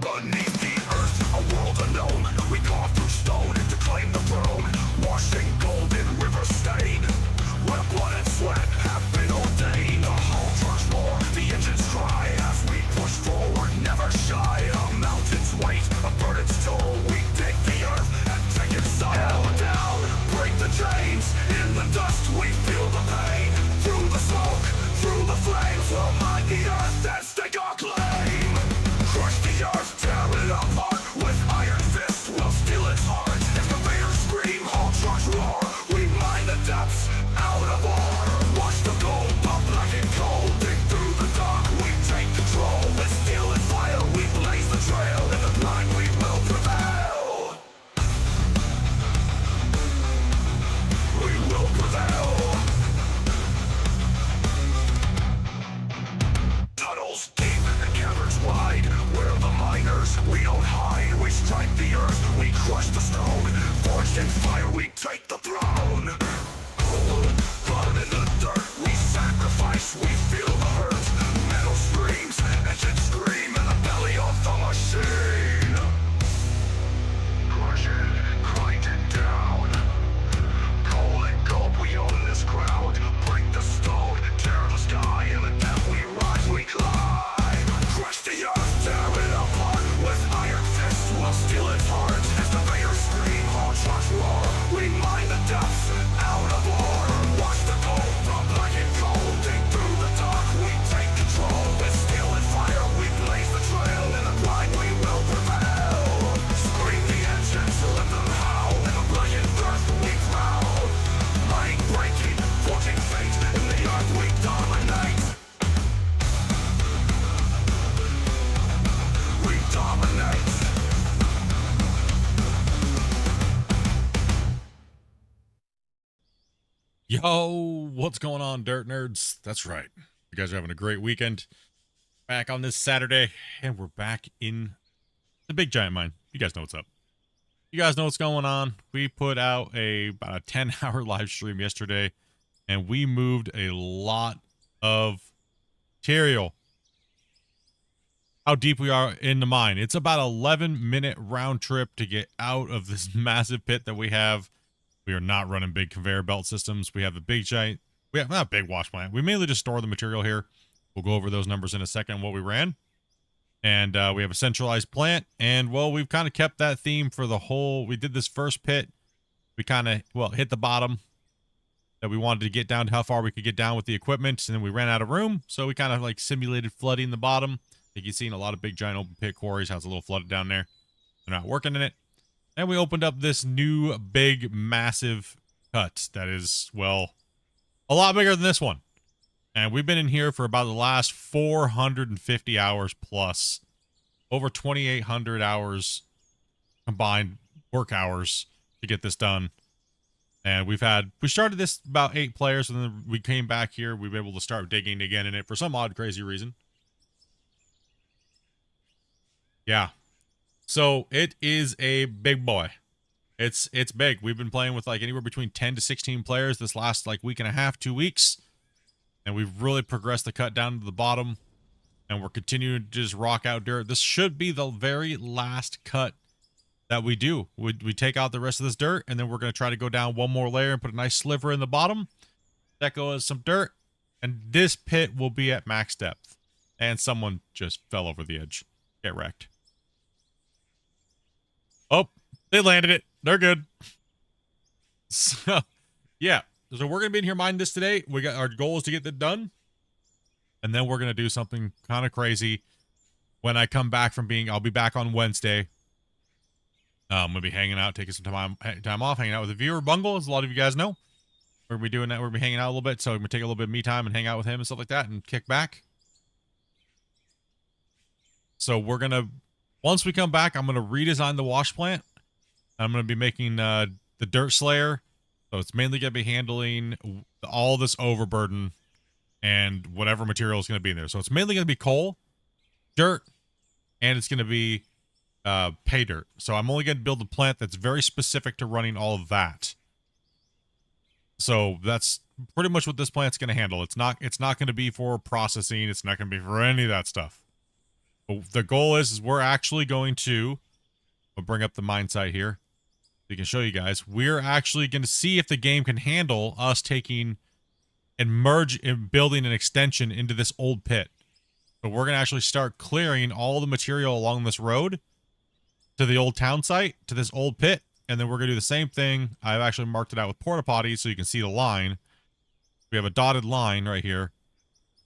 Beneath the earth, a world unknown, we carve through stone to claim the throne. Washing gold in river stain, where blood and sweat have been ordained. The hull trucks roar, the engines cry as we push forward, never shy. A mountain's weight, a burden's toll. We dig the earth and take its soul. Hell down, break the chains. In the dust we feel the pain. Through the smoke, through the flames, we'll mine the earth and stake our claim. Crush the earth, tear it apart. With iron fists, we'll steal its heart. Excavators scream, haul trucks roar. We mine the depths out of ore. Watch the gold, pump black and cold. Dig through the dark, we take control. With steel and fire, we blaze the trail. In the blind, we will prevail. We will prevail. Tunnels deep and caverns wide, where the miners, we don't hide. We strike the earth, we crush the stone. Forged in fire, we take the throne. Cold, blood in the dirt, we sacrifice, we feel the hurt. Metal screams, engines scream in the belly of the machine. Crush it, grind it down. Coal and gold, we own this ground. Break the stone, tear the sky, and the depth we rise, we climb. Crush the earth, tear it apart. With iron fists, we'll steal its heart. Excavators scream, haul trucks roar. We mine the depths out of ore. Watch the gold from black and cold. Dig through the dark, we take control. With steel and fire, we blaze the trail. In the blind, we will prevail. Scream the engines, let them howl. In the blackened earth, we prowl. Mind breaking, forging fate. In the earth, we dominate. We dominate. Yo, what's going on, dirt nerds? That's right. You guys are having a great weekend. Back on this Saturday, and we're back in the big giant mine. You guys know what's up. You guys know what's going on. We put out about a 10-hour live stream yesterday, and we moved a lot of material. How deep we are in the mine. It's about 11-minute round trip to get out of this massive pit that we have. We are not running big conveyor belt systems. We have a big giant, we have not a big wash plant. We mainly just store the material here. We'll go over those numbers in a second, what we ran. And we have a centralized plant. And, well, we've kind of kept that theme for the whole, we did this first pit. We kind of, well, hit the bottom that we wanted to get down to how far we could get down with the equipment. And then we ran out of room. So we kind of like simulated flooding the bottom. I think you've seen a lot of big giant open pit quarries, how it's a little flooded down there. They're not working in it. And we opened up this new, big, massive cut that is, well, a lot bigger than this one. And we've been in here for about the last 450 hours plus. Over 2,800 hours combined work hours to get this done. And we started this about 8 players, and then we came back here. We were able to start digging again in it for some odd, crazy reason. Yeah. So it is a big boy. It's big. We've been playing with like anywhere between 10 to 16 players this last like week and a half, 2 weeks. And we've really progressed the cut down to the bottom. And we're continuing to just rock out dirt. This should be the very last cut that we do. We take out the rest of this dirt, and then we're going to try to go down one more layer and put a nice sliver in the bottom. That goes some dirt. And this pit will be at max depth. And someone just fell over the edge. Get wrecked. Oh, they landed it. They're good. So, yeah. So we're going to be in here mining this today. Our goal is to get that done. And then we're going to do something kind of crazy when I come back from I'll be back on Wednesday. I'm going to be hanging out, taking some time off, hanging out with a viewer, Bungle, as a lot of you guys know. We're going to be doing that. We're going to be hanging out a little bit. So we're going to take a little bit of me time and hang out with him and stuff like that and kick back. So we're going to, once we come back, I'm going to redesign the wash plant. I'm going to be making the dirt slayer. So it's mainly going to be handling all this overburden and whatever material is going to be in there. So it's mainly going to be coal, dirt, and it's going to be pay dirt. So I'm only going to build a plant that's very specific to running all of that. So that's pretty much what this plant's going to handle. It's not going to be for processing. It's not going to be for any of that stuff. But the goal is we're actually going to, I'll bring up the mine site here. So I can show you guys. We're actually going to see if the game can handle us taking and merge and building an extension into this old pit. So we're going to actually start clearing all the material along this road to the old town site, to this old pit. And then we're going to do the same thing. I've actually marked it out with porta potties so you can see the line. We have a dotted line right here.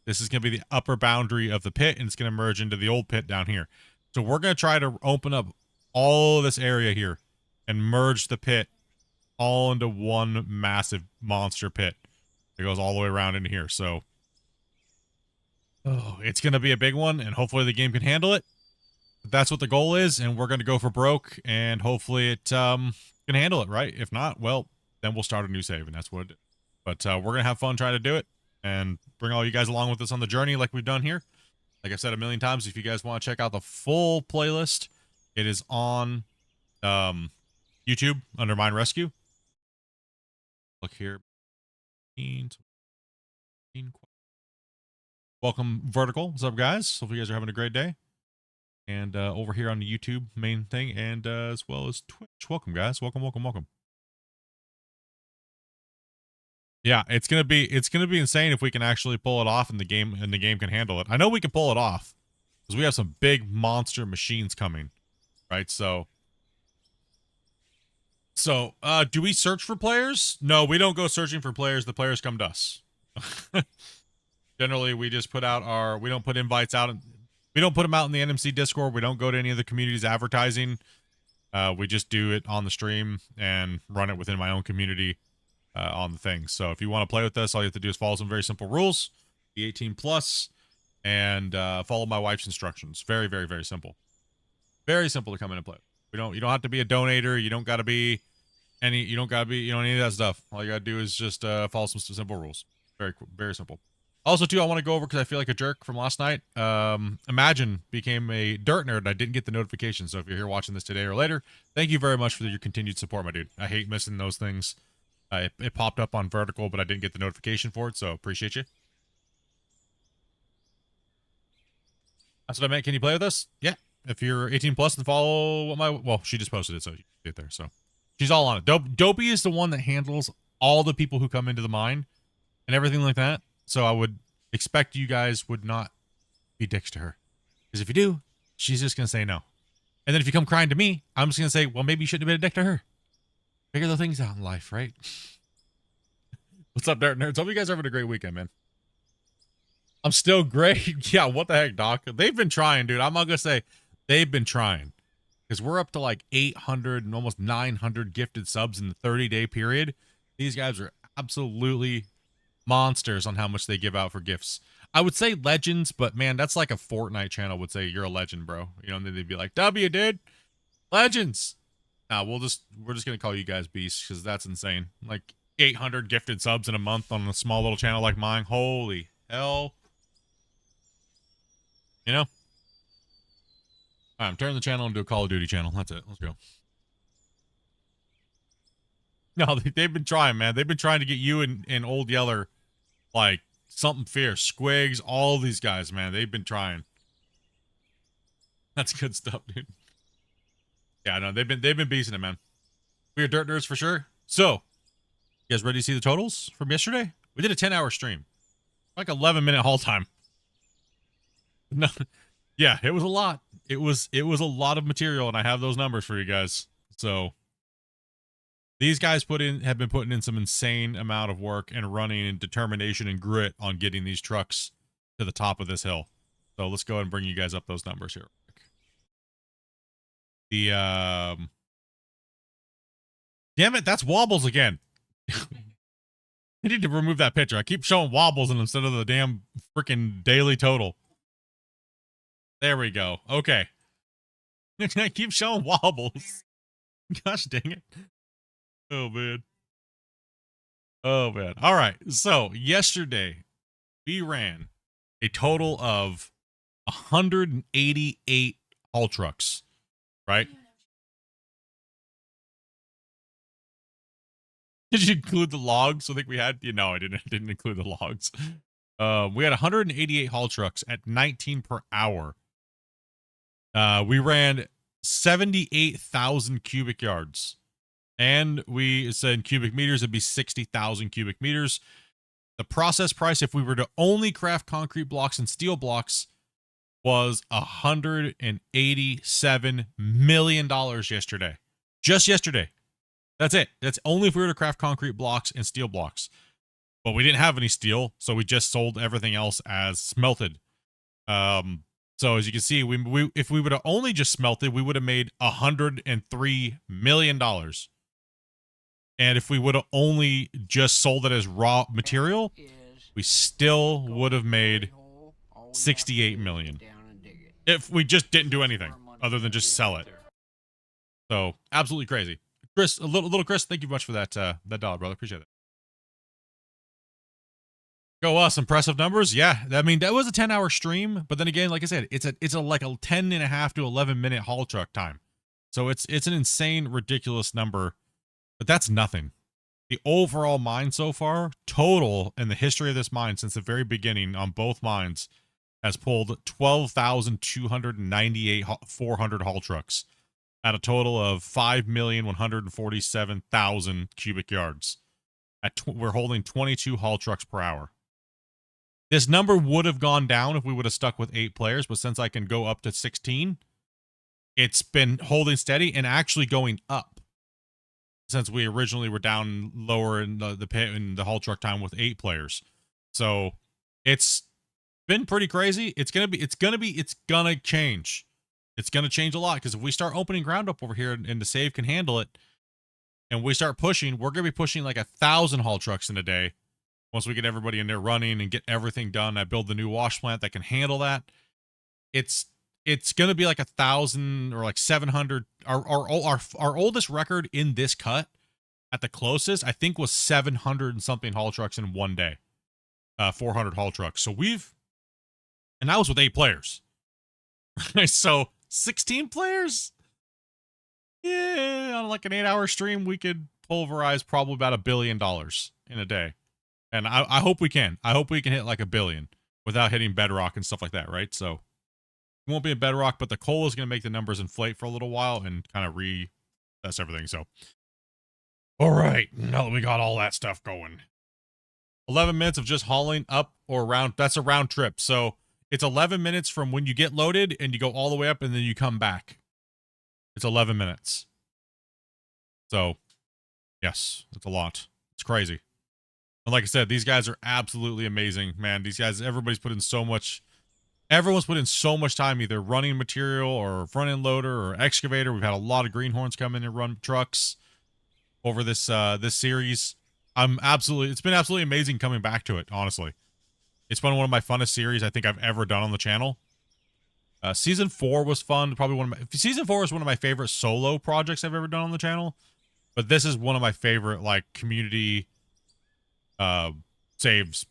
This is going to be the upper boundary of the pit, and it's going to merge into the old pit down here. So we're going to try to open up all of this area here and merge the pit all into one massive monster pit. It goes all the way around into here. So it's going to be a big one, and hopefully the game can handle it. But that's what the goal is, and we're going to go for broke, and hopefully it can handle it, right? If not, well, then we'll start a new save, and that's what it is. But we're going to have fun trying to do it and bring all you guys along with us on the journey like we've done here. Like I've said a million times, if you guys want to check out the full playlist, it is on YouTube under Mine Rescue. Look here. Welcome, Vertical. What's up, guys? Hope you guys are having a great day. And over here on the YouTube main thing, and as well as Twitch. Welcome, guys. Welcome, welcome, welcome. Yeah, it's gonna be insane if we can actually pull it off and the game can handle it. I know we can pull it off because we have some big monster machines coming, right? So do we search for players? No, we don't go searching for players. The players come to us. Generally, we just put out we don't put invites out. We don't put them out in the NMC Discord. We don't go to any of the communities advertising. We just do it on the stream and run it within my own community. On the thing. So if you want to play with us, all you have to do is follow some very simple rules, be 18 plus, and follow my wife's instructions. Very, very, very simple. Very simple to come in and play. You don't have to be a donator. You don't got to be any of that stuff. All you got to do is just follow some simple rules. Very, very simple. Also, too, I want to go over because I feel like a jerk from last night. Imagine became a dirt nerd and I didn't get the notification. So if you're here watching this today or later, thank you very much for your continued support, my dude. I hate missing those things. It popped up on Vertical, but I didn't get the notification for it, so appreciate you. That's what I meant. Can you play with us? Yeah. If you're 18 plus and follow well, she just posted it, so you can see it there. So she's all on it. Dopey is the one that handles all the people who come into the mine and everything like that. So I would expect you guys would not be dicks to her. Because if you do, she's just going to say no. And then if you come crying to me, I'm just going to say, well, maybe you shouldn't have been a dick to her. Figure the things out in life, right? What's up, Dirt Nerds? Hope you guys are having a great weekend, man. I'm still great. Yeah, what the heck, Doc? They've been trying, dude. I'm not going to say they've been trying. Because we're up to like 800 and almost 900 gifted subs in the 30-day period. These guys are absolutely monsters on how much they give out for gifts. I would say legends, but man, that's like a Fortnite channel would say you're a legend, bro. You know, and then they'd be like, W, dude. Legends. Nah, we're just gonna call you guys beasts because that's insane. Like 800 gifted subs in a month on a small little channel like mine. Holy hell! You know. All right, I'm turning the channel into a Call of Duty channel. That's it. Let's go. No, they've been trying, man. They've been trying to get you and Old Yeller like something fierce. Squigs, all these guys, man. They've been trying. That's good stuff, dude. Yeah, no, they've been beasting it, man. We are dirt nerds for sure. So, you guys ready to see the totals from yesterday? We did a 10-hour stream, like 11-minute haul time. No, yeah, it was a lot. It was a lot of material, and I have those numbers for you guys. So, these guys have been putting in some insane amount of work and running and determination and grit on getting these trucks to the top of this hill. So let's go ahead and bring you guys up those numbers here. Damn it, that's Wobbles again. I need to remove that picture. I keep showing Wobbles instead of the damn freaking daily total. There we go. Okay. I keep showing Wobbles. Gosh dang it. Oh, man. Oh, man. All right. So, yesterday, we ran a total of 188 haul trucks. Right? Did you include the logs? I think we had. No, I didn't include the logs. We had 188 haul trucks at 19 per hour. We ran 78,000 cubic yards. And we said in cubic meters, it'd be 60,000 cubic meters. The process price, if we were to only craft concrete blocks and steel blocks, was $187 million yesterday. Just yesterday. That's it. That's only if we were to craft concrete blocks and steel blocks. But we didn't have any steel, so we just sold everything else as smelted. So as you can see, we if we would have only just smelted, we would have made $103 million. And if we would have only just sold it as raw material, we still would have made 68 million. If we just didn't do anything other than just sell it. So absolutely crazy. Chris, a little Chris, thank you much for that dollar, brother. Appreciate it. Go us, impressive numbers. Yeah, I mean that was a 10-hour stream, but then again, like I said, it's a like a 10.5 to 11-minute haul truck time. So it's an insane, ridiculous number, but that's nothing. The overall mine so far, total in the history of this mine since the very beginning on both mines, has pulled 12,298 400 haul trucks at a total of 5,147,000 cubic yards. We're holding 22 haul trucks per hour. This number would have gone down if we would have stuck with 8 players, but since I can go up to 16, it's been holding steady and actually going up. Since we originally were down lower in the pit in the haul truck time with 8 players. So it's been pretty crazy. It's gonna change. It's gonna change a lot, because if we start opening ground up over here and the save can handle it, and we start pushing, we're gonna be pushing like 1,000 haul trucks in a day. Once we get everybody in there running and get everything done, I build the new wash plant that can handle that. It's gonna be like 1,000 or like 700. Our oldest record in this cut, at the closest, I think was 700 and something haul trucks in one day. 400 haul trucks. So and that was with 8 players. So 16 players. Yeah, on like an 8-hour stream, we could pulverize probably about $1 billion in a day. And I hope we can. I hope we can hit like 1 billion without hitting bedrock and stuff like that, right? So it won't be a bedrock, but the coal is going to make the numbers inflate for a little while and kind of reassess everything. So, all right, now that we got all that stuff going, 11 minutes of just hauling up or around. That's a round trip. So it's 11 minutes from when you get loaded and you go all the way up and then you come back. It's 11 minutes. So, yes, that's a lot. It's crazy. And like I said, these guys are absolutely amazing, man. These guys, everyone's put in so much time, either running material or front end loader or excavator. We've had a lot of greenhorns come in and run trucks over this series. It's been absolutely amazing coming back to it, honestly. It's been one of my funnest series I think I've ever done on the channel. Season 4 was fun. Season 4 is one of my favorite solo projects I've ever done on the channel. But this is one of my favorite like community saves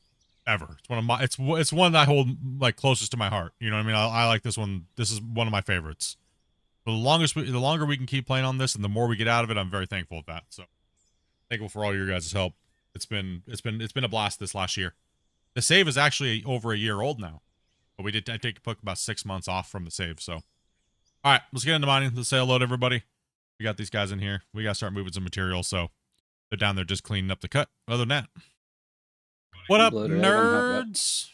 ever. It's one that I hold like closest to my heart. You know what I mean? I like this one. This is one of my favorites. For the longer we can keep playing on this and the more we get out of it, I'm very thankful of that. So thankful for all your guys' help. It's been a blast this last year. The save is actually over a year old now. But I took about 6 months off from the save. So all right, let's get into mining. Let's say hello to everybody. We got these guys in here. We gotta start moving some material, so they're down there just cleaning up the cut. Other than that, what up, nerds?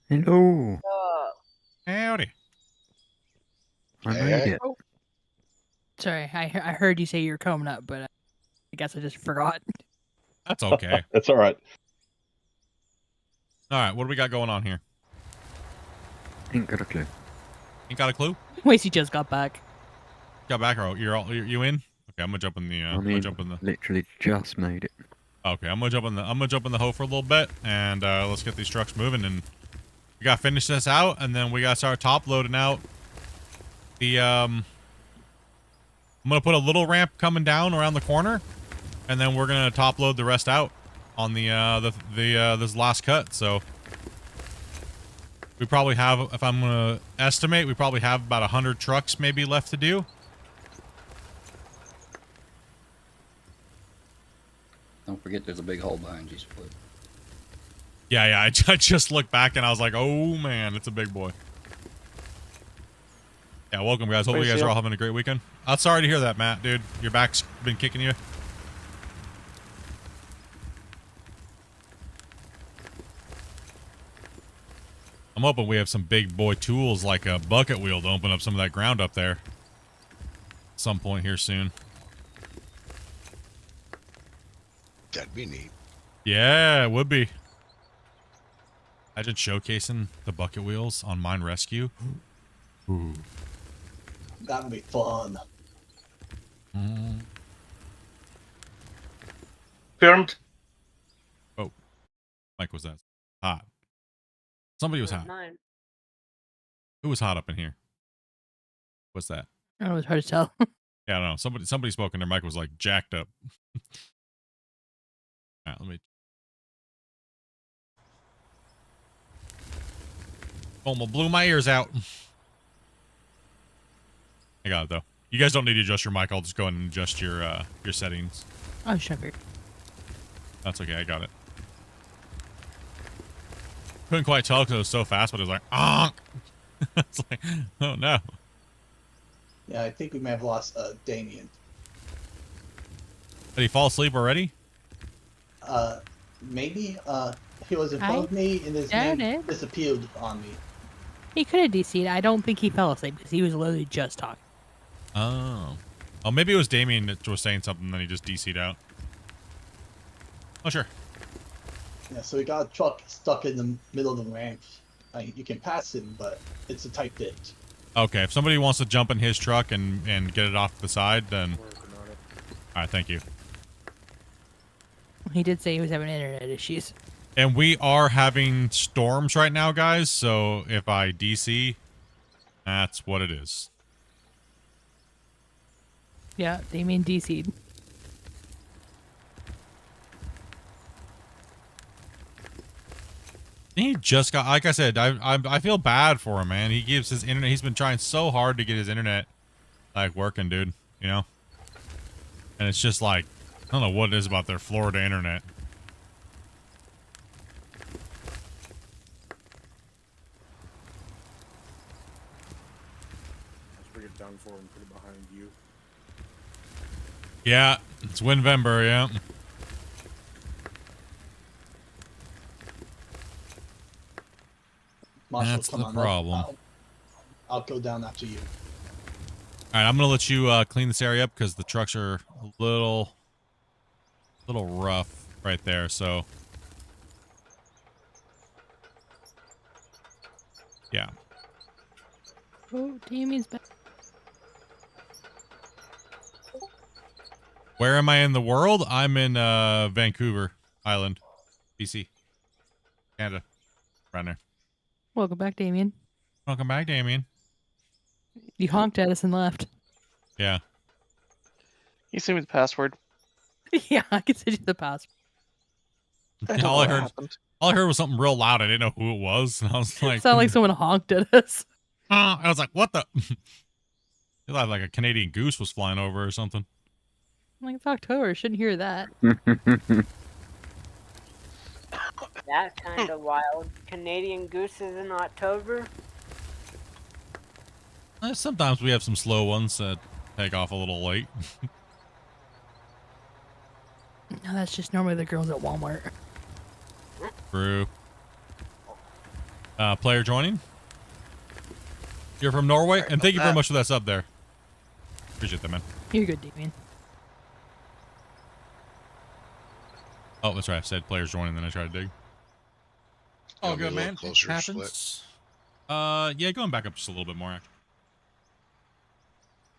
Hello. Howdy. I made it. Oh. Sorry, I heard you say you're coming up, but I guess I just forgot. That's okay. That's all right. All right, what do we got going on here? Ain't got a clue. Ain't got a clue? Wait, you just got back. Got back? Or you in? Okay, I'm gonna jump in the. Literally just made it. Okay, I'm gonna jump in the hoe for a little bit, and let's get these trucks moving, and we gotta finish this out, and then we gotta start top loading out the I'm gonna put a little ramp coming down around the corner, and then we're gonna top load the rest out on this last cut. So we probably have, if I'm gonna estimate, we probably have about 100 trucks maybe left to do. Don't forget there's a big hole behind you, Split. Yeah, I just looked back and I was like, oh man, it's a big boy. Yeah, welcome, guys. Hopefully you guys are all having a great weekend. I'm sorry to hear that, Matt, dude. Your back's been kicking you. I'm hoping we have some big boy tools like a bucket wheel to open up some of that ground up there. At some point here soon. That'd be neat. Yeah, it would be. Imagine showcasing the bucket wheels on Mine Rescue. Ooh. That'd be fun. Filmed. Oh, Mike, was that hot? Somebody was hot. Mine. Who was hot up in here? What's that? I don't know, it's hard to tell. Yeah, I don't know. Somebody spoke and their mic was like jacked up. All right, let me. Almost blew my ears out. I got it though. You guys don't need to adjust your mic. I'll just go ahead and adjust your settings. Oh, sugar. That's okay. I got it. Couldn't quite tell because it was so fast, but it was like, ah. It's like, oh no. Yeah, I think we may have lost Damien. Did he fall asleep already? Maybe he was in front of me and his Darn name it. disappeared on me. He could have DC'd. I don't think he fell asleep because he was literally just talking. Oh. Oh, maybe it was Damien that was saying something, then he just DC'd out. Oh, sure. Yeah, so we got a truck stuck in the middle of the ramp. You can pass him, but it's a tight ditch. Okay, if somebody wants to jump in his truck and get it off the side, then... Alright, thank you. He did say he was having internet issues. And we are having storms right now, guys, so if I DC, that's what it is. Yeah, they mean DC'd. He just got, like I said, I feel bad for him, man. He gives his internet, he's been trying so hard to get his internet, like, working, dude, you know? And it's just like, I don't know what it is about their Florida internet. Done for and put it behind you. Yeah, it's Winvember, yeah. Marshall, That's come the on, problem. I'll go down after you. Alright, I'm gonna let you clean this area up because the trucks are a little rough right there, so. Yeah. Oh, Damien's back. Where am I in the world? I'm in Vancouver Island, BC, Canada, right there. Welcome back, Damien. Welcome back, Damien. You honked at us and left. Yeah. You send me the password. Yeah, I can send you the password. All I heard was something real loud. I didn't know who it was, and I was like, Sound like someone honked at us. I was like, what the? It looked like a Canadian goose was flying over or something. I'm like, it's October. Shouldn't hear that. That's kind of wild. Canadian gooses in October? Sometimes we have some slow ones that take off a little late. No, that's just normally the girls at Walmart. True. Player joining. You're from Norway, and thank you very much for that sub there. Appreciate that, man. You're good, Damien. Oh, that's right. I said players joining, then I tried to dig. Oh, good, man. Closer, Happens. Yeah, going back up just a little bit more, actually.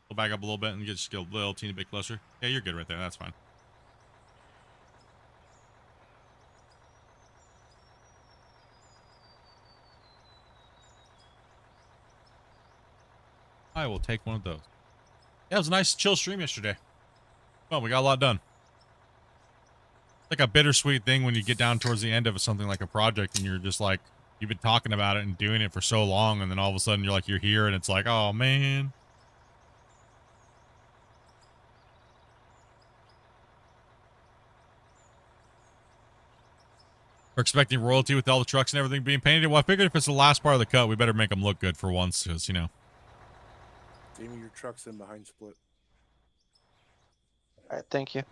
Go back up a little bit and just go a little teeny bit closer. Yeah, you're good right there. That's fine. I will take one of those. Yeah, it was a nice chill stream yesterday. Well, we got a lot done. It's like a bittersweet thing when you get down towards the end of something like a project and you're just like, you've been talking about it and doing it for so long, and then all of a sudden you're like, you're here and it's like, oh man. We're expecting royalty with all the trucks and everything being painted. Well, I figured if it's the last part of the cut, we better make them look good for once, because, you know. Jamie, your truck's in behind Split. Alright, thank you.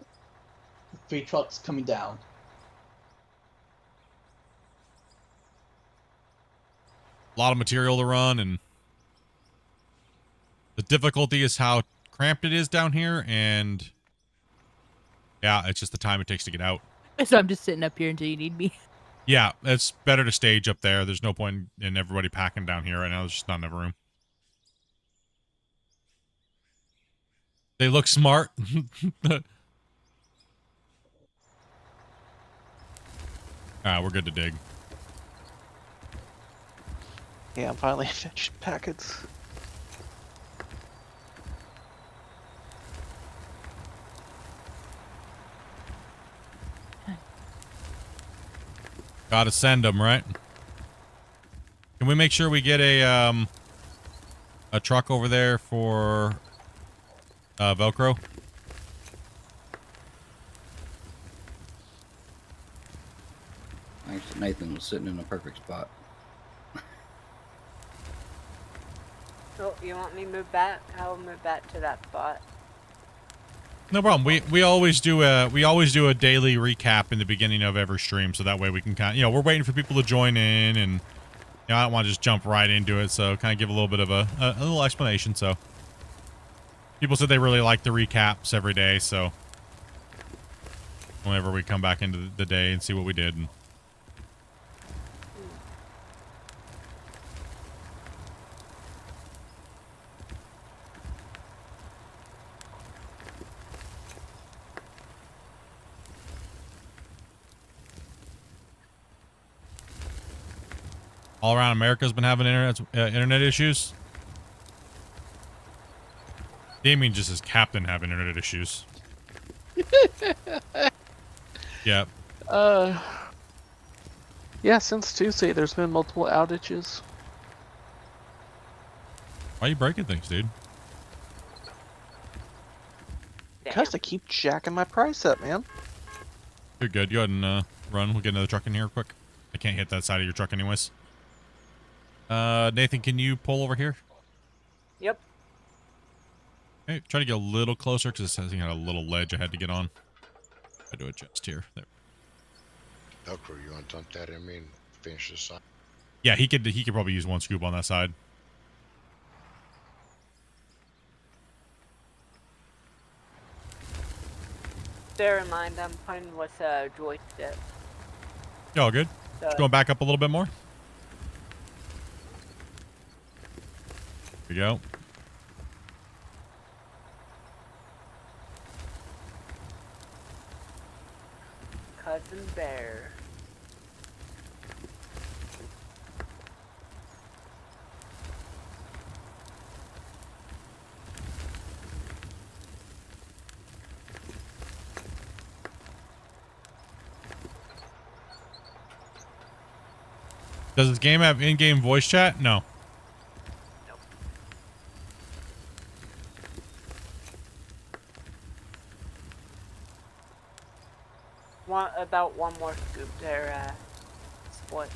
3 trucks coming down. A lot of material to run, and the difficulty is how cramped it is down here, and yeah, it's just the time it takes to get out. So I'm just sitting up here until you need me. Yeah, it's better to stage up there. There's no point in everybody packing down here right now. There's just not enough room. They look smart. We're good to dig. Yeah, I'm finally finished packets. Gotta send them, right? Can we make sure we get a truck over there for Velcro? Actually, Nathan was sitting in a perfect spot. Oh, you want me to move back? I'll move back to that spot. No problem. We always do a daily recap in the beginning of every stream, so that way we can kind of, we're waiting for people to join in, and I don't want to just jump right into it, so kind of give a little bit of a little explanation. So people said they really like the recaps every day, so whenever we come back into the day and see what we did. And all around America's been having internet issues. Damien just as captain having internet issues. Yep. Yeah, since Tuesday there's been multiple outages. Why are you breaking things, dude? Because I keep jacking my price up, man. You're good. Go ahead and run. We'll get another truck in here quick. I can't hit that side of your truck anyways. Nathan, can you pull over here? Yep. Okay, try to get a little closer because this has a little ledge I had to get on. I do adjust here. There. Velcro, you want to dump that in me and finish this side? Yeah, he could probably use one scoop on that side. Bear in mind, I'm playing with a joystick. You all good? So, Going back up a little bit more. There we go. Cousin Bear. Does this game have in-game voice chat? No. About one more scoop there, Split.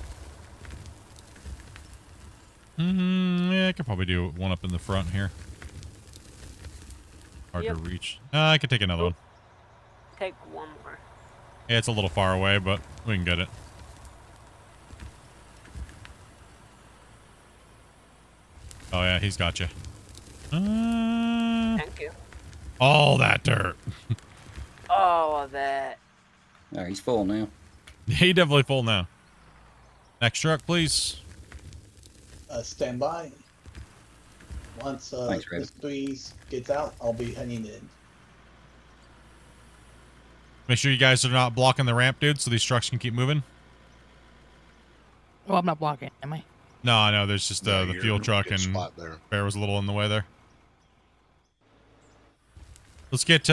Yeah, I could probably do one up in the front here. Hard to Yep. reach. I could take another one. Take one more. Yeah, it's a little far away, but we can get it. Oh yeah, he's got you. Thank you. All that dirt. All of that. Alright, he's full now. He definitely full now. Next truck, please. Stand by. Once Thanks, Raven. this 3 gets out, I'll be heading in. Make sure you guys are not blocking the ramp, dude, so these trucks can keep moving. Well, I'm not blocking, am I? No, I know. There's just No, the you're fuel in a truck, good and spot there. Bear was a little in the way there. Let's get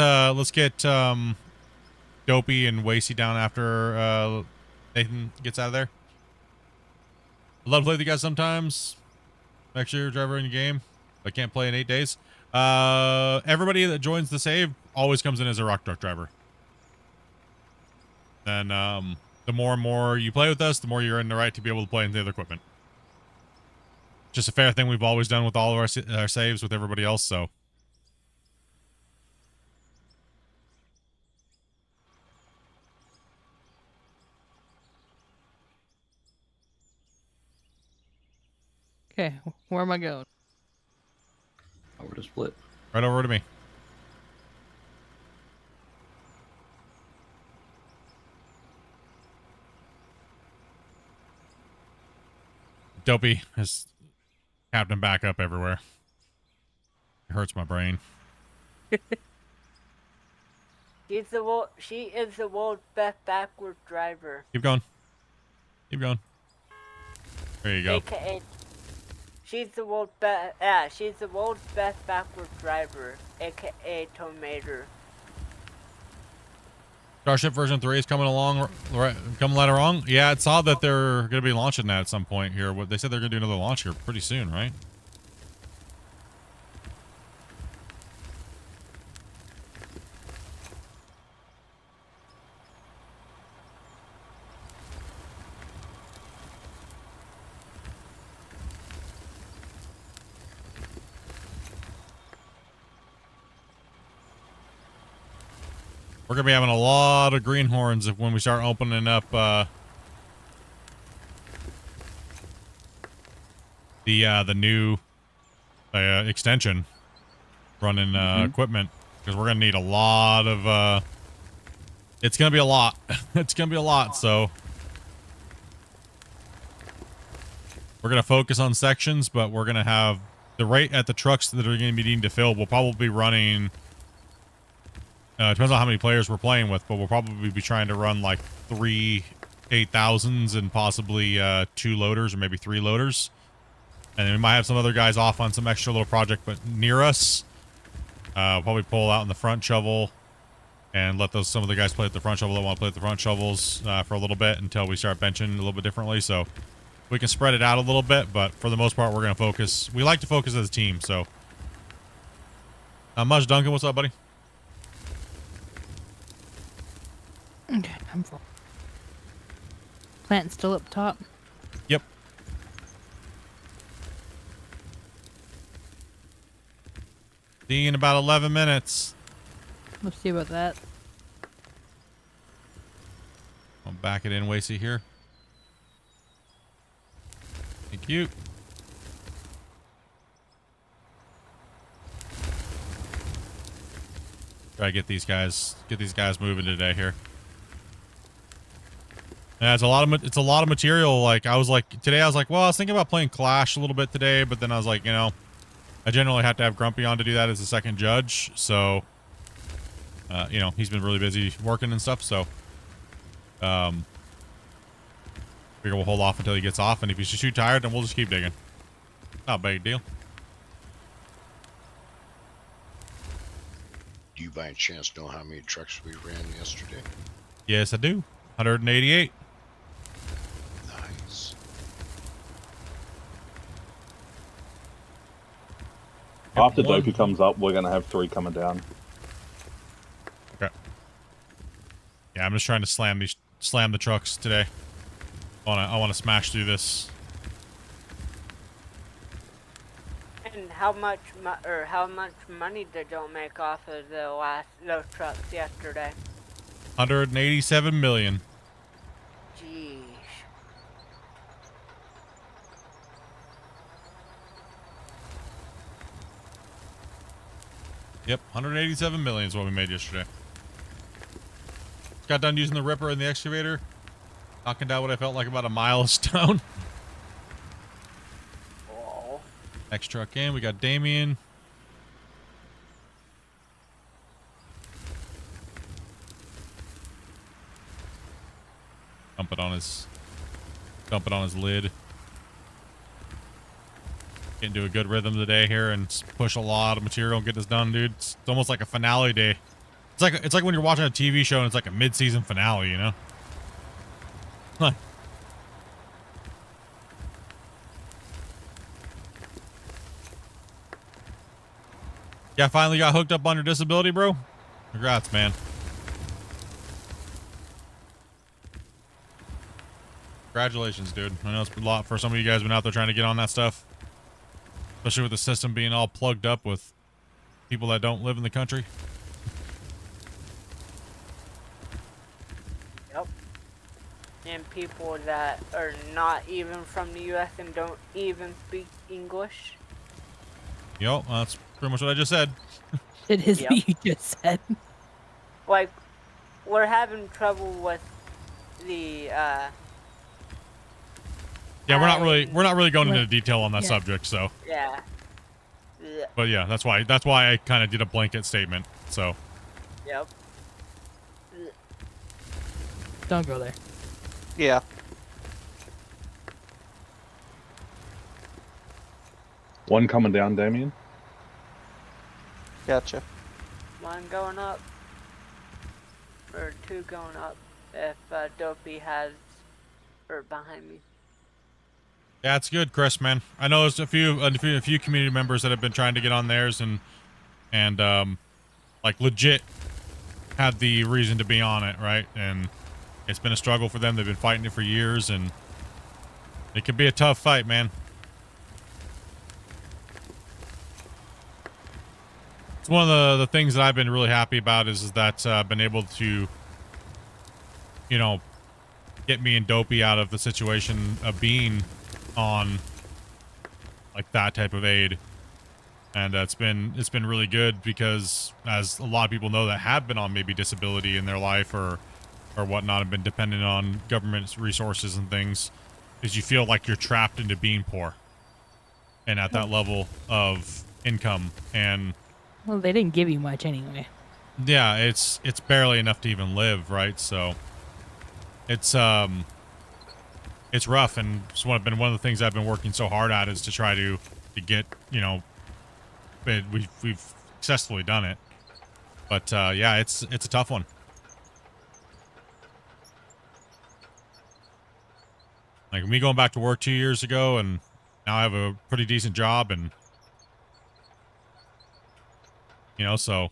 Dopey and Wasey down after Nathan gets out of there. I'd love to play with you guys sometimes. Next year, driver in the game. I can't play in 8 days. Everybody that joins the save always comes in as a rock truck driver. And the more and more you play with us, the more you're in the right to be able to play in the other equipment. just a fair thing we've always done with all of our saves with everybody else. So. Okay, where am I going? Over to Split. Right over to me. Dopey has Captain back up everywhere. It hurts my brain. She is the world's best backward driver. Keep going. Keep going. There you go. AKA, she's the world's best. Yeah, she's the world's best backward driver. AKA Tomater. Starship version 3 is coming along, coming later on. Yeah, I saw that they're going to be launching that at some point here. What they said they're going to do another launch here pretty soon, right? We're gonna be having a lot of greenhorns when we start opening up the new extension running equipment, because we're gonna need a lot of it's gonna be a lot. It's gonna be a lot. So we're gonna focus on sections, but we're gonna have the rate at the trucks that are gonna be needing to fill. We'll probably be running. Depends on how many players we're playing with, but we'll probably be trying to run like 3 8,000s and possibly 2 loaders or maybe 3 loaders. And then we might have some other guys off on some extra little project, but near us, we'll probably pull out in the front shovel and let some of the guys play at the front shovel that want to play at the front shovels for a little bit until we start benching a little bit differently. So we can spread it out a little bit, but for the most part, we're going to focus. We like to focus as a team. So, Mudge Duncan, what's up, buddy? Okay, I'm full. Plant still up top. Yep. See you in about 11 minutes. Let's see about that. I'll back it in, Wasey, here. Thank you. Try to get these guys moving today here. Yeah, it's a lot of material. Like today I was like, well, I was thinking about playing Clash a little bit today, but then I was like, you know, I generally have to have Grumpy on to do that as a second judge. So, you know, he's been really busy working and stuff. So, figure we'll hold off until he gets off, and if he's just too tired, then we'll just keep digging. Not a big deal. Do you by any chance know how many trucks we ran yesterday? Yes, I do. 188. Nice. After Dopey comes up, we're going to have 3 coming down. Okay. Yeah, I'm just trying to slam the trucks today. I want to smash through this. And how much money did y'all make off of those trucks yesterday? 187 million. Jeez. Yep, 187 million is what we made yesterday. Got done using the ripper and the excavator, knocking down what I felt like about a milestone. Oh. Next truck in, we got Damien. Dump it on his lid. Getting to a good rhythm today here and push a lot of material and get this done, dude. It's almost like a finale day. It's like when you're watching a TV show and it's like a mid-season finale, you know? Huh. Yeah, finally got hooked up on your disability, bro. Congrats, man. Congratulations, dude. I know it's a lot for some of you guys been out there trying to get on that stuff. Especially with the system being all plugged up with people that don't live in the country. Yep. And people that are not even from the U.S. and don't even speak English. Yo, that's pretty much what I just said. It is Yep. what you just said. Like, we're having trouble with the, Yeah, we're not really going into Right. detail on that Yeah. subject, so. yeah. Ugh. But yeah, that's why I kind of did a blanket statement. So, Yep. Don't go there. Yeah. One coming down, Damien. Gotcha. One going up. Or two going up. If Dopey has her behind me. yeah, it's good, Chris, man. I know there's a few community members that have been trying to get on theirs and like legit had the reason to be on it, right? And it's been a struggle for them. They've been fighting it for years, and it could be a tough fight, man. It's one of the things that I've been really happy about is that I've been able to, you know, get me and Dopey out of the situation of being on like that type of aid. And it's been really good because, as a lot of people know that have been on maybe disability in their life or whatnot, have been dependent on government resources and things, is you feel like you're trapped into being poor and at that level of income. And Well, they didn't give you much anyway. yeah, it's barely enough to even live, right? So it's rough, and it's been one of the things I've been working so hard at is to try to get, you know, we've successfully done it. But yeah, it's a tough one. Like me going back to work 2 years ago, and now I have a pretty decent job, and you know, so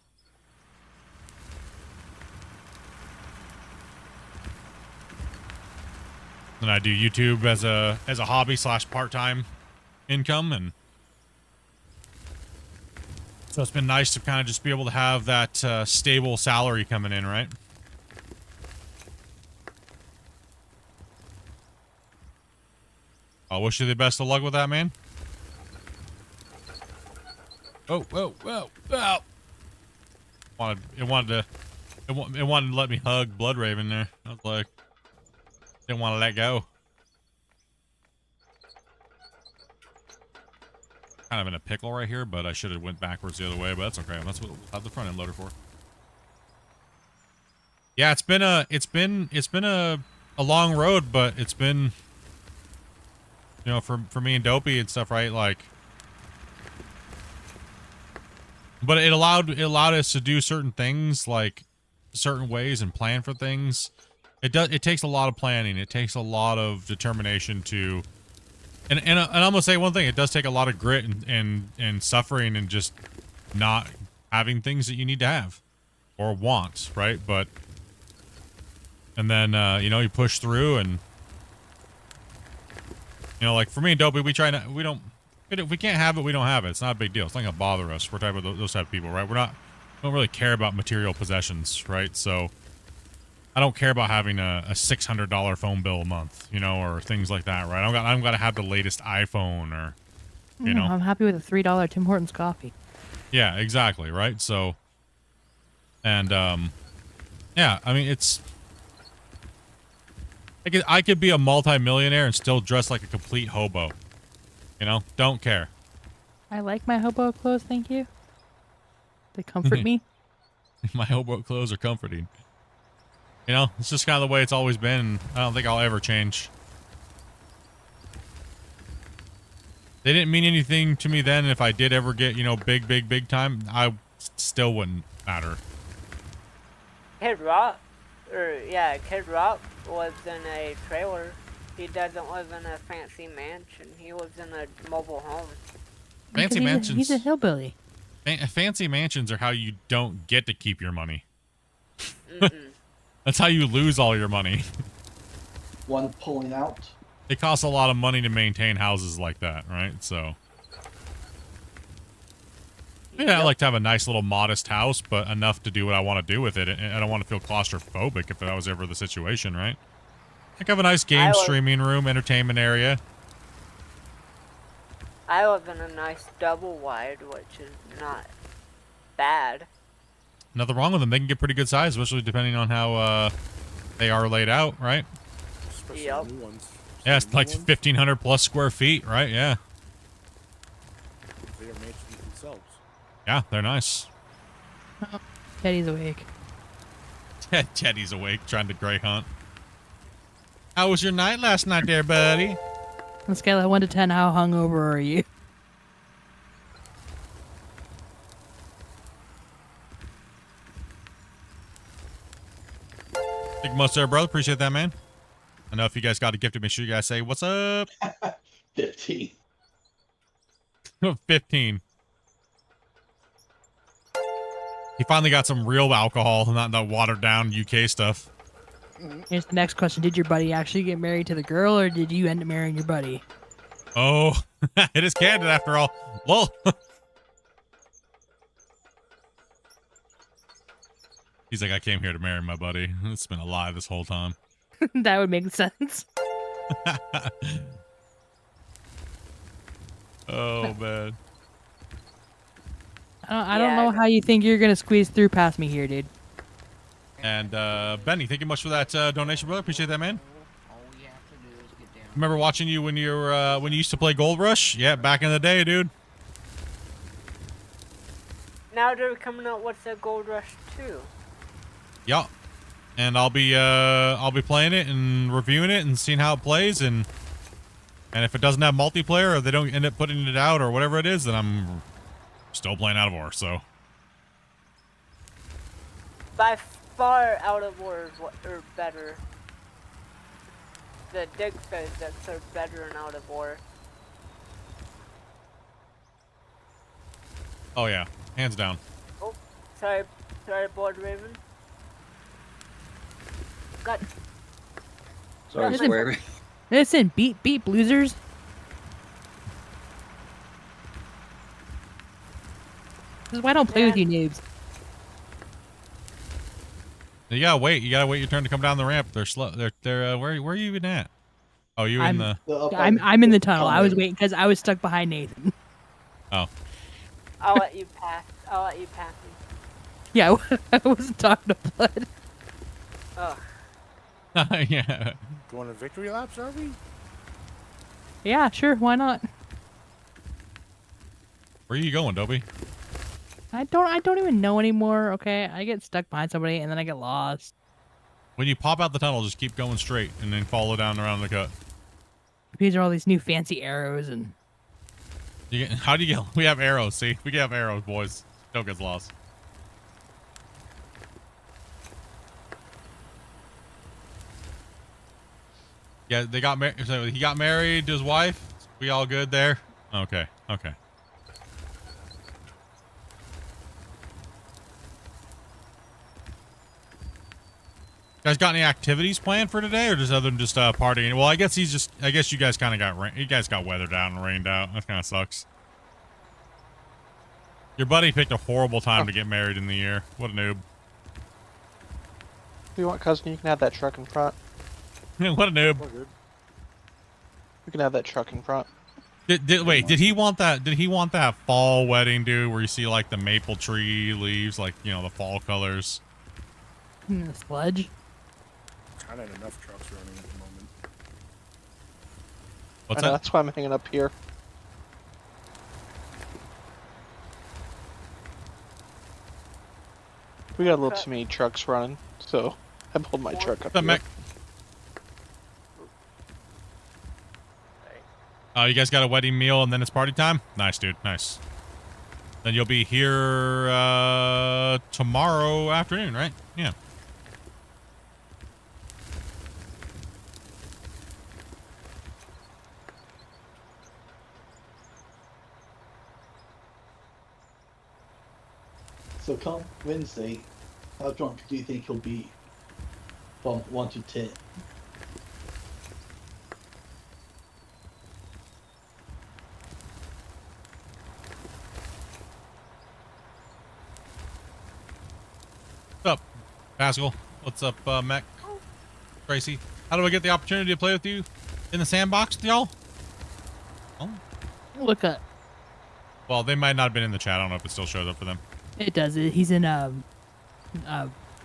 and I do YouTube as a hobby / part-time income, and so it's been nice to kind of just be able to have that stable salary coming in, right? I wish you the best of luck with that, man. Oh, whoa, whoa, whoa. It wanted to let me hug Blood Raven there. I was like, didn't want to let go. Kind of in a pickle right here, but I should have went backwards the other way, but that's okay. That's what we'll have the front end loader for. Yeah, it's been a long road, but it's been, you know, for me and Dopey and stuff, right? Like, but it allowed us to do certain things, like certain ways, and plan for things. It takes a lot of planning. It takes a lot of determination to, and I'm gonna say one thing. It does take a lot of grit and suffering and just not having things that you need to have or want, right? But and then you know, you push through, and you know, like for me and Dopey, we if we can't have it, we don't have it. It's not a big deal. It's not gonna bother us. We're type of those type of people, right? We don't really care about material possessions, right? So I don't care about having a $600 phone bill a month, you know, or things like that, right? I'm gonna have the latest iPhone, or you know. I'm happy with a $3 Tim Hortons coffee. Yeah, exactly, right? So, and yeah, I mean, it's I could be a multi-millionaire and still dress like a complete hobo. You know, don't care. I like my hobo clothes, thank you. They comfort me. My hobo clothes are comforting. You know, it's just kind of the way it's always been. And I don't think I'll ever change. They didn't mean anything to me then. If I did ever get, you know, big time, I still wouldn't matter. Kid Rock lives in a trailer. He doesn't live in a fancy mansion. He lives in a mobile home. Fancy mansions. He's a hillbilly. Fancy mansions are how you don't get to keep your money. That's how you lose all your money. One pulling out. It costs a lot of money to maintain houses like that, right? So Yeah, I like to have a nice little modest house, but enough to do what I want to do with it. And I don't want to feel claustrophobic if that was ever the situation, right? Like have a nice game streaming room, entertainment area. I live in a nice double wide, which is not bad. Nothing wrong with them. They can get pretty good size, especially depending on how they are laid out, right? Especially Yep. the new ones. Yeah, it's like 1,500 plus square feet, right? Yeah. They are mansions themselves. Yeah, they're nice. Teddy's awake. Teddy's awake, trying to gray hunt. How was your night last night there, buddy? On a scale of 1 to 10, how hungover are you? Big much there, brother. Appreciate that, man. I know if you guys got a gift, make sure you guys say, what's up? 15. 15. He finally got some real alcohol, not the watered down UK stuff. Here's the next question. Did your buddy actually get married to the girl, or did you end up marrying your buddy? Oh, it is candid after all. Lol. He's like, I came here to marry my buddy. It's been a lie this whole time. That would make sense. Oh, man. I don't know how you think you're going to squeeze through past me here, dude. And Benny, thank you much for that donation, brother. Appreciate that, man. Remember watching you when you were when you used to play Gold Rush? Yeah, back in the day, dude. Now they're coming out with the Gold Rush 2. Yeah. And I'll be playing it and reviewing it and seeing how it plays, and if it doesn't have multiplayer or they don't end up putting it out or whatever it is, then I'm still playing Out of War. So By far, Out of War is what are better. The dig physics are better in Out of War. oh yeah, hands down. Oh, sorry, Blood Raven. God, Sorry, Listen. swearing. Listen, beep, losers. This is why I don't play with you noobs. You gotta wait. You gotta wait your turn to come down the ramp. They're slow. They're where are you even at? Oh, you in the? I'm in the tunnel. I was waiting because I was stuck behind Nathan. Oh. I'll let you pass. I'll let you pass me. Yeah, I wasn't talking to Blood. Ugh. Yeah. Going to victory laps, are we? Yeah, sure. Why not? Where are you going, Dobie? I don't even know anymore. Okay, I get stuck behind somebody and then I get lost. When you pop out the tunnel, just keep going straight and then follow down around the cut. These are all these new fancy arrows and. How do you get? We have arrows. See, we have arrows, boys. Don't get lost. Yeah, they got married. So he got married to his wife. We all good there? Okay. Okay. Guys, got any activities planned for today, or just other than just partying? Well, I guess I guess you guys kind of got you guys got weathered out and rained out. That kind of sucks. Your buddy picked a horrible time to get married in the year. What a noob. If you want, cousin, you can have that truck in front. What a noob. You can have that truck in front. Wait, did he want that? Did he want that fall wedding, dude, where you see like the maple tree leaves, like, you know, the fall colors? The sludge. Kind of enough trucks running at the moment. What's I know, that? that's why I'm hanging up here. We got a little too many trucks running, so I pulled my truck up What's up, here. Mac? You guys got a wedding meal and then it's party time? Nice, dude. Nice. Then you'll be here tomorrow afternoon, right? Yeah. So come Wednesday, how drunk do you think he'll be? From 1 to 10. Pascal, what's up, Mech? Tracy, how do I get the opportunity to play with you in the sandbox with y'all? Oh. Look up. Well, they might not have been in the chat. I don't know if it still shows up for them. It does. He's in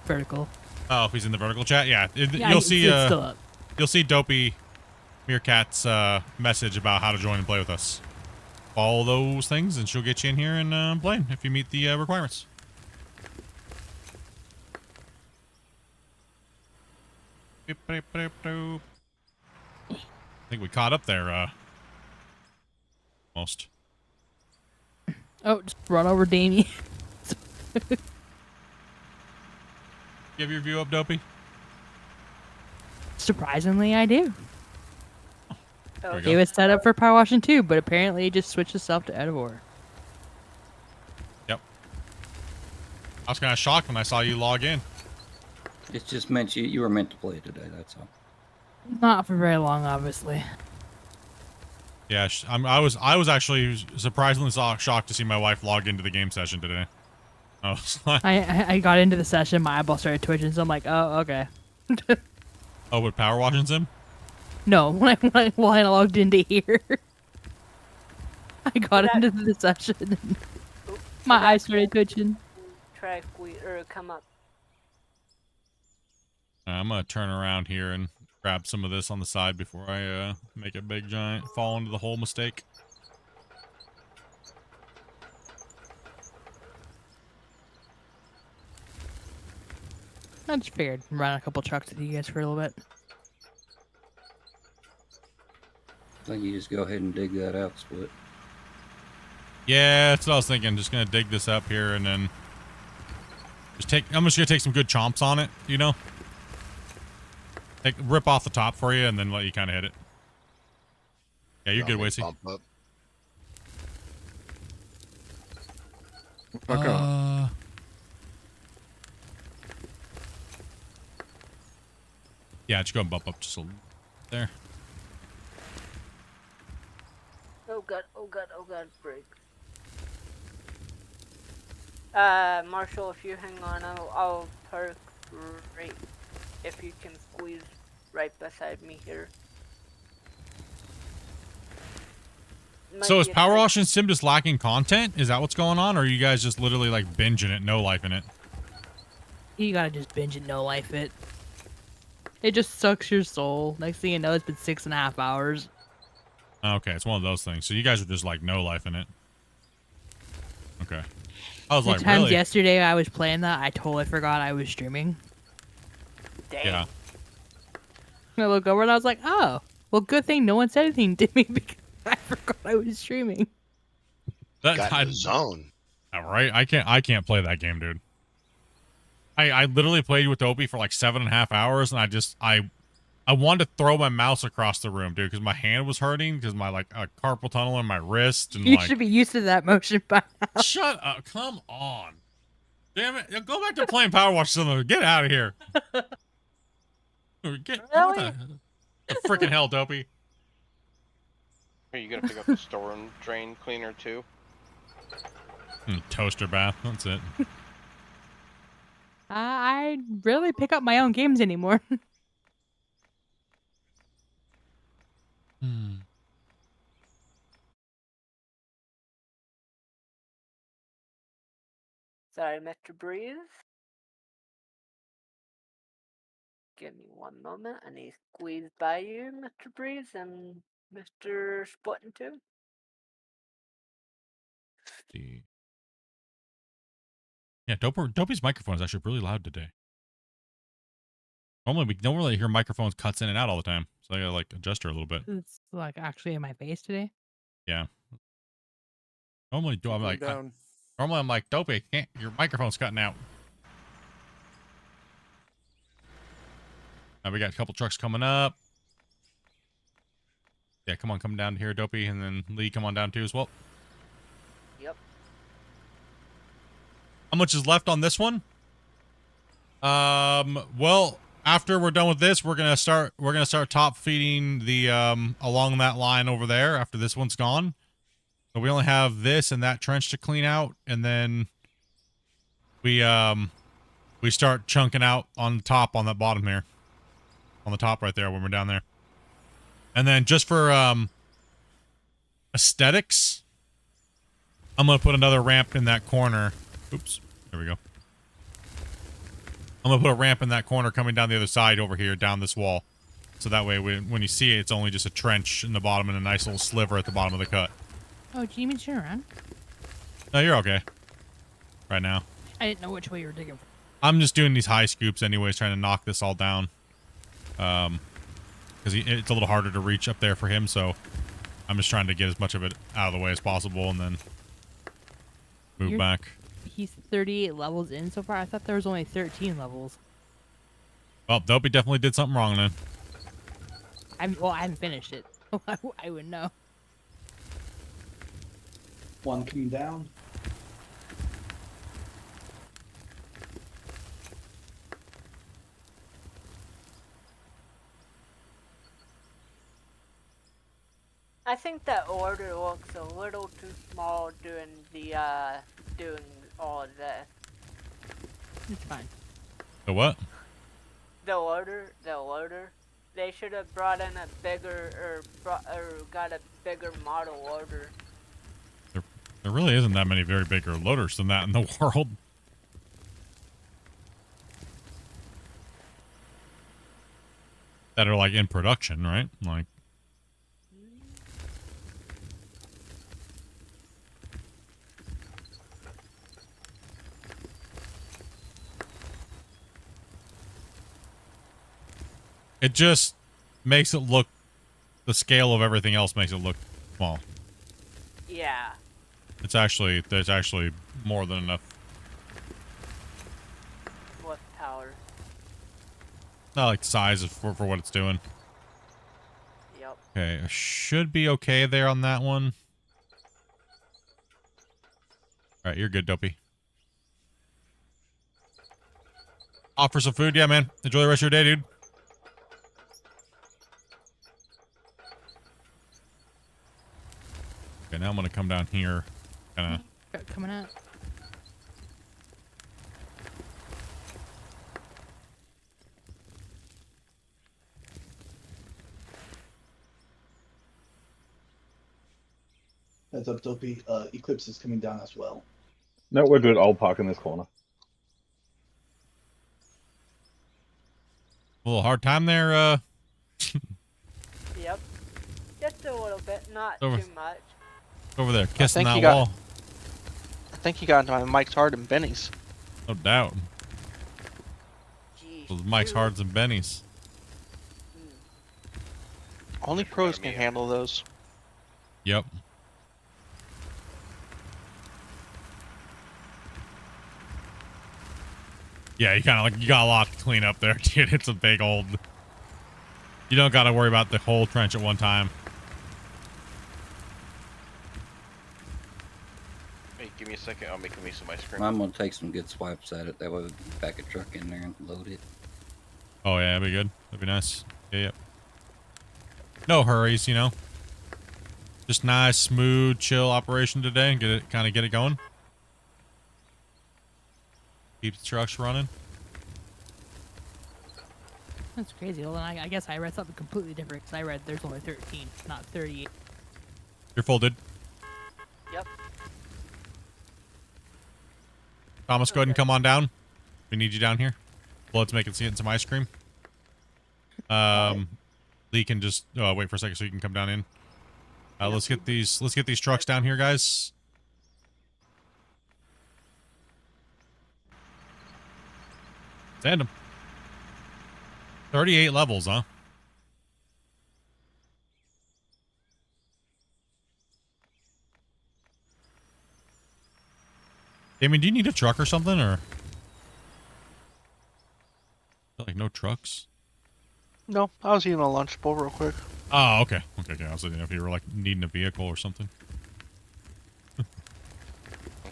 vertical. Oh, if he's in the vertical chat, yeah. Yeah, You'll see. it's still up. You'll see Dopey Meerkat's message about how to join and play with us. Follow those things, and she'll get you in here and playing if you meet the requirements. I think we caught up there. Almost. Oh, just run over Damien. You have your view up, Dopey? Surprisingly, I do. There we He go. was set up for power washing too, but apparently he just switched himself to Edivore. Yep. I was kind of shocked when I saw you log in. It just meant you were meant to play today, that's all. Not for very long, obviously. Yeah, I was actually surprisingly shocked to see my wife log into the game session today. I was like, I got into the session, my eyeball started twitching, so I'm like, oh, okay. oh, with power washing sim? No, when I logged into here, I got into the session. And my eyes started twitching. Try come up. I'm gonna turn around here and grab some of this on the side before I make a big giant fall into the hole mistake. I just figured run a couple trucks with you guys for a little bit. I think you just go ahead and dig that out, Split. Yeah, that's what I was thinking. Just gonna dig this up here and then I'm just gonna take some good chomps on it, you know? Rip off the top for you and then let you kind of hit it. Yeah, you're good, Wacy. Bump up. Fuck off. Yeah, just go and bump up just a little there. Oh god, break. Marshall, if you hang on, I'll park right, if you can squeeze right beside me here. So is Power Wash and Sim just lacking content? Is that what's going on? Or are you guys just literally like binging it, no life in it? You gotta just binge it, no life it. It just sucks your soul. Next thing you know, it's been 6.5 hours. Okay, it's one of those things. So you guys are just like no life in it. Okay. I was like, times really? yesterday I was playing that, I totally forgot I was streaming. Dang. Yeah. I look over and I was like, oh, well, good thing no one said anything to me because I forgot I was streaming. Got in the zone. All right, I can't play that game, dude. I literally played with Dopey for like 7.5 hours, and I wanted to throw my mouse across the room, dude, because my hand was hurting because my like carpal tunnel in my wrist, and You like should be used to that motion by now. shut up, come on, damn it, go back to playing Power Wash Simulator. Get out of here. What the freaking hell, Dopey? Are you gonna pick up the storm drain cleaner too? Toaster bath, that's it. I rarely pick up my own games anymore. Sorry, Mr. Breeze. Give me one moment. I need to squeeze by you, Mr. Breeze and Mr. Splitintwo. Yeah, Dopey's microphone is actually really loud today. Normally, we don't really hear microphones cuts in and out all the time, so I gotta like adjust her a little bit. It's like actually in my face today. Yeah. Normally, I'm like, Dopey, your microphone's cutting out. Now we got a couple trucks coming up. Yeah, come down here, Dopey, and then Lee, come on down too as well. Yep. How much is left on this one? Well, after we're done with this, we're gonna start top feeding the along that line over there after this one's gone. So we only have this and that trench to clean out, and then we we start chunking out on the top on that bottom here. On the top right there when we're down there. And then just for aesthetics, I'm going to put another ramp in that corner. Oops. There we go. I'm going to put a ramp in that corner coming down the other side over here, down this wall. So that way, when you see it, it's only just a trench in the bottom and a nice little sliver at the bottom of the cut. Oh, do you mean turn around? No, you're okay. Right now. I didn't know which way you were digging. I'm just doing these high scoops anyways, trying to knock this all down. Because it's a little harder to reach up there for him, so I'm just trying to get as much of it out of the way as possible and then move back. He's 38 levels in so far. I thought there was only 13 levels. Well, Dopey definitely did something wrong then. Well, I haven't finished it. I wouldn't know. One coming down. I think that order looks a little too small doing all of this. It's fine. The what? The order. They should have brought in a bigger, or got a bigger model order. There really isn't that many very bigger loaders than that in the world. That are like in production, right? Like. It just makes it look, the scale of everything else makes it look small. Yeah. There's actually more than enough. What power? Not like size for what it's doing. Yep. Okay, I should be okay there on that one. Alright, you're good, Dopey. Offer some food? Yeah, man. Enjoy the rest of your day, dude. Okay, now I'm gonna come down here. Kinda. Coming out. Heads up, Dopey. Eclipse is coming down as well. No, we're good. I'll park in this corner. A little hard time there, Yep. Just a little bit, not Over. too much. over there, kissing think that you wall. I think you got into my Mike's Hard and Benny's. No doubt. Jeez. Those Mike's dude. Hards and Benny's. Only pros can handle those. Yep. Yeah, you kind of like, you got a lot to clean up there, dude. It's a big old. You don't got to worry about the whole trench at one time. Hey, give me a second. I'll make me some ice cream. I'm gonna take some good swipes at it. That way we can back a truck in there and load it. Oh yeah, that'd be good. That'd be nice. Yeah, yep. No hurries, you know. Just nice, smooth, chill operation today, and get it going. Keep the trucks running. That's crazy. Well, then I guess I read something completely different because I read there's only 13, not 38. You're full, dude. Yep. Thomas, go ahead and come on down. We need you down here. Blood's making some ice cream. Lee can just wait for a second so you can come down in. Let's get these trucks down here, guys. Sand them. 38 levels, huh? Damien, do you need a truck or something, or? Like no trucks? No, I was eating a Lunchable real quick. Oh, okay. Okay. I was thinking if you were like needing a vehicle or something. I'm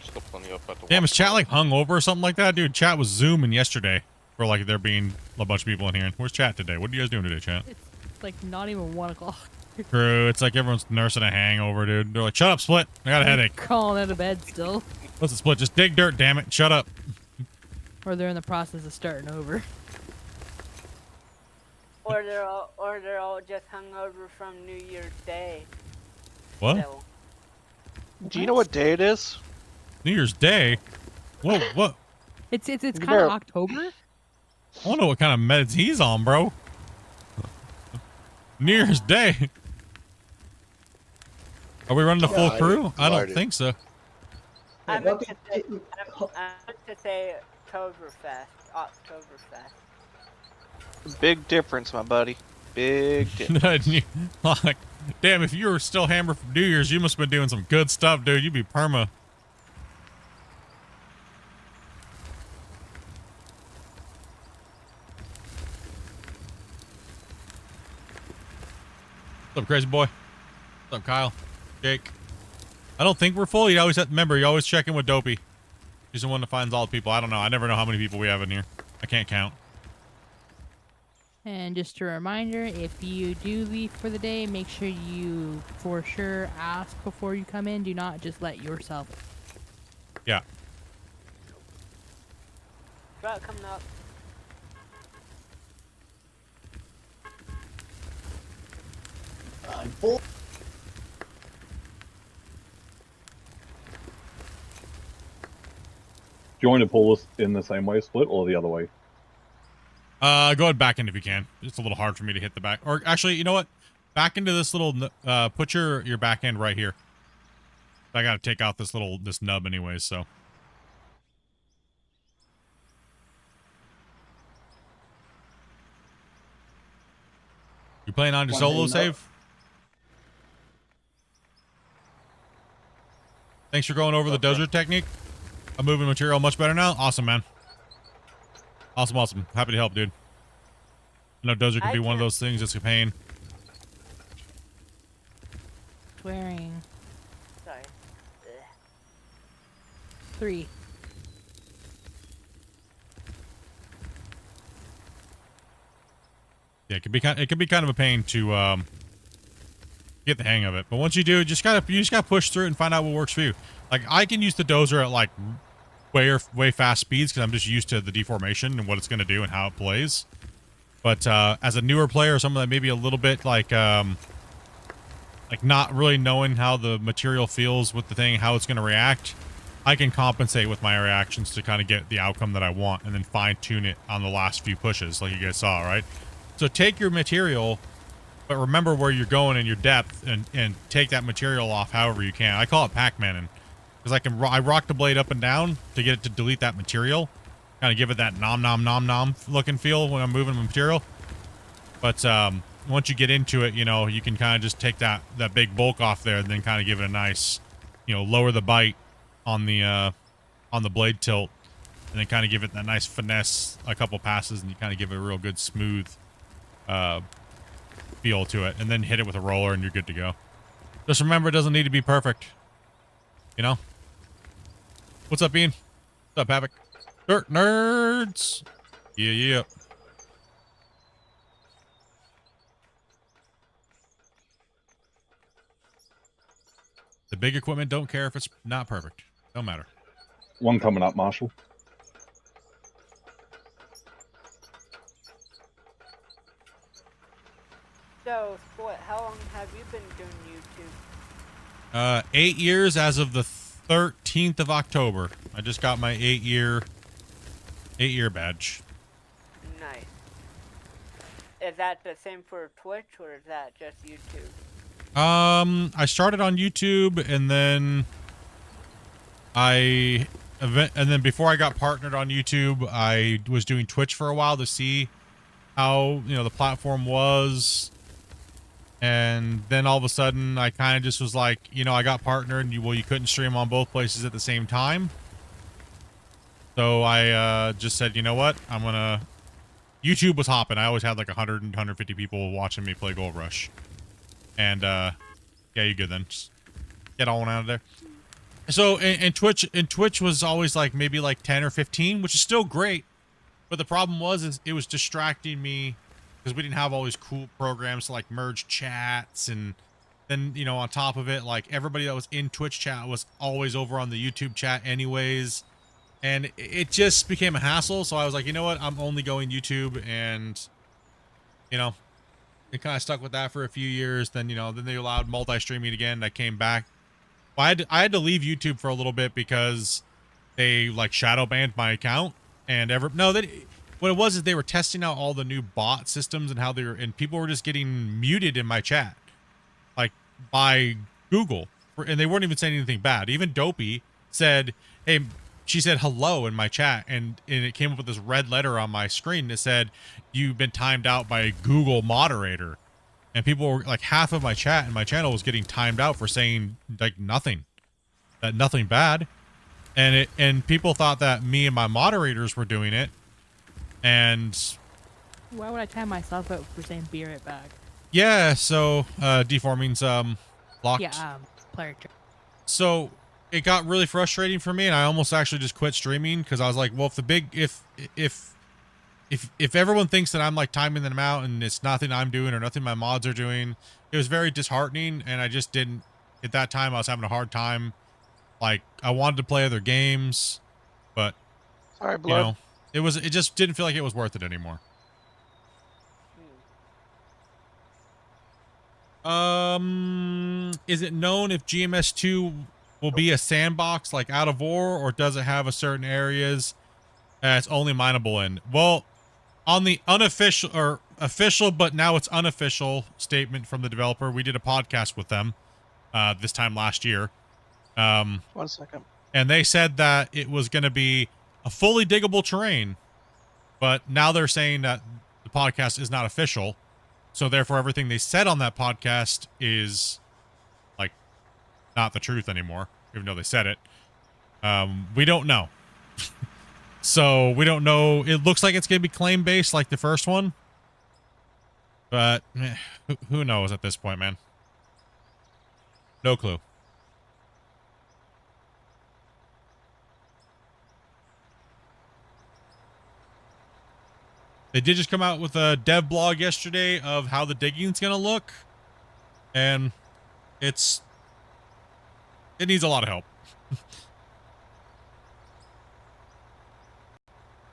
still plenty up at the Damn, is chat like hung over or something like that? Dude, chat was zooming yesterday for like there being a bunch of people in here. Where's chat today? What are you guys doing today, chat? It's like not even 1 o'clock. True. It's like everyone's nursing a hangover, dude. They're like, shut up, Split. I got a headache. Crawling out of bed still. What's the Split? Just dig dirt, damn it. Shut up. Or they're in the process of starting over. Or they're all just hungover from New Year's Day. What? So, Do you know what day it is? New Year's Day? Whoa, what? It's kind better- of October. I don't know what kind of meds he's on, bro. New Year's Day. Are we running the full Yeah, crew? I don't divided. think so. I Well, meant to say, I meant to say Oktoberfest. Big difference, my buddy. Big difference. Like, damn, if you were still hammered from New Year's, you must have been doing some good stuff, dude. You'd be perma. What's up, crazy boy? What's up, Kyle? Jake? I don't think we're full. You always have, remember, you always check in with Dopey. He's the one that finds all the people. I don't know. I never know how many people we have in here. I can't count. And just a reminder, if you do leave for the day, make sure you for sure ask before you come in. Do not just let yourself. Yeah. Truck coming up. I'm full. Do you want me to pull this in the same way, split, or the other way? Go ahead back in if you can. It's a little hard for me to hit the back. Or actually, you know what? Back into this little, put your back end right here. I gotta take out this nub anyways, so. You playing on your One solo hanging save? up. Thanks for going over the dozer technique. I'm moving material much better now. Awesome, man. Awesome, awesome. Happy to help, dude. I know dozer can be one of those things. It's a pain. Swearing. Sorry. Ugh. 3. Yeah, it can be kind of a pain to get the hang of it. But once you do, you just gotta push through it and find out what works for you. Like, I can use the dozer at like way fast speeds because I'm just used to the deformation and what it's gonna do and how it plays. But as a newer player, someone that may be a little bit like not really knowing how the material feels with the thing, how it's gonna react, I can compensate with my reactions to kind of get the outcome that I want and then fine tune it on the last few pushes, like you guys saw, right? So take your material, but remember where you're going and your depth, and take that material off however you can. I call it Pac-Man, because I rock the blade up and down to get it to delete that material, kind of give it that nom nom nom nom looking feel when I'm moving the material. But once you get into it, you know, you can kind of just take that big bulk off there and then kind of give it a nice, you know, lower the bite on the blade tilt, and then kind of give it that nice finesse a couple passes, and you kind of give it a real good smooth feel to it, and then hit it with a roller and you're good to go. Just remember, it doesn't need to be perfect, you know. What's up, Ian? What's up, Havoc? Dirt nerds. Yeah. The big equipment don't care if it's not perfect. Don't matter. One coming up, Marshall. So, Split, how long have you been doing YouTube? 8 years as of the 13th of October. I just got my 8-year badge. Nice. Is that the same for Twitch, or is that just YouTube? I started on YouTube, and then before I got partnered on YouTube, I was doing Twitch for a while to see how, you know, the platform was. And then all of a sudden, I kind of just was like, you know, I got partnered, and you couldn't stream on both places at the same time. So I just said, you know what, YouTube was hopping. I always had like 100 and 150 people watching me play Gold Rush. And yeah, you good then. Just get on out of there. So and Twitch was always like maybe like 10 or 15, which is still great. But the problem is it was distracting me, because we didn't have all these cool programs to like merge chats, and then, you know, on top of it, like everybody that was in Twitch chat was always over on the YouTube chat anyways. and it just became a hassle. So I was like, you know what? I'm only going YouTube, and you know, it kind of stuck with that for a few years. Then then they allowed multi-streaming again. I came back. Well, I had to leave YouTube for a little bit because they like shadow banned my account, and what it was is they were testing out all the new bot systems and how and people were just getting muted in my chat, like by Google, and they weren't even saying anything bad. Even Dopey said, "Hey," she said hello in my chat, and it came up with this red letter on my screen that said, "You've been timed out by a Google moderator," and people were like, half of my chat and my channel was getting timed out for saying like nothing bad, and people thought that me and my moderators were doing it, and Why would I time myself out for saying be right back? yeah, so deforming's locked. Yeah, player. So it got really frustrating for me, and I almost actually just quit streaming because I was like, well, if everyone thinks that I'm like timing them out and it's nothing I'm doing or nothing my mods are doing, it was very disheartening, and I just didn't. At that time, I was having a hard time. Like, I wanted to play other games, but Sorry, blood. it just didn't feel like it was worth it anymore. Is it known if GMS2 will be a sandbox like Out of War, or does it have a certain areas it's only mineable in? Well, on the unofficial or official, but now it's unofficial statement from the developer, we did a podcast with them this time last year. 1 second. And they said that it was going to be a fully diggable terrain, but now they're saying that the podcast is not official. So therefore everything they said on that podcast is like not the truth anymore, even though they said it. We don't know. So we don't know. It looks like it's going to be claim based like the first one, but who knows at this point, man? No clue. They did just come out with a dev blog yesterday of how the digging's going to look, and it needs a lot of help.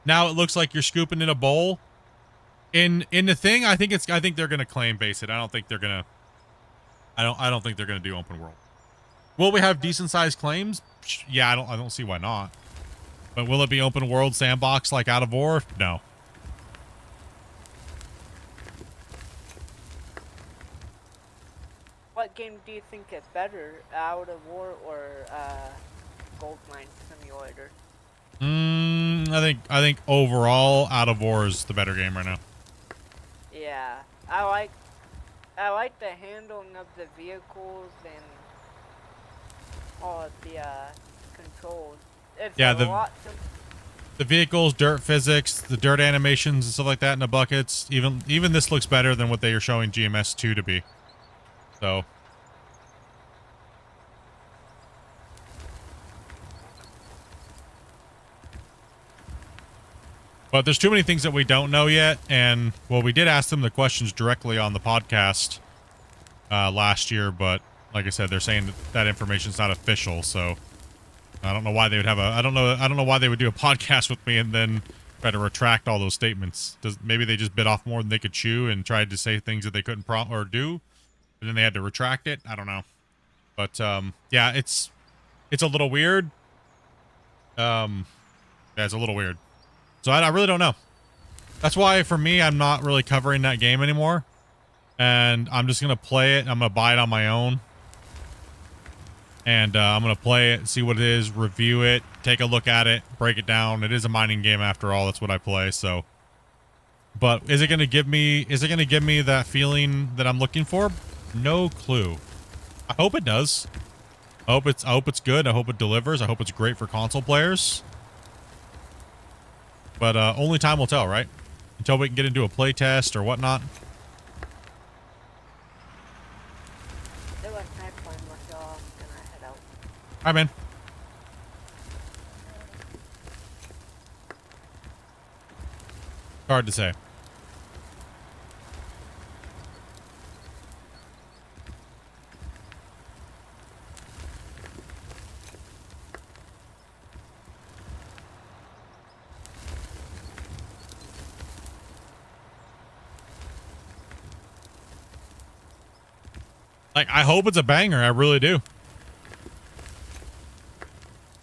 Now it looks like you're scooping in a bowl. In the thing, I think they're going to claim base it. I don't think they're going to do open world. Will we have decent sized claims? Yeah, I don't see why not. But will it be open world sandbox like Out of War? No. What game do you think is better, Out of War or Gold Mine Simulator? I think overall Out of War is the better game right now. Yeah, I like the handling of the vehicles and all of the controls. It's Yeah, a lot the vehicles, dirt physics, the dirt animations and stuff like that in the buckets. Even this looks better than what they are showing GMS2 to be. So. But there's too many things that we don't know yet, and well, we did ask them the questions directly on the podcast last year, but like I said, they're saying that information's not official, so I don't know why they would have I don't know why they would do a podcast with me and then try to retract all those statements. Maybe they just bit off more than they could chew and tried to say things that they couldn't do, and then they had to retract it. I don't know, but yeah, it's a little weird. Yeah, it's a little weird. So I really don't know. That's why, for me, I'm not really covering that game anymore. And I'm just going to play it. I'm going to buy it on my own. And I'm going to play it, see what it is, review it, take a look at it, break it down. It is a mining game after all. That's what I play, so. But is it going to give me that feeling that I'm looking for? No clue. I hope it does. I hope it's good. I hope it delivers. I hope it's great for console players. But only time will tell, right? Until we can get into a play test or whatnot. It was nice playing with y'all, and I head out. Alright, man. Hard to say. Like, I hope it's a banger. I really do.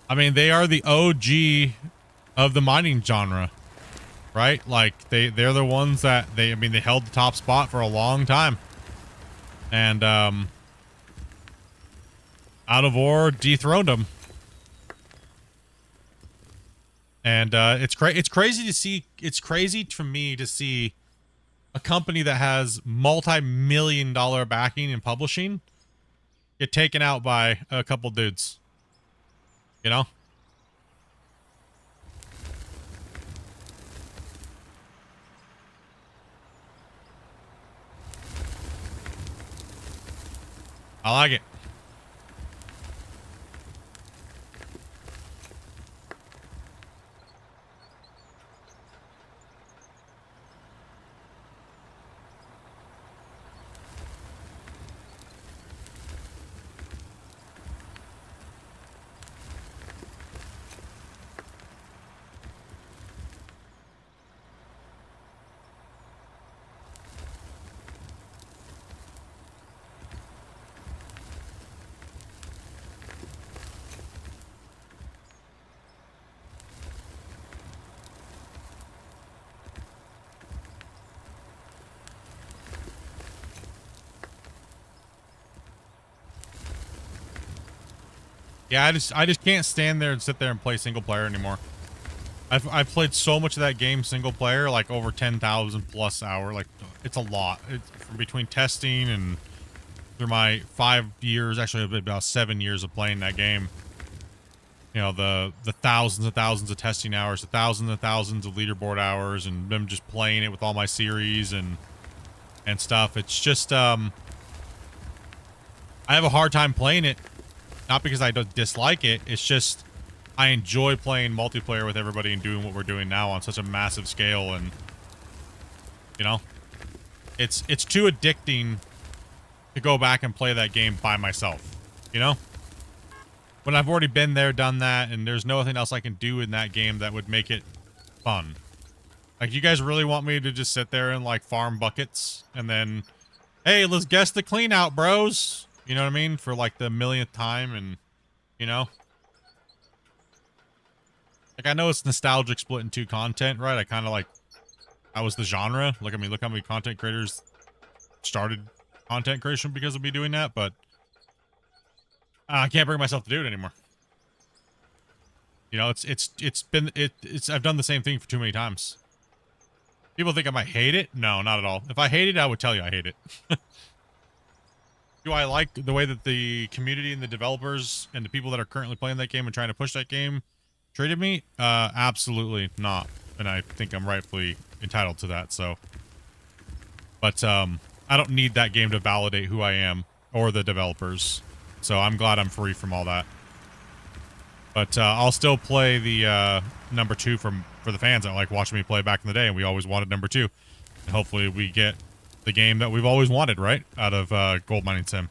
I mean, they are the OG of the mining genre, right? Like, they're the ones that they held the top spot for a long time. And, Out of War dethroned them. And, it's crazy to see, it's crazy for me to see a company that has multi-million-dollar backing and publishing get taken out by a couple dudes. You know? I like it. Yeah, I just can't stand there and sit there and play single player anymore. I've played so much of that game single player, like over 10,000 plus hour. Like, it's a lot. It's from between testing and through my 5 years, actually about 7 years of playing that game. You know, the thousands and thousands of testing hours, the thousands and thousands of leaderboard hours, and them just playing it with all my series and stuff. It's just I have a hard time playing it. Not because I don't dislike it, it's just I enjoy playing multiplayer with everybody and doing what we're doing now on such a massive scale, and you know, it's too addicting to go back and play that game by myself, you know? When I've already been there, done that, and there's nothing else I can do in that game that would make it fun. Like, you guys really want me to just sit there and like farm buckets and then, hey, let's guess the clean out, bros. You know what I mean? For like the millionth time, and you know? Like, I know it's nostalgic Splitintwo content, right? I kind of like, that was the genre. Look at me, look how many content creators started content creation because of me doing that, but I can't bring myself to do it anymore. You know, I've done the same thing for too many times. People think I might hate it. No, not at all. If I hate it, I would tell you I hate it. Do I like the way that the community and the developers and the people that are currently playing that game and trying to push that game treated me? Absolutely not. And I think I'm rightfully entitled to that, so. But, I don't need that game to validate who I am or the developers. So I'm glad I'm free from all that. But, I'll still play the, number 2 for the fans that like watching me play back in the day, and we always wanted number 2. And hopefully we get the game that we've always wanted, right? Out of Gold Mining Sim.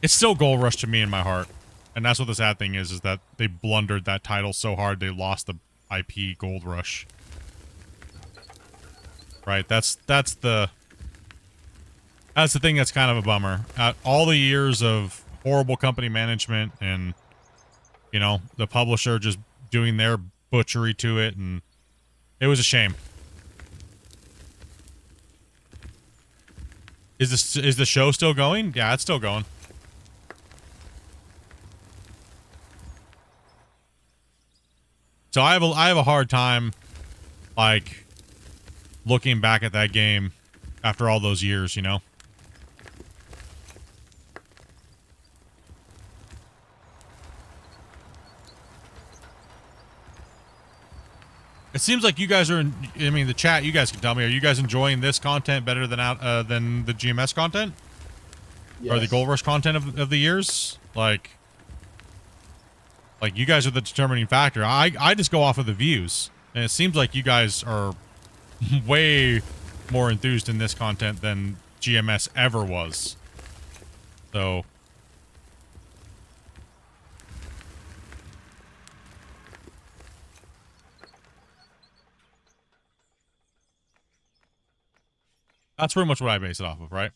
It's still Gold Rush to me in my heart. And that's what the sad thing is that they blundered that title so hard they lost the IP Gold Rush. Right? That's the thing that's kind of a bummer. All the years of horrible company management and, you know, the publisher just doing their butchery to it, and it was a shame. Is the show still going? Yeah, it's still going. So I have a hard time, like, looking back at that game after all those years, you know? It seems like you guys are, I mean, the chat, you guys can tell me, are you guys enjoying this content better than than the GMS content? Yes. Or the Gold Rush content of the years? Like, you guys are the determining factor. I just go off of the views. And it seems like you guys are way more enthused in this content than GMS ever was. So... that's pretty much what I base it off of, right?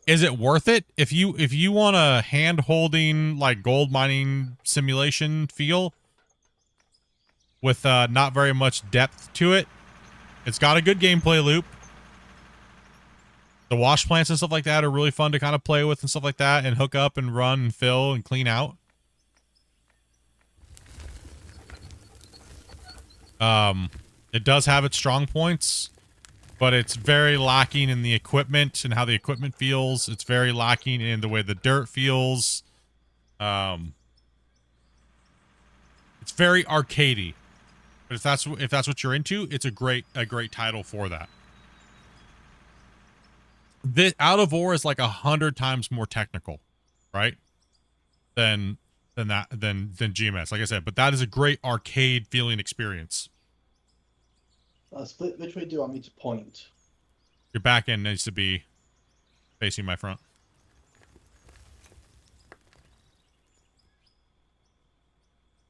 Is it worth it? If you want a hand holding like gold mining simulation feel with not very much depth to it, it's got a good gameplay loop. The wash plants and stuff like that are really fun to kind of play with and stuff like that, and hook up and run and fill and clean out. It does have its strong points, but it's very lacking in the equipment and how the equipment feels. It's very lacking in the way the dirt feels. It's very arcadey. But if that's what you're into, it's a great title for that. This Out of War is like 100 times more technical, right? Than GMS, like I said. But that is a great arcade feeling experience. Split, which way do you want me to point? Your back end needs to be facing my front.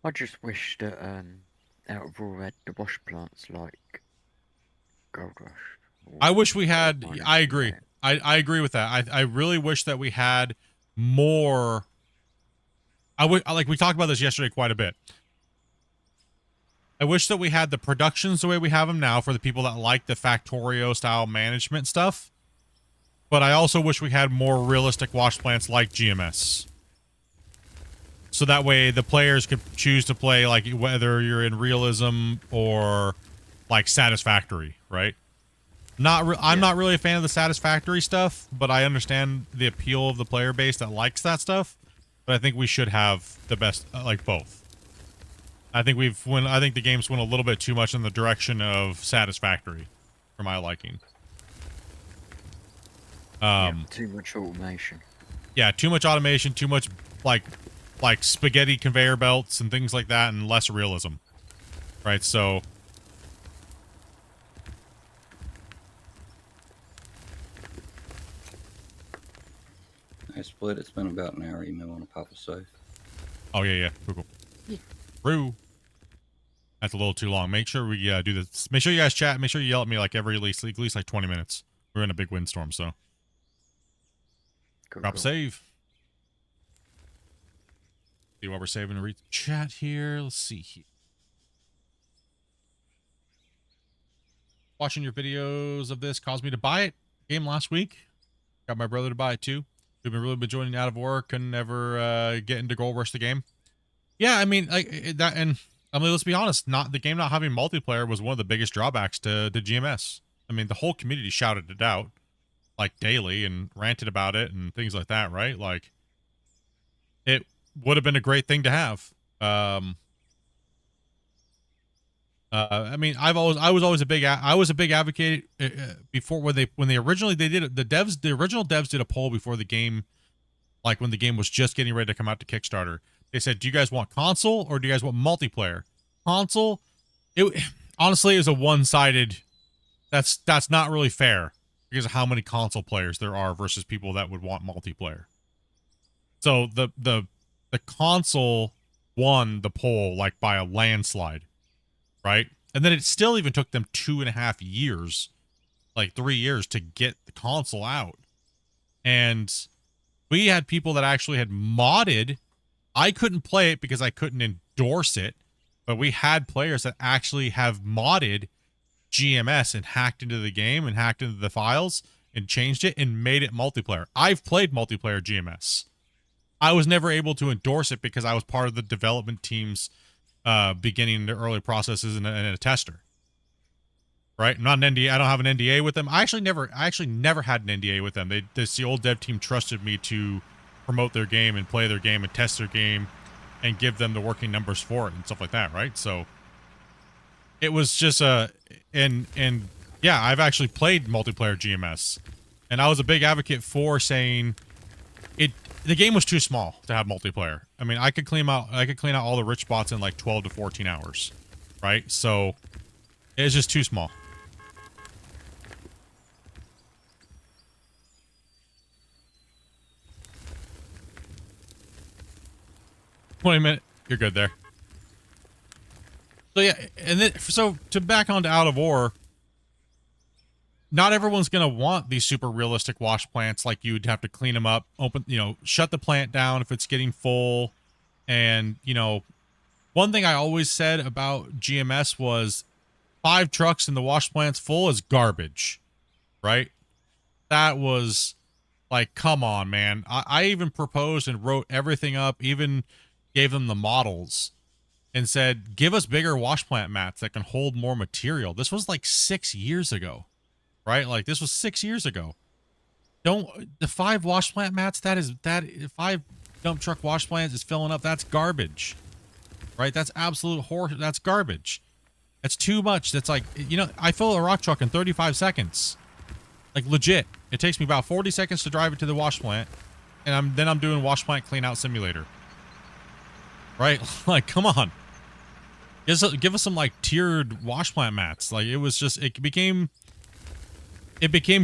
I just wish that Out of War had the wash plants like Gold Rush. I wish we had. I agree. I agree with that. I really wish that we had more. Like we talked about this yesterday quite a bit. I wish that we had the productions the way we have them now for the people that like the Factorio style management stuff. But I also wish we had more realistic wash plants like GMS. So that way the players could choose to play like whether you're in realism or like satisfactory, right? I'm not really a fan of the satisfactory stuff, but I understand the appeal of the player base that likes that stuff. But I think we should have the best, like both. I think the games went a little bit too much in the direction of satisfactory, for my liking. Too much automation. Yeah, too much automation, too much like spaghetti conveyor belts and things like that, and less realism. Right, so Hey, Split, it's been about an hour. You may want to pop a safe. oh yeah, cool. True. That's a little too long. Make sure we do this. Make sure you guys chat. Make sure you yell at me like at least like 20 minutes. We're in a big windstorm, so Cool, drop cool. save. See what we're saving to read the chat here. Let's see here. Watching your videos of this caused me to buy it. Game last week. Got my brother to buy it too. We've been really been joining Out of War. Couldn't ever get into Gold Rush the game. Yeah, I mean like that, and I mean let's be honest. The game not having multiplayer was one of the biggest drawbacks to GMS. I mean the whole community shouted it out like daily and ranted about it and things like that, right? Like it would have been a great thing to have. I mean, I was always a big advocate before when they originally did it. The original devs did a poll before the game, like when the game was just getting ready to come out to Kickstarter. They said, "Do you guys want console or do you guys want multiplayer?" Console. It honestly is a one-sided. That's not really fair because of how many console players there are versus people that would want multiplayer. So the console won the poll like by a landslide. Right? And then it still even took them 2.5 years, like 3 years to get the console out. And we had people that actually had modded. I couldn't play it because I couldn't endorse it, but we had players that actually have modded GMS and hacked into the game and hacked into the files and changed it and made it multiplayer. I've played multiplayer GMS. I was never able to endorse it because I was part of the development team's beginning the early processes and a tester, right? I'm not an NDA. I don't have an NDA with them. I actually never had an NDA with them. The old dev team trusted me to promote their game and play their game and test their game and give them the working numbers for it and stuff like that, right? So it was just and yeah, I've actually played multiplayer GMS, and I was a big advocate for saying the game was too small to have multiplayer. I mean, I could clean out all the rich spots in like 12 to 14 hours, right? So it's just too small. Minute, you're good there. So yeah, and then so to back onto Out of War. not everyone's going to want these super realistic wash plants. Like you'd have to clean them up, open, shut the plant down if it's getting full. And, one thing I always said about GMS was 5 trucks in the wash plants full is garbage, right? That was like, come on, man. I even proposed and wrote everything up, even gave them the models and said, give us bigger wash plant mats that can hold more material. This was like 6 years ago, right? Like this was 6 years ago. The 5 wash plant mats, that 5 dump truck wash plants is filling up. That's garbage, right? That's absolute horse. That's garbage. That's too much. That's like, I fill a rock truck in 35 seconds. Like legit. It takes me about 40 seconds to drive it to the wash plant. And then I'm doing wash plant clean out simulator. Right? Like, come on. Give us some like tiered wash plant mats. Like it became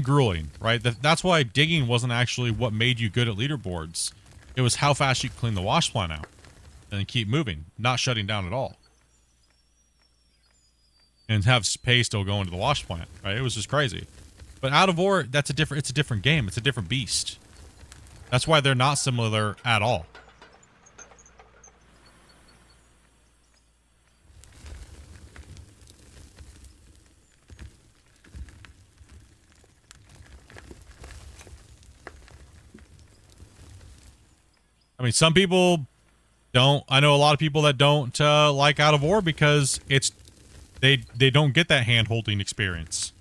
grueling, right? That's why digging wasn't actually what made you good at leaderboards. It was how fast you clean the wash plant out and then keep moving, not shutting down at all. And have pay still go into the wash plant, right? It was just crazy. But out of ore, it's a different game. It's a different beast. That's why they're not similar at all. I mean, some people don't. I know a lot of people that don't like out of ore because they don't get that hand holding experience.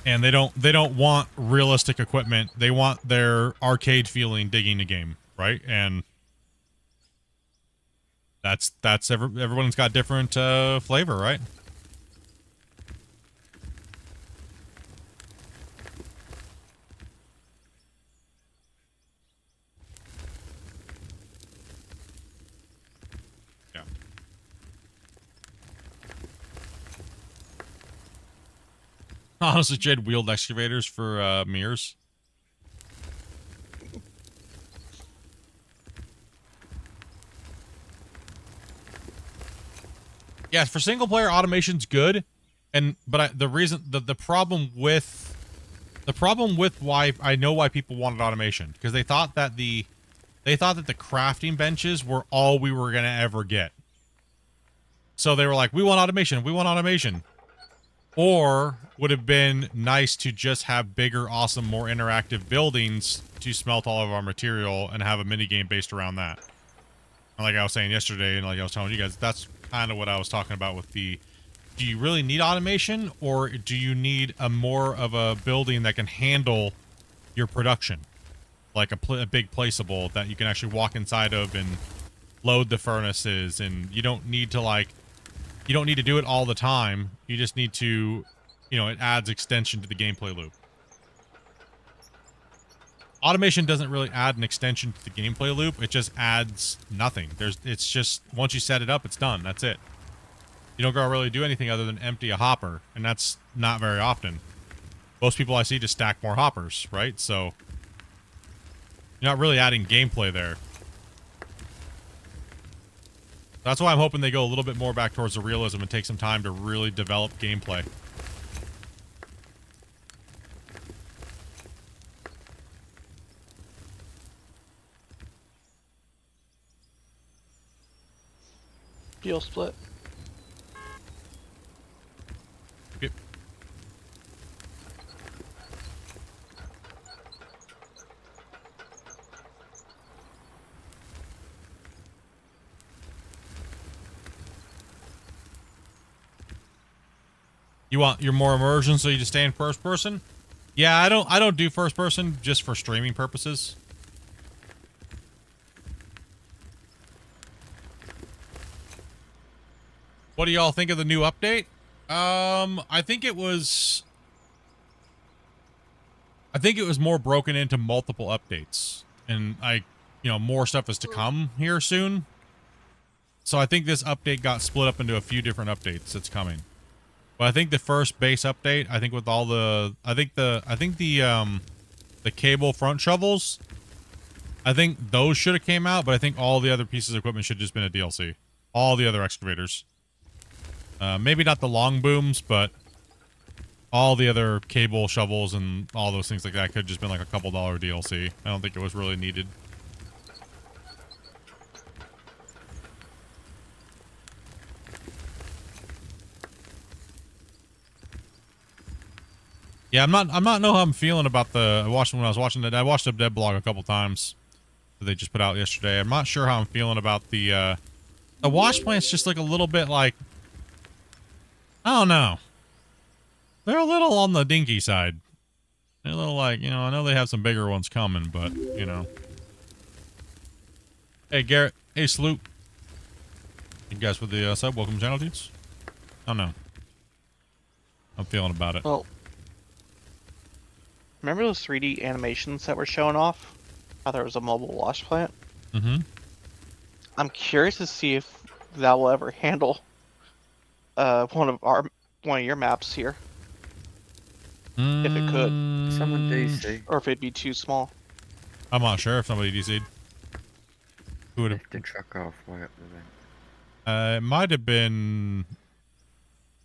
And they don't want realistic equipment. They want their arcade feeling digging a game, right? And that's everyone's got different flavor, right? Yeah. Honestly, Jade wheeled excavators for mirrors. Yeah, for single player automation's good, but the problem with why I know why people wanted automation, because they thought that the crafting benches were all we were gonna ever get. So they were like, we want automation, we want automation. Or would have been nice to just have bigger, awesome, more interactive buildings to smelt all of our material and have a mini game based around that. And like I was saying yesterday, and like I was telling you guys, that's kind of what I was talking about with do you really need automation, or do you need a more of a building that can handle your production? Like a big placeable that you can actually walk inside of and load the furnaces, and you don't need to do it all the time. You just need to, it adds extension to the gameplay loop. Automation doesn't really add an extension to the gameplay loop. It just adds nothing. It's just, once you set it up, it's done. That's it. You don't go really do anything other than empty a hopper, and that's not very often. Most people I see just stack more hoppers, right? So you're not really adding gameplay there. That's why I'm hoping they go a little bit more back towards the realism and take some time to really develop gameplay. Fuel split. Yep. You're more immersion, so you just stay in first person? Yeah, I don't do first person just for streaming purposes. What do y'all think of the new update? I think it was more broken into multiple updates, and more stuff is to come here soon. So I think this update got split up into a few different updates that's coming. But I think the first base update, I think with all the, the cable front shovels, I think those should have came out, but I think all the other pieces of equipment should have just been a DLC. All the other excavators. Maybe not the long booms, but all the other cable shovels and all those things like that could have just been like a couple dollar DLC. I don't think it was really needed. Yeah, I'm not know how I'm feeling about the. I watched the Dead blog a couple times that they just put out yesterday. I'm not sure how I'm feeling about the wash plants. Just like a little bit like, I don't know. They're a little on the dinky side. They're a little like, I know they have some bigger ones coming, but Hey Garrett, hey Sloop. You guys with the sub, welcome channel dudes. I don't know. I'm feeling about it. Well, remember those 3D animations that were showing off? How there was a mobile wash plant? Mm-hmm. I'm curious to see if that will ever handle one of your maps here. If it could. Someone DC. Or if it'd be too small. I'm not sure if somebody DC'd. Who would have? Lift the truck halfway up the vent. It might have been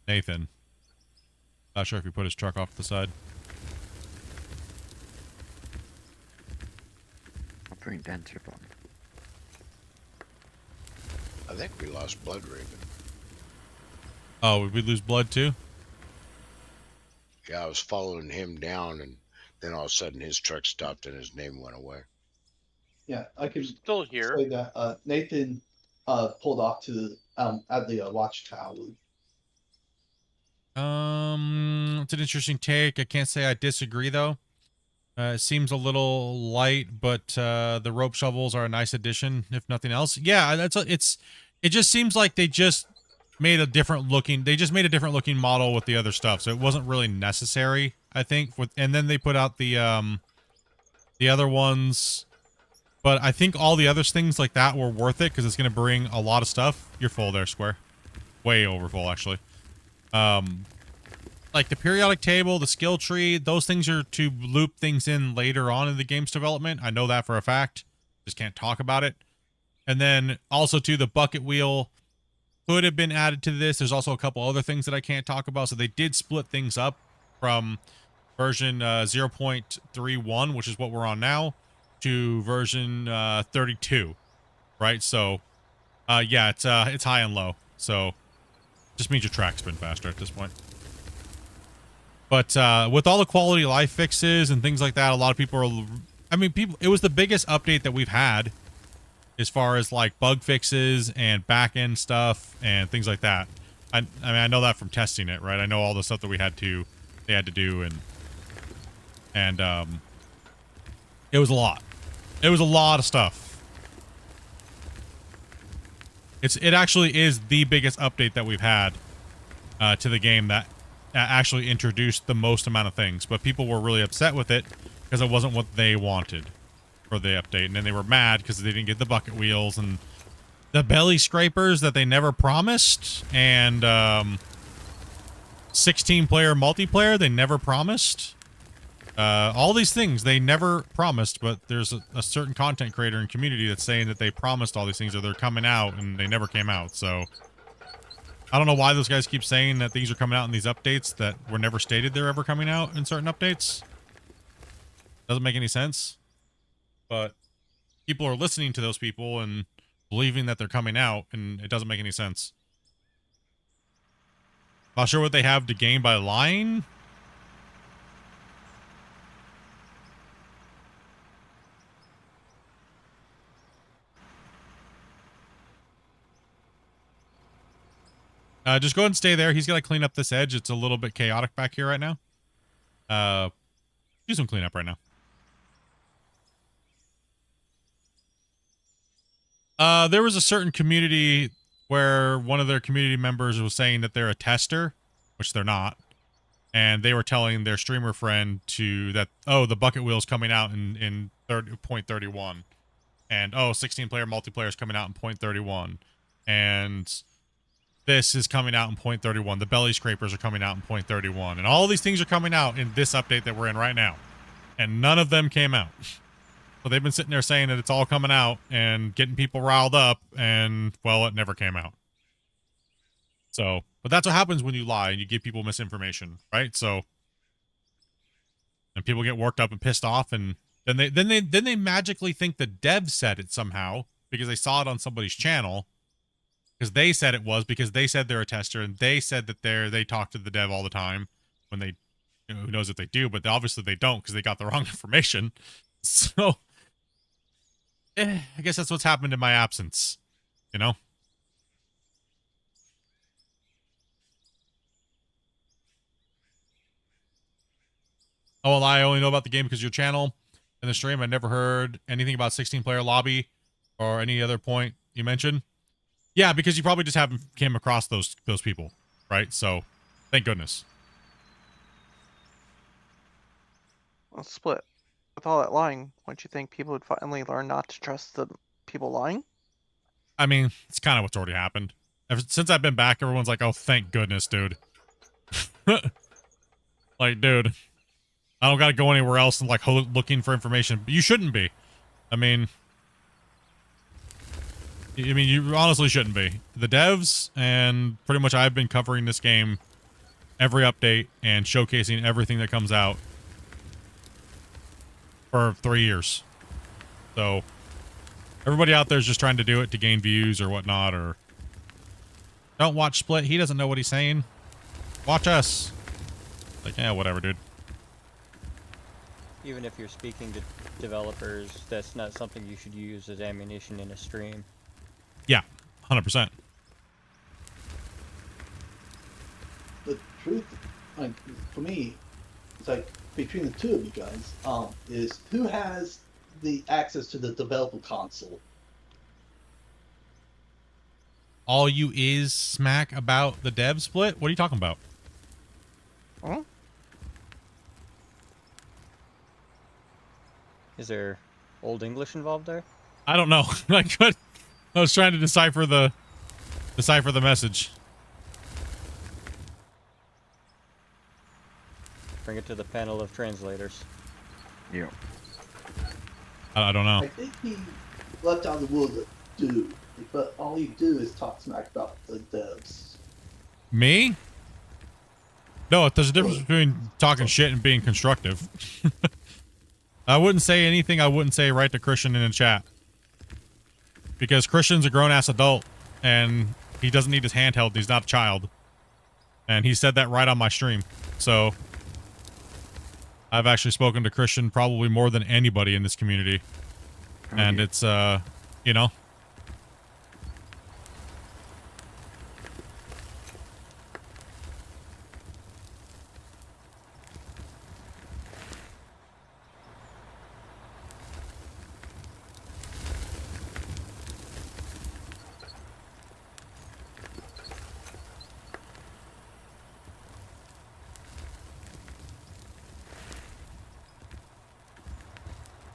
Nathan. Not sure if he put his truck off to the side. I'll bring it down to the bottom. I think we lost Blood Raven. Oh, would we lose blood too? Yeah, I was following him down, and then all of a sudden his truck stopped and his name went away. Yeah, I could Still here. say that Nathan pulled off to the at the watchtower. It's an interesting take. I can't say I disagree though. It seems a little light, but the rope shovels are a nice addition, if nothing else. Yeah, it just seems like they just made a different looking model with the other stuff, so it wasn't really necessary, I think. And then they put out the other ones, but I think all the other things like that were worth it because it's going to bring a lot of stuff. You're full there, Square. Way over full, actually. Like the periodic table, the skill tree, those things are to loop things in later on in the game's development. I know that for a fact. Just can't talk about it. And then also to the bucket wheel could have been added to this. There's also a couple other things that I can't talk about. So they did split things up from version 0.31, which is what we're on now, to version 32, right? So yeah, it's high and low. So just means your track spin faster at this point. But with all the quality of life fixes and things like that, a lot of people are, it was the biggest update that we've had as far as like bug fixes and back end stuff and things like that. I know that from testing it, right? I know all the stuff that they had to do, and it was a lot. It was a lot of stuff. It actually is the biggest update that we've had to the game that actually introduced the most amount of things, but people were really upset with it because it wasn't what they wanted for the update, and then they were mad because they didn't get the bucket wheels and the belly scrapers that they never promised, and 16-player multiplayer they never promised. All these things they never promised, but there's a certain content creator and community that's saying that they promised all these things or they're coming out, and they never came out. So I don't know why those guys keep saying that things are coming out in these updates that were never stated they're ever coming out in certain updates. Doesn't make any sense. But people are listening to those people and believing that they're coming out, and it doesn't make any sense. Not sure what they have to gain by lying. Just go ahead and stay there. He's got to clean up this edge. It's a little bit chaotic back here right now. Do some cleanup right now. There was a certain community where one of their community members was saying that they're a tester, which they're not. And they were telling their streamer friend the bucket wheel's coming out in 0.31. And, 16-player multiplayer is coming out in 0.31. And this is coming out in 0.31. The belly scrapers are coming out in 0.31. And all these things are coming out in this update that we're in right now. And none of them came out. So they've been sitting there saying that it's all coming out and getting people riled up, and, well, it never came out. So, but that's what happens when you lie and you give people misinformation, right? So, and people get worked up and pissed off, and then they magically think the dev said it somehow because they saw it on somebody's channel, because they said it was, because they said they're a tester and they said that they talk to the dev all the time when they, you know, who knows if they do, but obviously they don't because they got the wrong information. So, I guess that's what's happened in my absence, you know? Oh, well, I only know about the game because of your channel and the stream. I never heard anything about 16-player lobby or any other point you mentioned. Yeah, because you probably just haven't came across those people, right? So, thank goodness. Well, Split. With all that lying, wouldn't you think people would finally learn not to trust the people lying? I mean, it's kind of what's already happened. Ever since I've been back, everyone's like, "Oh, thank goodness, dude." Like, dude, I don't got to go anywhere else and like looking for information. But you shouldn't be. I mean, you honestly shouldn't be. The devs and pretty much I've been covering this game every update and showcasing everything that comes out for 3 years. So everybody out there is just trying to do it to gain views or whatnot, or don't watch Split. He doesn't know what he's saying. Watch us. Like, yeah, whatever, dude. Even if you're speaking to developers, that's not something you should use as ammunition in a stream. Yeah, 100%. The truth, like, for me, it's like between the two of you guys, is who has the access to the developer console? All you is smack about the dev split? What are you talking about? Huh? Is there Old English involved there? I don't know. I was trying to decipher the message. Bring it to the panel of translators. Yeah. I don't know. I think he left out the word do, but all you do is talk smack about the devs. Me? No, there's a difference between talking shit and being constructive. I wouldn't say anything I wouldn't say right to Christian in the chat. Because Christian's a grown-ass adult, and he doesn't need his handheld. He's not a child. And he said that right on my stream. So, I've actually spoken to Christian probably more than anybody in this community. And it's, you know.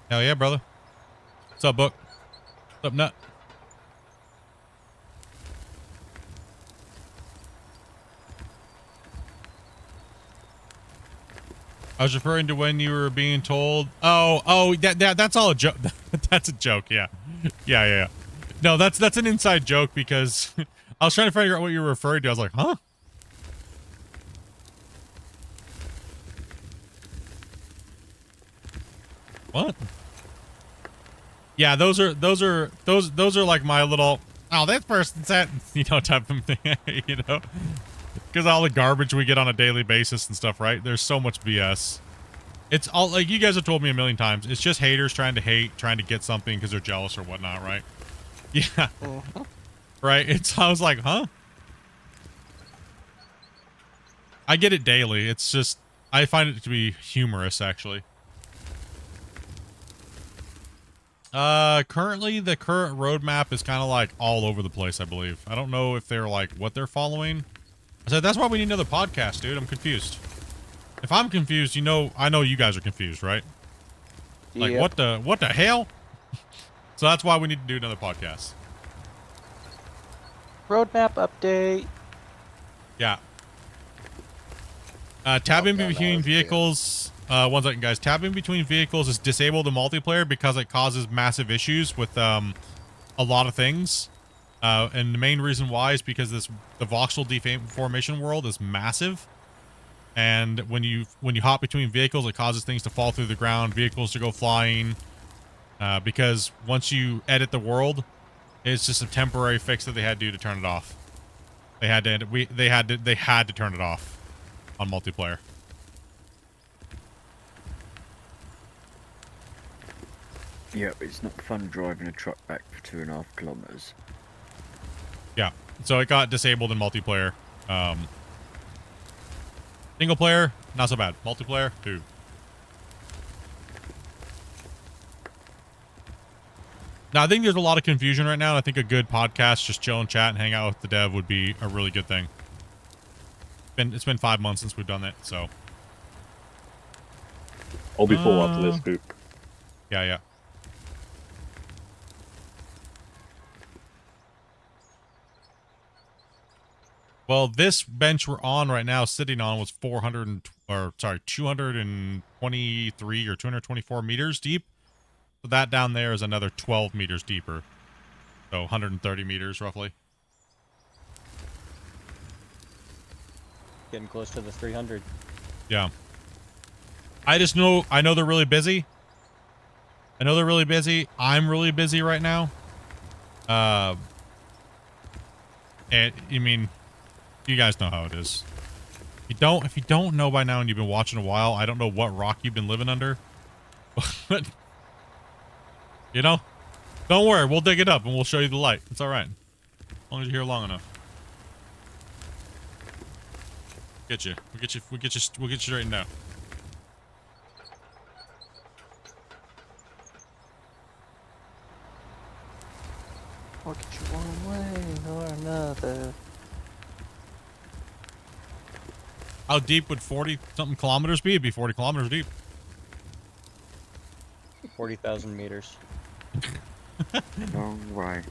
Hell yeah, brother. What's up, Book? What's up, Nut? I was referring to when you were being told. Oh, that's all a joke. That's a joke. Yeah. Yeah. No, that's an inside joke because I was trying to figure out what you were referring to. I was like, huh? What? Yeah, those are like my little, oh, this person said, you know, type of thing, you know, because all the garbage we get on a daily basis and stuff, right? There's so much BS. It's all like you guys have told me a million times. It's just haters trying to hate, trying to get something because they're jealous or whatnot, right? Yeah, right. I was like, huh? I get it daily. It's just I find it to be humorous, actually. Currently the current roadmap is kind of like all over the place, I believe. I don't know if they're like what they're following. I said, that's why we need another podcast, dude. I'm confused. If I'm confused, you know, I know you guys are confused, right? Like, Yep. what the hell? So that's why we need to do another podcast. Roadmap update. Yeah. Tabbing between vehicles. One second, guys. Tabbing between vehicles is disabled in multiplayer because it causes massive issues with a lot of things. And the main reason why is because the voxel deformation world is massive. And when you hop between vehicles, it causes things to fall through the ground, vehicles to go flying. Because once you edit the world, it's just a temporary fix that they had to do to turn it off. They had to turn it off on multiplayer. Yeah, it's not fun driving a truck back for 2.5 kilometers. Yeah, so it got disabled in multiplayer. Single player, not so bad. Multiplayer, ooh. Now, I think there's a lot of confusion right now, and I think a good podcast, just chill and chat and hang out with the dev would be a really good thing. It's been 5 months since we've done that, so. I'll be full after this, Coop. Yeah. Well, this bench we're on right now, sitting on, was 223 or 224 meters deep. So that down there is another 12 meters deeper. So 130 meters roughly. Getting close to the 300. Yeah. I know they're really busy. I'm really busy right now. And I mean, you guys know how it is. If you don't know by now and you've been watching a while, I don't know what rock you've been living under. But you know, don't worry, we'll dig it up and we'll show you the light. It's all right, as long as you're here long enough. We'll get you straightened out. I'll get you one way or another. How deep would 40 something kilometers be? It'd be 40 kilometers deep. 40,000 meters. Long way.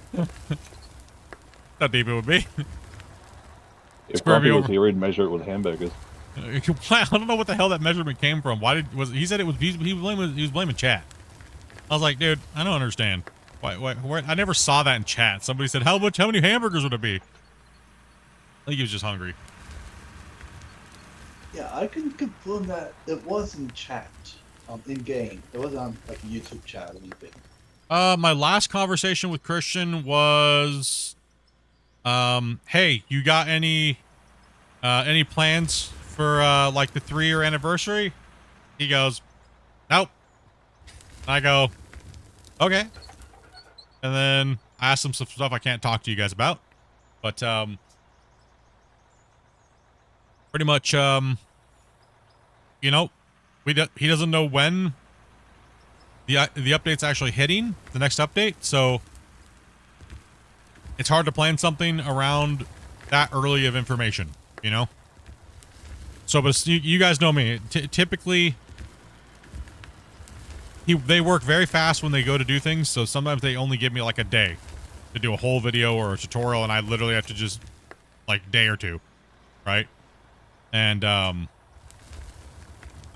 How deep it would be. If Grumpy was here, he'd measure it with hamburgers. I don't know what the hell that measurement came from. He said it was he was blaming chat. I was like, dude, I don't understand. Why I never saw that in chat. Somebody said, how many hamburgers would it be? I think he was just hungry. Yeah, I can confirm that it was in chat, in game. It wasn't on like a YouTube chat or anything. My last conversation with Christian was, hey, you got any plans for like the 3-year anniversary? He goes, nope. I go, okay. And then I asked him some stuff I can't talk to you guys about, but pretty much, you know, he doesn't know when the update's actually hitting, the next update, so it's hard to plan something around that early of information, you know? So, but you guys know me. Typically, they work very fast when they go to do things, so sometimes they only give me like a day to do a whole video or a tutorial, and I literally have to just, like, day or two, right? And,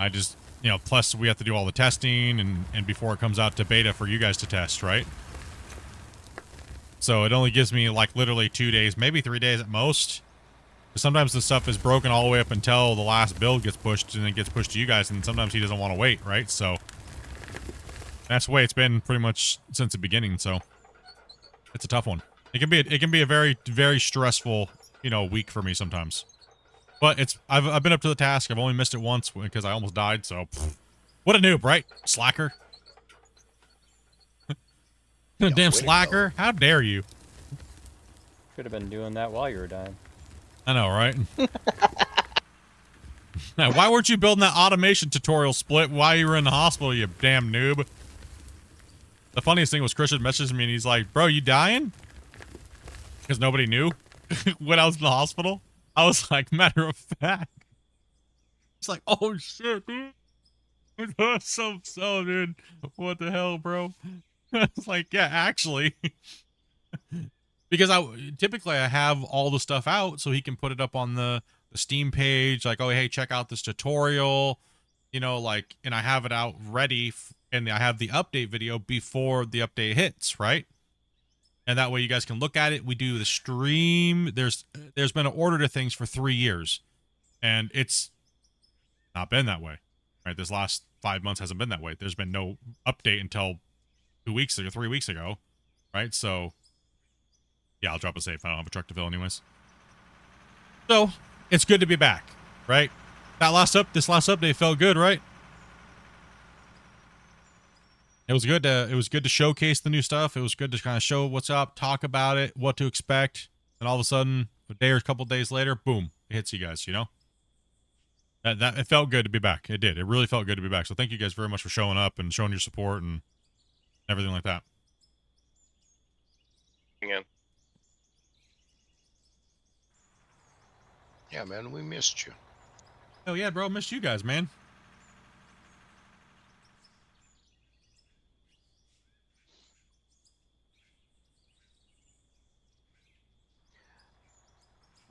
I just, you know, plus we have to do all the testing and before it comes out to beta for you guys to test, right? So it only gives me like literally 2 days, maybe 3 days at most. Sometimes the stuff is broken all the way up until the last build gets pushed and it gets pushed to you guys, and sometimes he doesn't want to wait, right? So that's the way it's been pretty much since the beginning, so it's a tough one. It can be a very, very stressful, you know, week for me sometimes. But I've been up to the task. I've only missed it once because I almost died, so pff, what a noob, right? Slacker. Yeah, damn slacker. How dare you? Should have been doing that while you were dying. I know, right? Now, why weren't you building that automation tutorial split while you were in the hospital, you damn noob? The funniest thing was Christian messaged me and he's like, bro, you dying? Because nobody knew when I was in the hospital. I was like, matter of fact. It's like, oh shit, dude. So, dude. What the hell, bro? It's like, yeah, actually. Because typically I have all the stuff out so he can put it up on the Steam page. Like, oh, hey, check out this tutorial. You know, like, and I have it out ready. And I have the update video before the update hits, right? and that way you guys can look at it. We do the stream. There's been an order to things for 3 years, and it's not been that way, right? This last 5 months hasn't been that way. There's been no update until 2 weeks ago, 3 weeks ago, right? So yeah, I'll drop a save. I don't have a truck to fill anyways. So it's good to be back, right? This last update felt good, right? It was good to showcase the new stuff. It was good to kind of show what's up, talk about it, what to expect, and all of a sudden, a day or a couple days later, boom, it hits you guys. You know, that it felt good to be back. It did. It really felt good to be back. So thank you guys very much for showing up and showing your support and everything like that. Again. Yeah, man, we missed you. Oh yeah, bro, missed you guys, man.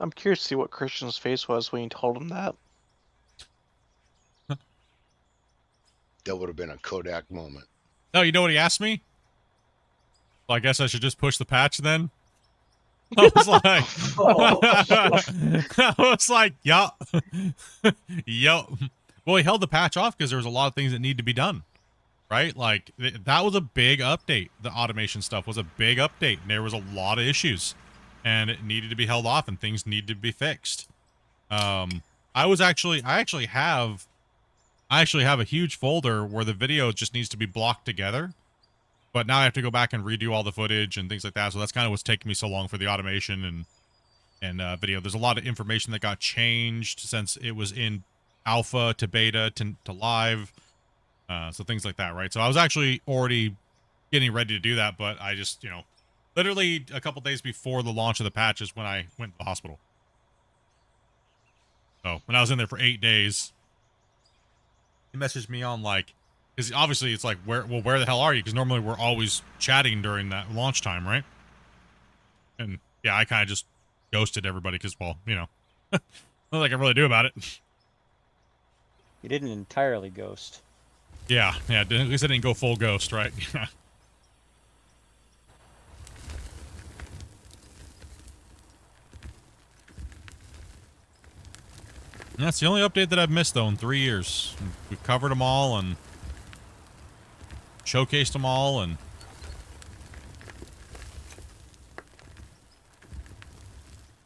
I'm curious to see what Christian's face was when you told him that. That would have been a Kodak moment. No, you know what he asked me? Well, I guess I should just push the patch then. I was like, I was like, yup. Yup. Well, he held the patch off because there was a lot of things that need to be done, right? Like that was a big update. The automation stuff was a big update, and there was a lot of issues, and it needed to be held off, and things needed to be fixed. I actually have a huge folder where the video just needs to be blocked together. But now I have to go back and redo all the footage and things like that. So that's kind of what's taking me so long for the automation and video. There's a lot of information that got changed since it was in alpha to beta to live. So things like that, right? So I was actually already getting ready to do that, but I just, you know, literally a couple days before the launch of the patch is when I went to the hospital. So when I was in there for 8 days, he messaged me on like, because obviously it's like, where the hell are you? Because normally we're always chatting during that launch time, right? And yeah, I kind of just ghosted everybody because, well, you know, nothing I can really do about it. You didn't entirely ghost. Yeah, at least I didn't go full ghost, right? And that's the only update that I've missed, though, in 3 years. We've covered them all and showcased them all, and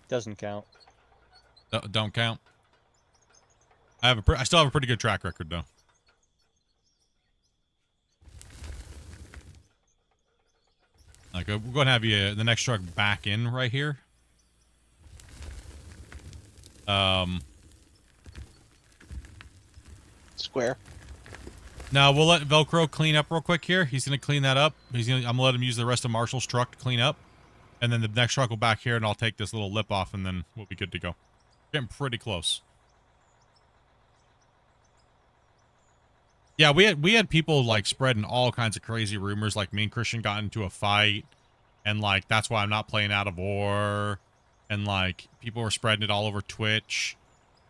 Doesn't count. don't count. I still have a pretty good track record, though. Like, we're going to have you the next truck back in right here. Square. Now we'll let Velcro clean up real quick here. He's gonna clean that up. I'm gonna let him use the rest of Marshall's truck to clean up, and then the next truck will back here, and I'll take this little lip off, and then we'll be good to go. Getting pretty close. Yeah, we had people like spreading all kinds of crazy rumors, like me and Christian got into a fight, and like that's why I'm not playing Out of War, and like people were spreading it all over Twitch,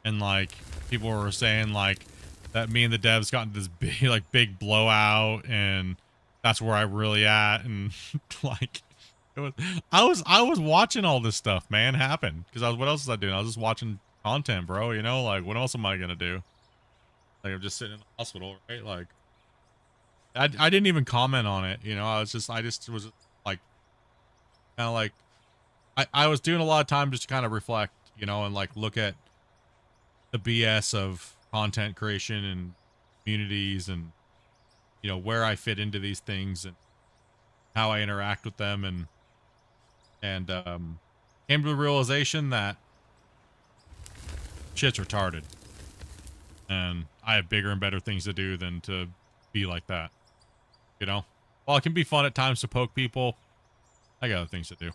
and like people were saying like that me and the devs got into this big blowout, and that's where I really at, and like I was watching all this stuff, man, happen, because what else was I doing? I was just watching content, bro. You know, like what else am I gonna do? Like I'm just sitting in the hospital, right? Like I didn't even comment on it, you know. I just was like kind of like I was doing a lot of time just to kind of reflect, you know, and like look at the BS of content creation and communities, and you know where I fit into these things and how I interact with them, and came to the realization that shit's retarded, and I have bigger and better things to do than to be like that. You know, while it can be fun at times to poke people, I got other things to do.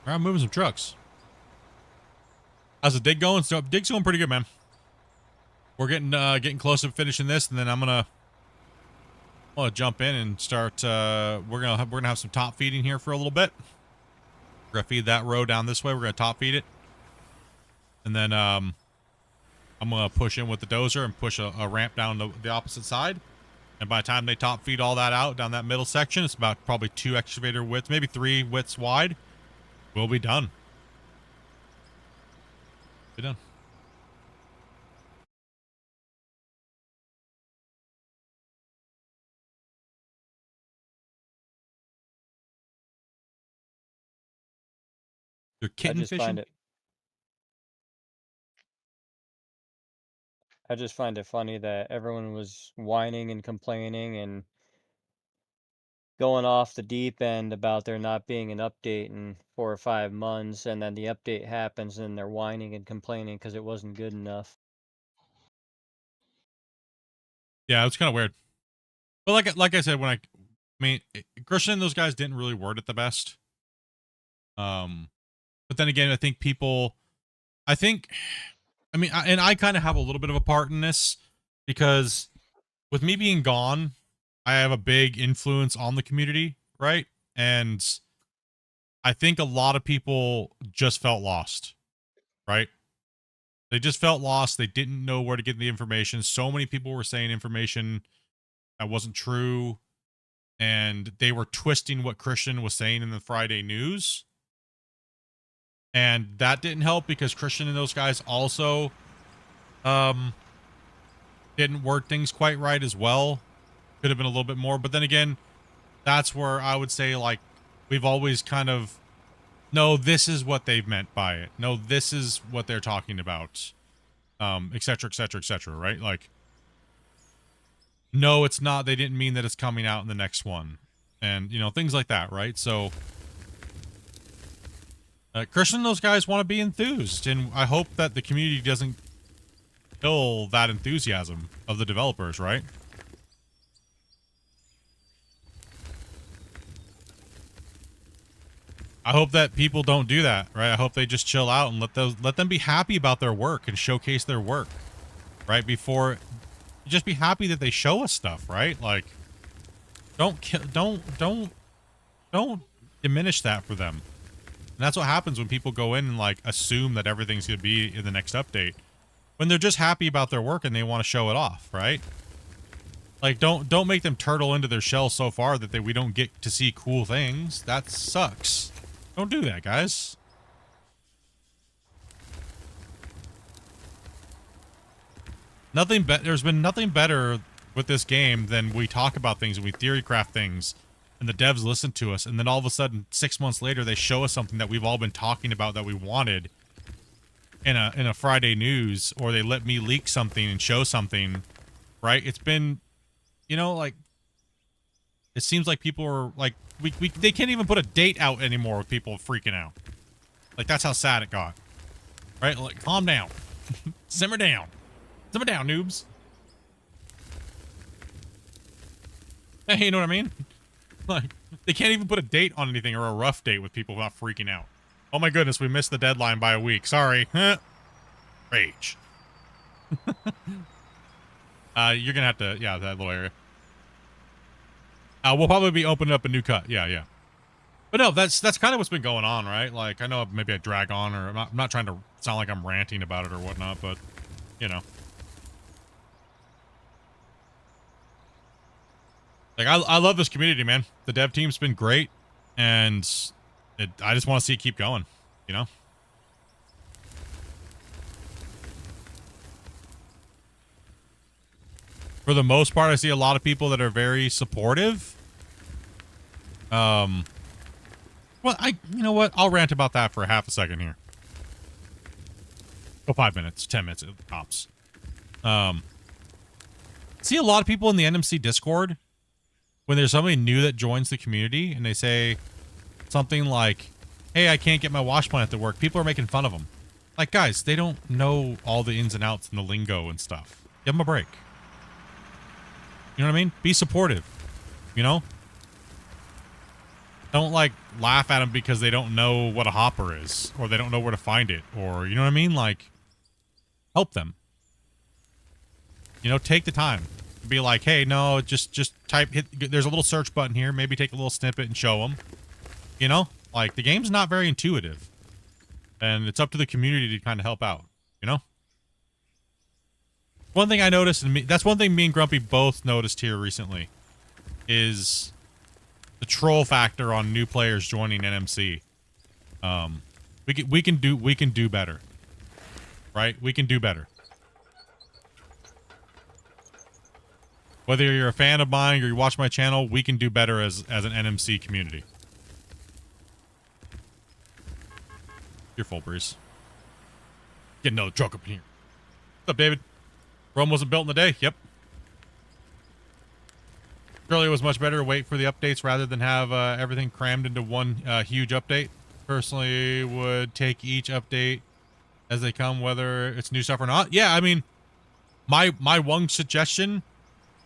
All right, I'm moving some trucks. How's the dig going? So dig's going pretty good, man. We're getting close to finishing this, and then I'm gonna I want to jump in and start. We're gonna have some top feeding here for a little bit. We're gonna feed that row down this way. We're gonna top feed it, and then I'm gonna push in with the dozer and push a ramp down the opposite side. And by the time they top feed all that out down that middle section, it's about probably 2 excavator widths, maybe 3 widths wide. We'll be done. Be done. You're kitten fishing? I just find it funny that everyone was whining and complaining and going off the deep end about there not being an update in 4 or 5 months, and then the update happens and they're whining and complaining because it wasn't good enough. Yeah, it's kind of weird. But like I said, I mean, Christian and those guys didn't really word it the best. But then again, I think I kind of have a little bit of a part in this because with me being gone, I have a big influence on the community, right? And I think a lot of people just felt lost, right? They just felt lost. They didn't know where to get the information. So many people were saying information that wasn't true, and they were twisting what Christian was saying in the Friday news. And that didn't help because Christian and those guys also didn't word things quite right as well. Could have been a little bit more. But then again, that's where I would say, like, we've always kind of, no, this is what they've meant by it. No, this is what they're talking about. Et cetera, et cetera, et cetera, right? Like, no, it's not. They didn't mean that it's coming out in the next one. And, you know, things like that, right? So Christian and those guys want to be enthused, and I hope that the community doesn't kill that enthusiasm of the developers, right? I hope that people don't do that, right? I hope they just chill out and let them be happy about their work and showcase their work, right? Before, just be happy that they show us stuff, right? Like, don't diminish that for them. And that's what happens when people go in and, like, assume that everything's going to be in the next update. When they're just happy about their work and they want to show it off, right? Like, don't make them turtle into their shell so far that we don't get to see cool things. That sucks. Don't do that, guys. There's been nothing better with this game than we talk about things and we theory craft things, and the devs listen to us, and then all of a sudden 6 months later they show us something that we've all been talking about that we wanted in a Friday news, or they let me leak something and show something, right? It's been, you know, like, it seems like people are like, they can't even put a date out anymore with people freaking out. Like, that's how sad it got, right? Like, calm down. Simmer down, noobs. Hey, you know what I mean? Like, they can't even put a date on anything or a rough date with people without freaking out. Oh my goodness, we missed the deadline by a week. Sorry. Rage. You're gonna have to, yeah, that little area. We'll probably be opening up a new cut. Yeah. But no, that's kind of what's been going on, right? Like, I know maybe I drag on, or I'm not trying to sound like I'm ranting about it or whatnot, but, you know. Like, I love this community, man. The dev team's been great, and I just want to see it keep going, you know? For the most part, I see a lot of people that are very supportive. Well, you know what? I'll rant about that for a half a second here. Oh, 5 minutes, 10 minutes, tops. See a lot of people in the NMC Discord, when there's somebody new that joins the community and they say something like, hey, I can't get my wash plant to work, people are making fun of them. Like, guys, they don't know all the ins and outs and the lingo and stuff. Give them a break. You know what I mean? Be supportive, you know? Don't, like, laugh at them because they don't know what a hopper is, or they don't know where to find it, or, you know what I mean? Like, help them. You know, take the time. Be like, hey, no, just type, there's a little search button here. Maybe take a little snippet and show them. You know, like the game's not very intuitive, and it's up to the community to kind of help out. You know. One thing I noticed, and that's one thing me and Grumpy both noticed here recently, is the troll factor on new players joining NMC. We can do better, right? We can do better. Whether you're a fan of mine or you watch my channel, we can do better as an NMC community. You're full, Breeze. Get another truck up in here. What's up, David? Rome wasn't built in a day. Yep. Surely it was much better to wait for the updates rather than have everything crammed into one huge update. Personally, would take each update as they come, whether it's new stuff or not. Yeah, I mean, my one suggestion,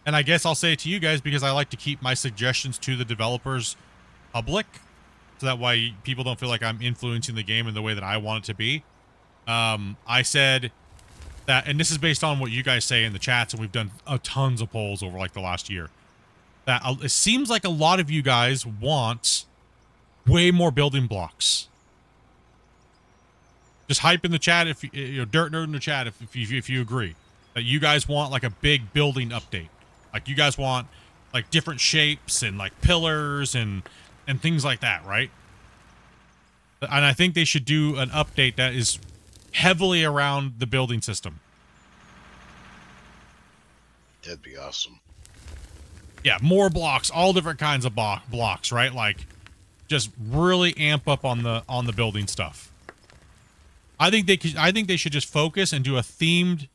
and I guess I'll say it to you guys because I like to keep my suggestions to the developers public, so that way people don't feel like I'm influencing the game in the way that I want it to be. I said that, and this is based on what you guys say in the chats, and we've done tons of polls over like the last year, that it seems like a lot of you guys want way more building blocks. Just hype in the chat if you know, Dirt Nerd in the chat if you agree that you guys want like a big building update. Like you guys want like different shapes and like pillars and things like that, right? And I think they should do an update that is heavily around the building system. That'd be awesome. Yeah, more blocks, all different kinds of blocks, right? Like just really amp up on the building stuff. I think they should just focus and do a themed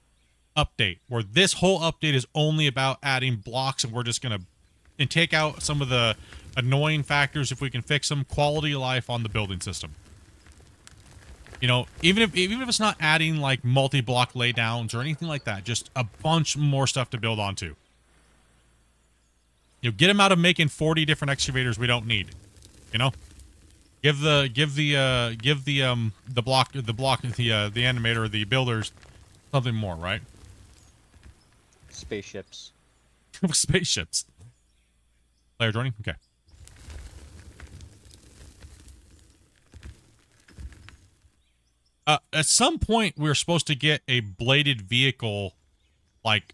update where this whole update is only about adding blocks, and we're just gonna take out some of the annoying factors if we can fix them. Quality of life on the building system. You know, even if it's not adding like multi-block laydowns or anything like that, just a bunch more stuff to build onto. You know, get them out of making 40 different excavators we don't need. You know, give the animator or the builders something more, right? Spaceships. Spaceships. Player joining? Okay. At some point, we were supposed to get a bladed vehicle, like,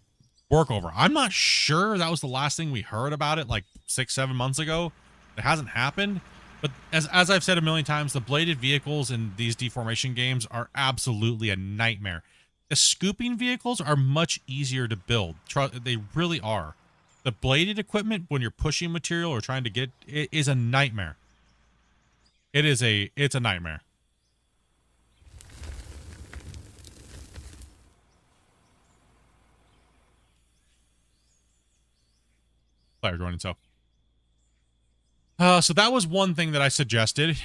workover. I'm not sure that was the last thing we heard about it, like 6-7 months ago. It hasn't happened. But as I've said a million times, the bladed vehicles in these deformation games are absolutely a nightmare. The scooping vehicles are much easier to build. They really are. The bladed equipment, when you're pushing material or trying to get it, is a nightmare. It's a nightmare. Player joining, so that was one thing that I suggested,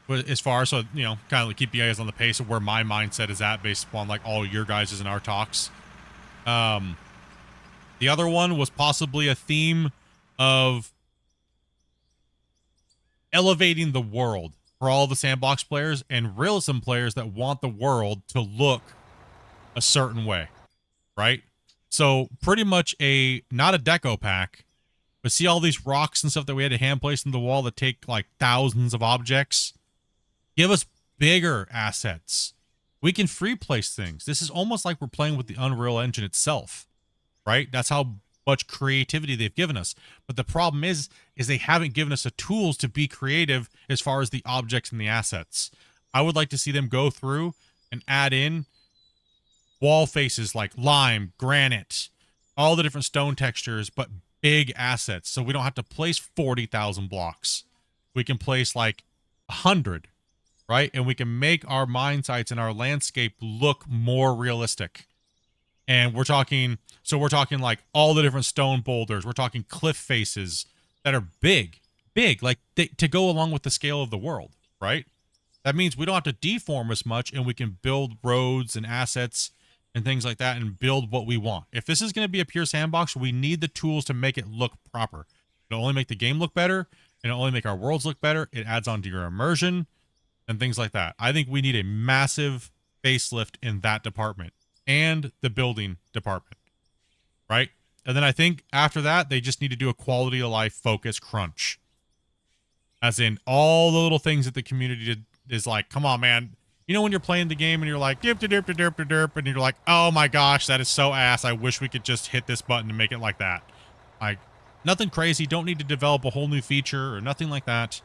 as far as, so, you know, kind of keep you guys on the pace of where my mindset is at based upon like all your guys' and our talks. The other one was possibly a theme of elevating the world for all the sandbox players and realism players that want the world to look a certain way, right? So pretty much not a deco pack, but see all these rocks and stuff that we had to hand place in the wall that take like thousands of objects? Give us bigger assets. We can free place things. This is almost like we're playing with the Unreal Engine itself, right? That's how much creativity they've given us. But the problem is they haven't given us the tools to be creative as far as the objects and the assets. I would like to see them go through and add in wall faces like lime, granite, all the different stone textures, but big assets. So we don't have to place 40,000 blocks. We can place like 100, right? And we can make our mine sites and our landscape look more realistic. And we're talking like all the different stone boulders. We're talking cliff faces that are big, like to go along with the scale of the world, right? That means we don't have to deform as much, and we can build roads and assets and things like that and build what we want. If this is going to be a pure sandbox, we need the tools to make it look proper. It'll only make the game look better, and it'll only make our worlds look better. It adds on to your immersion and things like that. I think we need a massive facelift in that department and the building department, right? And then I think after that, they just need to do a quality of life focus crunch. As in all the little things that the community did is like, come on, man. You know when you're playing the game and you're like, derp, derp, derp, derp, derp, and you're like, oh my gosh, that is so ass. I wish we could just hit this button and make it like that. Like, nothing crazy. Don't need to develop a whole new feature or nothing like that.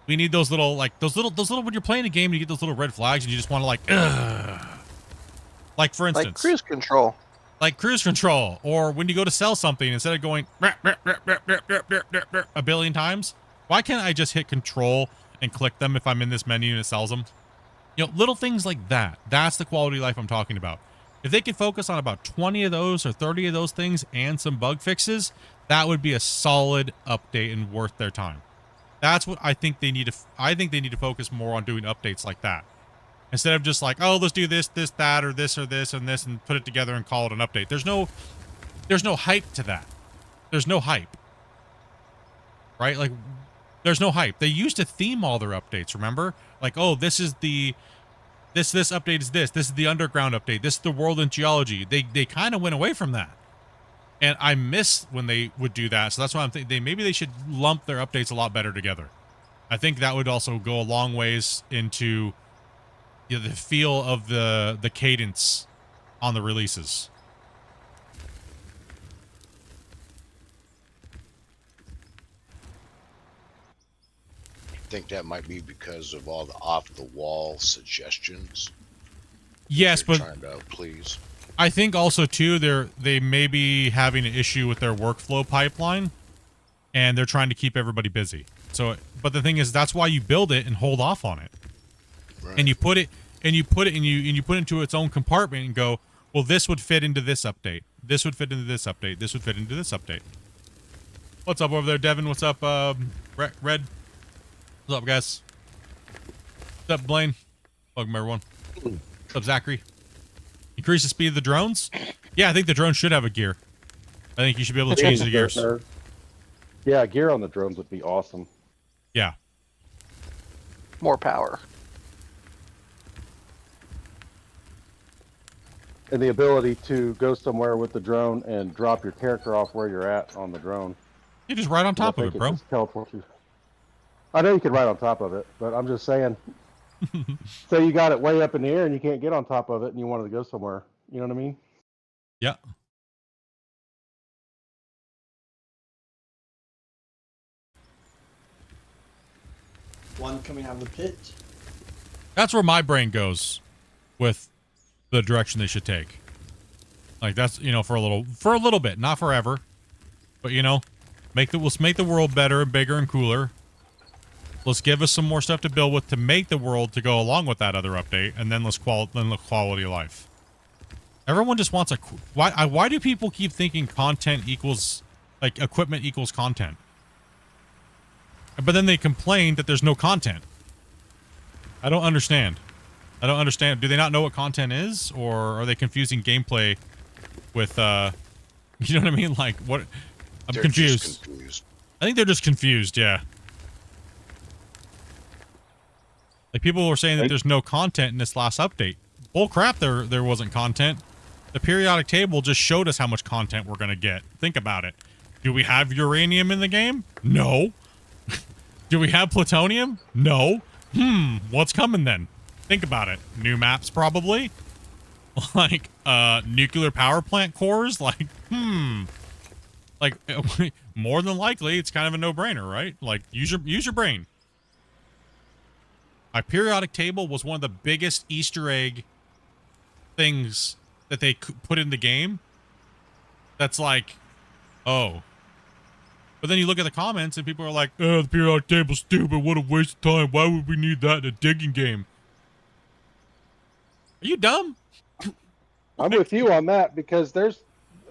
We need those little, like, those little, when you're playing a game and you get those little red flags and you just want to like, ugh. Like, for instance. Like cruise control. Like cruise control. Or when you go to sell something, instead of going a billion times, why can't I just hit control and click them if I'm in this menu and it sells them? You know, little things like that. That's the quality of life I'm talking about. If they could focus on about 20 of those or 30 of those things and some bug fixes, that would be a solid update and worth their time. That's what I think they need to. I think they need to focus more on doing updates like that. Instead of just like, oh, let's do this, this, that, or this, and this, and put it together and call it an update. There's no hype to that. There's no hype. Right? Like, there's no hype. They used to theme all their updates, remember? Like, oh, this is the... This update is this. This is the underground update. This is the world in geology. They kind of went away from that. And I miss when they would do that. So that's why I'm thinking maybe they should lump their updates a lot better together. I think that would also go a long ways into the feel of the cadence on the releases. I think that might be because of all the off-the-wall suggestions. Yes, but trying to please. I think also too they may be having an issue with their workflow pipeline, and they're trying to keep everybody busy. So, but the thing is, that's why you build it and hold off on it, Right. and you put it into its own compartment and go, well, this would fit into this update. This would fit into this update. This would fit into this update. What's up over there, Devin? What's up, Red? What's up, guys? What's up, Blaine? Welcome, everyone. What's up, Zachary? Increase the speed of the drones? Yeah, I think the drone should have a gear. I think you should be able to change the gears. Yeah, gear on the drones would be awesome. Yeah. More power. And the ability to go somewhere with the drone and drop your character off where you're at on the drone. You're just right on top of it, bro. Teleport you. I know you could ride on top of it, but I'm just saying. Say you got it way up in the air and you can't get on top of it and you wanted to go somewhere. You know what I mean? Yeah. One coming out of the pit. That's where my brain goes with the direction they should take. Like that's, you know, for a little bit, not forever. But you know, let's make the world better and bigger and cooler. Let's give us some more stuff to build with to make the world to go along with that other update, and then look quality of life. Everyone just wants why do people keep thinking content equals, like, equipment equals content? But then they complain that there's no content. I don't understand. Do they not know what content is, or are they confusing gameplay with you know what I mean? Like, what? They're confused. just confused. I think they're just confused, yeah. Like, people were saying that there's no content in this last update. Bull crap, there wasn't content. The periodic table just showed us how much content we're going to get. Think about it. Do we have uranium in the game? No. Do we have plutonium? No. What's coming then? Think about it. New maps, probably? Like, nuclear power plant cores? Like, Like, more than likely, it's kind of a no-brainer, right? Like, use your brain. My periodic table was one of the biggest Easter egg things that they put in the game. That's like, oh. But then you look at the comments and people are like, oh, the periodic table's stupid. What a waste of time. Why would we need that in a digging game? Are you dumb? I'm with you on that because there's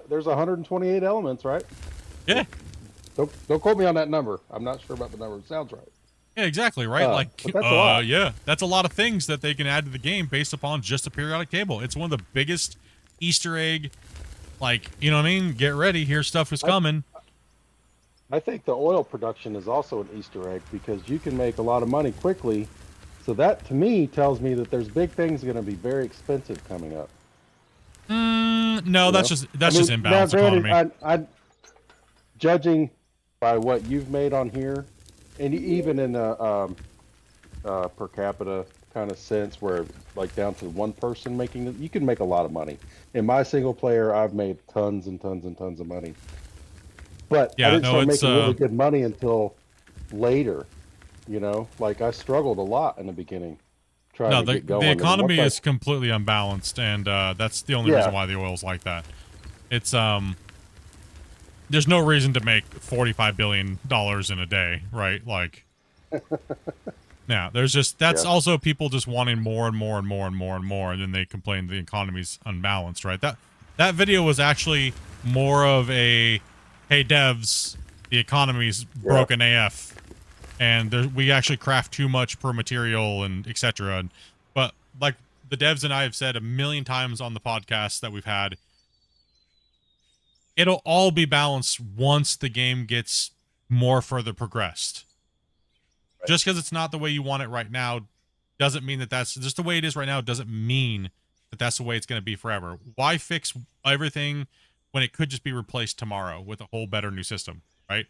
128 elements, right? Yeah. Don't quote me on that number. I'm not sure about the number. It sounds right. Yeah, exactly, right? Like, but that's a lot. Yeah, that's a lot of things that they can add to the game based upon just a periodic table. It's one of the biggest Easter egg, like, you know what I mean? Get ready, here stuff is coming. I think the oil production is also an Easter egg because you can make a lot of money quickly. So that, to me, tells me that there's big things going to be very expensive coming up. No, You that's know? just imbalanced economy. I judging by what you've made on here, and even in a per capita kind of sense, where like down to one person making it, you can make a lot of money. In my single player, I've made tons and tons and tons of money. But I didn't start making really good money until later. You know, like I struggled a lot in the beginning. No, the economy is completely unbalanced, and that's the only reason why the oil's like that. It's there's no reason to make $45 billion in a day, right? Like, yeah, there's just also people just wanting more and more and more and more and more, and then they complain the economy's unbalanced, right? That video was actually more of a, hey devs, the economy's broken AF. And we actually craft too much per material and etc. But like the devs and I have said a million times on the podcast that we've had, it'll all be balanced once the game gets more further progressed. Right. Just because it's not the way you want it right now doesn't mean that's just the way it is right now. Doesn't mean that that's the way it's going to be forever. Why fix everything when it could just be replaced tomorrow with a whole better new system, right?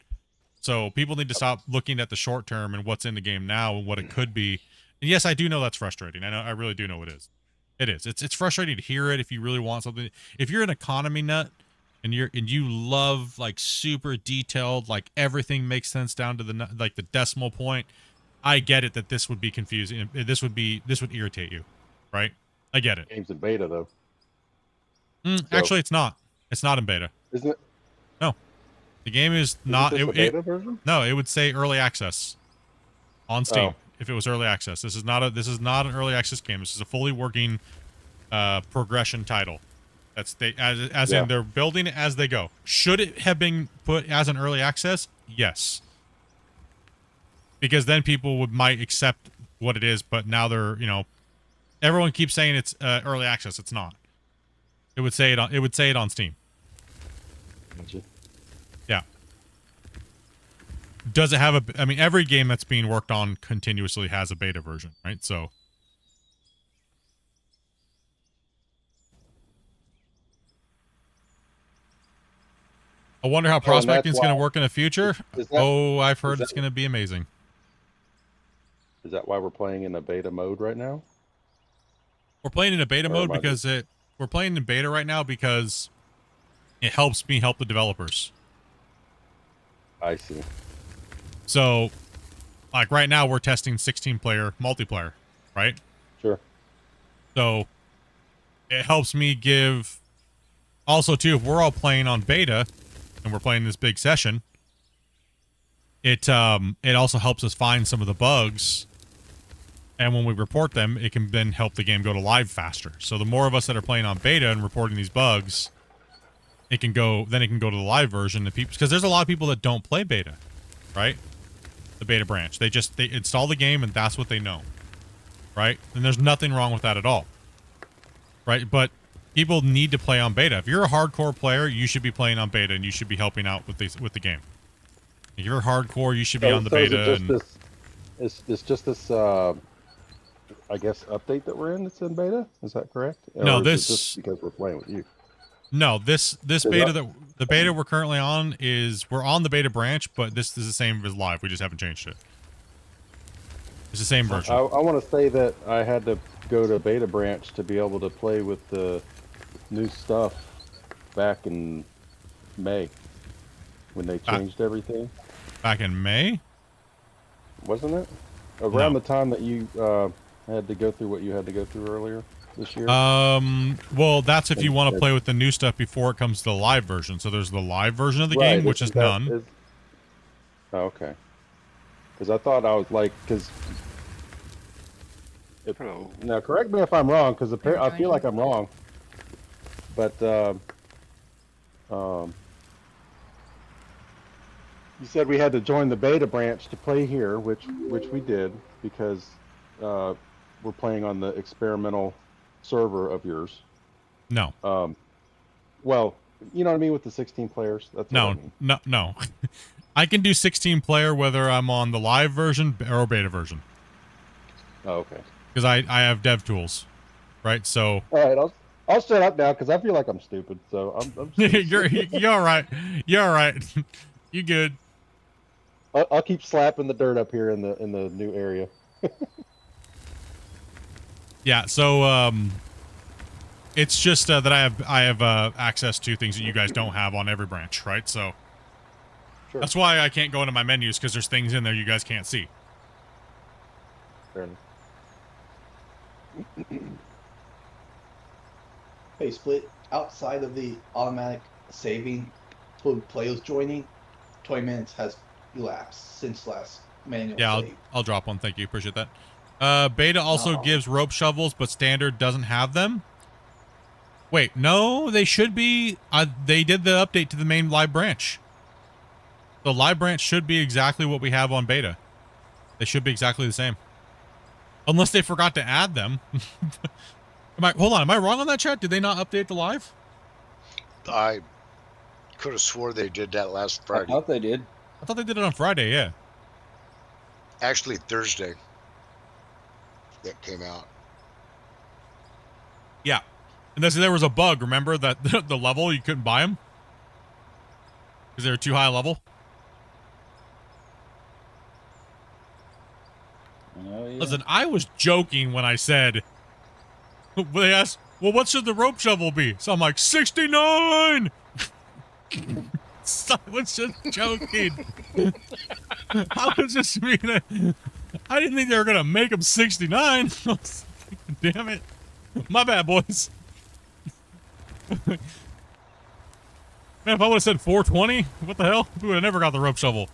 So people need to stop looking at the short term and what's in the game now and what it could be. And yes, I do know that's frustrating. I really do know it is. It is. It's frustrating to hear it if you really want something. If you're an economy nut and you love like super detailed, like everything makes sense down to the decimal point, I get it that this would be confusing. This would irritate you, right? I get it. Game's in beta though. Actually, it's not. It's not in beta. Isn't it? No. The game is not. Is this a beta version? No, it would say early access on Steam if it was early access. This is not an early access game. This is a fully working progression title. That's in they're building it as they go. Should it have been put as an early access? Yes. Because then people might accept what it is, but now they're, everyone keeps saying it's early access. It's not. It would say it on Steam. Gotcha. Yeah. Does it have every game that's being worked on continuously has a beta version, right? So I wonder how prospecting is going to work in the future. I've heard it's going to be amazing. Is that why we're playing in a beta mode right now? We're playing in a beta mode because we're playing in beta right now because it helps me help the developers. I see. So, like right now, we're testing 16-player multiplayer, right? Sure. So, it helps me give. Also, too, if we're all playing on beta, and we're playing this big session, it also helps us find some of the bugs. And when we report them, it can then help the game go to live faster. So the more of us that are playing on beta and reporting these bugs, it can go to the live version. Because there's a lot of people that don't play beta, right? The beta branch. They install the game and that's what they know, right? And there's nothing wrong with that at all, right? But people need to play on beta. If you're a hardcore player, you should be playing on beta and you should be helping out with the game. If you're hardcore, you should be on the beta. It's just this. I guess update that we're in that's in beta. Is that correct? No, or this is it just because we're playing with you. No, this beta the beta we're currently on we're on the beta branch, but this is the same as live. We just haven't changed it. It's the same version. I want to say that I had to go to beta branch to be able to play with the new stuff back in May when they changed everything. Back in May? Wasn't it? Around the time that you had to go through what you had to go through earlier this year? Well, that's if you want to play with the new stuff before it comes to the live version. So there's the live version of the game, which is none. Oh, okay. Because I thought I was like, now correct me if I'm wrong, because I feel like I'm wrong. But you said we had to join the beta branch to play here, which we did because we're playing on the experimental server of yours. No. Well, you know what I mean with the 16 players. That's what I mean. No. I can do 16 player whether I'm on the live version or beta version. Oh, okay. Because I have dev tools, right? So. All right, I'll shut up now because I feel like I'm stupid. So I'm you're all right. You're all right. You good? I'll keep slapping the dirt up here in the new area. Yeah. So it's just that I have access to things that you guys don't have on every branch, right? So Sure. that's why I can't go into my menus because there's things in there you guys can't see. Fair enough. Hey, Split, outside of the automatic saving when players joining, 20 minutes has elapsed since last manual Yeah, save. I'll drop one. Thank you. Appreciate that. Beta also Oh. gives rope shovels, but standard doesn't have them. Wait, no, they should be. They did the update to the main live branch. The live branch should be exactly what we have on beta. They should be exactly the same. Unless they forgot to add them. Hold on, am I wrong on that, chat? Did they not update the live? I could have swore they did that last I Friday. thought they did. I thought they did it on Friday, yeah. Actually, Thursday. That came out. Yeah. And there was a bug, remember? That the level, you couldn't buy them? Because they were too high level? Oh, yeah. Listen, I was joking when I said, they asked, well, what should the rope shovel be? So I'm like, 69! So I was just joking. I was just being I didn't think they were going to make them 69. Damn it. My bad, boys. Man, if I would have said 420, what the hell? We would have never got the rope shovel.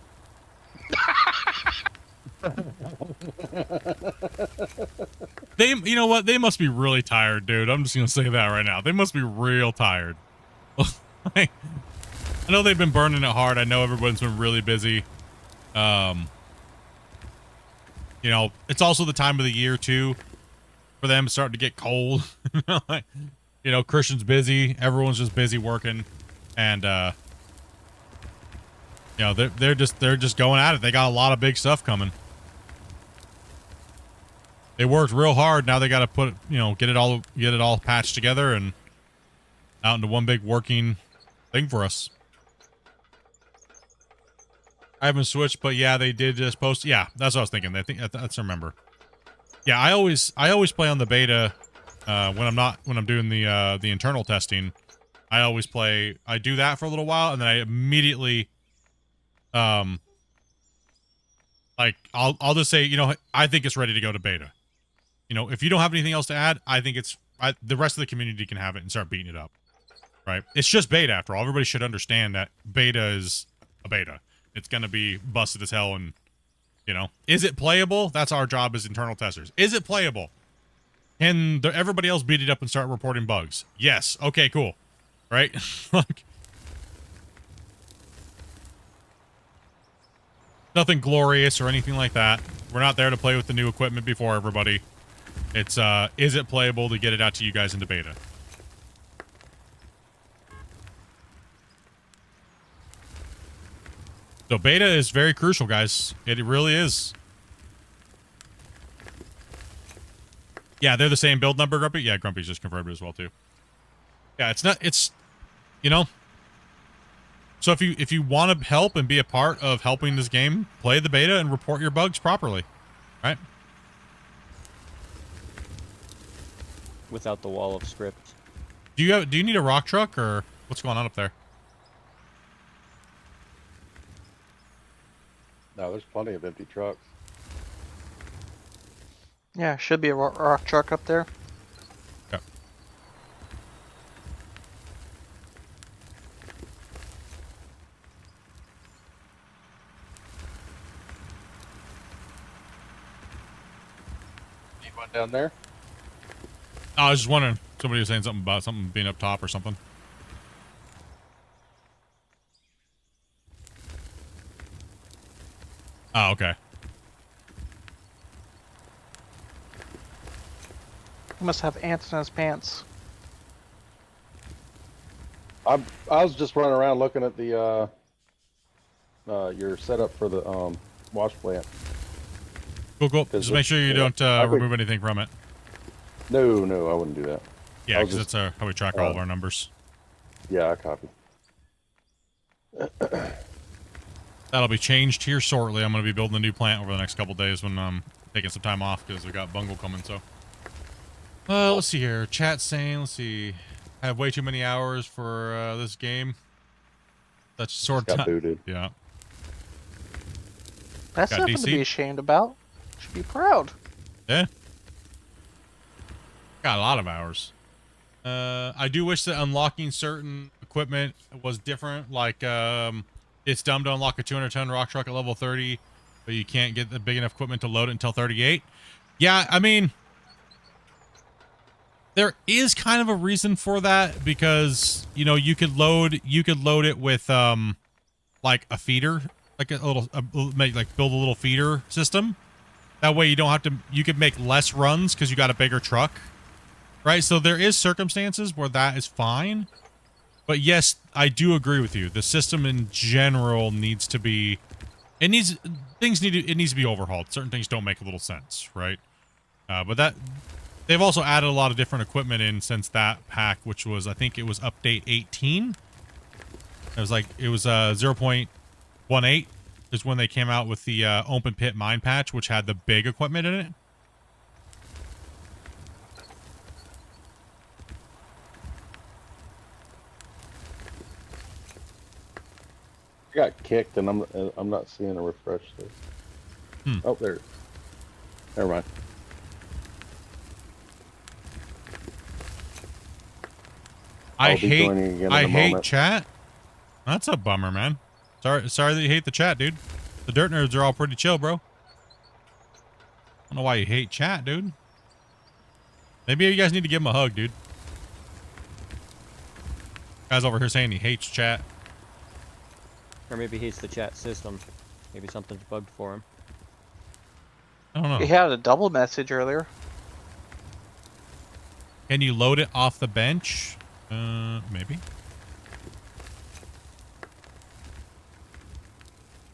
You know what? They must be really tired, dude. I'm just gonna say that right now. They must be real tired. I know they've been burning it hard. I know everyone's been really busy. You know, it's also the time of the year too for them. It's starting to get cold. You know, Christian's busy. Everyone's just busy working, and you know, they're just going at it. They got a lot of big stuff coming. They worked real hard. Now they got to put, you know, get it all patched together and out into one big working thing for us. I haven't switched, but yeah, they did just post. Yeah, that's what I was thinking. I think that's remember. Yeah, I always play on the beta when I'm doing the internal testing. I always play. I do that for a little while, and then I immediately like I'll just say, you know, I think it's ready to go to beta. You know, if you don't have anything else to add, I think the rest of the community can have it and start beating it up. Right? It's just beta after all. Everybody should understand that beta is a beta. It's going to be busted as hell. And, you know, is it playable? That's our job as internal testers. Is it playable? Can everybody else beat it up and start reporting bugs? Yes. Okay, cool. Right? Like, nothing glorious or anything like that. We're not there to play with the new equipment before everybody. It's, is it playable to get it out to you guys into beta? So beta is very crucial, guys. It really is. Yeah, they're the same build number, Grumpy. Yeah, Grumpy's just confirmed it as well, too. Yeah, it's, you know. So if you want to help and be a part of helping this game, play the beta and report your bugs properly, right? Without the wall of script. Do you need a rock truck or what's going on up there? No, there's plenty of empty trucks. Yeah, should be a rock truck up there. Okay. Anyone down there? I was just wondering. Somebody was saying something about something being up top or something. Oh, okay. He must have ants in his pants. I was just running around looking at the your setup for the wash plant. Cool. Just make sure you don't remove anything from it. No, I wouldn't do that. Yeah, I'll because just- that's how we track all of our numbers. Yeah, I copy. That'll be changed here shortly. I'm going to be building a new plant over the next couple days when I'm taking some time off because we got bungle coming. So, let's see here. Chat saying, let's see. I have way too many hours for this game. That's sort Got of booted. Yeah. That's Got nothing DC? to be ashamed about. Should be proud. Yeah. Got a lot of hours. I do wish that unlocking certain equipment was different. Like, it's dumb to unlock a 200-ton rock truck at level 30, but you can't get the big enough equipment to load it until 38. Yeah, I mean, there is kind of a reason for that because, you know, you could load it with, like a feeder, like like build a little feeder system. That way you don't have to, you could make less runs because you got a bigger truck. Right, so there is circumstances where that is fine, but yes, I do agree with you. The system in general needs to be, it needs to be overhauled. Certain things don't make a little sense, right? But that they've also added a lot of different equipment in since that pack, which was, I think it was update 18. It was 0.18 is when they came out with the open pit mine patch, which had the big equipment in it. I got kicked, and I'm not seeing a refresh there. Oh, there. Never mind. I I'll be joining again in a hate moment. chat. That's a bummer, man. Sorry that you hate the chat, dude. The dirt nerds are all pretty chill, bro. I don't know why you hate chat, dude. Maybe you guys need to give him a hug, dude. Guy's over here saying he hates chat. Or maybe he hates the chat system. Maybe something's bugged for him. I don't know. He had a double message earlier. Can you load it off the bench? Maybe.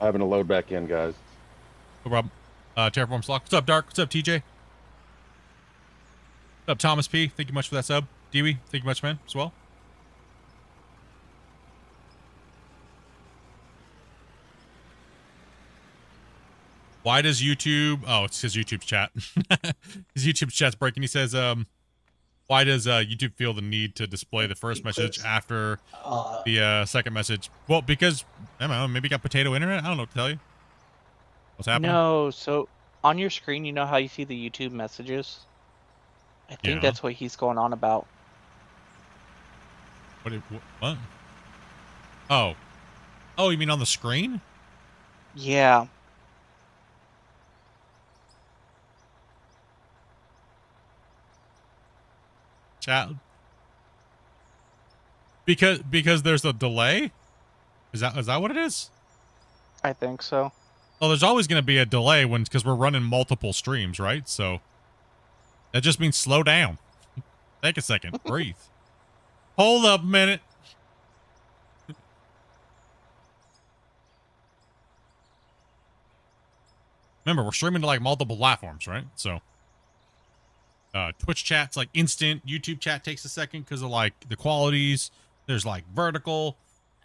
Having to load back in, guys. No problem. Terraform Slock. What's up, Dark? What's up, TJ? What's up, Thomas P? Thank you much for that sub. Dewey, thank you much, man, as well. Why does YouTube... Oh, it's his YouTube chat. His YouTube chat's breaking. He says, why does YouTube feel the need to display the first message after the second message? Well, because, I don't know, maybe you got potato internet? I don't know what to tell you. What's happening? No, so on your screen, you know how you see the YouTube messages? I think Yeah. that's what he's going on about. What? Oh. Oh, you mean on the screen? Yeah. Chat. Because there's a delay? Is that what it is? I think so. Well, there's always going to be a delay because we're running multiple streams, right? So that just means slow down. Take a second. Breathe. Hold up a minute. Remember, we're streaming to like multiple platforms, right? So Twitch chat's like instant. YouTube chat takes a second because of like the qualities. There's like vertical.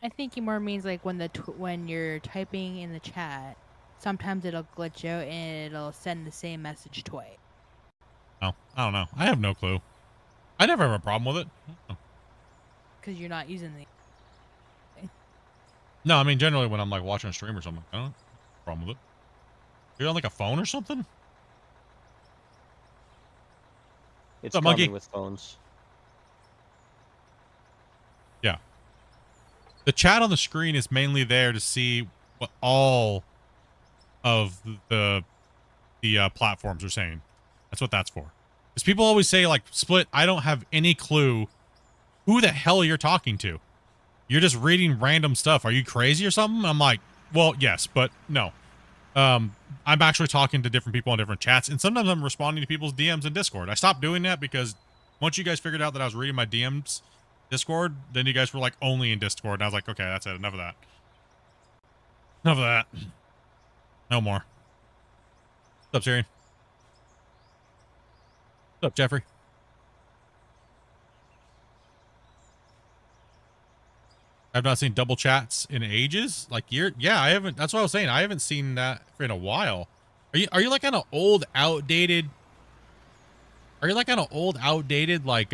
I think he more means like when you're typing in the chat, sometimes it'll glitch out and it'll send the same message twice. Oh, I don't know. I have no clue. I never have a problem with it. Because you're not using the. No, I mean generally when I'm like watching a stream or something, I don't have a problem with it. You're on like a phone or something? It's What's up, common monkey? with phones. Yeah. The chat on the screen is mainly there to see what all of the platforms are saying. That's what that's for. Because people always say like, Split, I don't have any clue who the hell you're talking to. You're just reading random stuff. Are you crazy or something? I'm like, well, yes, but no. I'm actually talking to different people on different chats, and sometimes I'm responding to people's DMs in Discord. I stopped doing that because once you guys figured out that I was reading my DMs Discord, then you guys were like only in Discord, and I was like, okay, that's it. Enough of that. Enough of that. No more. What's up, Syrian? What's up, Jeffrey? I've not seen double chats in ages. Like yeah, I haven't. That's what I was saying. I haven't seen that in a while. Are you like on an old, outdated? Are you like on an old, outdated like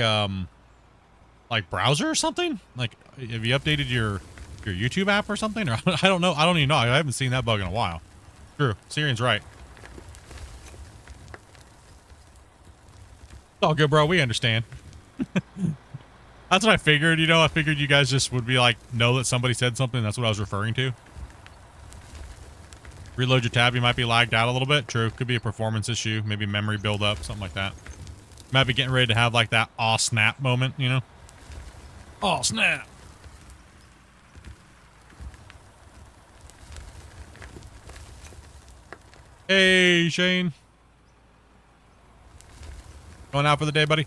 browser or something? Like, have you updated your YouTube app or something? Or I don't know. I don't even know. I haven't seen that bug in a while. True. Syrian's right. It's all good, bro. We understand. That's what I figured. You know, I figured you guys just would be like, know that somebody said something. That's what I was referring to. Reload your tab. You might be lagged out a little bit. True. Could be a performance issue. Maybe memory buildup. Something like that. Might be getting ready to have like that aw snap moment, you know? Oh, snap. Hey, Shane. Going out for the day, buddy?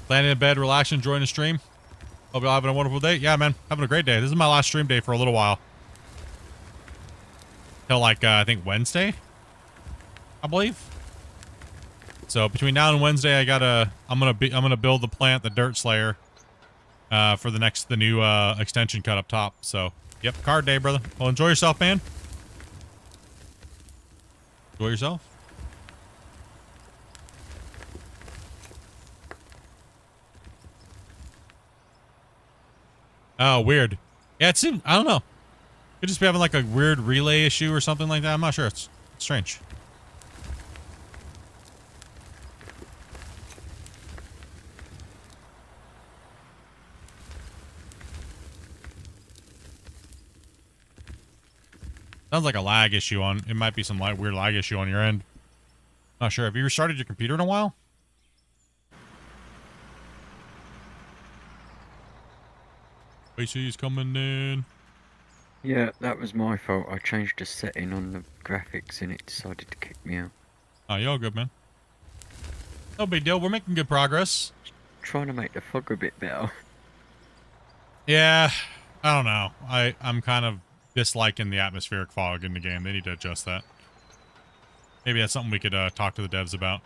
Landing in bed, relaxing, enjoying the stream. Hope y'all having a wonderful day. Yeah, man. Having a great day. This is my last stream day for a little while. Till like, I think Wednesday, I believe. So between now and Wednesday, I'm gonna build the plant, the Dirt Slayer, for the new extension cut up top. So, yep, card day, brother. Well, enjoy yourself, man. Enjoy yourself. Oh, weird. Yeah, it seemed, I don't know. Could just be having like a weird relay issue or something like that. I'm not sure. It's strange. Sounds like a lag issue on, it might be some weird lag issue on your end. Not sure. Have you restarted your computer in a while? AC's coming in. Yeah, that was my fault. I changed a setting on the graphics and it decided to kick me out. Oh, you all good, man. No big deal. We're making good progress. Trying to make the fog a bit better. Yeah, I don't know. I'm kind of disliking the atmospheric fog in the game. They need to adjust that. Maybe that's something we could talk to the devs about.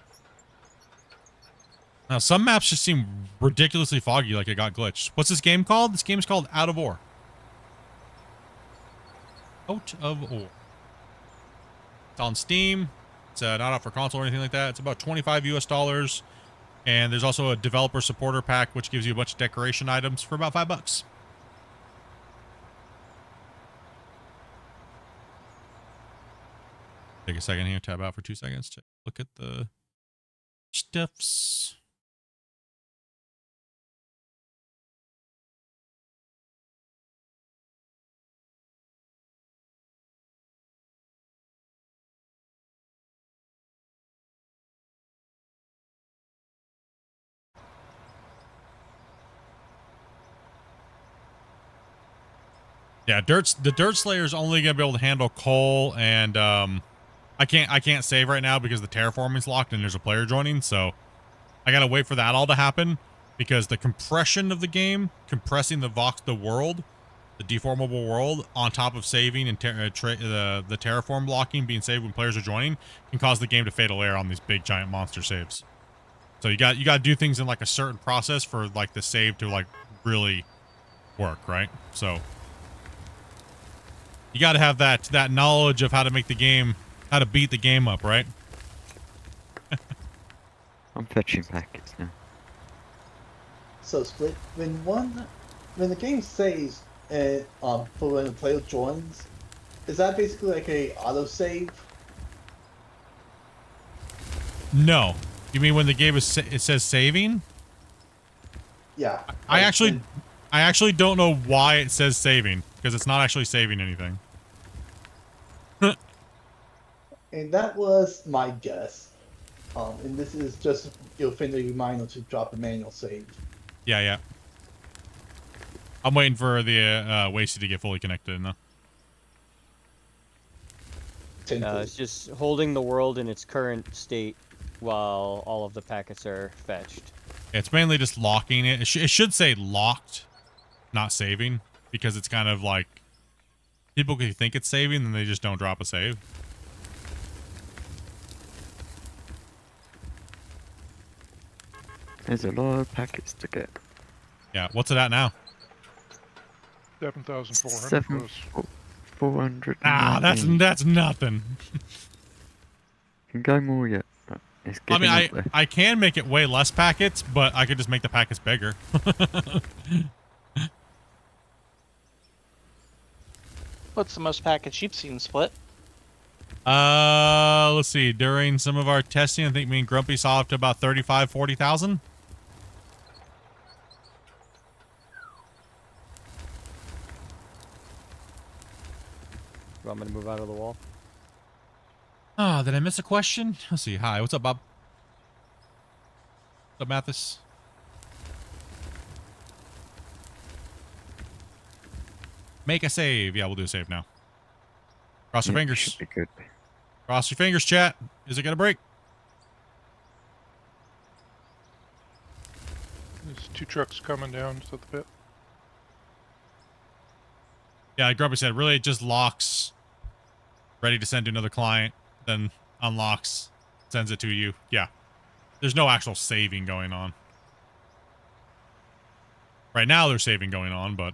Now, some maps just seem ridiculously foggy, like it got glitched. What's this game called? This game is called Out of Ore. Out of Ore. It's on Steam. It's not out for console or anything like that. It's about $25 US. And there's also a developer supporter pack, which gives you a bunch of decoration items for about $5. Take a second here, tab out for 2 seconds to look at the stuffs. Yeah, the Dirt Slayer is only gonna be able to handle coal and I can't save right now because the terraforming's locked and there's a player joining, so I gotta wait for that all to happen because the compression of the game, compressing the world, the deformable world, on top of saving and the terraform blocking being saved when players are joining, can cause the game to fatal error on these big giant monster saves. So you got to do things in like a certain process for like the save to like really work, right? So you got to have that knowledge of how to make the game, how to beat the game up, right? I'm fetching packets now. So Split, when the game saves and for when the player joins, is that basically like a auto save? No. You mean when the game is it says saving? Yeah. I actually don't know why it says saving because it's not actually saving anything. And that was my guess. And this is just your friendly reminder to drop a manual save. Yeah. I'm waiting for the Wasty to get fully connected now. It's just holding the world in its current state while all of the packets are fetched. Yeah, it's mainly just locking it. It should say locked, not saving, because it's kind of like people can think it's saving, then they just don't drop a save. There's a lot of packets to get. Yeah, what's it at now? 7,400 Seven, plus. 400. Ah, that's nothing. Can go more yet. But it's I mean, getting up there. I can make it way less packets, but I could just make the packets bigger. What's the most package you've seen, Split? Let's see. During some of our testing, I think me and Grumpy saw up to about 35, 40,000. You want me to move out of the wall? Ah, did I miss a question? Let's see. Hi, what's up, Bob? What's up, Mathis? Make a save. Yeah, we'll do a save now. Cross your fingers. Should be good. Cross your fingers, chat. Is it gonna break? There's 2 trucks coming down to the pit. Yeah, like Grumpy said, really it just locks, ready to send to another client, then unlocks, sends it to you. Yeah. There's no actual saving going on. Right now there's saving going on, but...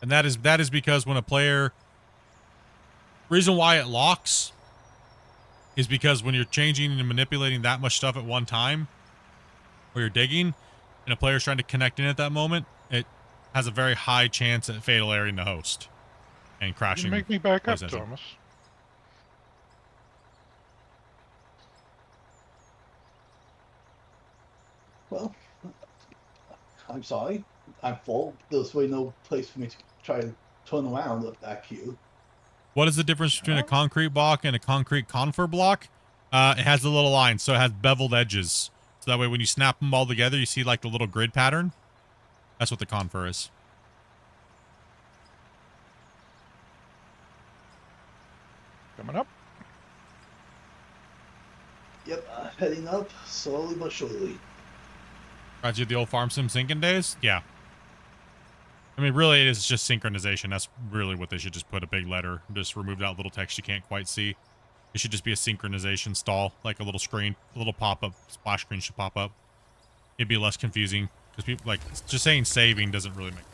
And that is because when a player... Reason why it locks is because when you're changing and manipulating that much stuff at one time, where you're digging, and a player's trying to connect in at that moment, it has a very high chance at fatal areaing the host and crashing. You make me back up, processing. Thomas. Well, I'm sorry. I'm full. There's really no place for me to try and turn around with that queue. What is the difference between a concrete block and a concrete confer block? It has the little lines, so it has beveled edges. So that way when you snap them all together, you see like the little grid pattern. That's what the confer is. Coming up. Yep, heading up slowly but surely. Reminds you of the old farm sim sinking days? Yeah. I mean, really, it is just synchronization. That's really what they should just put a big letter. Just remove that little text you can't quite see. It should just be a synchronization stall, like a little screen, a little pop-up, splash screen should pop up. It'd be less confusing, because people, like, just saying saving doesn't really make...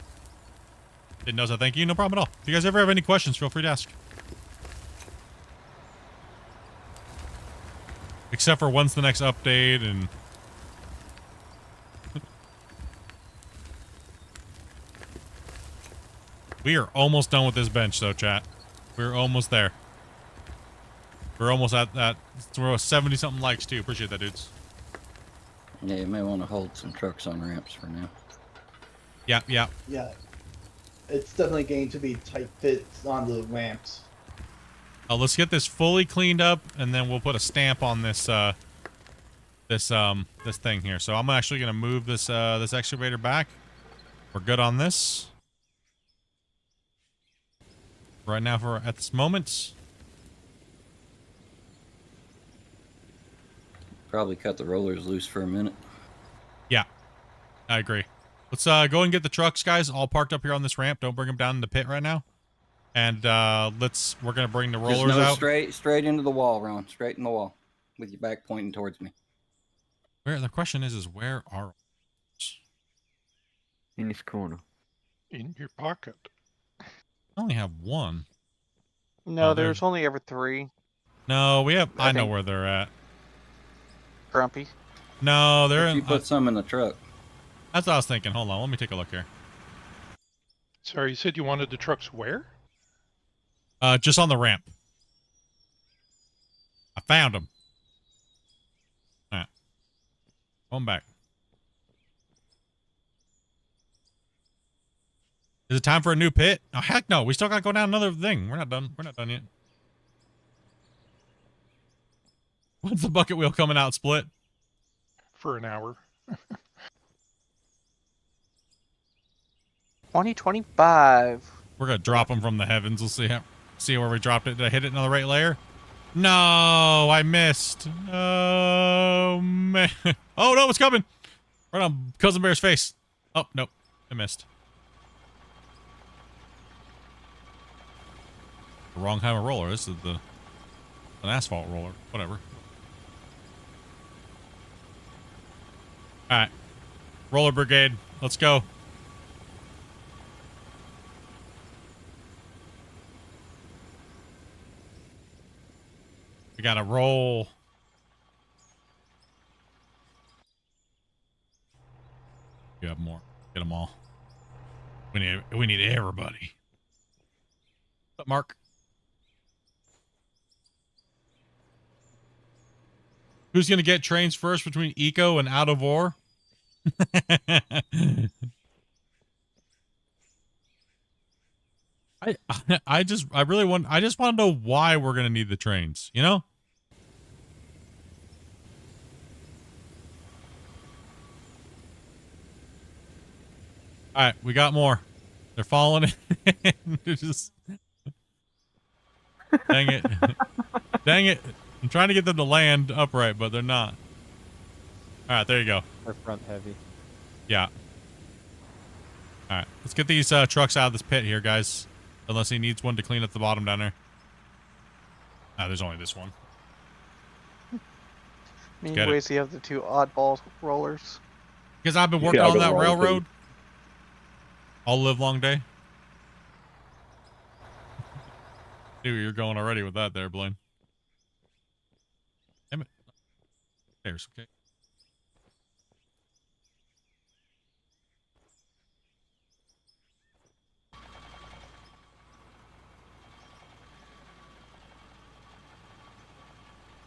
Didn't know, so thank you, no problem at all. If you guys ever have any questions, feel free to ask. Except for when's the next update, and... We are almost done with this bench, though, chat. We're almost there. We're almost at that. We're 70-something likes, too. Appreciate that, dudes. Yeah, you may want to hold some trucks on ramps for now. Yeah, yeah. Yeah. It's definitely going to be tight fits on the ramps. Let's get this fully cleaned up, and then we'll put a stamp on this, this thing here. So I'm actually gonna move this, this excavator back. We're good on this. Right now, for at this moment. Probably cut the rollers loose for a minute. Yeah, I agree. Let's go and get the trucks, guys, all parked up here on this ramp. Don't bring them down in the pit right now. And we're gonna bring the rollers Just out. Straight into the wall, Ron. Straight in the wall, with your back pointing towards me. Where the question is where are? In this corner. In your pocket. I only have one. No, Oh, there's only ever 3. No, we have. I know think- where they're at. Grumpy. No, they're You in. put some in the truck. That's what I was thinking. Hold on, let me take a look here. Sorry, you said you wanted the trucks where? Just on the ramp. I found them. All right. Going back. Is it time for a new pit? Oh, heck no. We still got to go down another thing. We're not done. We're not done yet. When's the bucket wheel coming out, Split? For an hour. 2025. We're going to drop them from the heavens. We'll see where we dropped it. Did I hit it in the right layer? No, I missed. Oh, man. Oh, no, it's coming. Right on Cousin Bear's face. Oh, nope. I missed. The wrong kind of roller. This is an asphalt roller. Whatever. All right. Roller brigade. Let's go. We gotta roll. You have more. Get them all. We need everybody. What's up, Mark? Who's gonna get trains first between Eco and Out of War? I just want to know why we're gonna need the trains, you know? All right, we got more. They're falling in. They're just dang it. Dang it. I'm trying to get them to land upright, but they're not. All right, there you go. They're front heavy. Yeah. All right, let's get these trucks out of this pit here, guys. Unless he needs one to clean up the bottom down there. Ah, there's only this one. Anyways, you have the two oddball rollers. Because I've been working on that railroad all live long day. Knew you're going already with that there, Blaine. Damn it. There's okay.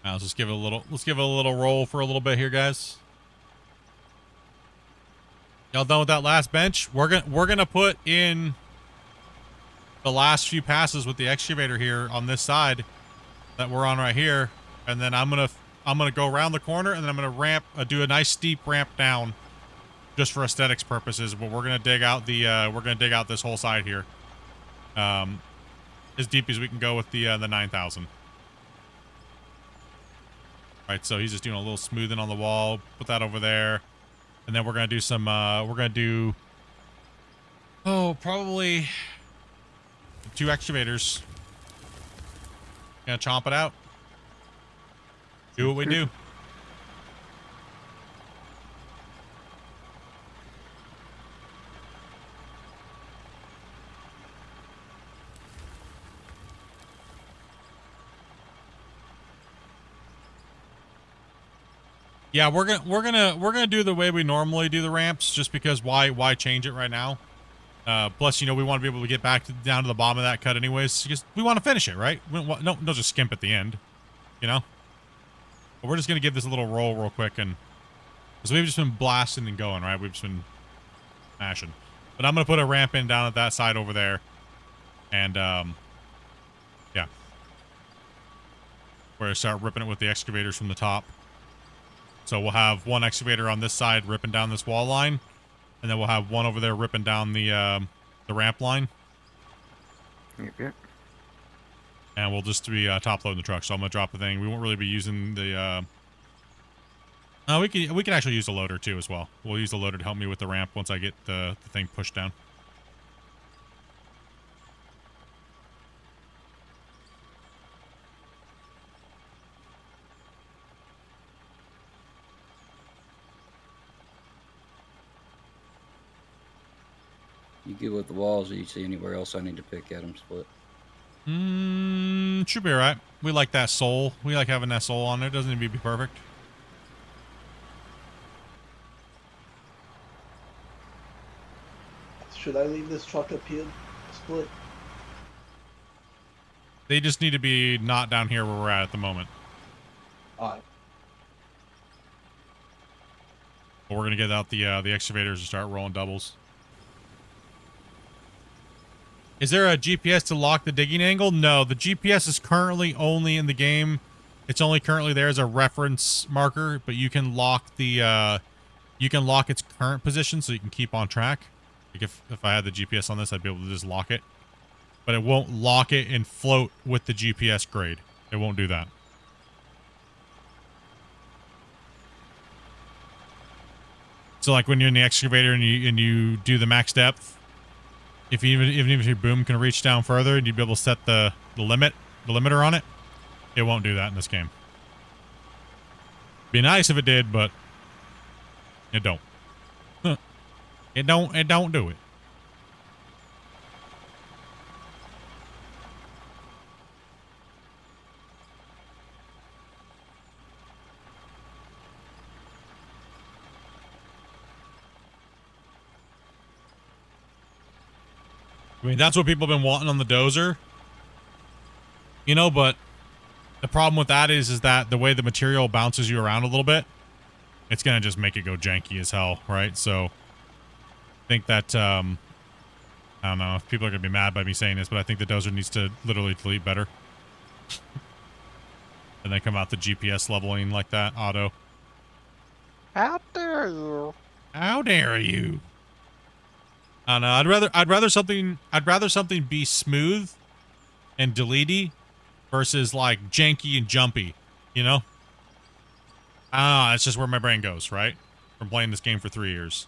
Now let's just give it a little roll for a little bit here, guys. Y'all done with that last bench? We're gonna put in the last few passes with the excavator here on this side that we're on right here, and then I'm gonna go around the corner, and then I'm gonna do a nice steep ramp down, just for aesthetics purposes. But we're gonna dig out this whole side here, as deep as we can go with the 9,000. Right, so he's just doing a little smoothing on the wall. Put that over there. And then we're going to do some, probably 2 excavators. Gonna chomp it out. Do what we do. Yeah, we're gonna do the way we normally do the ramps, just because why change it right now? Plus, you know, we want to be able to get down to the bottom of that cut anyways, because we want to finish it, right? We don't just skimp at the end, you know. But we're just gonna give this a little roll real quick, and because we've just been blasting and going, right? We've just been mashing. But I'm gonna put a ramp in down at that side over there, and yeah, we're gonna start ripping it with the excavators from the top. So we'll have one excavator on this side ripping down this wall line, and then we'll have one over there ripping down the ramp line. Yep. And we'll just be top loading the truck. So I'm gonna drop the thing. We won't really be using the. We can actually use the loader too as well. We'll use the loader to help me with the ramp once I get the thing pushed down. You good with the walls, or you see anywhere else I need to pick at them, Split? Should be alright. We like that soul. We like having that soul on there. Doesn't need to be perfect. Should I leave this truck up here, Split? They just need to be not down here where we're at the moment. Alright. But we're gonna get out the excavators and start rolling doubles. Is there a GPS to lock the digging angle? No, the GPS is currently only in the game. It's only currently there as a reference marker, but you can lock the its current position so you can keep on track. Like if I had the GPS on this, I'd be able to just lock it. But it won't lock it and float with the GPS grade. It won't do that. So like when you're in the excavator and you do the max depth, even if your boom can reach down further, and you'd be able to set the the limiter on it, it won't do that in this game. Be nice if it did, but it don't. It don't do it. I mean, that's what people have been wanting on the dozer. You know, but the problem with that is that the way the material bounces you around a little bit, it's going to just make it go janky as hell, right? So, I think that, I don't know if people are going to be mad by me saying this, but I think the dozer needs to literally delete better. And then come out the GPS leveling like that, auto. How dare you? How dare you? I don't know. I'd rather something be smooth and deleted versus like janky and jumpy, you know? I don't know, that's just where my brain goes, right? From playing this game for 3 years.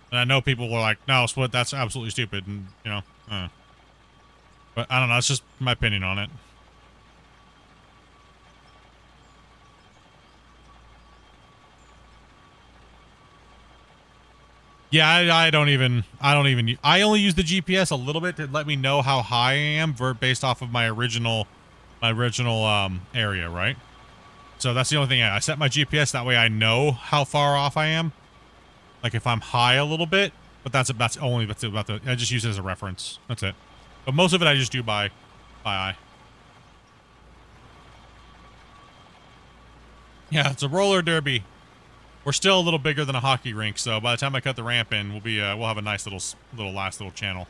And I know people were like, no, Split, that's absolutely stupid, and, you know, but I don't know, it's just my opinion on it. Yeah, I only use the GPS a little bit to let me know how high I am based off of my original area, right? So that's the only thing I set my GPS that way I know how far off I am. Like if I'm high a little bit, but that's about the I just use it as a reference. That's it. But most of it I just do by eye. Yeah, it's a roller derby. We're still a little bigger than a hockey rink, so by the time I cut the ramp in, we'll have a nice little channel.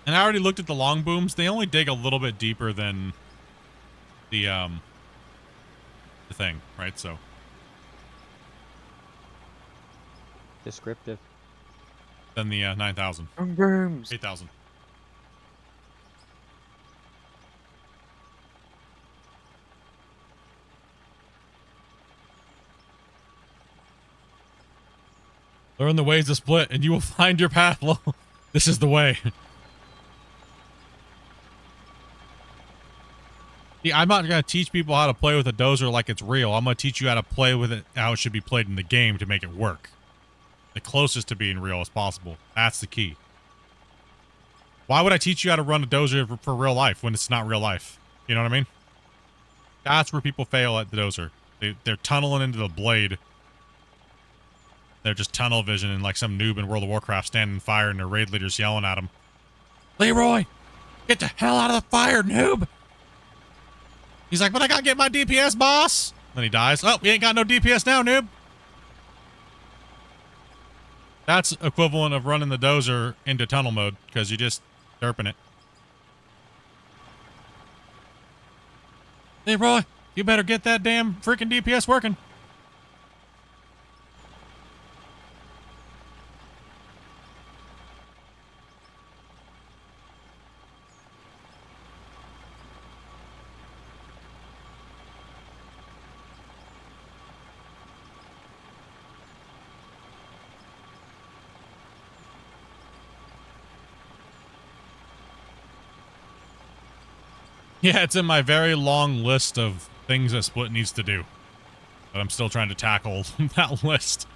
And I already looked at the long booms. They only dig a little bit deeper than the thing, right? So descriptive. Than the 9,000. Long booms. 8,000. Learn the ways to split, and you will find your path. This is the way. See, I'm not going to teach people how to play with a dozer like it's real. I'm going to teach you how to play with it, how it should be played in the game to make it work. The closest to being real as possible. That's the key. Why would I teach you how to run a dozer for real life when it's not real life? You know what I mean? That's where people fail at the dozer. They're tunneling into the blade. They're just tunnel vision and like some noob in World of Warcraft standing in fire and their raid leader's yelling at them. Leroy, get the hell out of the fire, noob! He's like, but I gotta get my DPS, boss! Then he dies. Oh, you ain't got no DPS now, noob! That's equivalent of running the dozer into tunnel mode, because you just derping it. Leroy, you better get that damn freaking DPS working. Yeah, it's in my very long list of things that Split needs to do. But I'm still trying to tackle that list.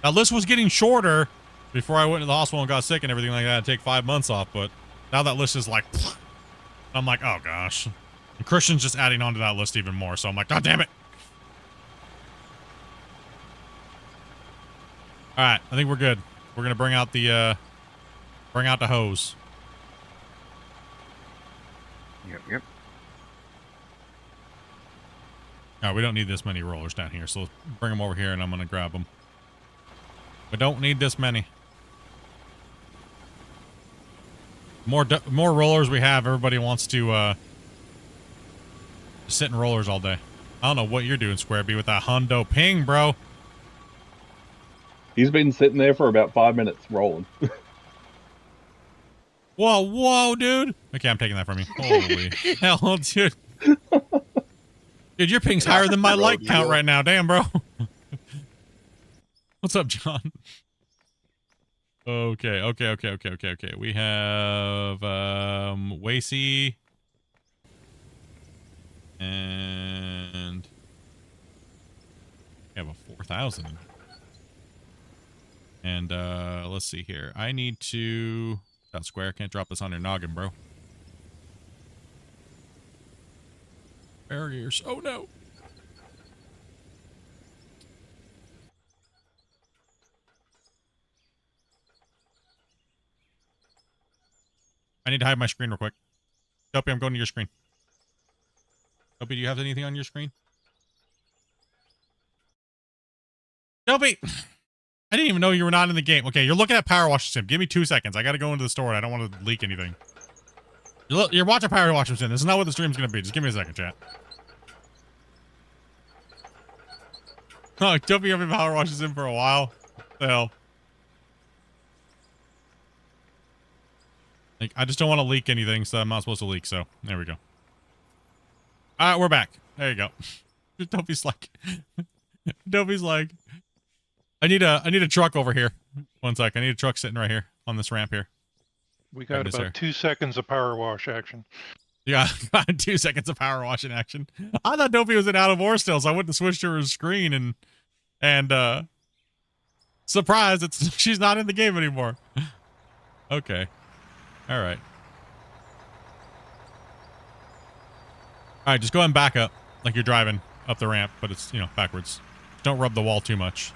That list was getting shorter before I went to the hospital and got sick and everything like that. I'd take 5 months off, but now that list is like... I'm like, oh gosh. And Christian's just adding on to that list even more, so I'm like, god damn it! Alright, I think we're good. We're gonna bring out the hose. Yep. Alright, we don't need this many rollers down here, so let's bring them over here and I'm gonna grab them. We don't need this many. More rollers we have, everybody wants to sit in rollers all day. I don't know what you're doing, Square B, with that hundo ping, bro. He's been sitting there for about 5 minutes rolling. Whoa, dude. Okay, I'm taking that from you. Holy hell, dude. Dude, your ping's higher than my like count right now. Damn, bro. What's up, John? Okay. We have Wacy and we have a 4,000. And let's see here. I need to South Square. Can't drop this on your noggin, bro. Barriers. Oh no. I need to hide my screen real quick. Dopey, I'm going to your screen. Dopey, do you have anything on your screen? Dopey! I didn't even know you were not in the game. Okay, you're looking at Power Wash Sim. Give me 2 seconds. I gotta go into the store and I don't want to leak anything. You're watching Power Wash Sim. This is not what the stream's gonna be. Just give me a second, chat. Oh, Dopey, you've been Power Wash Sim for a while. What the hell? Like, I just don't want to leak anything, so I'm not supposed to leak, so there we go. Alright, we're back. There you go. Dopey's like Dopey's like I need a truck over here. 1 sec. I need a truck sitting right here on this ramp here. We got Goodness about there. 2 seconds of power wash action. Yeah, 2 seconds of power wash in action. I thought Dopey was in out of war still, so I went to switch to her screen and surprise, she's not in the game anymore. Okay. All right. All right, just go ahead and back up like you're driving up the ramp, but it's, backwards. Don't rub the wall too much.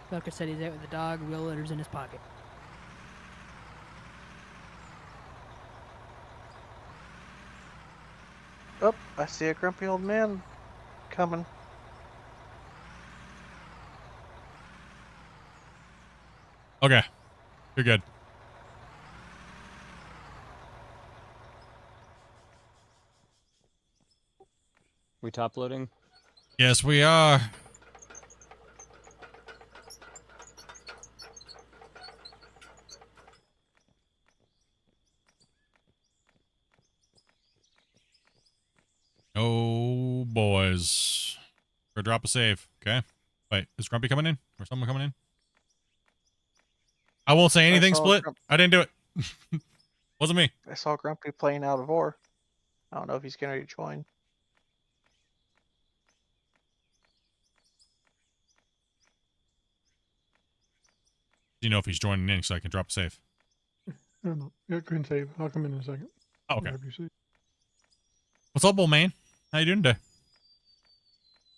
Tucker said he's out with the dog. Wheel litter's in his pocket. Oh, I see a grumpy old man coming. Okay. You're good. We top loading? Yes, we are. Oh, boys. Or drop a save. Okay. Wait, is Grumpy coming in? Or someone coming in? I won't say anything, Split. I didn't do it. Wasn't me. I saw Grumpy playing out of ore. I don't know if he's going to join. Do you know if he's joining in so I can drop a save? I don't know. Yeah, go ahead and save. I'll come in a second. Oh, okay. Grab your seat. What's up, old man? How you doing today?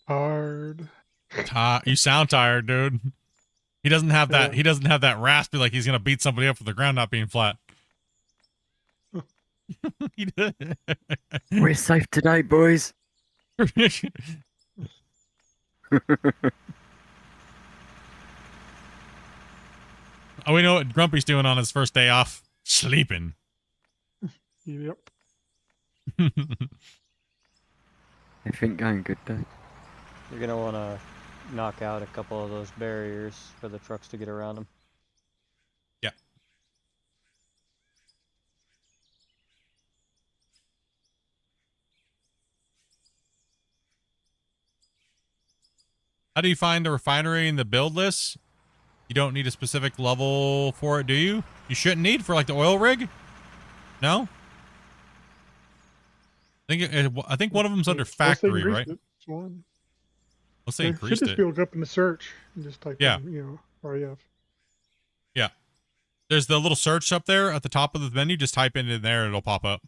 Hard. You sound tired, dude. He doesn't have that. He doesn't have that raspy like he's gonna beat somebody up for the ground not being flat. We're safe today, boys. Oh, we know what Grumpy's doing on his first day off. Sleeping. Yep. Everything going good, though. You're gonna want to knock out a couple of those barriers for the trucks to get around them. Yeah. How do you find the refinery in the build list? You don't need a specific level for it, do you? You shouldn't need for like the oil rig? No? I think one of them's under factory, right? It's one. Let's say It increased should just it. be able to go up in the search and just type in, REF. Yeah. There's the little search up there at the top of the menu. Just type it in there, it'll pop up.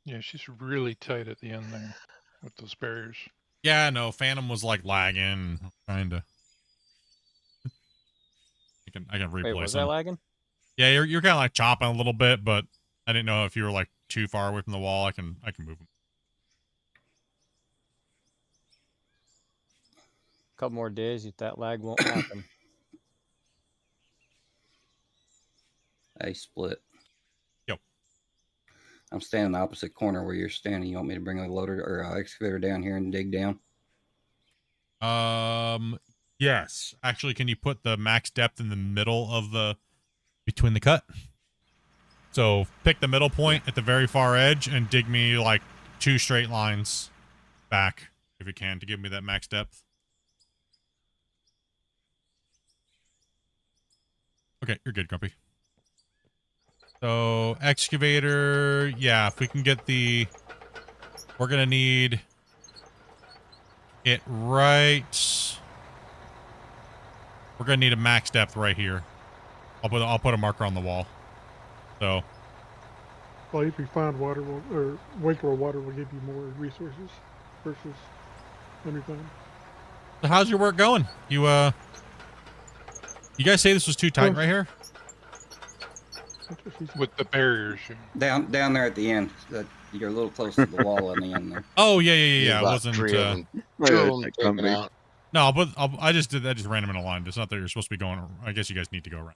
Yeah, she's really tight at the end there with those barriers. Yeah, no, Phantom was like lagging, trying to. I can replay. Wait, was some. I lagging? Yeah, you're kind of like chopping a little bit, but I didn't know if you were like too far away from the wall. I can move them. Couple more days, that lag won't happen. Hey, Split. Yep. I'm standing in the opposite corner where you're standing. You want me to bring a loader or excavator down here and dig down? Yes. Actually, can you put the max depth in the middle of between the cut? So pick the middle point at the very far edge and dig me like 2 straight lines back if you can to give me that max depth. Okay, you're good, Grumpy. So, excavator, yeah, if we can get the... We're going to need it right... We're going to need a max depth right here. I'll put a marker on the wall. So... Well, if you find water, or wastewater water will give you more resources versus underground. So how's your work going? You guys say this was too tight right here? With the barriers. Down there at the end. You're a little close to the wall on the end there. Oh yeah. It wasn't. No, but I just did that. Just ran them in a line. It's not that you're supposed to be going. I guess you guys need to go around.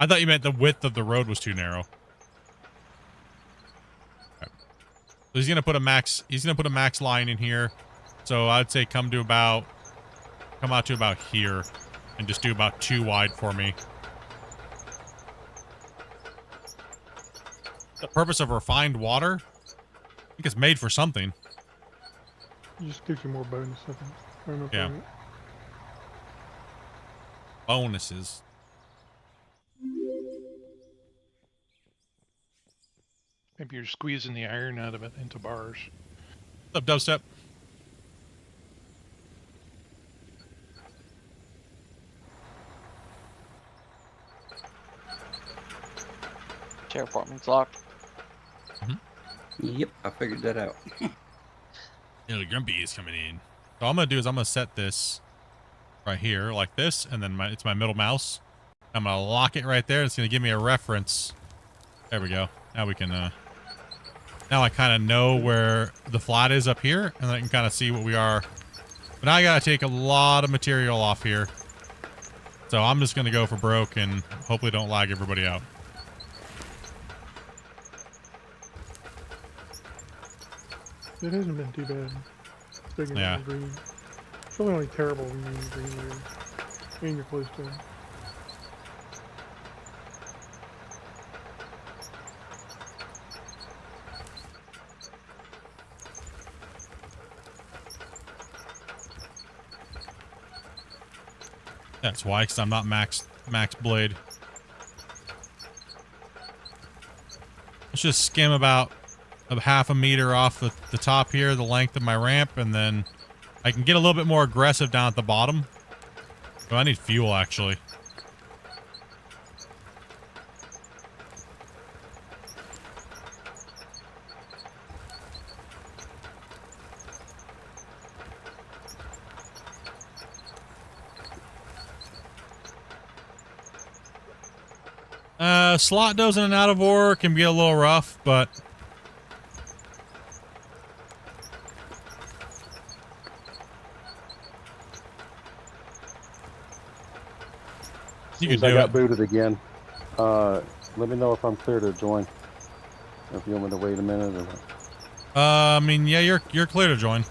I thought you meant the width of the road was too narrow. Okay. So he's gonna put a max. He's gonna put a max line in here. So I'd say come out to about here, and just do about 2 wide for me. The purpose of refined water, I think it's made for something. It just gives you more bonus, I think. I don't know if Yeah. I- Bonuses. Maybe you're squeezing the iron out of it into bars. What's up, Dubstep? Terraforming's locked. Yep, I figured that out. Yeah, Grumpy is coming in. So all I'm gonna do is I'm gonna set this right here like this, and then it's my middle mouse. I'm gonna lock it right there. It's gonna give me a reference. There we go. Now we can. Now I kind of know where the flat is up here, and I can kind of see what we are. But now I gotta take a lot of material off here. So I'm just gonna go for broke and hopefully don't lag everybody out. It hasn't been too bad. Digging Yeah. in the green. It's really only terrible when you're in the green area. And you're close to it. That's why, because I'm not max blade. Let's just skim about a half a meter off the top here, the length of my ramp, and then I can get a little bit more aggressive down at the bottom. Oh, I need fuel, actually. Slot does in and out of ore can be a little rough, but you can Since I do got it. booted again. Let me know if I'm clear to join. If you want me to wait a minute or not. I mean, yeah, you're clear to join.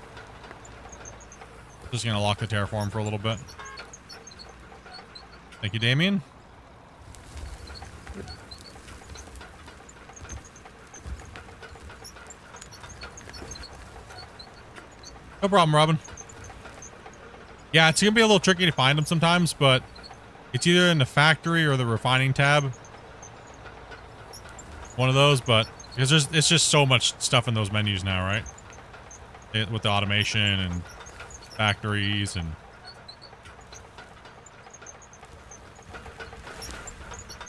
Just gonna lock the terraform for a little bit. Thank you, Damien. No problem, Robin. Yeah, it's gonna be a little tricky to find them sometimes, but it's either in the factory or the refining tab. One of those, but because it's just so much stuff in those menus now, right? With the automation and factories and.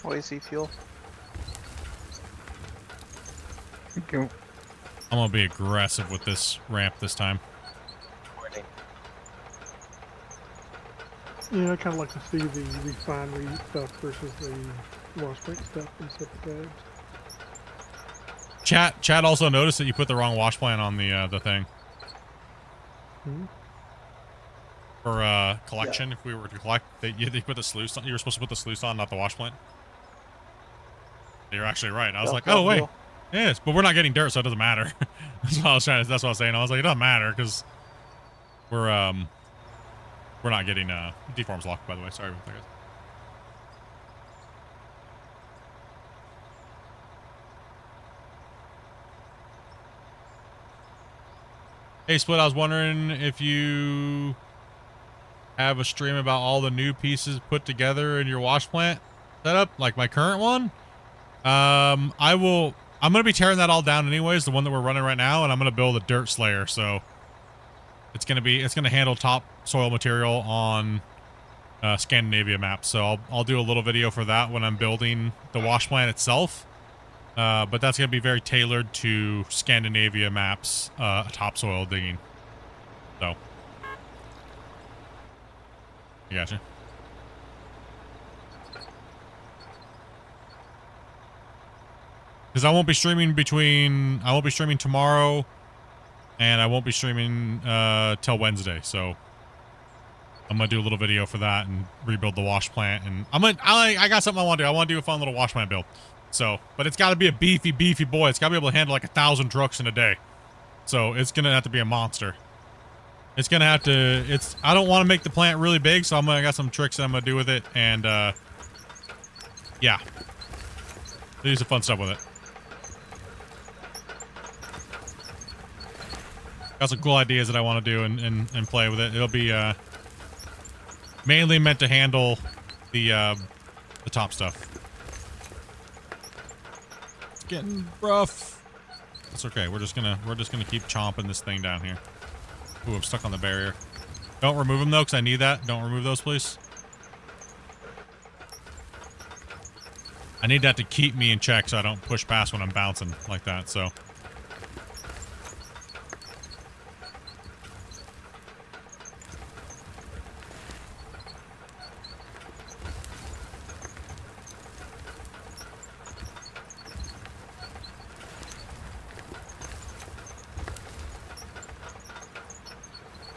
Lazy fuel. Thank you. I'm gonna be aggressive with this ramp this time. Yeah, I kind of like to see the refinery stuff versus the wash plant stuff in separate tabs. Chat also noticed that you put the wrong wash plant on the thing. Hmm? For collection, if we were to collect, they put the sluice on. You were supposed to put the sluice on, not the wash plant. You're actually right. I was like, oh wait, yes, but we're not getting dirt, so it doesn't matter. That's what I was trying to. That's what I was saying. I was like, it doesn't matter because we're not getting deforms locked. By the way, sorry about that, guys. Hey, Split, I was wondering if you have a stream about all the new pieces put together in your wash plant setup, like my current one. I'm gonna be tearing that all down anyways, the one that we're running right now, and I'm gonna build a dirt slayer, so it's gonna handle topsoil material on Scandinavia maps. So I'll do a little video for that when I'm building the wash plant itself. But that's gonna be very tailored to Scandinavia maps, topsoil digging. So I gotcha. Because I won't be streaming tomorrow, and I won't be streaming till Wednesday. So I'm gonna do a little video for that and rebuild the wash plant. And I got something I want to do. I want to do a fun little wash plant build. So, but it's got to be a beefy boy. It's got to be able to handle like 1,000 trucks in a day. So it's gonna have to be a monster. It's gonna have to. I don't want to make the plant really big, so I got some tricks that I'm gonna do with it, and yeah, do some fun stuff with it. Got some cool ideas that I want to do and play with it. It'll be mainly meant to handle the top stuff. It's getting rough. It's okay. We're just gonna keep chomping this thing down here. Ooh, I'm stuck on the barrier. Don't remove them though, because I need that. Don't remove those, please. I need that to keep me in check so I don't push past when I'm bouncing like that, so.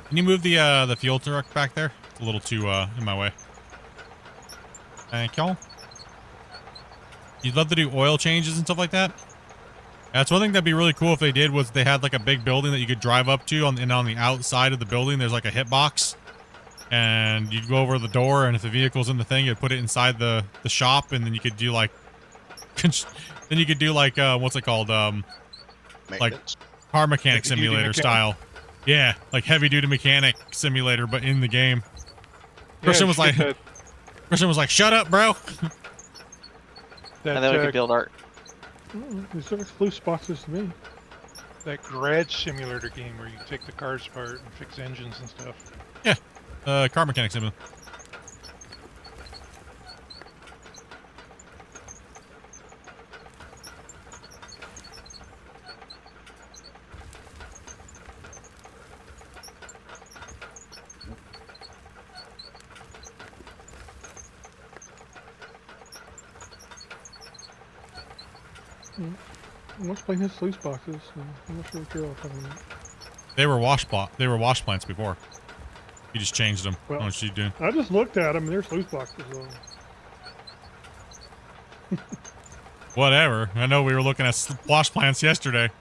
Can you move the fuel truck back there? It's a little too in my way. Thank y'all. You'd love to do oil changes and stuff like that? That's one thing that'd be really cool if they did, was they had like a big building that you could drive up to, and on the outside of the building there's like a hitbox, and you'd go over the door, and if the vehicle's in the thing, you'd put it inside the shop, and then you could do like what's it called, like car mechanic simulator style. Yeah, like heavy duty mechanic simulator, but in the game. Christian was like, "Shut up, bro." And then we could build art. This looks loose boxes to me. That garage simulator game where you take the cars apart and fix engines and stuff. Yeah, car mechanic simulator. What's playing his loose boxes? I'm not sure what you're all talking about. They were wash plants before. You just changed them. Well, what you doing? I just looked at them and there's loose boxes on. Whatever. I know we were looking at wash plants yesterday.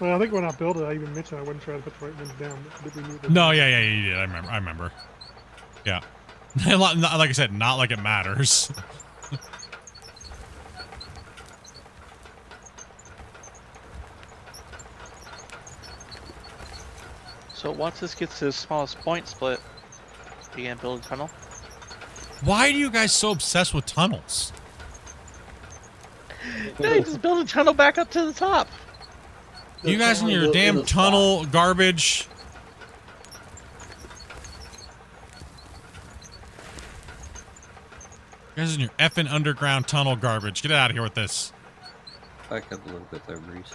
Well, I think when I built it, I even mentioned I wasn't trying to put the right ones down. But did we need them? No, yeah, you did. I remember. Yeah. Like I said, not like it matters. So once this gets to the smallest point, Split, you gonna build a tunnel? Why are you guys so obsessed with tunnels? Yeah, just build a tunnel back up to the top. You guys in your damn tunnel garbage. You guys in your effing underground tunnel garbage. Get out of here with this. Back up a little bit there, Breeze.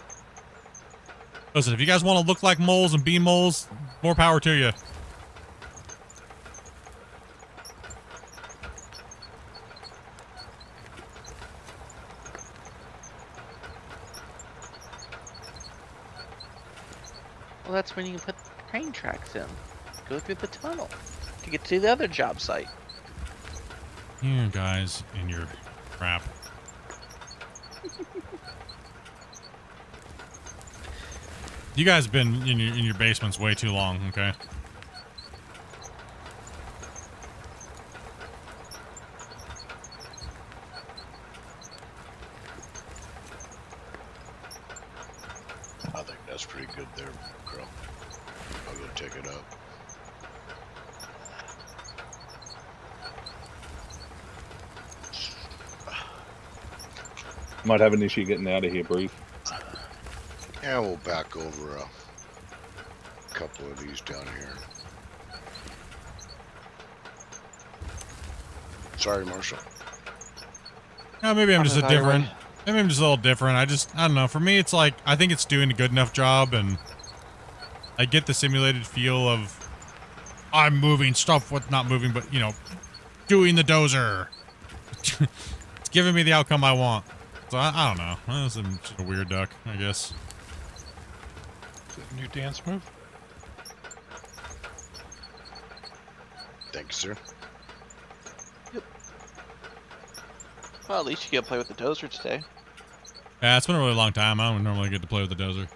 Listen, if you guys want to look like moles and be moles, more power to you. Well, that's when you can put train tracks in. Go through the tunnel to get to the other job site. You guys and your crap. You guys have been in your basements way too long, okay? That's pretty good there, Crow. I'll go take it up. Might have an issue getting out of here, brief. And we'll back over a couple of these down here. Sorry, Marshall. Maybe I'm I'm just a just either different. way. Maybe I'm just a little different. I don't know. For me, it's like I think it's doing a good enough job, and I get the simulated feel of I'm moving stuff with not moving, but doing the dozer. It's giving me the outcome I want. So I don't know. This is just a weird duck, I guess. Is it a new dance move? Thank you, sir. Well, at least you get to play with the dozer today. Yeah, it's been a really long time. I don't normally get to play with the dozer.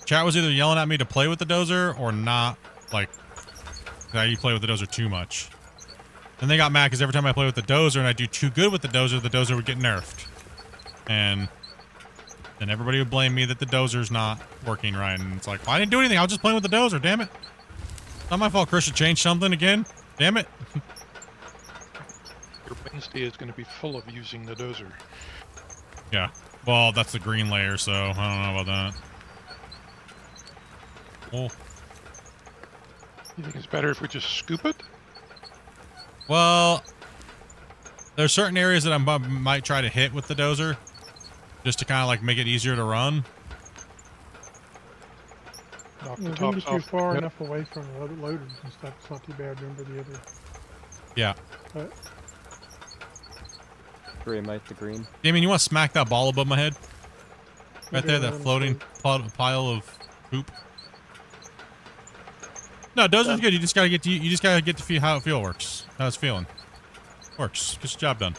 Chat was either yelling at me to play with the dozer or not, like, that you play with the dozer too much. And they got mad because every time I play with the dozer and I do too good with the dozer would get nerfed. And then everybody would blame me that the dozer's not working right. And it's like, well, I didn't do anything. I was just playing with the dozer, damn it. It's not my fault Chris should change something again. Damn it. Your Wednesday is going to be full of using the dozer. Yeah. Well, that's the green layer, so I don't know about that. Oh. You think it's better if we just scoop it? Well, there's certain areas that I might try to hit with the dozer just to kind of like make it easier to run. Knock Well, the if you tops get you off. far Yep. enough away from the other loaders and stuff, it's not too bad. Remember the other. Yeah. Green, Mike, the green. Damien, you want to smack that ball above my head? Right Okay, there, that let him floating pile of poop. No, dozer's good. You just gotta get to feel how it works. How it's feeling. Works. Gets the job done.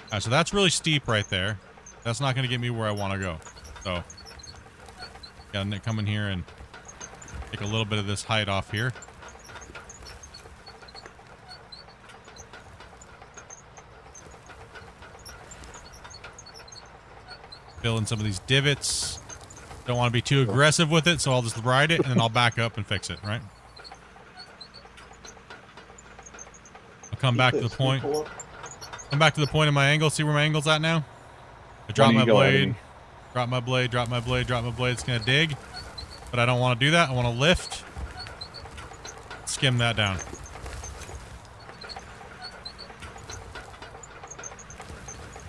Alright, so that's really steep right there. That's not gonna get me where I want to go. So, gotta come in here and take a little bit of this height off here. Fill in some of these divots. Don't want to be too aggressive with it, so I'll just ride it and then I'll back up and fix it, right? I'll come back to the point. Come back to the point of my angle. See where my angle's at now? I drop my blade. Drop my blade, drop my blade, drop my blade. It's going to dig. But I don't want to do that. I want to lift. Skim that down.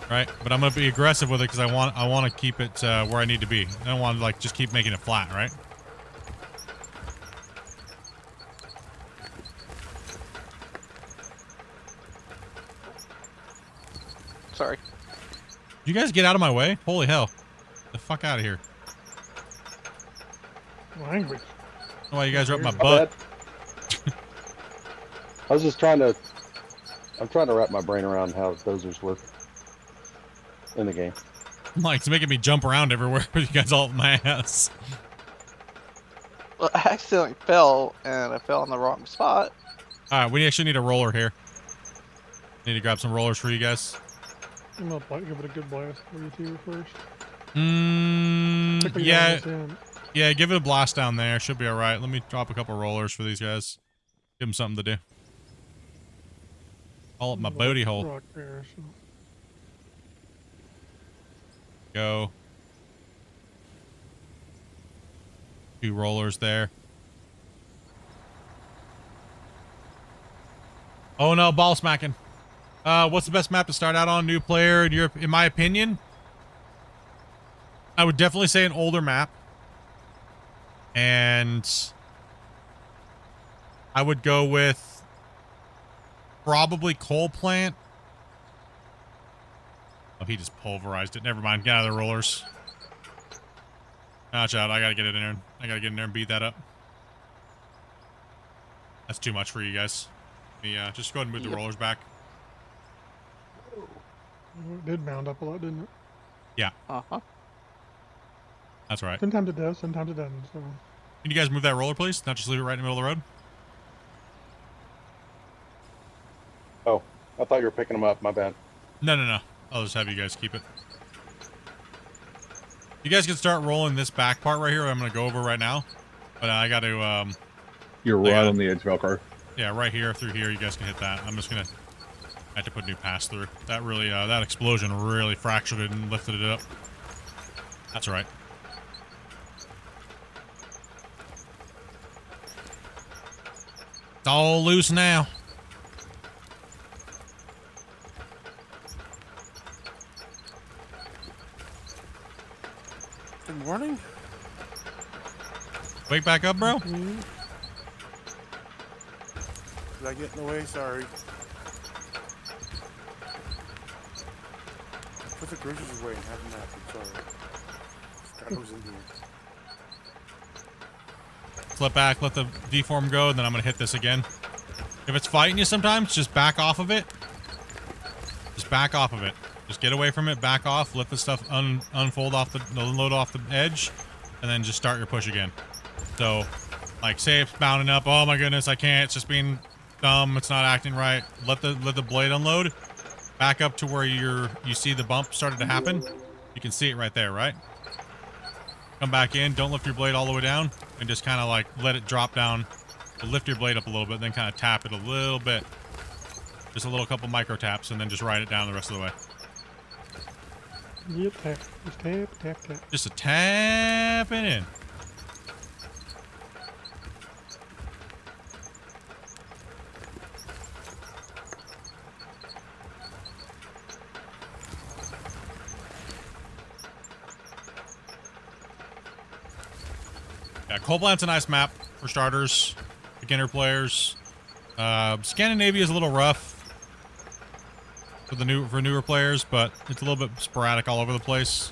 Right, but I'm gonna be aggressive with it because I want to keep it where I need to be. I don't want to like just keep making it flat, right? Sorry. You guys get out of my way! Holy hell! Get the fuck out of here! Language. I don't know why you guys are up my butt. I was just trying to. I'm trying to wrap my brain around how dozers work in the game. Like, it's making me jump around everywhere with you guys all up my ass. Well, I accidentally fell, and I fell in the wrong spot. Alright, we actually need a roller here. Need to grab some rollers for you guys. I'm gonna give it a good blast for you two first. Yeah. Yeah. Yeah, give it a blast down there. Should be alright. Let me drop a couple rollers for these guys. Give them something to do. All up my booty hole. Rock there, so. Go. 2 rollers there. Oh no, ball smacking. What's the best map to start out on? New player, in my opinion? I would definitely say an older map. And I would go with probably coal plant. Oh, he just pulverized it. Never mind. Get out of the rollers. Watch out. I gotta get it in there. I gotta get in there and beat that up. That's too much for you guys. Yeah, just go ahead and move the rollers back. It did bound up a lot, didn't it? Yeah. Uh-huh. That's right. Sometimes it does, sometimes it doesn't. So. Can you guys move that roller, please? Not just leave it right in the middle of the road? Oh, I thought you were picking them up. My bad. No, no, no. I'll just have you guys keep it. You guys can start rolling this back part right here. I'm going to go over right now. But I got to, You're right on the edge, Velcro. yeah, right here through here. You guys can hit that. I'm just going to have to put a new pass through. That really, that explosion really fractured it and lifted it up. That's right. It's all loose now. Good morning. Wake back up, bro. Did I get in the way? Sorry. Put the groceries away and have them happen. Sorry. Forgot I was in here. Flip back, let the deform go, and then I'm going to hit this again. If it's fighting you sometimes, just back off of it. Just back off of it. Just get away from it, back off, let the stuff unfold off unload off the edge, and then just start your push again. So, like, say it's bounding up, oh my goodness, I can't, it's just being dumb, it's not acting right. Let the blade unload, back up to where you see the bump started to happen. You can see it right there, right? Come back in, don't lift your blade all the way down, and just kind of like let it drop down. Lift your blade up a little bit, then kind of tap it a little bit. Just a little couple micro taps, and then just ride it down the rest of the way. Yep, tap. Just tap, tap, tap. Just a tap it in. Yeah, Coldplant's a nice map for starters, beginner players. Scandinavia is a little rough for newer players, but it's a little bit sporadic all over the place.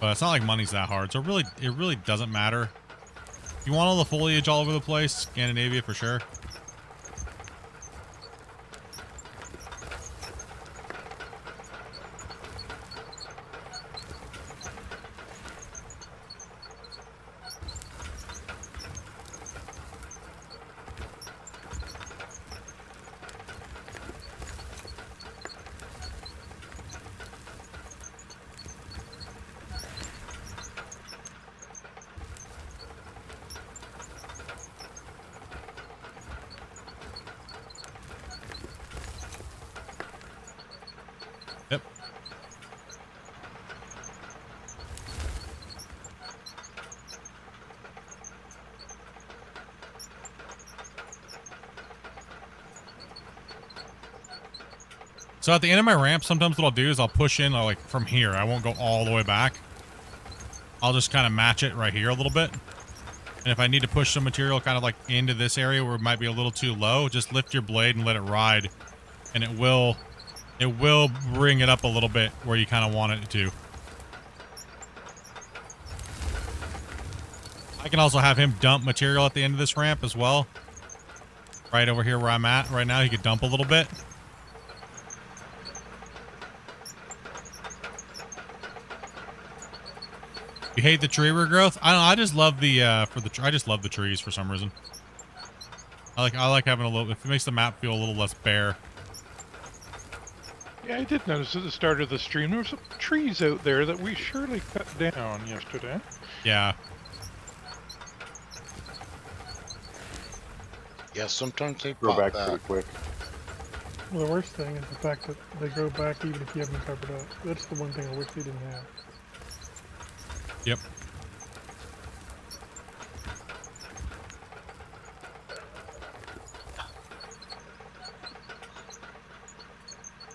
But it's not like money's that hard, so it really doesn't matter. If you want all the foliage all over the place, Scandinavia for sure. Yep. So at the end of my ramp, sometimes what I'll do is I'll push in like from here. I won't go all the way back. I'll just kind of match it right here a little bit. And if I need to push some material kind of like into this area where it might be a little too low, just lift your blade and let it ride. And it will bring it up a little bit where you kind of want it to. I can also have him dump material at the end of this ramp as well. Right over here where I'm at right now, he could dump a little bit. You hate the tree regrowth? I don't know, I just love the I just love the trees for some reason. I like having a little, it makes the map feel a little less bare. Yeah, I did notice at the start of the stream there were some trees out there that we surely cut down yesterday. Yeah. Yeah, sometimes they Grow pop back pretty quick. Well, the worst thing is the fact that they grow back even if you have them covered up. That's the one thing I wish they didn't have. Yep.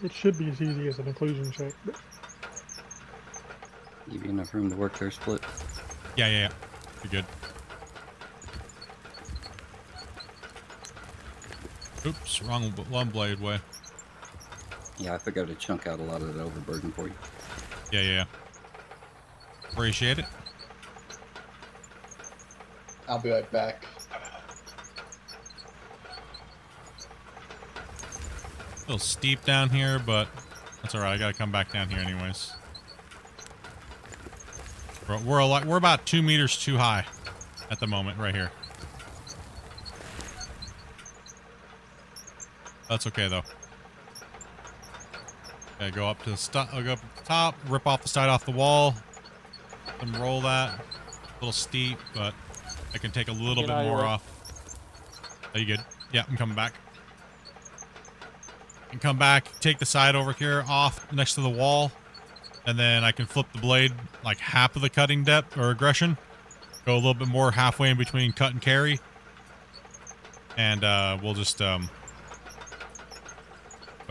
It should be as easy as an inclusion check, but Give you enough room to work their split. Yeah. You're good. Oops, wrong one blade way. Yeah, I figured I'd chunk out a lot of that overburden for you. Yeah. Appreciate it. I'll be right back. A little steep down here, but that's all right. I gotta come back down here anyways. We're about 2 meters too high at the moment right here. That's okay though. Okay, go up to the I'll go up to the top, rip off the side off the wall, then roll that. A little steep, but I can take a little Get bit out of your more way. off. Are you good? Yeah, I'm coming back. And come back, take the side over here off next to the wall, and then I can flip the blade like half of the cutting depth or aggression. Go a little bit more halfway in between cut and carry. And we'll just go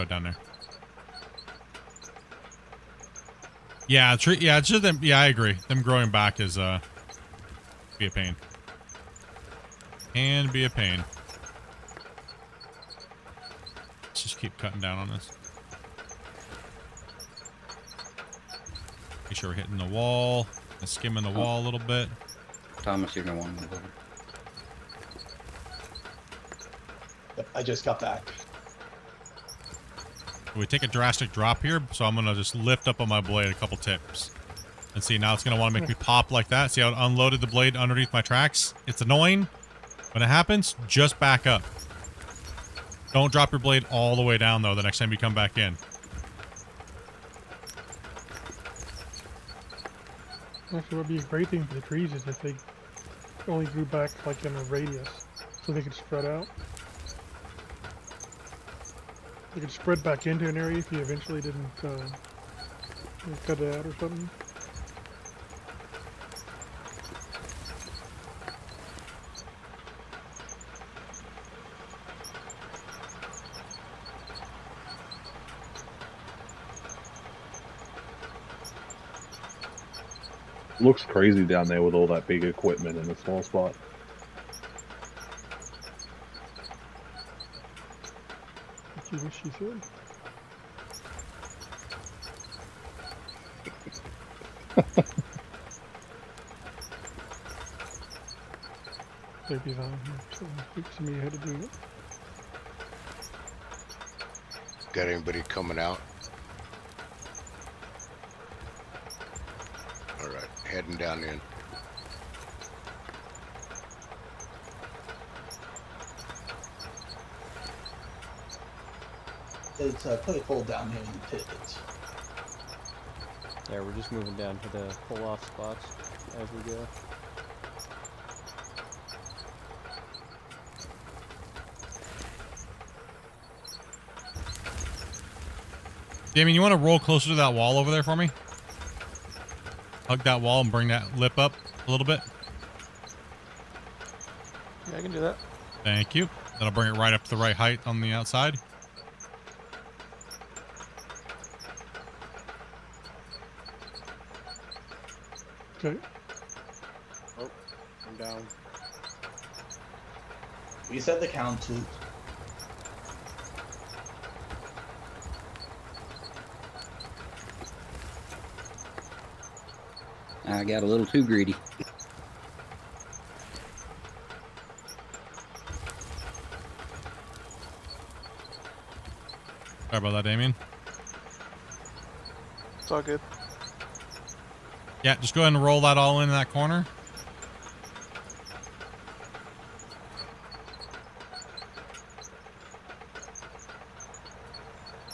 down there. Yeah, it's just them. Yeah, I agree. Them growing back is be a pain. Can be a pain. Let's just keep cutting down on this. Make sure we're hitting the wall and skimming the wall a little bit. Thomas, you're gonna want to move over. Yep, I just got back. We take a drastic drop here, so I'm gonna just lift up on my blade a couple tips. And see, now it's gonna want to make me pop like that. See how it unloaded the blade underneath my tracks? It's annoying. When it happens, just back up. Don't drop your blade all the way down, though, the next time you come back in. Actually, what would be a great thing for the trees is if they only grew back like in a radius, so they could spread out. They could spread back into an area if you eventually didn't cut it out or something. Looks crazy down there with all that big equipment in a small spot. What you wish you said. Baby's on here, so speak to me how to do it. Got anybody coming out? All right, heading down in. It's pretty cold down here in the pit. Yeah, we're just moving down to the pull-off spots as we go. Damien, you want to roll closer to that wall over there for me? Hug that wall and bring that lip up a little bit. Yeah, I can do that. Thank you. That'll bring it right up to the right height on the outside. Okay. Oh, I'm down. We set the count to. I got a little too greedy. Sorry about that, Damien. It's all good. Yeah, just go ahead and roll that all in that corner.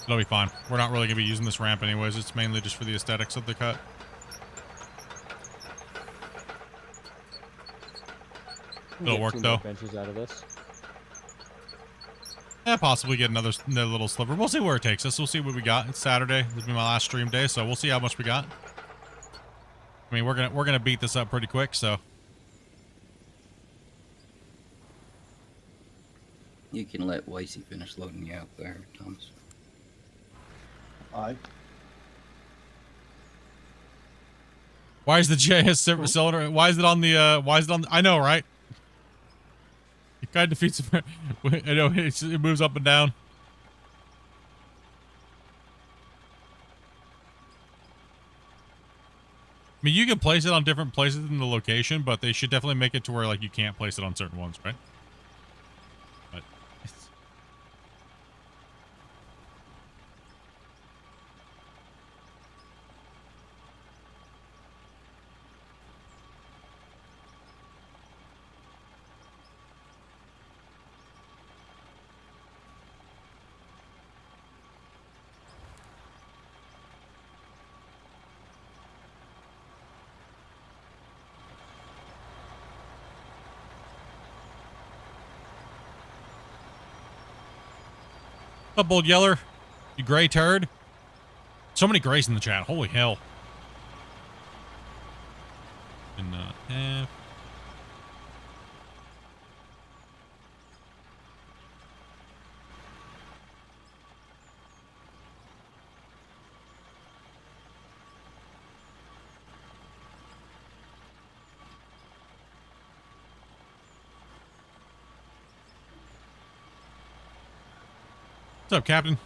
It'll be fine. We're not really going to be using this ramp anyways. It's mainly just for the aesthetics of the cut. It'll work, though. Benches out of this. Yeah, possibly get another little sliver. We'll see where it takes us. We'll see what we got. It's Saturday. This will be my last stream day, so we'll see how much we got. I mean, we're gonna beat this up pretty quick, so. You can let Wasey finish loading you out there, Thomas. Alright. Why is the JS cylinder? Why is it on the? Why is it on? I know, right? It kind of defeats. I know it moves up and down. I mean, you can place it on different places in the location, but they should definitely make it to where like you can't place it on certain ones, right? But What's up, Old Yeller? You gray turd. So many grays in the chat. Holy hell. And, What's up, Captain?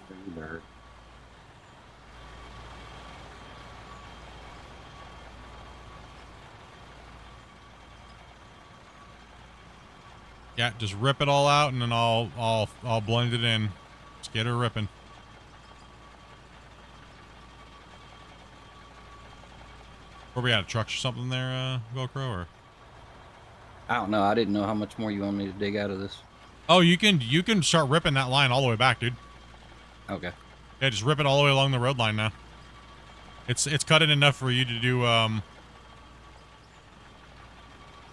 Yeah, just rip it all out and then I'll blend it in. Just get her ripping. Where we at? A truck or something there, Velcro, or? I don't know. I didn't know how much more you want me to dig out of this. Oh, you can start ripping that line all the way back, dude. Okay. Yeah, just rip it all the way along the road line now. It's cut in enough for you to do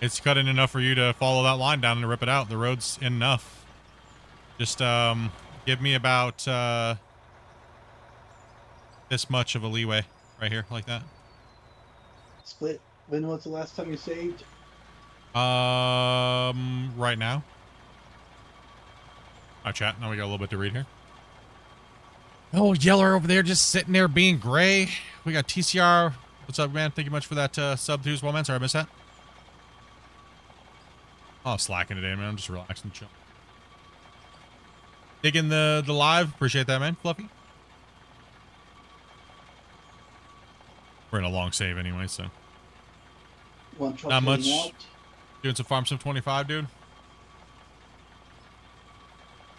it's cut in enough for you to follow that line down and rip it out. The road's in enough. Just give me about this much of a leeway right here, like that. Split. When was the last time you saved? Right now. Hi, chat. Now we got a little bit to read here. Oh, Yeller over there just sitting there being gray. We got TCR. What's up, man? Thank you much for that sub too as well, man. Sorry I missed that. Oh, slacking today, man. I'm just relaxing, chill. Digging the live. Appreciate that, man. Fluffy. We're in a long save anyway, so. One truck Not much. out. Doing some Farm Sim 25, dude.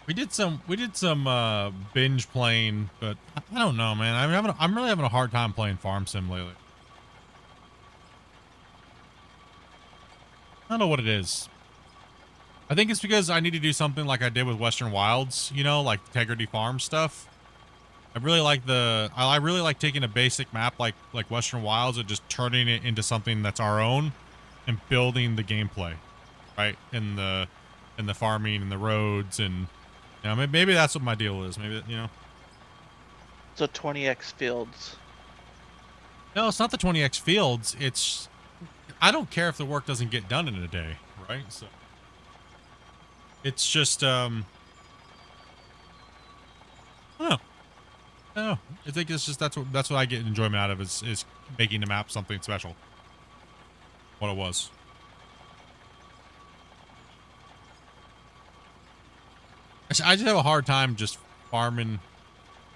We did some binge playing, but I don't know, man. I'm really having a hard time playing Farm Sim lately. I don't know what it is. I think it's because I need to do something like I did with Western Wilds, you know, like Integrity Farm stuff. I really like taking a basic map like Western Wilds and just turning it into something that's our own and building the gameplay, right? In the farming and the roads, and you know, maybe that's what my deal is. Maybe, you know. So 20x fields. No, it's not the 20x fields. It's, I don't care if the work doesn't get done in a day, right? So it's just I don't know. I think it's just that's what I get enjoyment out of is making the map something special. What it was. I just have a hard time just farming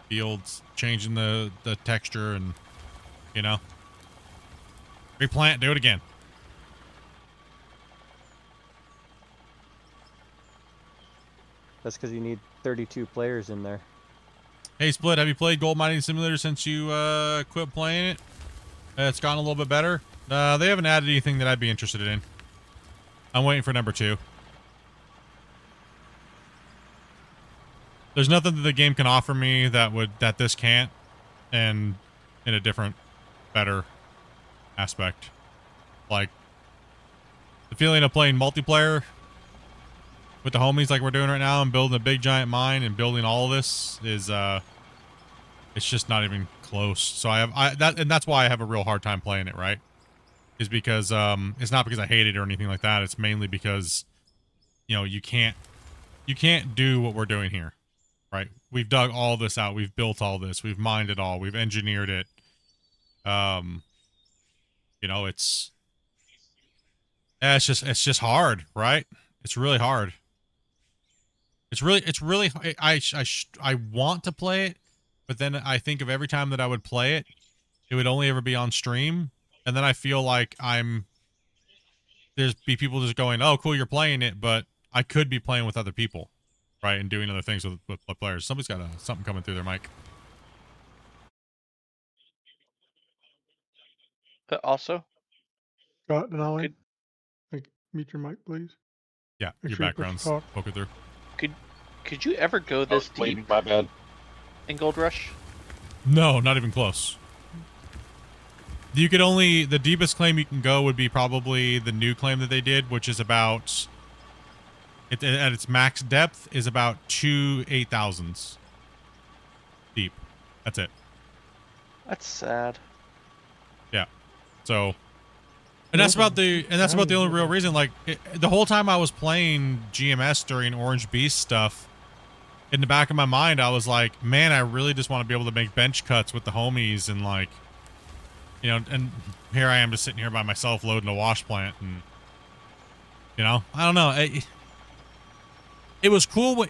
fields, changing the texture, and you know, replant, do it again. That's because you need 32 players in there. Hey, Split, have you played Gold Mining Simulator since you quit playing it? It's gotten a little bit better. They haven't added anything that I'd be interested in. I'm waiting for number 2. There's nothing that the game can offer me that this can't, and in a different, better aspect. Like the feeling of playing multiplayer with the homies like we're doing right now and building a big giant mine and building all of this is it's just not even close. So that's why I have a real hard time playing it, right? Is because it's not because I hate it or anything like that. It's mainly because, you know, you can't do what we're doing here, right? We've dug all this out, we've built all this, we've mined it all, we've engineered it. You know, it's just hard, right? It's really hard. It's really I want to play it, but then I think of every time that I would play it, it would only ever be on stream, and then I feel like there's people just going, "Oh, cool, you're playing it," but I could be playing with other people, right, and doing other things with players. Somebody's got something coming through their mic. Also, Scott, Denali, mute your mic, please. Yeah, Make your sure you push background's talk. poking through. Could you ever go this deep? My bad. In Gold Rush? No, not even close. You could only, the deepest claim you can go would be probably the new claim that they did, which is about, at its max depth is about 2 8,000s. deep. That's it. That's sad. Yeah. So, and that's about the only real reason. Like the whole time I was playing GMS during Orange Beast stuff, in the back of my mind, I was like, man, I really just want to be able to make bench cuts with the homies and like, you know, and here I am just sitting here by myself loading a wash plant and, you know, I don't know. It was cool.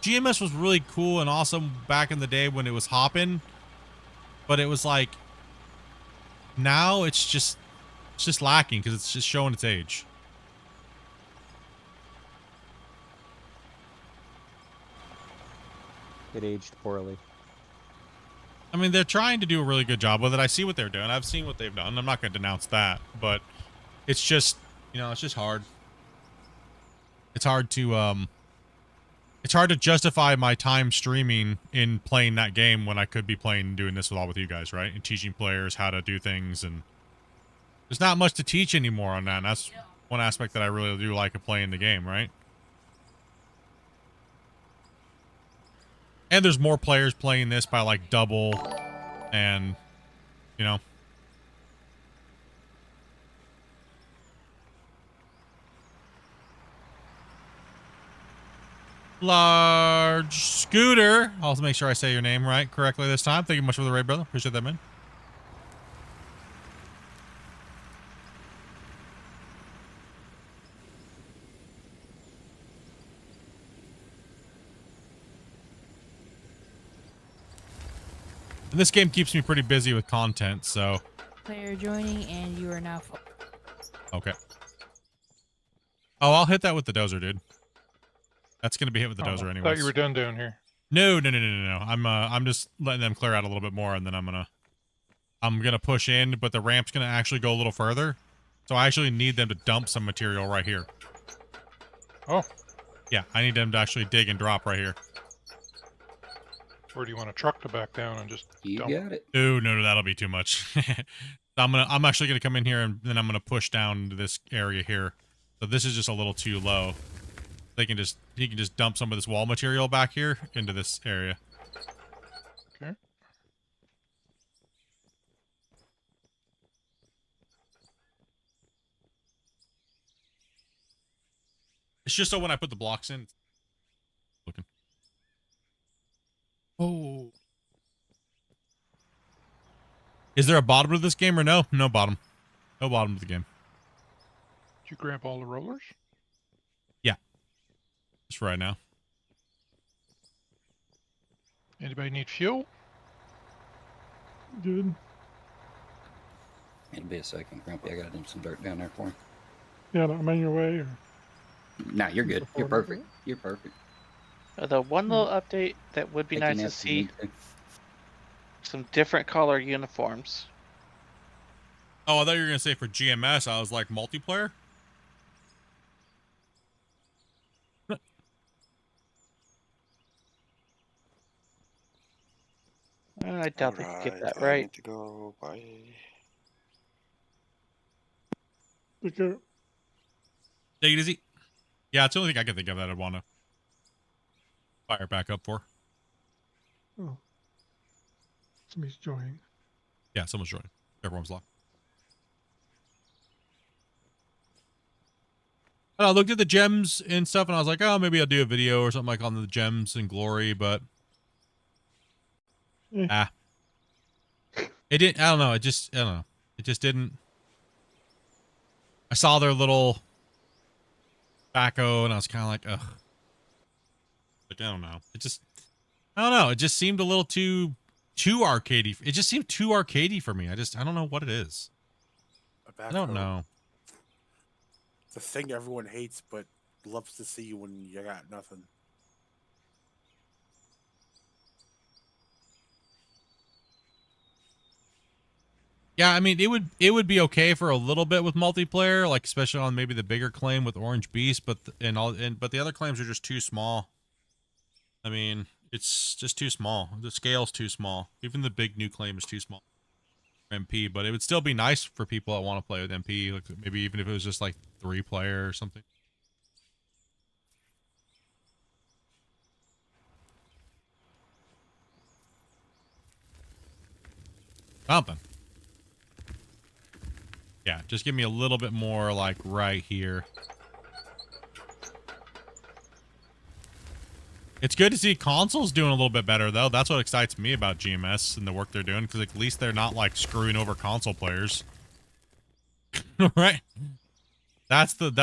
GMS was really cool and awesome back in the day when it was hopping, but it was like, now it's just lacking because it's just showing its age. It aged poorly. I mean, they're trying to do a really good job with it. I see what they're doing. I've seen what they've done. I'm not going to denounce that, but it's just, you know, it's just hard. It's hard to justify my time streaming in playing that game when I could be playing and doing this all with you guys, right? And teaching players how to do things, and there's not much to teach anymore on that. And that's one aspect that I really do like of playing the game, right? And there's more players playing this by like double, and you know. Large Scooter. I'll make sure I say your name correctly this time. Thank you much for the raid, brother. Appreciate that, man. And this game keeps me pretty busy with content, so. Player joining, and you are now full. Okay. Oh, I'll hit that with the dozer, dude. That's gonna be hit with the dozer anyways. Thought you were done down here. No. I'm just letting them clear out a little bit more, and then I'm gonna push in, but the ramp's gonna actually go a little further. So I actually need them to dump some material right here. Oh. Yeah, I need them to actually dig and drop right here. Or do you want a truck to back down and just dump? got it. Ooh, no, that'll be too much. I'm actually gonna come in here and then I'm gonna push down to this area here. So this is just a little too low. He can just dump some of this wall material back here into this area. Okay. It's just so when I put the blocks in, looking. Oh. Is there a bottom to this game or no? No bottom. No bottom to the game. Did you grab all the rollers? Yeah. Just for right now. Anybody need fuel? Good. It'll be a second, Grumpy. I gotta dump some dirt down there for him. Yeah, I'm on your way. Or... Nah, you're good. You're perfect. You're perfect. The one little update that would be nice to see, some different color uniforms. Oh, I thought you were gonna say for GMS. I was like multiplayer. I doubt they could get that I right. need to go. Bye. Take care. Take it easy. Yeah, it's the only thing I can think of that I'd want to fire back up for. Oh. Somebody's joining. Yeah, someone's joining. Everyone's locked. I looked at the gems and stuff, and I was like, oh, maybe I'll do a video or something like on the gems and glory, but it didn't. I don't know. I don't know. It just didn't. I saw their little tobacco, and I was kind of like, ugh. Like, I don't know. I don't know. It just seemed a little too arcadey. It just seemed too arcadey for me. I don't know what it is. I don't know. The thing everyone hates but loves to see when you got nothing. Yeah, I mean, it would be okay for a little bit with multiplayer, like especially on maybe the bigger claim with Orange Beast, but the other claims are just too small. I mean, it's just too small. The scale's too small. Even the big new claim is too small for MP, but it would still be nice for people that want to play with MP, like maybe even if it was just like 3-player or something. Something. Yeah, just give me a little bit more like right here. It's good to see consoles doing a little bit better though. That's what excites me about GMS and the work they're doing, because at least they're not like screwing over console players. Right? I think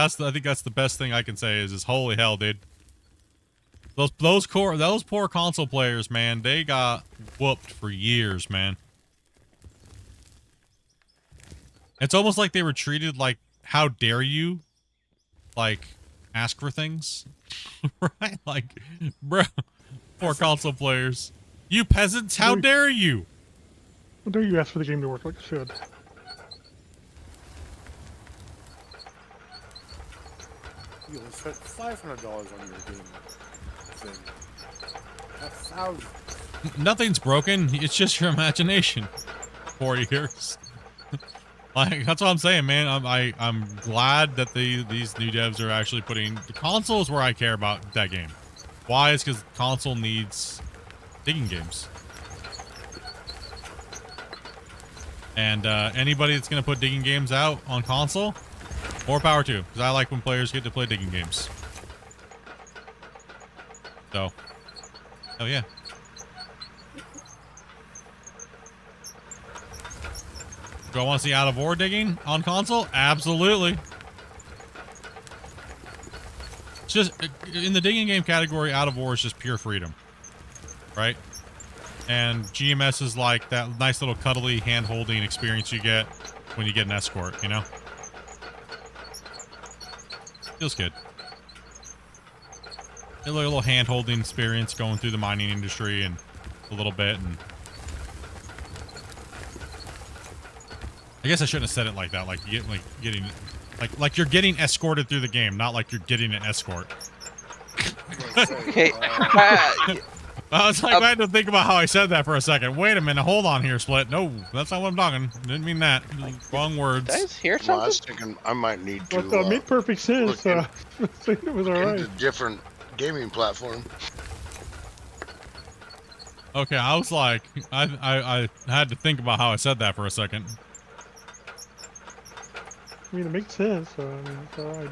that's the best thing I can say is holy hell, dude. Those poor console players, man, they got whooped for years, man. It's almost like they were treated like, how dare you, like, ask for things, right? Like, bro, poor console players. You peasants, how dare you? How dare you ask for the game to work like it should? You spent $500 on your game thing. $1,000. Nothing's broken. It's just your imagination. 4 years. Like, that's what I'm saying, man. I'm glad that these new devs are actually putting the consoles where I care about that game. Why? Is because console needs digging games. And anybody that's gonna put digging games out on console, more power to. Because I like when players get to play digging games. So, hell yeah. Do I want to see out of ore digging on console? Absolutely. It's just in the digging game category, out of ore is just pure freedom, right? And GMS is like that nice little cuddly hand-holding experience you get when you get an escort, you know? Feels good. A little hand-holding experience going through the mining industry and a little bit, and I guess I shouldn't have said it like that. Like like you're getting escorted through the game, not like you're getting an escort. Okay. I was like, I had to think about how I said that for a second. Wait a minute, hold on here, Split. No, that's not what I'm talking. Didn't mean that. Wrong words. Did I just hear Well, I was something? thinking I might need to Well, it made perfect sense. look It was alright. into different gaming platform. Okay, I was like, I had to think about how I said that for a second. I mean, it makes sense. So, I mean, it's alright.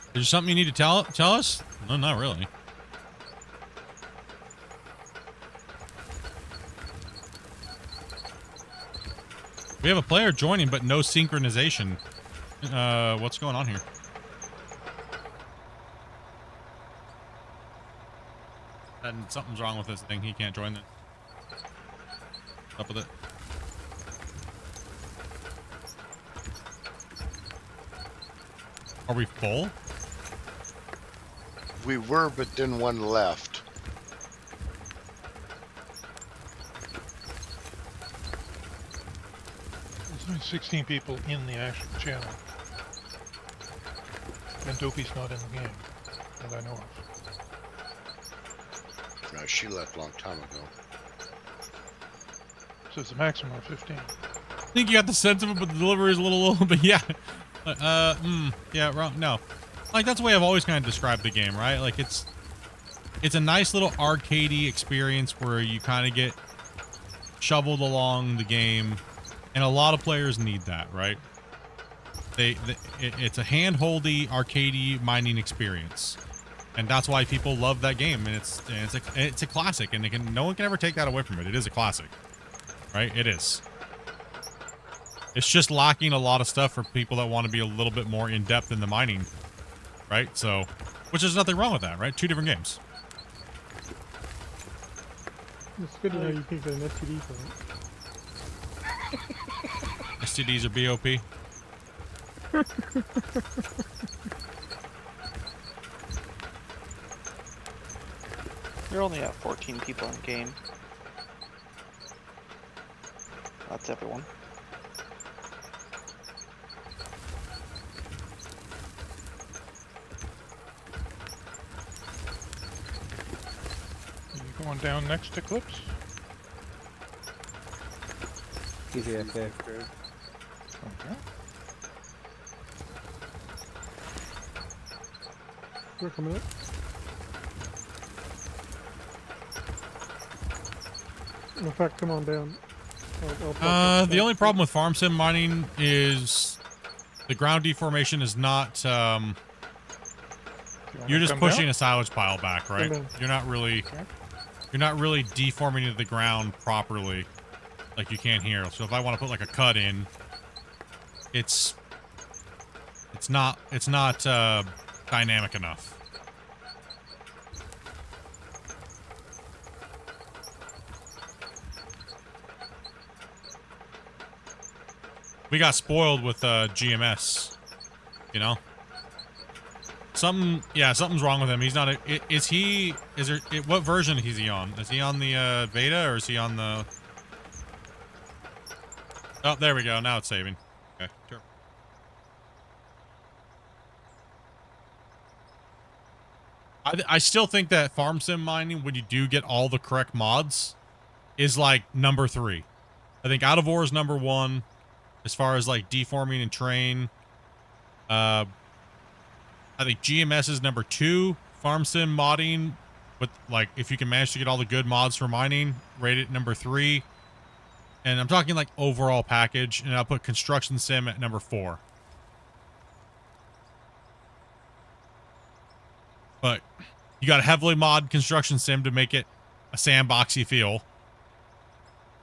Is there something you need to tell us? No, not really. We have a player joining, but no synchronization. What's going on here? And something's wrong with this thing. He can't join it. Up with it. Are we full? We were, but then one left. There's only 16 people in the actual channel. And Dopey's not in the game, that I know of. No, she left a long time ago. So it's a maximum of 15. I think you got the sense of it, but the delivery is a little bit, yeah. Yeah, wrong. No, like that's the way I've always kind of described the game, right? Like it's a nice little arcadey experience where you kind of get shoveled along the game, and a lot of players need that, right? It's a hand-holdy, arcadey mining experience, and that's why people love that game. And it's a classic, and no one can ever take that away from it. It is a classic, right? It is. It's just lacking a lot of stuff for people that want to be a little bit more in-depth in the mining, right? So, which is nothing wrong with that, right? Two different games. It's good to know you picked an STD for it. STDs are BOP. You're only at 14 people in game. That's everyone. Are you going down next to Clips? He's here, okay. Okay. They're coming up. In fact, come on down. The only problem with farm sim mining is the ground deformation is not, you're just pushing a silage pile back, right? You're not really deforming into the ground properly like you can here. So if I want to put like a cut in, it's not dynamic enough. We got spoiled with GMS, you know. Something's wrong with him. He's not what version is he on? Is he on the beta or is he on the? Oh, there we go. Now it's saving. Okay, sure. I still think that farm sim mining, when you do get all the correct mods, is like number 3. I think Out of Ore is number 1. As far as like deforming and terrain, I think GMS is number 2. Farm sim modding, but like if you can manage to get all the good mods for mining, rate it number 3. And I'm talking like overall package, and I'll put construction sim at number 4. But you got to heavily mod construction sim to make it a sandboxy feel.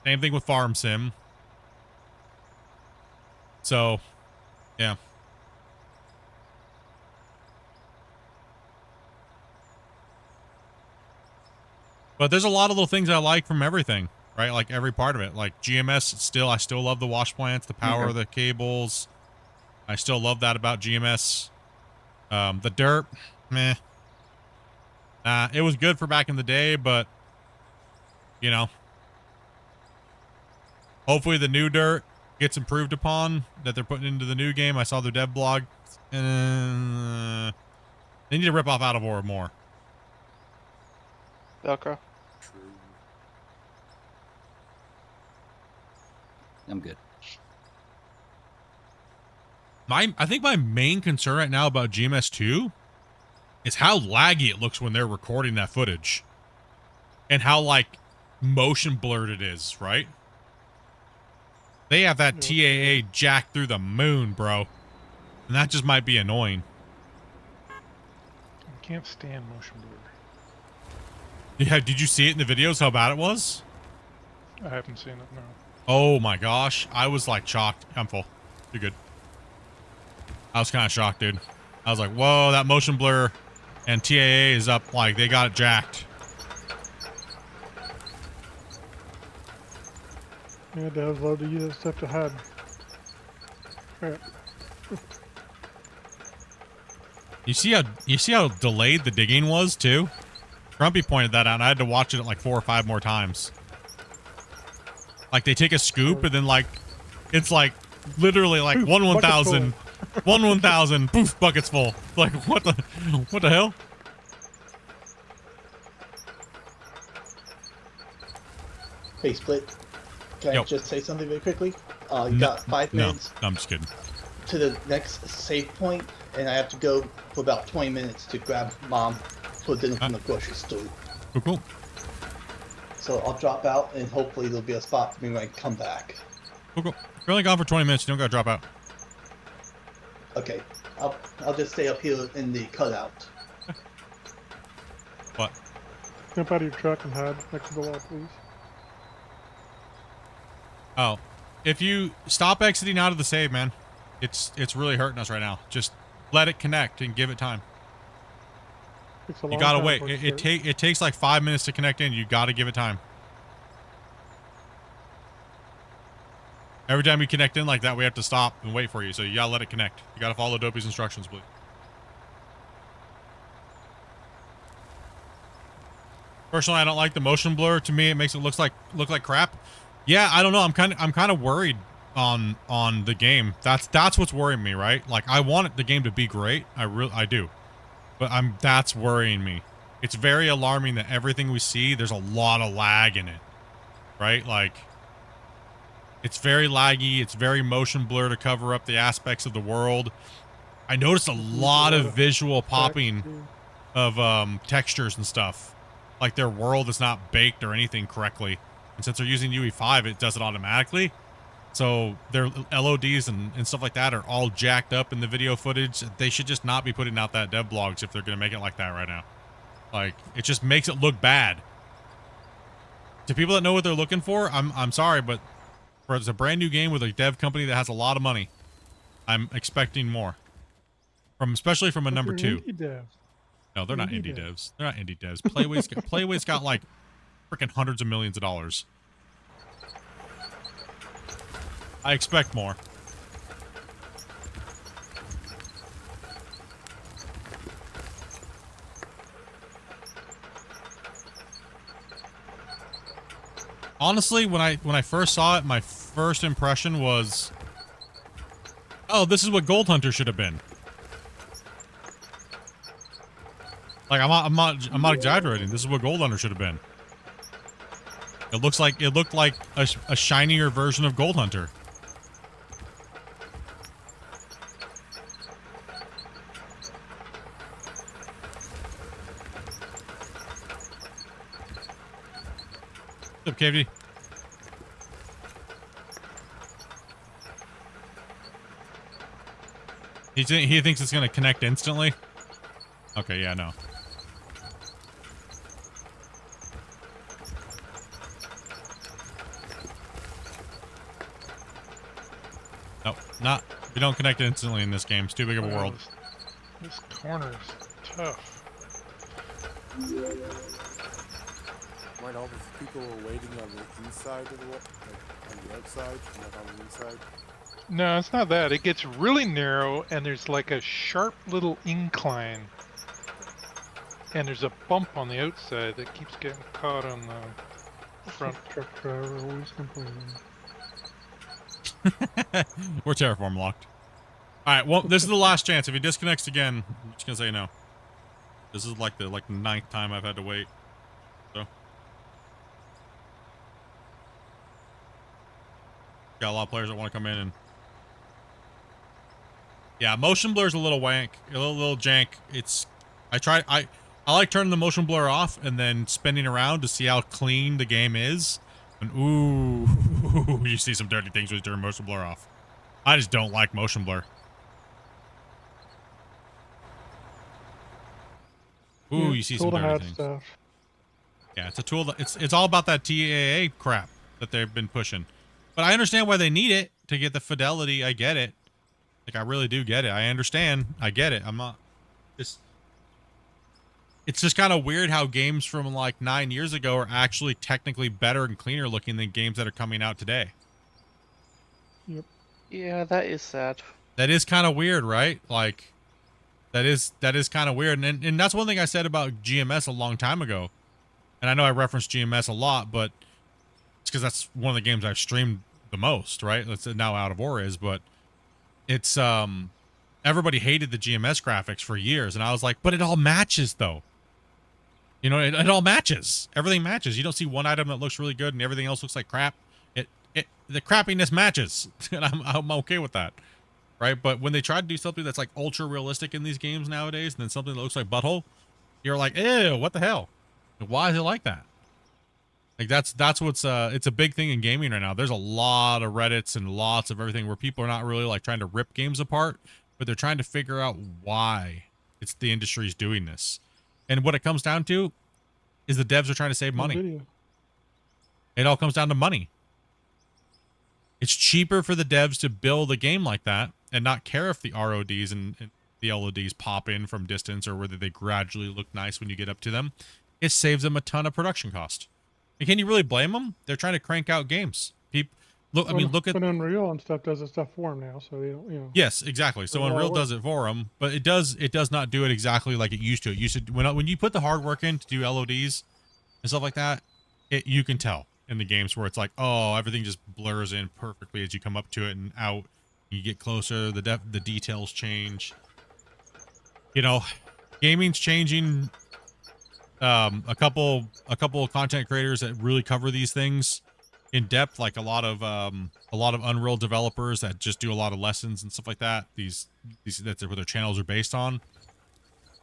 Same thing with farm sim. So, yeah. But there's a lot of little things I like from everything, right? Like every part of it. Like GMS, I still love the wash plants, the power of the cables. I still love that about GMS. The dirt, meh. It was good for back in the day, but, you know. Hopefully the new dirt gets improved upon that they're putting into the new game. I saw their dev blog. They need to rip off Out of Ore more. Okay. I'm good. I think my main concern right now about GMS2 is how laggy it looks when they're recording that footage. And how, like, motion blurred it is, right? They have that TAA jacked through the moon, bro. And that just might be annoying. I can't stand motion blur. Yeah, did you see it in the videos how bad it was? I haven't seen it, no. Oh my gosh. I was like shocked. I'm full. You're good. I was kind of shocked, dude. I was like, whoa, that motion blur and TAA is up. Like, they got it jacked. Yeah, Dad's love to use that stuff to hide. Crap. You see how delayed the digging was too? Grumpy pointed that out, and I had to watch it like 4 or 5 more times. Like they take a scoop and then like it's like literally like 1,000, 1,000, poof, buckets full. Like what the hell? Hey, Split. Can I just say something very quickly? You got 5 minutes. No, I'm just kidding. To the next save point, and I have to go for about 20 minutes to grab Mom for dinner from the grocery store. Cool. So I'll drop out, and hopefully there'll be a spot for me when I come back. Cool. You're only gone for 20 minutes. You don't gotta drop out. Okay, I'll just stay up here in the cutout. What? Jump out of your truck and hide next to the wall, please. Oh, if you stop exiting out of the save, man, it's really hurting us right now. Just let it connect and give it time. You gotta wait. It takes like 5 minutes to connect in. You gotta give it time. Every time you connect in like that, we have to stop and wait for you. So you gotta let it connect. You gotta follow Dopey's instructions, please. Personally, I don't like the motion blur. To me, it makes it look like crap. Yeah, I don't know. I'm kind of worried on the game. That's what's worrying me, right? Like I want the game to be great. I do. But that's worrying me. It's very alarming that everything we see, there's a lot of lag in it. Right? Like it's very laggy, it's very motion blur to cover up the aspects of the world. I noticed a lot of visual popping. textures and stuff. Like their world is not baked or anything correctly. And since they're using UE5, it does it automatically. So their LODs and stuff like that are all jacked up in the video footage. They should just not be putting out that dev blogs if they're going to make it like that right now. Like, it just makes it look bad. To people that know what they're looking for, I'm sorry, but for it's a brand new game with a dev company that has a lot of money, I'm expecting more. Especially from a number They're 2. indie devs. No, they're not Indie indie devs. They're not indie devs. Playways got like freaking hundreds of millions of dollars. I expect more. Honestly, when I first saw it, my first impression was, oh, this is what Gold Hunter should have been. Like I'm not exaggerating. This is what Gold Hunter should have been. It looked like a shinier version of Gold Hunter. What's up, KV? He thinks it's gonna connect instantly. Okay, yeah, no. Nope, not. We don't connect instantly in this game. It's too big of a world. This corner is tough. Might all the people are waiting on the inside of the wall, like on the outside, not on the inside. No, it's not that. It gets really narrow, and there's like a sharp little incline. And there's a bump on the outside that keeps getting caught on the front. Truck driver always complaining. We're terraform locked. Alright, well, this is the last chance. If he disconnects again, I'm just gonna say no. This is like the 9th time I've had to wait. So got a lot of players that want to come in and yeah, motion blur's a little wank, a little jank. I like turning the motion blur off and then spinning around to see how clean the game is. And ooh, you see some dirty things when you turn motion blur off. I just don't like motion blur. Ooh, Yeah, you see some tool to dirty hide things. stuff. Yeah, it's a tool that it's all about that TAA crap that they've been pushing. But I understand why they need it to get the fidelity. I get it. Like, I really do get it. I understand. I get it. I'm not it's just kind of weird how games from like 9 years ago are actually technically better and cleaner looking than games that are coming out today. Yep. Yeah, that is sad. That is kind of weird, right? Like, that is kind of weird. And that's one thing I said about GMS a long time ago. And I know I referenced GMS a lot, but it's because that's one of the games I've streamed the most, right? That's now out of Ores, but it's everybody hated the GMS graphics for years, and I was like, but it all matches though. You know, it all matches. Everything matches. You don't see one item that looks really good and everything else looks like crap. The crappiness matches, and I'm okay with that, right? But when they try to do something that's like ultra realistic in these games nowadays, and then something that looks like butthole, you're like, ew, what the hell? Why is it like that? Like that's what's it's a big thing in gaming right now. There's a lot of Reddits and lots of everything where people are not really like trying to rip games apart, but they're trying to figure out why it's the industry's doing this. And what it comes down to is the devs are trying to save money. Video. It all comes down to money. It's cheaper for the devs to build a game like that and not care if the RODs and the LODs pop in from distance or whether they gradually look nice when you get up to them. It saves them a ton of production cost. And can you really blame them? They're trying to crank out games. Look at But Unreal and stuff does the stuff for them now, so they don't, you know. Yes, exactly. So Unreal does it for them, but it does not do it exactly like it used to. It used to when you put the hard work in to do LODs and stuff like that, you can tell in the games where it's like, oh, everything just blurs in perfectly as you come up to it and out. You get closer, the details change. You know, gaming's changing. A couple of content creators that really cover these things in depth, like a lot of Unreal developers that just do a lot of lessons and stuff like that. That's what their channels are based on.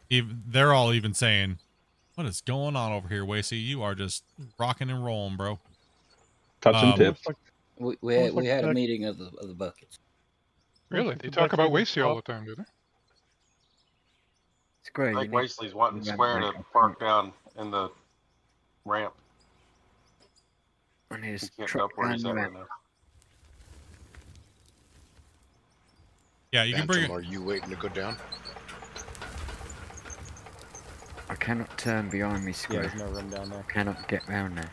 they're all even saying, "What is going on over here, Wasey? You are just rocking and rolling, bro." Touching tips. We had a meeting of the buckets. Really? They talk about Wasey all the time, do they? It's great. I think Wesley's wanting Square to park down in the ramp. And his He can't truck up where he's down at the right ramp. now. Yeah, you can bring Phantom, it. are you waiting to go down? I cannot turn behind me, Square. Yeah, there's no room down there. Cannot get round there.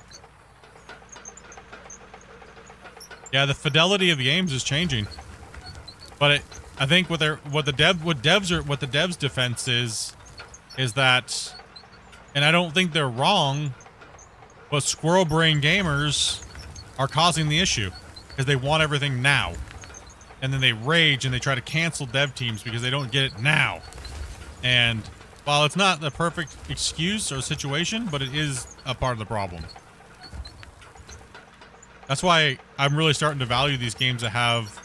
Yeah, the fidelity of the games is changing, but I think what the devs' defense is that, and I don't think they're wrong, but squirrel brain gamers are causing the issue because they want everything now, and then they rage and they try to cancel dev teams because they don't get it now. And while it's not the perfect excuse or situation, but it is a part of the problem. That's why I'm really starting to value these games that have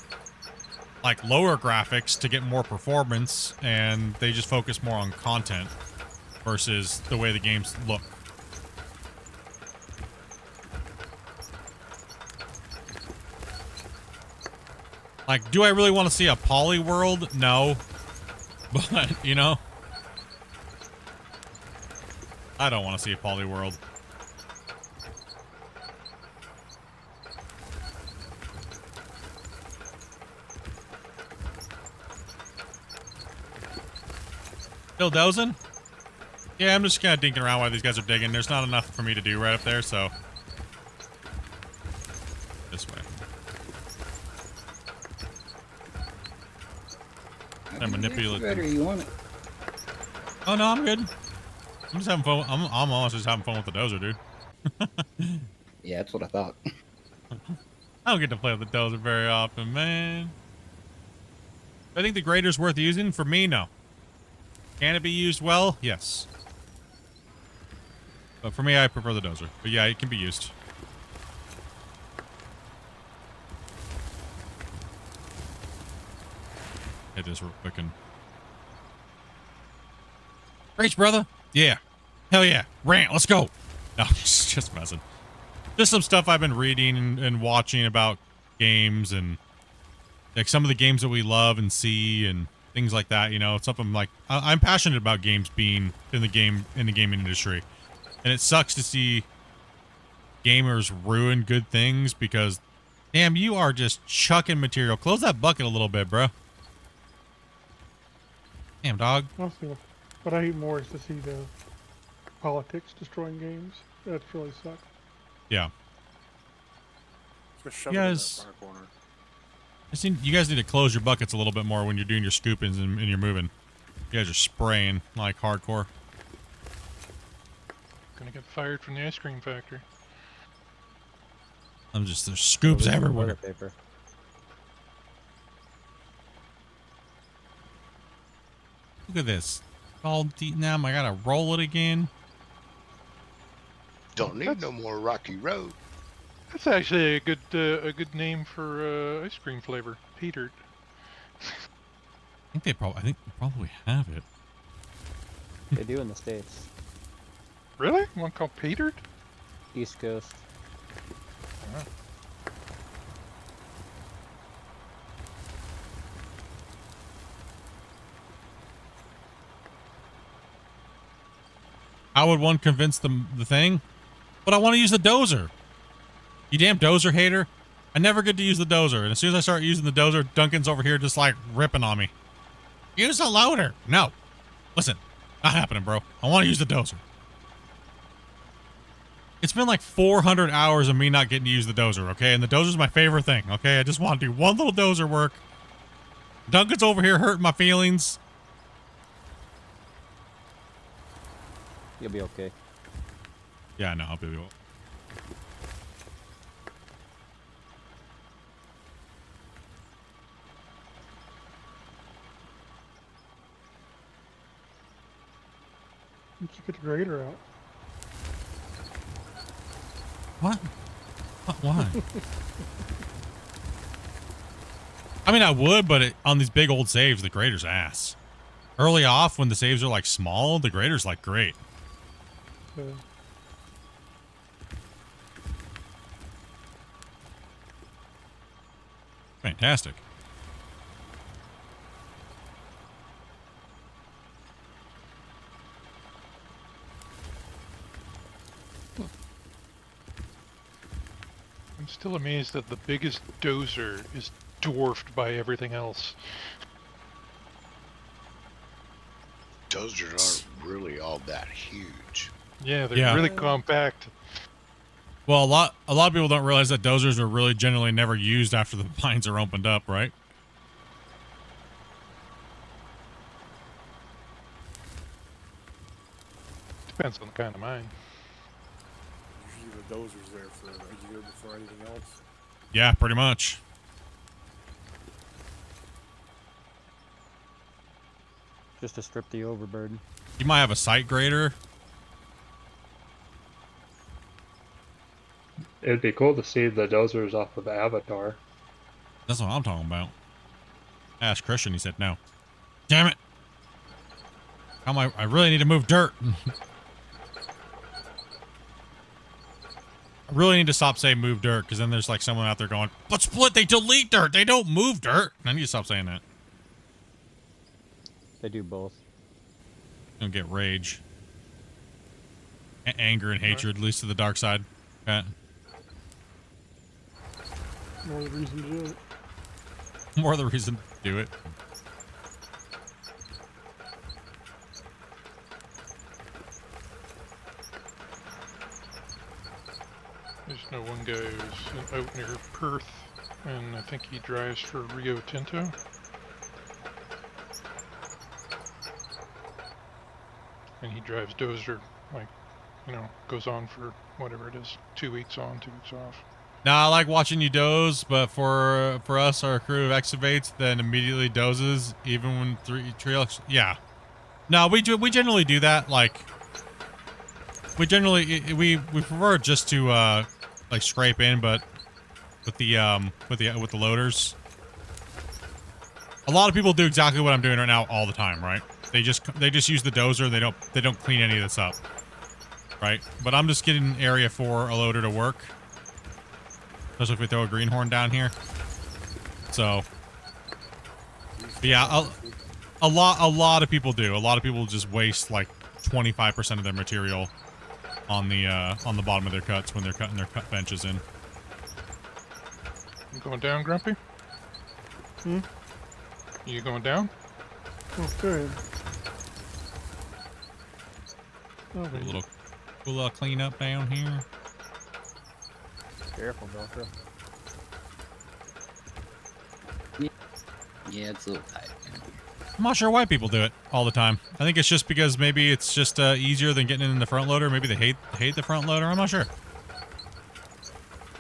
like lower graphics to get more performance, and they just focus more on content versus the way the games look. Like, do I really want to see a poly world? No. But, you know, I don't want to see a poly world. Still dozing? Yeah, I'm just kind of dinking around while these guys are digging. There's not enough for me to do right up there, so this way. I'm manipulative. You want it? Oh no, I'm good. I'm just having fun. I'm honestly just having fun with the dozer, dude. Yeah, that's what I thought. I don't get to play with the dozer very often, man. I think the grader's worth using. For me, no. Can it be used well? Yes. But for me, I prefer the dozer. But yeah, it can be used. Hit this real quick and... Race, brother. Yeah. Hell yeah. Rant, let's go. No, just messing. Just some stuff I've been reading and watching about games and like some of the games that we love and see and things like that. You know, it's something like I'm passionate about games being in the gaming industry, and it sucks to see gamers ruin good things because, damn, you are just chucking material. Close that bucket a little bit, bro. Damn, dog. What I hate more is to see the politics destroying games. That's really sucks. Yeah. Just You shove it in that guys, far corner. you guys need to close your buckets a little bit more when you're doing your scoopings and you're moving. You guys are spraying like hardcore. Gonna get fired from the ice cream factory. There's scoops everywhere. Paper. Look at this. All deep now. I gotta roll it again. Don't need no more rocky road. That's actually a good name for ice cream flavor. Petered. I think they probably have it. They do in the States. Really? One called Petered? East Coast. Oh. How would one convince the thing? But I want to use the dozer. You damn dozer hater. I never get to use the dozer. And as soon as I start using the dozer, Duncan's over here just like ripping on me. Use a loader. No. Listen, not happening, bro. I want to use the dozer. It's been like 400 hours of me not getting to use the dozer, okay? And the dozer's my favorite thing, okay? I just want to do one little dozer work. Duncan's over here hurting my feelings. You'll be okay. Yeah, no, I'll be able. You should get the grader out. What? Why? I mean, I would, but on these big old saves, the grader's ass. Early off, when the saves are like small, the grader's like great. Fantastic. I'm still amazed that the biggest dozer is dwarfed by everything else. Dozers aren't really all that huge. Yeah, they're really compact. Well, a lot of people don't realize that dozers are really generally never used after the mines are opened up, right? Depends on the kind of mine. Usually the dozer's there for a year before anything else. Yeah, pretty much. Just to strip the overburden. You might have a site grader. It'd be cool to see the dozers off of Avatar. That's what I'm talking about. I asked Christian, he said no. Damn it! I really need to move dirt. I really need to stop saying move dirt, because then there's like someone out there going, but Split, they delete dirt, they don't move dirt. I need to stop saying that. They do both. Don't get rage. Anger and hatred, at least to the dark side. Okay. More the reason to do it. More the reason to do it. There's no one guy who's out near Perth, and I think he drives for Rio Tinto. And he drives dozer, like, you know, goes on for whatever it is, 2 weeks on, 2 weeks off. Now I like watching you doze, but for us, our crew of excavates, then immediately dozes, even when yeah. No, we generally do that. Like, we generally we prefer just to like scrape in, but with the loaders. A lot of people do exactly what I'm doing right now all the time, right? They just use the dozer. They don't clean any of this up, right? But I'm just getting an area for a loader to work. Especially if we throw a greenhorn down here. So, but yeah, a lot of people do. A lot of people just waste like 25% of their material on the bottom of their cuts when they're cutting their cut benches in. You going down, Grumpy? Hmm? You going down? Oh, go ahead. Oh, A little clean up down here. Careful, Doctor. Yeah, it's a little tight. I'm not sure why people do it all the time. I think it's just because maybe it's just easier than getting in the front loader. Maybe they hate the front loader. I'm not sure.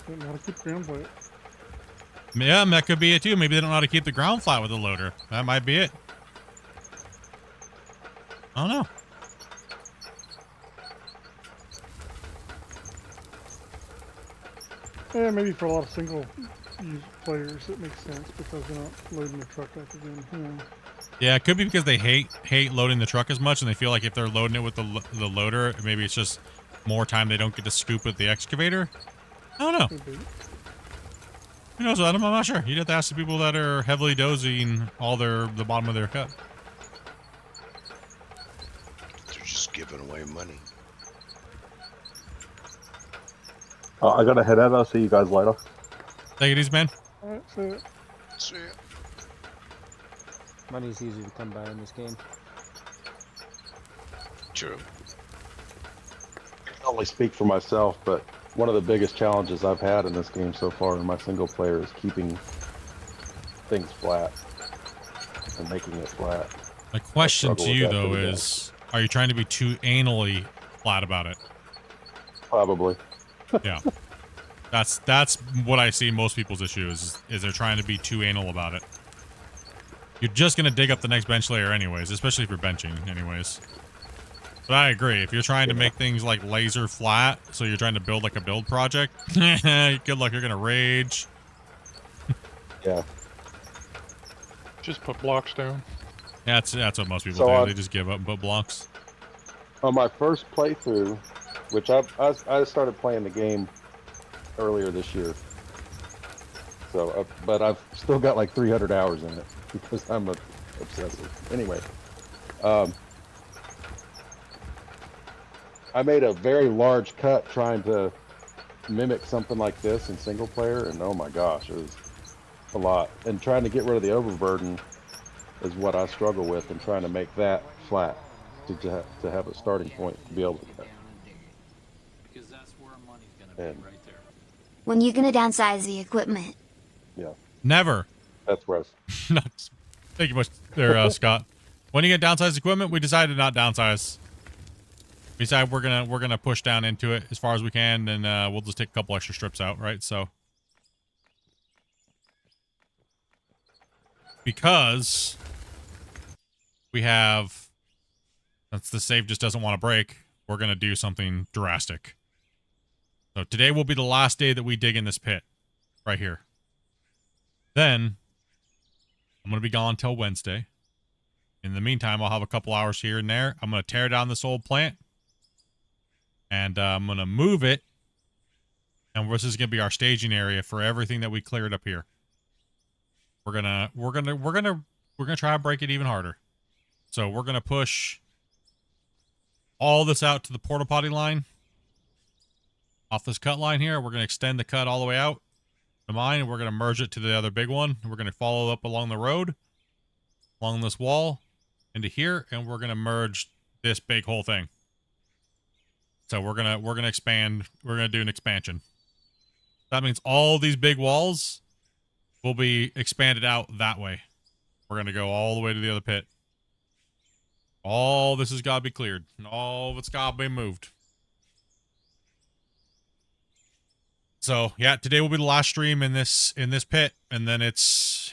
Don't know how to keep the ground flat. Yeah, that could be it too. Maybe they don't know how to keep the ground flat with the loader. That might be it. I don't know. Yeah, maybe for a lot of single use players it makes sense because they're not loading the truck up again. You know. Yeah, it could be because they hate loading the truck as much, and they feel like if they're loading it with the loader, maybe it's just more time they don't get to scoop with the excavator. I don't know. Who knows, Adam? I'm not sure. You'd have to ask the people that are heavily dozing the bottom of their cut. They're just giving away money. I gotta head out. I'll see you guys later. Take it easy, man. Alright, so See ya. Money's easy to come by in this game. True. I can only speak for myself, but one of the biggest challenges I've had in this game so far in my single player is keeping things flat and making it flat. My question to you, though, pretty bad. is, are you trying to be too anally flat about it? Probably. Yeah. That's what I see most people's issue is they're trying to be too anal about it. You're just going to dig up the next bench layer anyways, especially if you're benching anyways. But I agree. If you're trying to make things like laser flat, so you're trying to build like a build project, good luck, you're going to rage. Yeah. Just put blocks down. That's what most people So do. on- They just give up and put blocks. On my first playthrough, which I started playing the game earlier this year. So, but I've still got like 300 hours in it because I'm obsessive. Anyway, I made a very large cut trying to mimic something like this in single player, and oh my gosh, it was a lot. And trying to get rid of the overburden is what I struggle with, and trying to make that flat to have a starting point to be able to cut. And When you gonna downsize the equipment? yeah, Never. that's where I was. Thank you much there, Scott. When you get downsize equipment, we decided to not downsize. We decided we're gonna push down into it as far as we can, and we'll just take a couple extra strips out, right? So because we have, since the save just doesn't want to break, we're gonna do something drastic. So today will be the last day that we dig in this pit, right here. Then I'm gonna be gone till Wednesday. In the meantime, I'll have a couple hours here and there. I'm gonna tear down this old plant, and I'm gonna move it. And this is gonna be our staging area for everything that we cleared up here. We're gonna try to break it even harder. So we're gonna push all this out to the porta potty line. Off this cut line here, we're gonna extend the cut all the way out to mine, and we're gonna merge it to the other big one. We're gonna follow up along the road, along this wall, into here, and we're gonna merge this big whole thing. So we're gonna expand. We're gonna do an expansion. That means all these big walls will be expanded out that way. We're gonna go all the way to the other pit. All this has got to be cleared, and all of it's got to be moved. So yeah, today will be the last stream in this pit, and then it's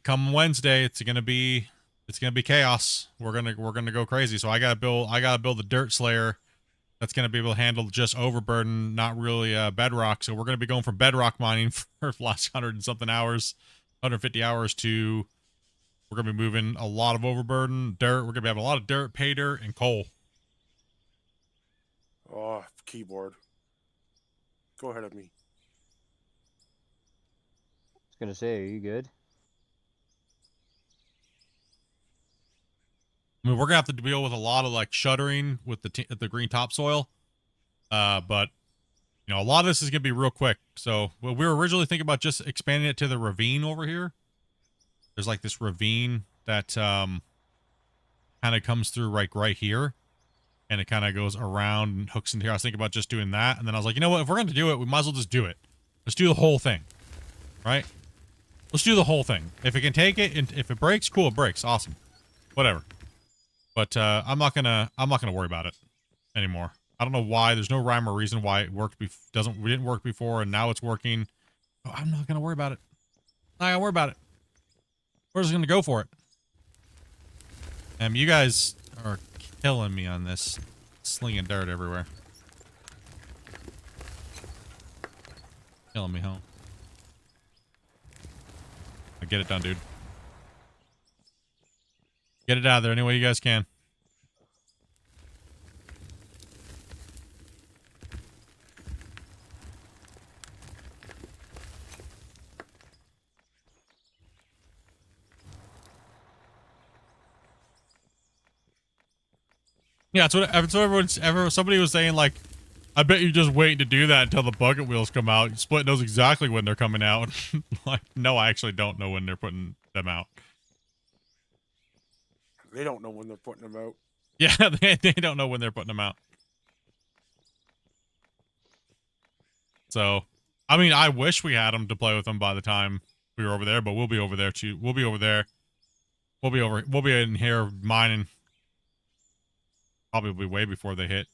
come Wednesday. It's gonna be chaos. We're gonna go crazy. So I gotta build a dirt slayer that's gonna be able to handle just overburden, not really bedrock. So we're gonna be going from bedrock mining for the last 100 and something hours, 150 hours to we're gonna be moving a lot of overburden, dirt. We're gonna be having a lot of dirt, pay dirt, and coal. Oh, keyboard. Go ahead of me. I was gonna say, are you good? I mean, we're gonna have to deal with a lot of like shuttering with the green topsoil, but you know, a lot of this is gonna be real quick. So we were originally thinking about just expanding it to the ravine over here. There's like this ravine that kind of comes through right here, and it kind of goes around and hooks into here. I was thinking about just doing that, and then I was like, you know what? If we're gonna do it, we might as well just do it. Let's do the whole thing, right? Let's do the whole thing. If it can take it, and if it breaks, cool, it breaks, awesome, whatever. But I'm not gonna worry about it anymore. I don't know why. There's no rhyme or reason why it worked. We didn't work before, and now it's working. Oh, I'm not gonna worry about it. I'm not gonna worry about it. We're just gonna go for it. You guys are killing me on this, slinging dirt everywhere. Killing me home. Get it done, dude. Get it out of there any way you guys can. Yeah, that's what somebody was saying, like, I bet you're just waiting to do that until the bucket wheels come out. Split knows exactly when they're coming out. Like, no, I actually don't know when they're putting them out. They don't know when they're putting them out. Yeah, they don't know when they're putting them out. So, I mean, I wish we had them to play with them by the time we were over there, but we'll be over there too. We'll be over there. We'll be in here mining. Probably way before they hit.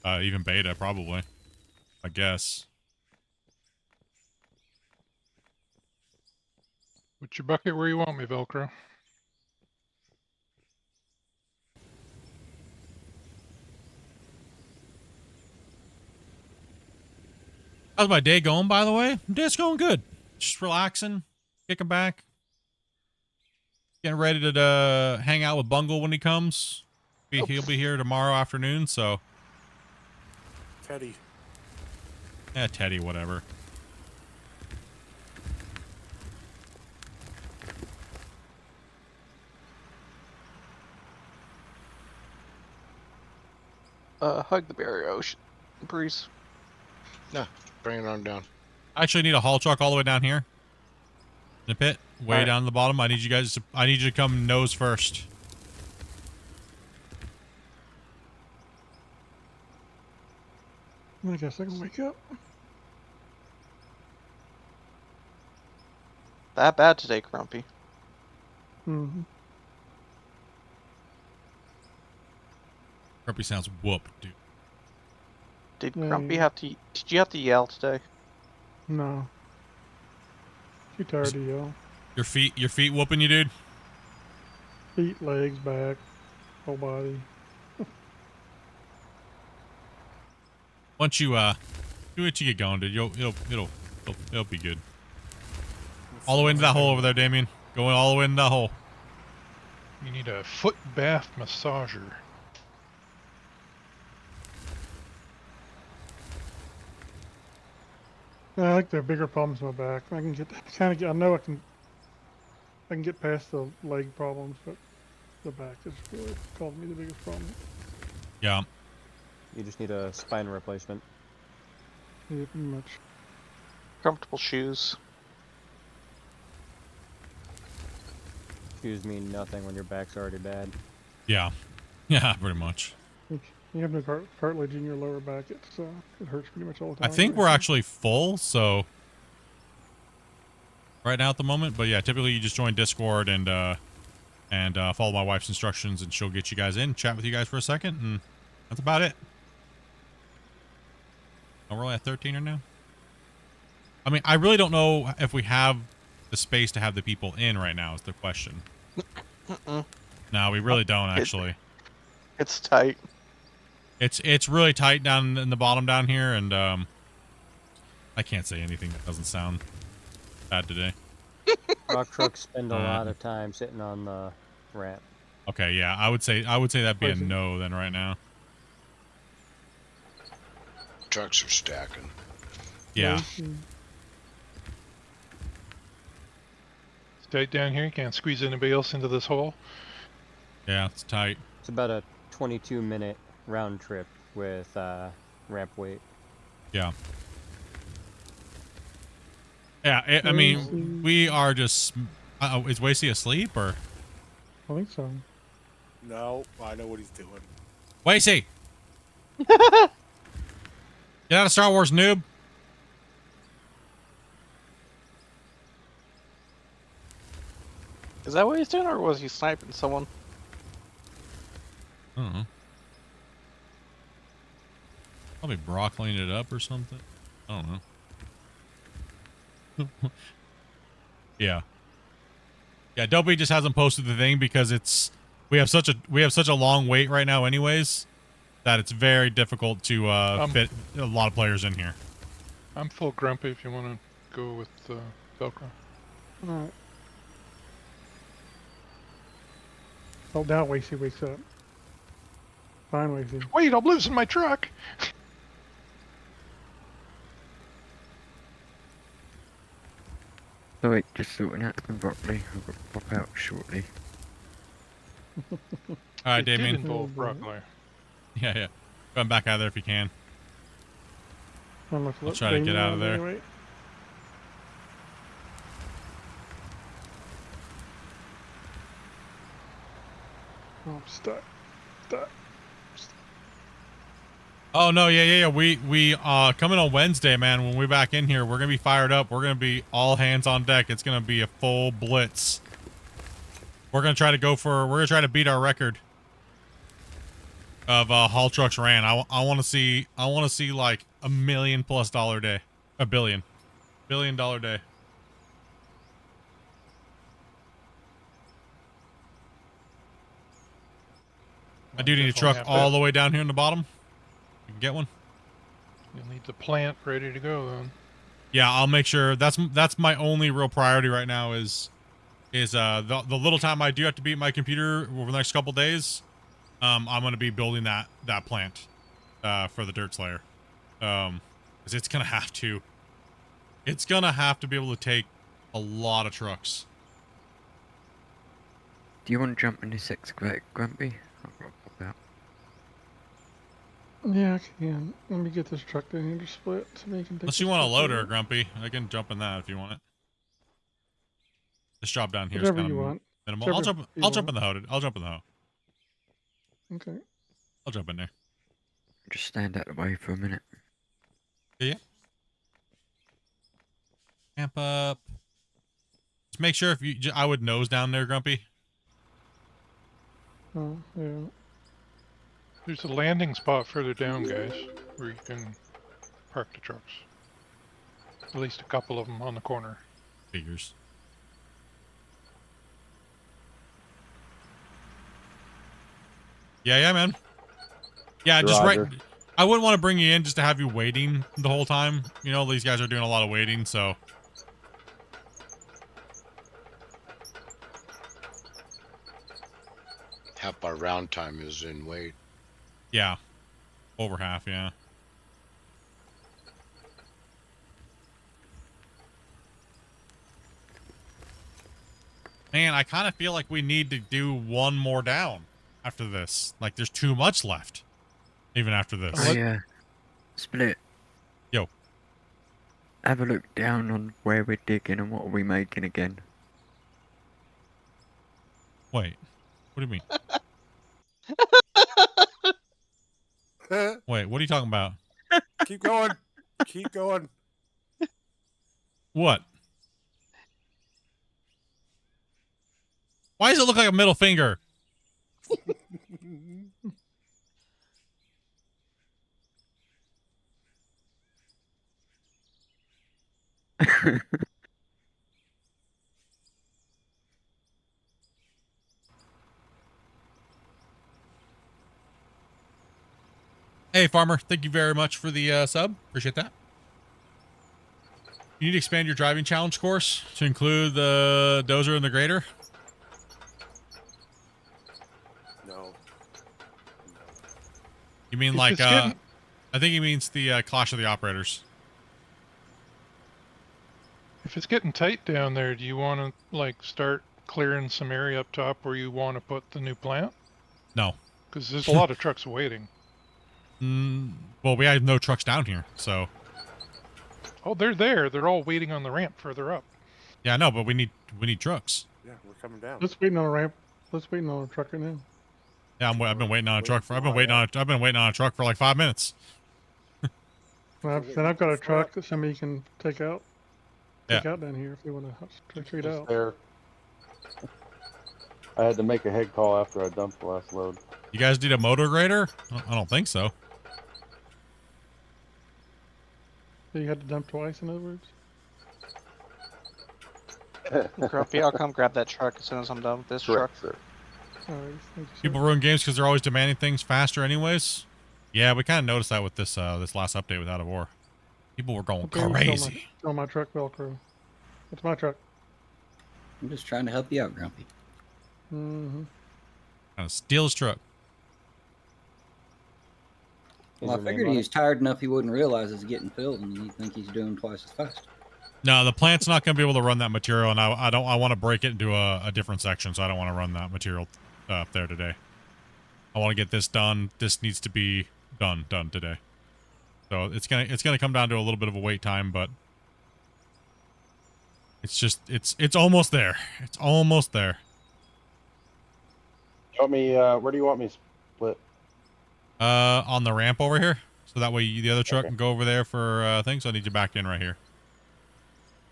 Even beta, probably. I guess. Put your bucket where you want me, Velcro. How's my day going, by the way? My day's going good. Just relaxing, kicking back. Getting ready to hang out with Bungle when he comes. He'll be here tomorrow afternoon, so. Teddy. Yeah, Teddy, whatever. Hug the barrier, Ocean. Breeze. No, bring it on down. I actually need a haul truck all the way down here. In the pit, way Alright. down the bottom. I need you guys to, I need you to come nose first. I guess I can wake up. That bad today, Grumpy. Mm-hmm. Grumpy sounds whooped, dude. Did Yeah, Grumpy yeah. have to? Did you have to yell today? No. Too tired to yell. Your feet whooping you, dude? Feet, legs, back, whole body. Once you do what you get going, dude, it'll be good. All the way into that hole over there, Damien. Going all the way into that hole. You need a foot bath massager. I think the bigger problem's my back. I can I know I can get past the leg problems, but the back is really causing me the biggest problem. Yeah. You just need a spine replacement. Yeah, pretty much. Comfortable shoes. Shoes mean nothing when your back's already bad. Yeah. Yeah, pretty much. You have no cartilage in your lower back. It hurts pretty much all the I time. think we're actually full, so right now at the moment. But yeah, typically you just join Discord and follow my wife's instructions, and she'll get you guys in, chat with you guys for a second, and that's about it. Oh, we're only at 13 right now. I mean, I really don't know if we have the space to have the people in right now. Is the question. No, we really don't actually. It's tight. It's really tight down in the bottom down here, and I can't say anything that doesn't sound bad today. Rock trucks spend a lot of time sitting on the ramp. Okay, yeah, I would say that'd be a no then right now. Trucks are stacking. Yeah. It's tight down here. You can't squeeze anybody else into this hole. Yeah, it's tight. It's about a 22-minute round trip with ramp weight. Yeah. Yeah, I mean, we are just... is Wasey asleep, or...? I think so. No, I know what he's doing. Wasey! Get out of Star Wars, noob! Is that what he's doing, or was he sniping someone? I don't know. Probably broccoliing it up or something. I don't know. Yeah. Yeah, Dopey just hasn't posted the thing because it's we have such a long wait right now anyways that it's very difficult to fit a lot of players in here. I'm full grumpy if you want to go with Velcro. Alright. Oh, now Wasey wakes up. Fine, Wasey. Wait, I'm losing my truck. Sorry, just sorting out some broccoli. I've got to pop out shortly. All right, It did Damien. involve broccoli. Yeah, yeah. Come back out of there if you can. I'll try to get out of there. Anyway. Oh, I'm stuck. Oh no, yeah. We coming on Wednesday, man. When we're back in here, we're gonna be fired up. We're gonna be all hands on deck. It's gonna be a full blitz. We're gonna try to beat our record of haul trucks ran. I want to see like $1 million+ day, $1 billion day. I do need a truck all the way down here in the bottom. You can get one. You'll need the plant ready to go then. Yeah, I'll make sure. That's my only real priority right now is is the little time I do have to be at my computer over the next couple days, I'm gonna be building that plant for the dirt slayer, because it's gonna have to be able to take a lot of trucks. Do you want to jump in this excavator, Grumpy? I've got to pop out. Yeah, I can. Let me get this truck down here to split so they can take Unless this you want a truck loader, over. Grumpy, I can jump in that if you want it. This job down here is Whatever kind you of want. minimal. Whichever I'll you jump in want. the hoe. I'll jump in the hoe. Okay. I'll jump in there. Just stand out of the way for a minute. Yeah. Camp up. Just make sure if you, I would nose down there, Grumpy. Oh, yeah. There's a landing spot further down, guys, where you can park the trucks. At least a couple of them on the corner. Figures. Yeah, man. Yeah, just right. Roger. I wouldn't want to bring you in just to have you waiting the whole time. You know, these guys are doing a lot of waiting, so. Half our round time is in wait. Yeah. Over half, yeah. Man, I kind of feel like we need to do one more down after this. Like, there's too much left. Even after this. Oh, yeah. Split. Yo. Have a look down on where we're digging and what are we making again. Wait. What do you mean? Wait, what are you talking about? Keep going. Keep going. What? Why does it look like a middle finger? Hey, Farmer. Thank you very much for the sub. Appreciate that. You need to expand your driving challenge course to include the dozer and the grader. No. You mean If like, it's getting- I think he means the Clash of the Operators. If it's getting tight down there, do you want to like start clearing some area up top where you want to put the new plant? No. Because there's a lot of trucks waiting. Well, we have no trucks down here, so. Oh, they're there. They're all waiting on the ramp further up. Yeah, I know, but we need trucks. Yeah, we're coming down. Let's waiting on a ramp. Let's waiting on a truck right now. Yeah, I've been waiting on a truck for. I've been waiting on a truck for like 5 minutes. Then I've got a truck that somebody can take out. Take Yeah. out down here if they want to trade It's out. there. I had to make a head call after I dumped the last load. You guys need a motor grader? I don't think so. So you had to dump twice, in other words? Grumpy, I'll come grab that truck as soon as I'm done with this truck. Sir. Alright, thank you, sir. People ruin games because they're always demanding things faster, anyways. Yeah, we kind of noticed that with this this last update with Out of War. People were going Okay, crazy. Stole my truck Velcro. That's my truck. I'm just trying to help you out, Grumpy. Mm-hmm. Trying to steal his truck. Well, I figured he was tired enough he wouldn't realize it's getting filled, and he'd think he's doing twice as fast. No, the plant's not going to be able to run that material, and I want to break it into a different section, so I don't want to run that material up there today. I want to get this done. This needs to be done today. So it's gonna come down to a little bit of a wait time, but it's just it's almost there. It's almost there. You want me? Where do you want me split? On the ramp over here, so that way the other truck can go over there for things. So I need you backed in right here.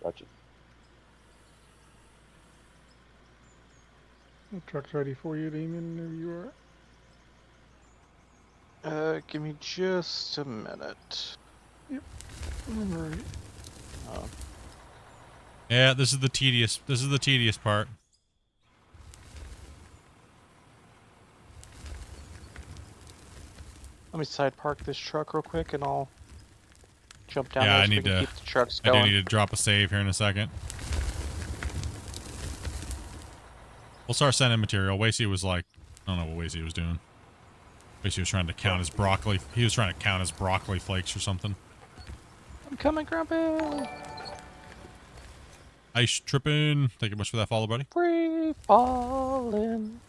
Gotcha. The truck's ready for you, Demon. There you are. Give me just a minute. Yep. Alright. Yeah, this is the tedious part. Let me side park this truck real quick, and I'll jump down Yeah, there I so we need can to. keep the trucks I going. do need to drop a save here in a second. We'll start sending material. Wasey was like, I don't know what Wasey was doing. Wasey was trying to count his broccoli. He was trying to count his broccoli flakes or something. I'm coming, Grumpy. Ice tripping. Thank you much for that follow, buddy. Free falling.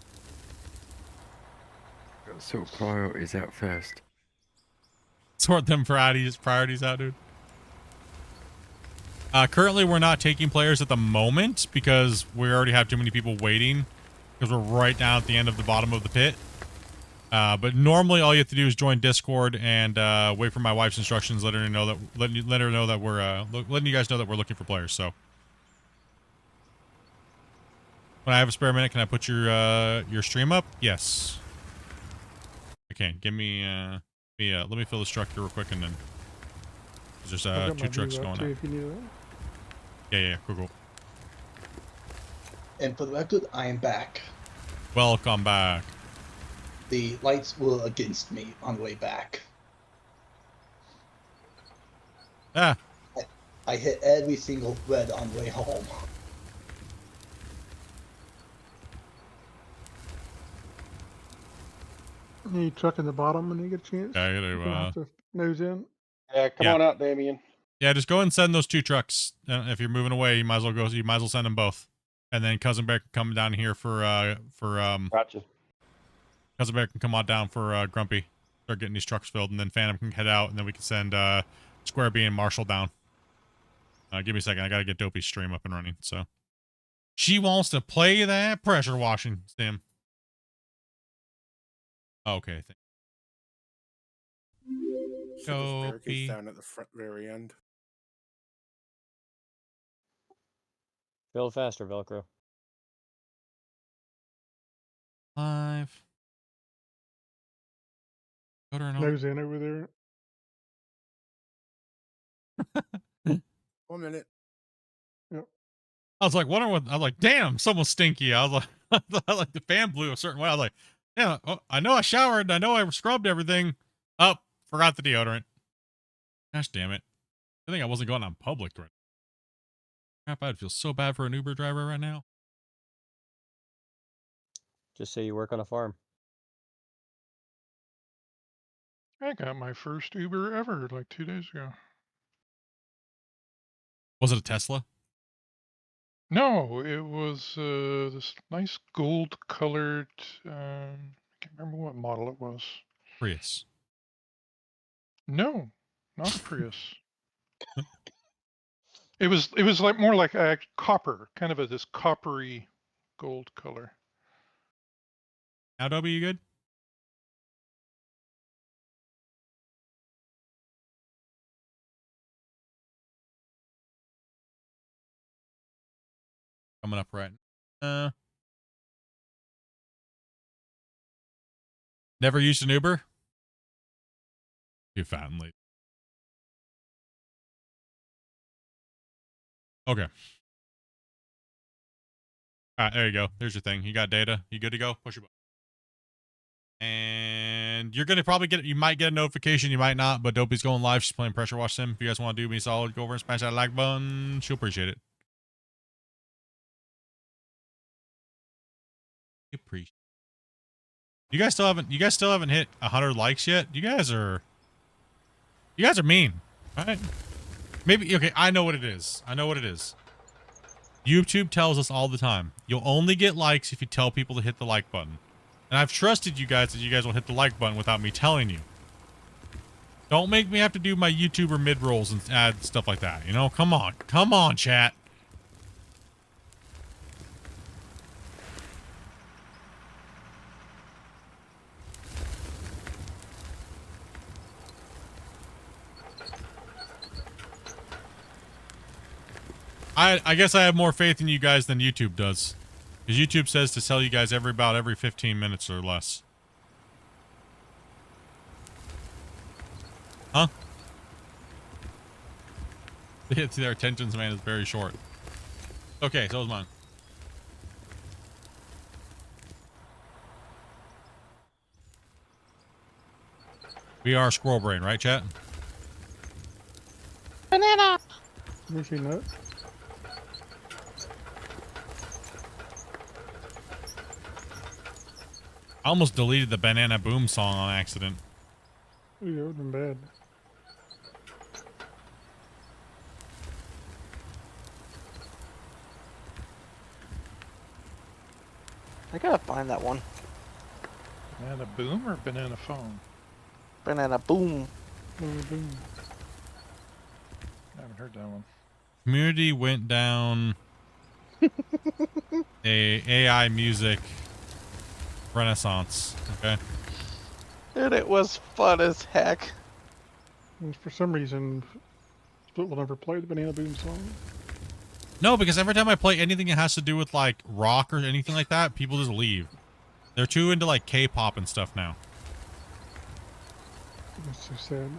Got sort of priorities out first. Sort them priorities out, dude. Currently, we're not taking players at the moment because we already have too many people waiting because we're right down at the end of the bottom of the pit. But normally, all you have to do is join Discord and wait for my wife's instructions. Let her know that letting you guys know that we're looking for players. So when I have a spare minute, can I put your stream up? Yes. Okay. Give me let me fill this truck here real quick and then there's I've got 2 my trucks view up going too, up. if you need it. Yeah, cool. And for the record, I am back. Welcome back. The lights were against me on the way back. Ah. I hit every single red on the way home. You truck in the bottom when you get a chance. Yeah, I You're gonna gotta, have to nose in. Yeah, come on out, Damien. Yeah, just go ahead and send those 2 trucks. If you're moving away, you might as well go. You might as well send them both, and then Cousin Bear can come down here for Gotcha. Cousin Bear can come on down for Grumpy. Start getting these trucks filled, and then Phantom can head out, and then we can send Square B and Marshall down. Give me a second. I gotta get Dopey's stream up and running. So she wants to play that pressure washing sim. Okay. So there's barricades Dopey. down at the front, very end. Build faster, Velcro. Live. Nose in over there. 1 minute. Yep. I was like, wondering what I was like, damn, someone's stinky. I was like, like the fan blew a certain way. I was like, yeah, I know I showered, I know I scrubbed everything. Oh, forgot the deodorant. Gosh damn it. I think I wasn't going on public right now. Crap, I'd feel so bad for an Uber driver right now. Just say you work on a farm. I got my first Uber ever like 2 days ago. Was it a Tesla? No, it was this nice gold colored, I can't remember what model it was. Prius. No, not a Prius. It was like more like a copper, kind of this coppery gold color. Now, Dobby, you good? Coming up right. Never used an Uber? You fat and late. Okay. All right, there you go. There's your thing. You got data. You good to go? Push your button. And you're gonna probably you might get a notification, you might not, but Dopey's going live. She's playing Pressure Wash Sim. If you guys want to do me solid, go over and smash that like button. She'll appreciate it. Appreciate. You guys still haven't hit 100 likes yet? You guys are mean. All right. Maybe okay, I know what it is. YouTube tells us all the time, you'll only get likes if you tell people to hit the like button. And I've trusted you guys that you guys will hit the like button without me telling you. Don't make me have to do my YouTuber mid-rolls and add stuff like that. You know, come on, chat. I guess I have more faith in you guys than YouTube does. Because YouTube says to tell you guys about every 15 minutes or less. Huh? Their attention span is very short. Okay, so is mine. We are squirrel brain, right, chat? Banana! You see nuts? I almost deleted the Banana Boom song on accident. Ooh, that would have been bad. I gotta find that one. Banana boom or banana phone? Banana boom. Boom. I haven't heard that one. Community went down a AI music renaissance. Okay. And it was fun as heck. And for some reason, Split will never play the Banana Boom song. No, because every time I play anything that has to do with like rock or anything like that, people just leave. They're too into like K-pop and stuff now. That's so sad.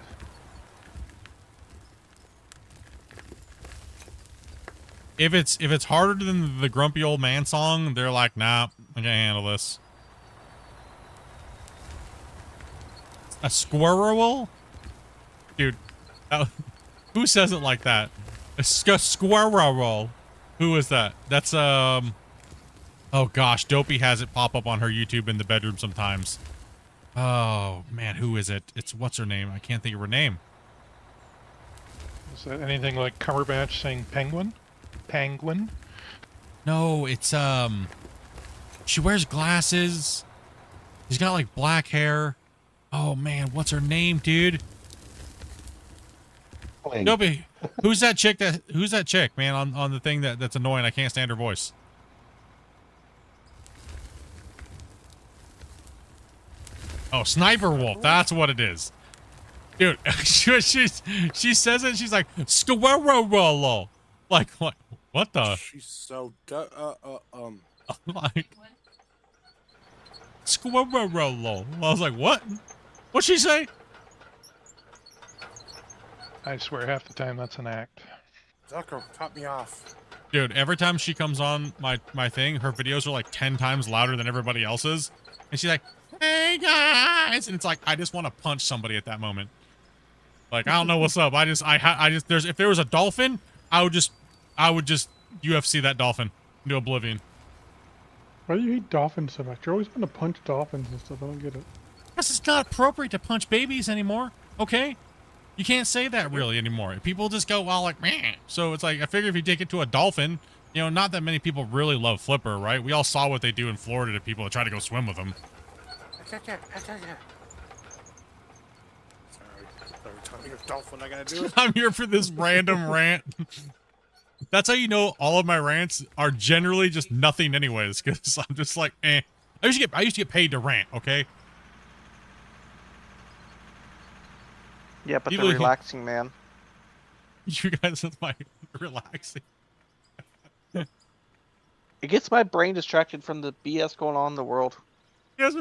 If it's harder than the Grumpy Old Man song, they're like, nah, I can't handle this. A squirrel? Dude, who says it like that? A squirrel. Who is that? That's, oh gosh, Dopey has it pop up on her YouTube in the bedroom sometimes. Oh, man, who is it? It's, what's her name? I can't think of her name. Is that anything like Cumberbatch saying penguin? Penguin? No, it's, she wears glasses. She's got, like, black hair. Oh, man, what's her name, dude? Dopey, who's that chick, man, on the thing that's annoying? I can't stand her voice. Oh, Sniper Wolf. That's what it is. Dude, she says it. She's like, squirrel. Like, what the? She's so like, squirrel. I was like, what? What'd she say? I swear half the time that's an act. Zucker, top me off. Dude, every time she comes on my thing, her videos are like 10 times louder than everybody else's. And she's like, hey guys, and it's like I just want to punch somebody at that moment. Like, I don't know what's up. I just if there was a dolphin, I would just UFC that dolphin into oblivion. Why do you hate dolphins so much? You're always going to punch dolphins and stuff. I don't get it. Because it's not appropriate to punch babies anymore. Okay, you can't say that really anymore. People just go, well, like, meh. So it's like, I figure if you take it to a dolphin, you know, not that many people really love Flipper, right? We all saw what they do in Florida to people that try to go swim with them. Sorry, every time you're a dolphin, I gotta do it. I'm here for this random rant. That's how you know all of my rants are generally just nothing anyways, because I'm just like, eh. I used to get paid to rant, okay? Yeah, but People- the relaxing man. You guys are like relaxing. It gets my brain distracted from the BS going on in the world. You guys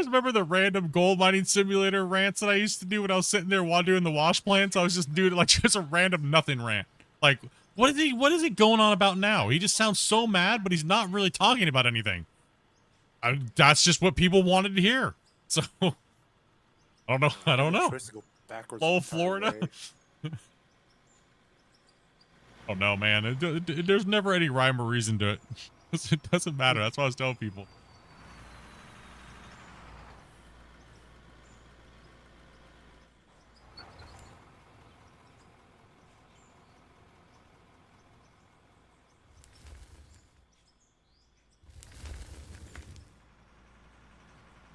remember the random gold mining simulator rants that I used to do when I was sitting there while doing the wash plants? I was just doing like just a random nothing rant. Like, what is he going on about now? He just sounds so mad, but he's not really talking about anything. That's just what people wanted to hear. So I don't know. Oh, Florida. Oh no, man. There's never any rhyme or reason to it. It doesn't matter. That's what I was telling people.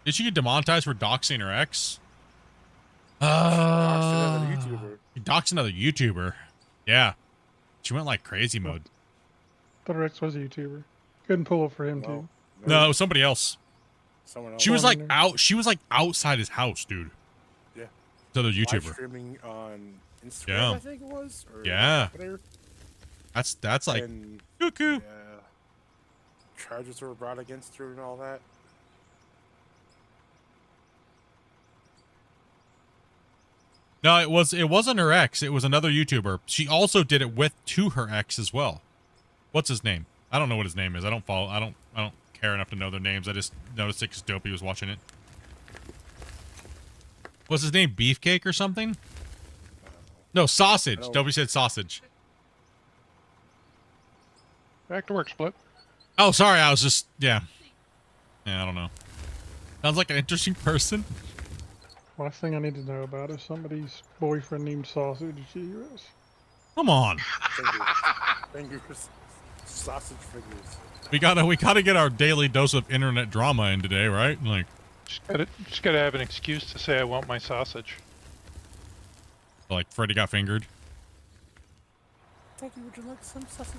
Did she get demonetized for doxing her ex? Doxed another YouTuber. Doxed another YouTuber. Yeah. She went like crazy mode. Thought her ex was a YouTuber. Couldn't pull it for him too. No, it was somebody else. Someone else. She was like outside his house, dude. Yeah. To the Live YouTuber. streaming on Instagram, Yeah. I think it was. Or Yeah. Twitter. That's like And, cuckoo. yeah, charges were brought against her and all that. No, it wasn't her ex. It was another YouTuber. She also did it to her ex as well. What's his name? I don't know what his name is. I don't care enough to know their names. I just noticed it because Dopey was watching it. What's his name? Beefcake or something? No, Sausage. Dopey said Sausage. Back to work, Split. Oh, sorry. I was just, yeah. Yeah, I don't know. Sounds like an interesting person. Last thing I need to know about is somebody's boyfriend named Sausage. Jesus. Come on. Fingers. Sausage fingers. We gotta get our daily dose of internet drama in today, right? Like, Just gotta have an excuse to say I want my sausage. like Freddy got fingered. Thank you. Would you like some sausage?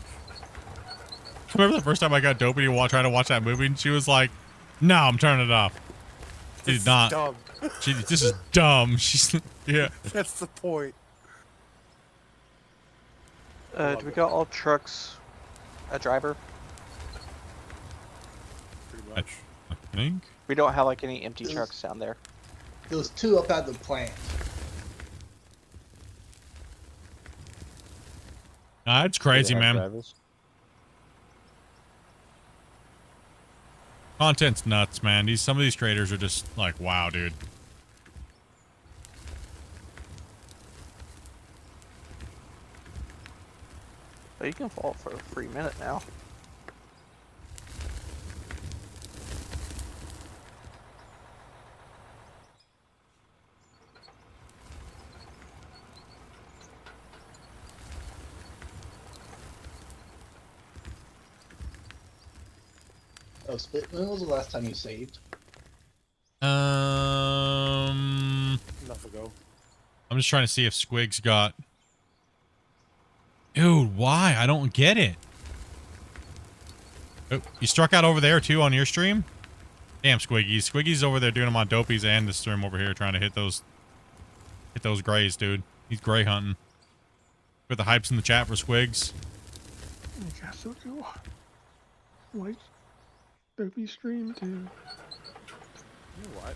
Remember the first time I got Dopey to try to watch that movie, and she was like, "No, I'm turning it off." She did not. Dumb. This is dumb. She's yeah. That's the point. Do we got all trucks a driver? Pretty much. I think. We don't have like any empty trucks down there. There was 2 up at the plant. It's crazy, Do they have man. drivers? Content's nuts, man. Some of these traders are just like, wow, dude. But you can vault for a free minute now. Oh, Split. When was the last time you saved? Enough ago. I'm just trying to see if Squigs got. Dude, why? I don't get it. Oh, you struck out over there too on your stream? Damn, Squiggy. Squiggy's over there doing them on Dopies and the stream over here trying to hit those grays, dude. He's gray hunting. Put the hypes in the chat for Squigs. I guess I'll go. Like, Dopey stream too. You know what?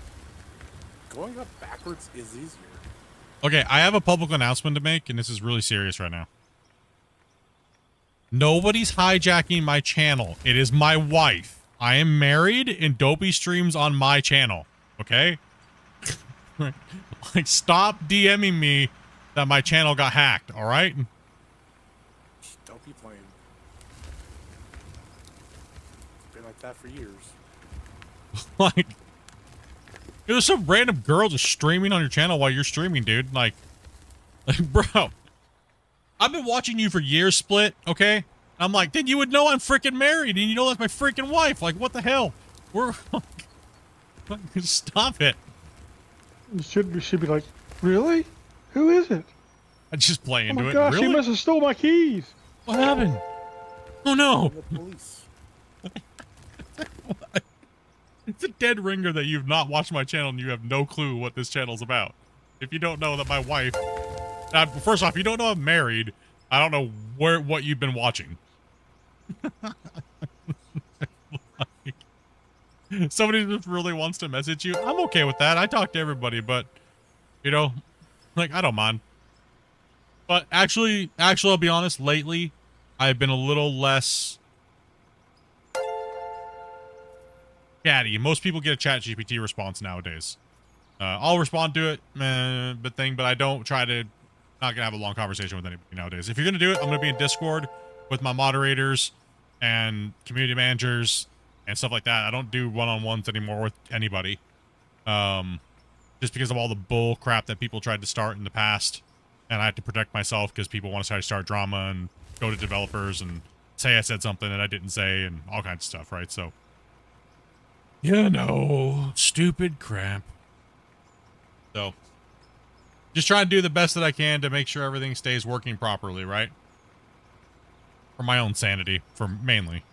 Going up backwards is easier. Okay, I have a public announcement to make, and this is really serious right now. Nobody's hijacking my channel. It is my wife. I am married, and Dopey streams on my channel. Okay? Like, stop DMing me that my channel got hacked, alright? Don't be playing. It's been like that for years. Like, there's some random girl just streaming on your channel while you're streaming, dude. Like, bro, I've been watching you for years, Split, okay? I'm like, then you would know I'm freaking married, and you know that's my freaking wife. Like, what the hell? We're... Stop it. Should be like, really? Who is it? I just play Oh into my it. gosh, Really? he must have stole my keys. What happened? Oh, no. The police. It's a dead ringer that you've not watched my channel and you have no clue what this channel's about. If you don't know that my wife... first off, you don't know I'm married. I don't know what you've been watching. Like, somebody just really wants to message you. I'm okay with that. I talk to everybody, but, you know, like, I don't mind. But actually, I'll be honest, lately, I've been a little less... chatty. Most people get a chat GPT response nowadays. I'll respond to it, but I don't try to, not gonna have a long conversation with anybody nowadays. If you're gonna do it, I'm gonna be in Discord with my moderators and community managers and stuff like that. I don't do one-on-ones anymore with anybody. Just because of all the bull crap that people tried to start in the past. And I have to protect myself because people want to try to start drama and go to developers and say I said something that I didn't say and all kinds of stuff, right? So, you know, stupid crap. So, just trying to do the best that I can to make sure everything stays working properly, right? For my own sanity, for mainly.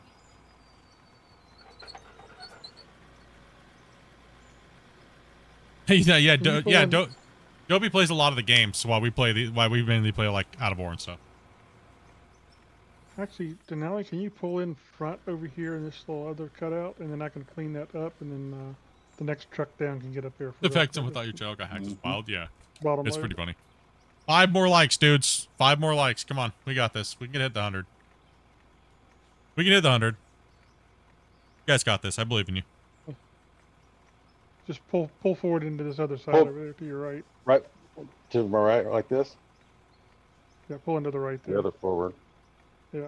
yeah, Dobie plays a lot of the games while we mainly play like Out of War and stuff. Actually, Denali, can you pull in front over here in this little other cutout, and then I can clean that up, and then the next truck down can get up there. The fact someone thought your channel got hacked is wild. Yeah, Bottom it's load. pretty funny. 5 more likes, dudes. 5 more likes. Come on, we got this. We can hit the 100. We can hit the 100. You guys got this. I believe in you. Just pull forward into this other side Pull- over there to your right. Right to my right, like this. Yeah, pull into the right there. The other forward, Yeah,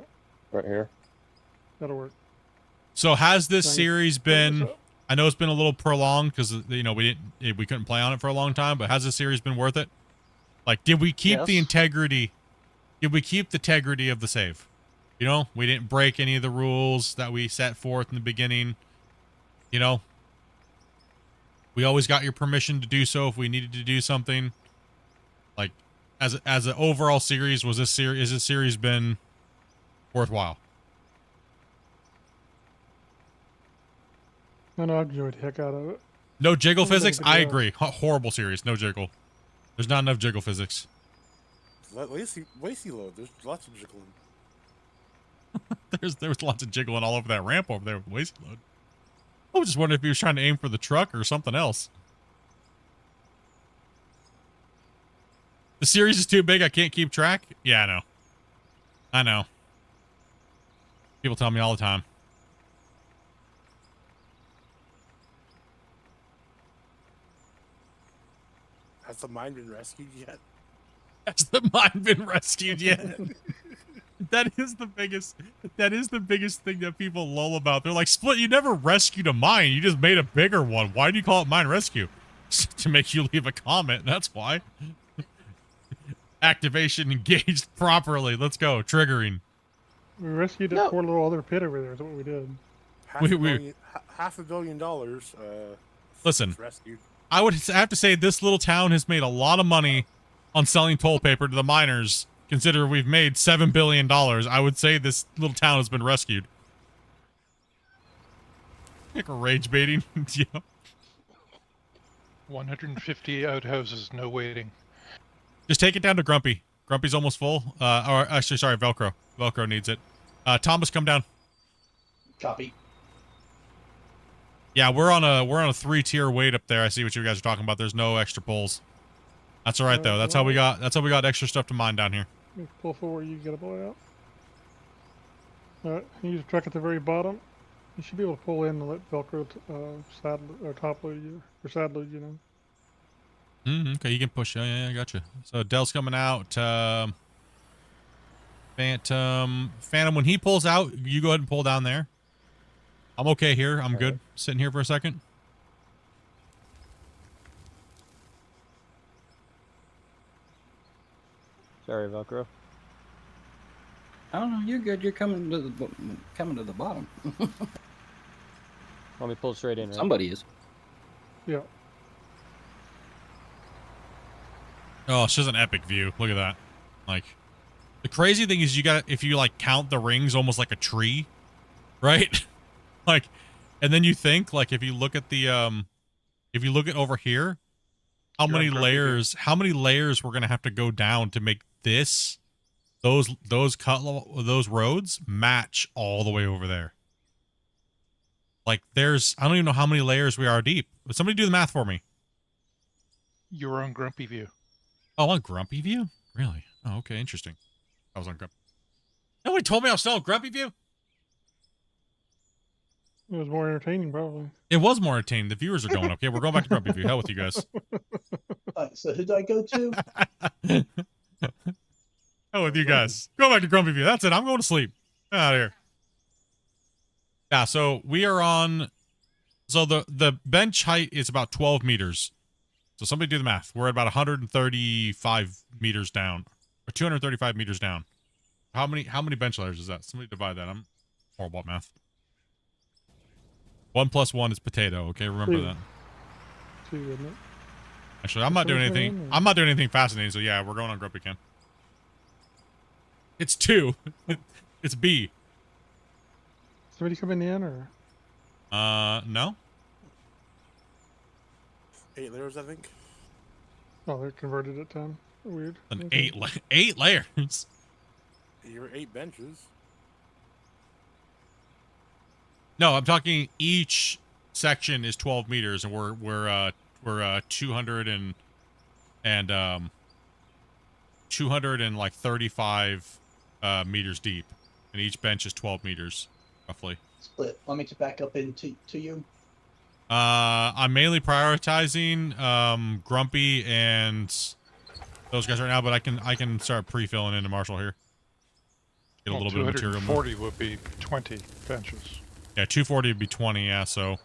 right here. that'll work. So has this Thanks. series been I know it's been a little prolonged because you know we couldn't play on it for a long time, but has the series been worth it? Like, did we keep the Yes. integrity? Did we keep the integrity of the save? You know, we didn't break any of the rules that we set forth in the beginning. You know, we always got your permission to do so if we needed to do something. Like, as an overall series, is this series been worthwhile? No, I enjoyed the heck out of it. No jiggle physics? I Yeah. agree. Horrible series. No jiggle. There's not enough jiggle physics. Lacy load. There's lots of jiggling. There was lots of jiggling all over that ramp over there with waste load. I was just wondering if he was trying to aim for the truck or something else. The series is too big. I can't keep track. Yeah, I know. I know. People tell me all the time. Has the mine been rescued yet? Has the mine been rescued yet? That is the biggest thing that people lull about. They're like, Split, you never rescued a mine. You just made a bigger one. Why do you call it mine rescue? To make you leave a comment. That's why. Activation engaged properly. Let's go. Triggering. We rescued that poor little other pit over there. Is what we did. Half $1 billion. Listen, Rescued. I have to say this little town has made a lot of money on selling toll paper to the miners. Consider we've made $7 billion. I would say this little town has been rescued. Like rage baiting. Yeah. 150 outhouses, no waiting. Just take it down to Grumpy. Grumpy's almost full. Or actually, sorry, Velcro. Velcro needs it. Thomas, come down. Copy. Yeah, we're on a 3-tier weight up there. I see what you guys are talking about. There's no extra poles. That's all right though. That's how we got extra stuff to mine down here. Pull forward, you get a boy out. Alright, you use a truck at the very bottom. You should be able to pull in and let Velcro side or top load you, or side load, you know. Okay, you can push. Yeah, I gotcha. So Dell's coming out. Phantom, when he pulls out, you go ahead and pull down there. I'm okay here. I'm good. Sitting here for a second. Sorry, Velcro. I don't know. You're good. You're coming to the bottom. Let me pull straight in. Right? Somebody is. Yeah. Oh, it's just an epic view. Look at that. Like, the crazy thing is if you like count the rings almost like a tree, right? Like, and then you think like if you look at over here, how many layers we're gonna have to go down to make those roads match all the way over there. Like I don't even know how many layers we are deep. But somebody do the math for me. You're on Grumpy View. Oh, on Grumpy View? Really? Oh, okay, interesting. I was on Grumpy. Nobody told me I was still on Grumpy View? It was more entertaining, probably. It was more entertaining. The viewers are going, okay, we're going back to Grumpy View. Hell with you guys. So who do I go to? Hell with you guys. Go back to Grumpy View. That's it. I'm going to sleep. Get out of here. Yeah, so we are on... So the bench height is about 12 meters. So somebody do the math. We're at about 135 meters down. Or 235 meters down. How many bench layers is that? Somebody divide that. I'm horrible at math. 1 + 1 is potato, okay? Remember that. 2, isn't it? Actually, I'm not doing anything. I'm not doing anything fascinating, so yeah, we're going on Grumpy Ken. It's 2. It's B. Somebody coming in, or? No. 8 layers, I think. Oh, they're converted at 10. Weird. An Okay. 8 layers. You're 8 benches. No, I'm talking each section is 12 meters, and we're 235 meters deep, and each bench is 12 meters, roughly. Split. Want me to back up into you? I'm mainly prioritizing Grumpy and those guys right now, but I can start pre-filling into Marshall here. Get a little bit of material. 240 would be 20 benches. Yeah, 240 would be 20. Yeah, so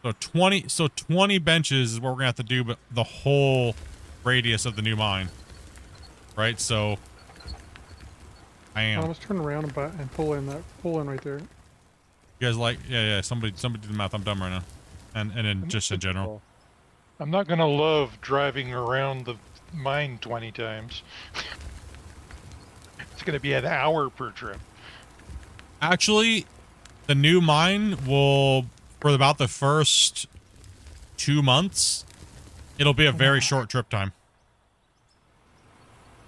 So 20 benches is what we're gonna have to do, but the whole radius of the new mine. Right, so I am. Let's turn around and pull in right there. You guys like yeah, somebody do the math. I'm dumb right now. And then just in general. I'm not gonna love driving around the mine 20 times. It's gonna be an hour per trip. Actually, the new mine will, for about the first 2 months, it'll be a very short trip time.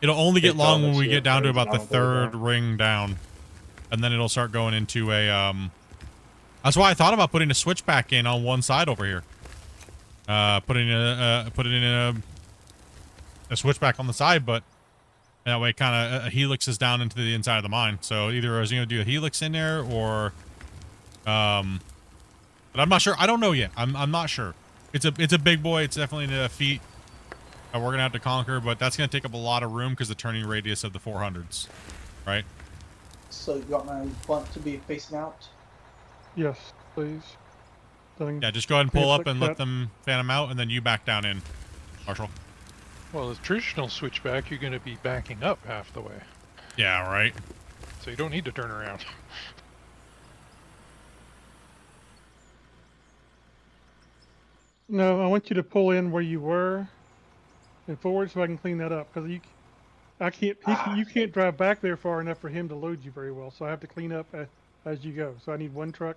It'll only get long when we get down to about the third ring down. And then it'll start going into a, that's why I thought about putting a switchback in on one side over here. Putting in a switchback on the side, but that way kind of a helix is down into the inside of the mine. So either I was going to do a helix in there or, but I'm not sure. I don't know yet. I'm not sure. It's a big boy. It's definitely a feat that we're gonna have to conquer, but that's gonna take up a lot of room because the turning radius of the 400s, right? So you want my bunt to be facing out? Yes, please. Yeah, just go ahead and pull up and let them fan them out, and then you back down in, Marshall. Well, the traditional switchback, you're gonna be backing up half the way. Yeah, right. So you don't need to turn around. No, I want you to pull in where you were and forward so I can clean that up because you can't drive back there far enough for him to load you very well. So I have to clean up as you go. So I need one truck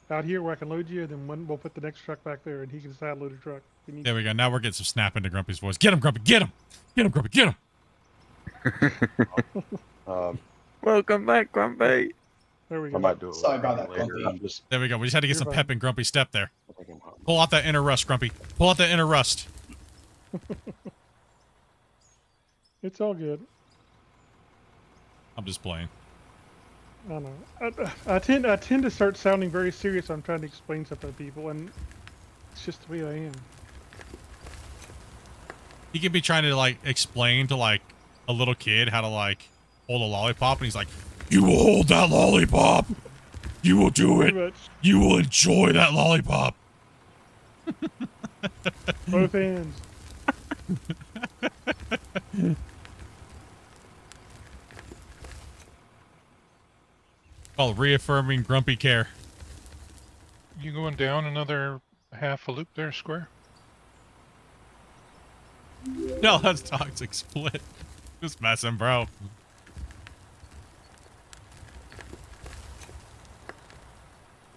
out here where I can load you, and then we'll put the next truck back there, and he can side load a truck. There we go. Now we're getting some snap into Grumpy's voice. Get him, Grumpy. Get him. Get him, Grumpy. Get him. Welcome back, Grumpy. There we I go. might do it. Sorry about that, later. Grumpy. There we go. We just had to get You're some fine. pep in Grumpy's step there. Pull out that inner rust, Grumpy. Pull out that inner rust. It's all good. I'm just playing. I know. I tend to start sounding very serious when I'm trying to explain something to people, and it's just the way I am. He could be trying to like explain to like a little kid how to like hold a lollipop, and he's like, "You will hold that lollipop. You will do it. Pretty much. You will enjoy that lollipop." Both hands. Well, reaffirming Grumpy care. You going down another half a loop there, Square? No, that's toxic split. Just messing, bro.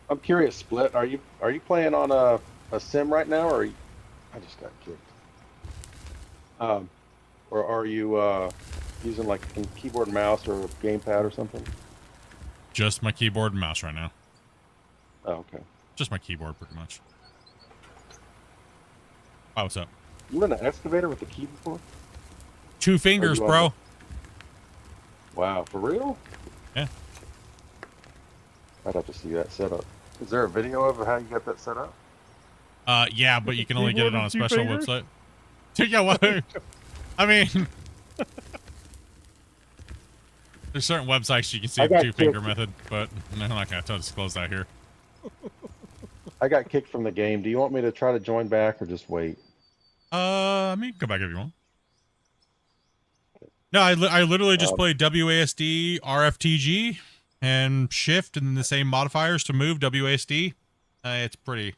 I'm curious, Split. Are you playing on a sim right now, or I just got kicked? Or are you using like a keyboard and mouse or a gamepad or something? Just my keyboard and mouse right now. Oh, okay. Just my keyboard, pretty much. Oh, what's up? You in an excavator with the key before? 2 fingers, you on bro. Wow, for real? Yeah. I'd have to see that setup. Is there a video of how you got that set up? Yeah, but you can only get it on a Keyboard special and 2 fingers? website. Yeah, what? I mean, there's certain websites you can see I the got 2-finger kicked. method, but I'm not gonna disclose that here. I got kicked from the game. Do you want me to try to join back or just wait? I mean, go back if you want. No, I literally just played WASD, RFTG, and shift, and the same modifiers to move WASD. It's pretty.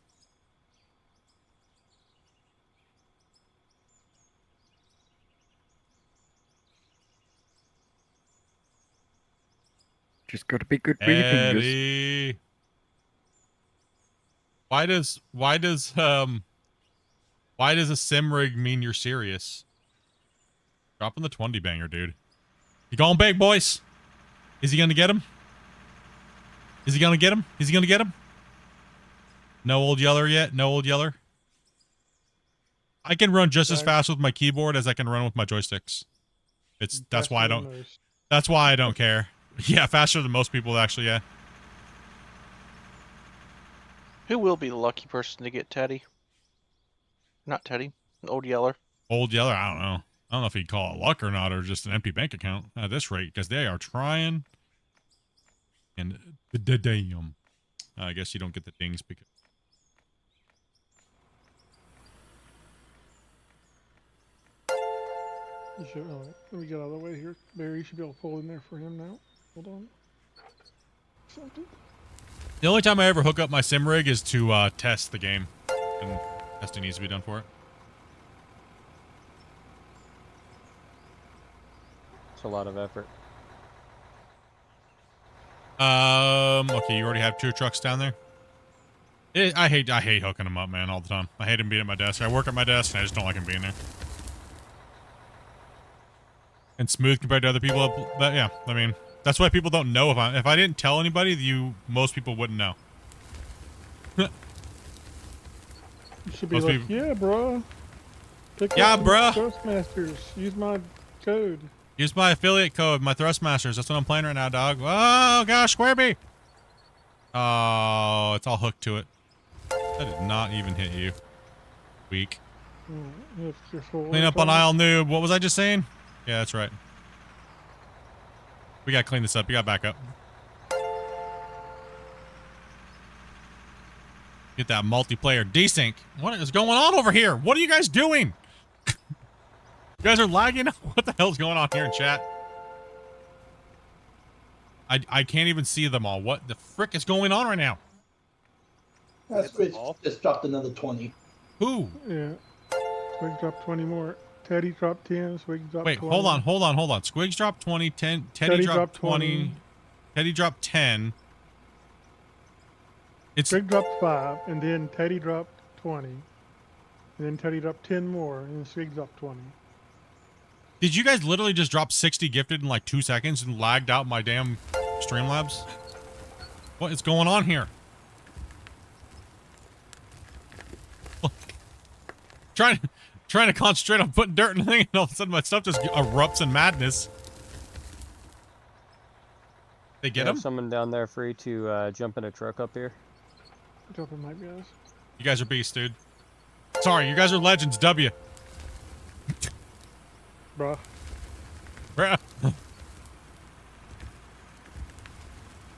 Just gotta be good with your fingers. Eddie. Why does a sim rig mean you're serious? Dropping the 20 banger, dude. You going big, boys? Is he gonna get him? Is he gonna get him? Is he gonna get him? No old yeller yet? No old yeller? I can run just as fast with my keyboard as I can run with my joysticks. That's why I don't care. Yeah, faster than most people actually, yeah. Who will be the lucky person to get Teddy? Not Teddy, Old Yeller. Old yeller, I don't know. I don't know if he'd call it luck or not, or just an empty bank account at this rate, because they are trying. And damn. I guess you don't get the dings because You should, let me get out of the way here. Barry, you should be able to pull in there for him now. Hold on. Something. The only time I ever hook up my sim rig is to test the game, and testing needs to be done for it. It's a lot of effort. Okay, you already have 2 trucks down there. I hate hooking them up, man, all the time. I hate him being at my desk. I work at my desk, and I just don't like him being there. And smooth compared to other people, but yeah, I mean, that's why people don't know if I didn't tell anybody, most people wouldn't know. You should be Most like, people- yeah, bro. Yeah, bruh. Thrustmasters. Use my code. Use my affiliate code, my Thrustmasters. That's what I'm playing right now, dog. Oh, gosh, Squareby. Oh, it's all hooked to it. That did not even hit you. Weak. Clean up on aisle noob. What was I just saying? Yeah, that's right. We gotta clean this up. You gotta back up. Get that multiplayer desync. What is going on over here? What are you guys doing? You guys are lagging. What the hell's going on here in chat? I can't even see them all. What the frick is going on right now? Squid just dropped another 20. Who? Yeah. Swig dropped 20 more. Teddy dropped 10. Swig dropped Wait, 20. hold on. Squigs dropped 20. Teddy dropped 20. Teddy dropped 10. Swig dropped 5, and then Teddy dropped 20. And then Teddy dropped 10 more, and then Swig dropped 20. Did you guys literally just drop 60 gifted in like 2 seconds and lagged out my damn Streamlabs? What is going on here? Trying to concentrate on putting dirt in the thing, and all of a sudden my stuff just erupts in madness. They get him? Someone down there free to jump in a truck up here. Jumping my guys. You guys are beasts, dude. Sorry, you guys are legends. W. Bruh. Bruh.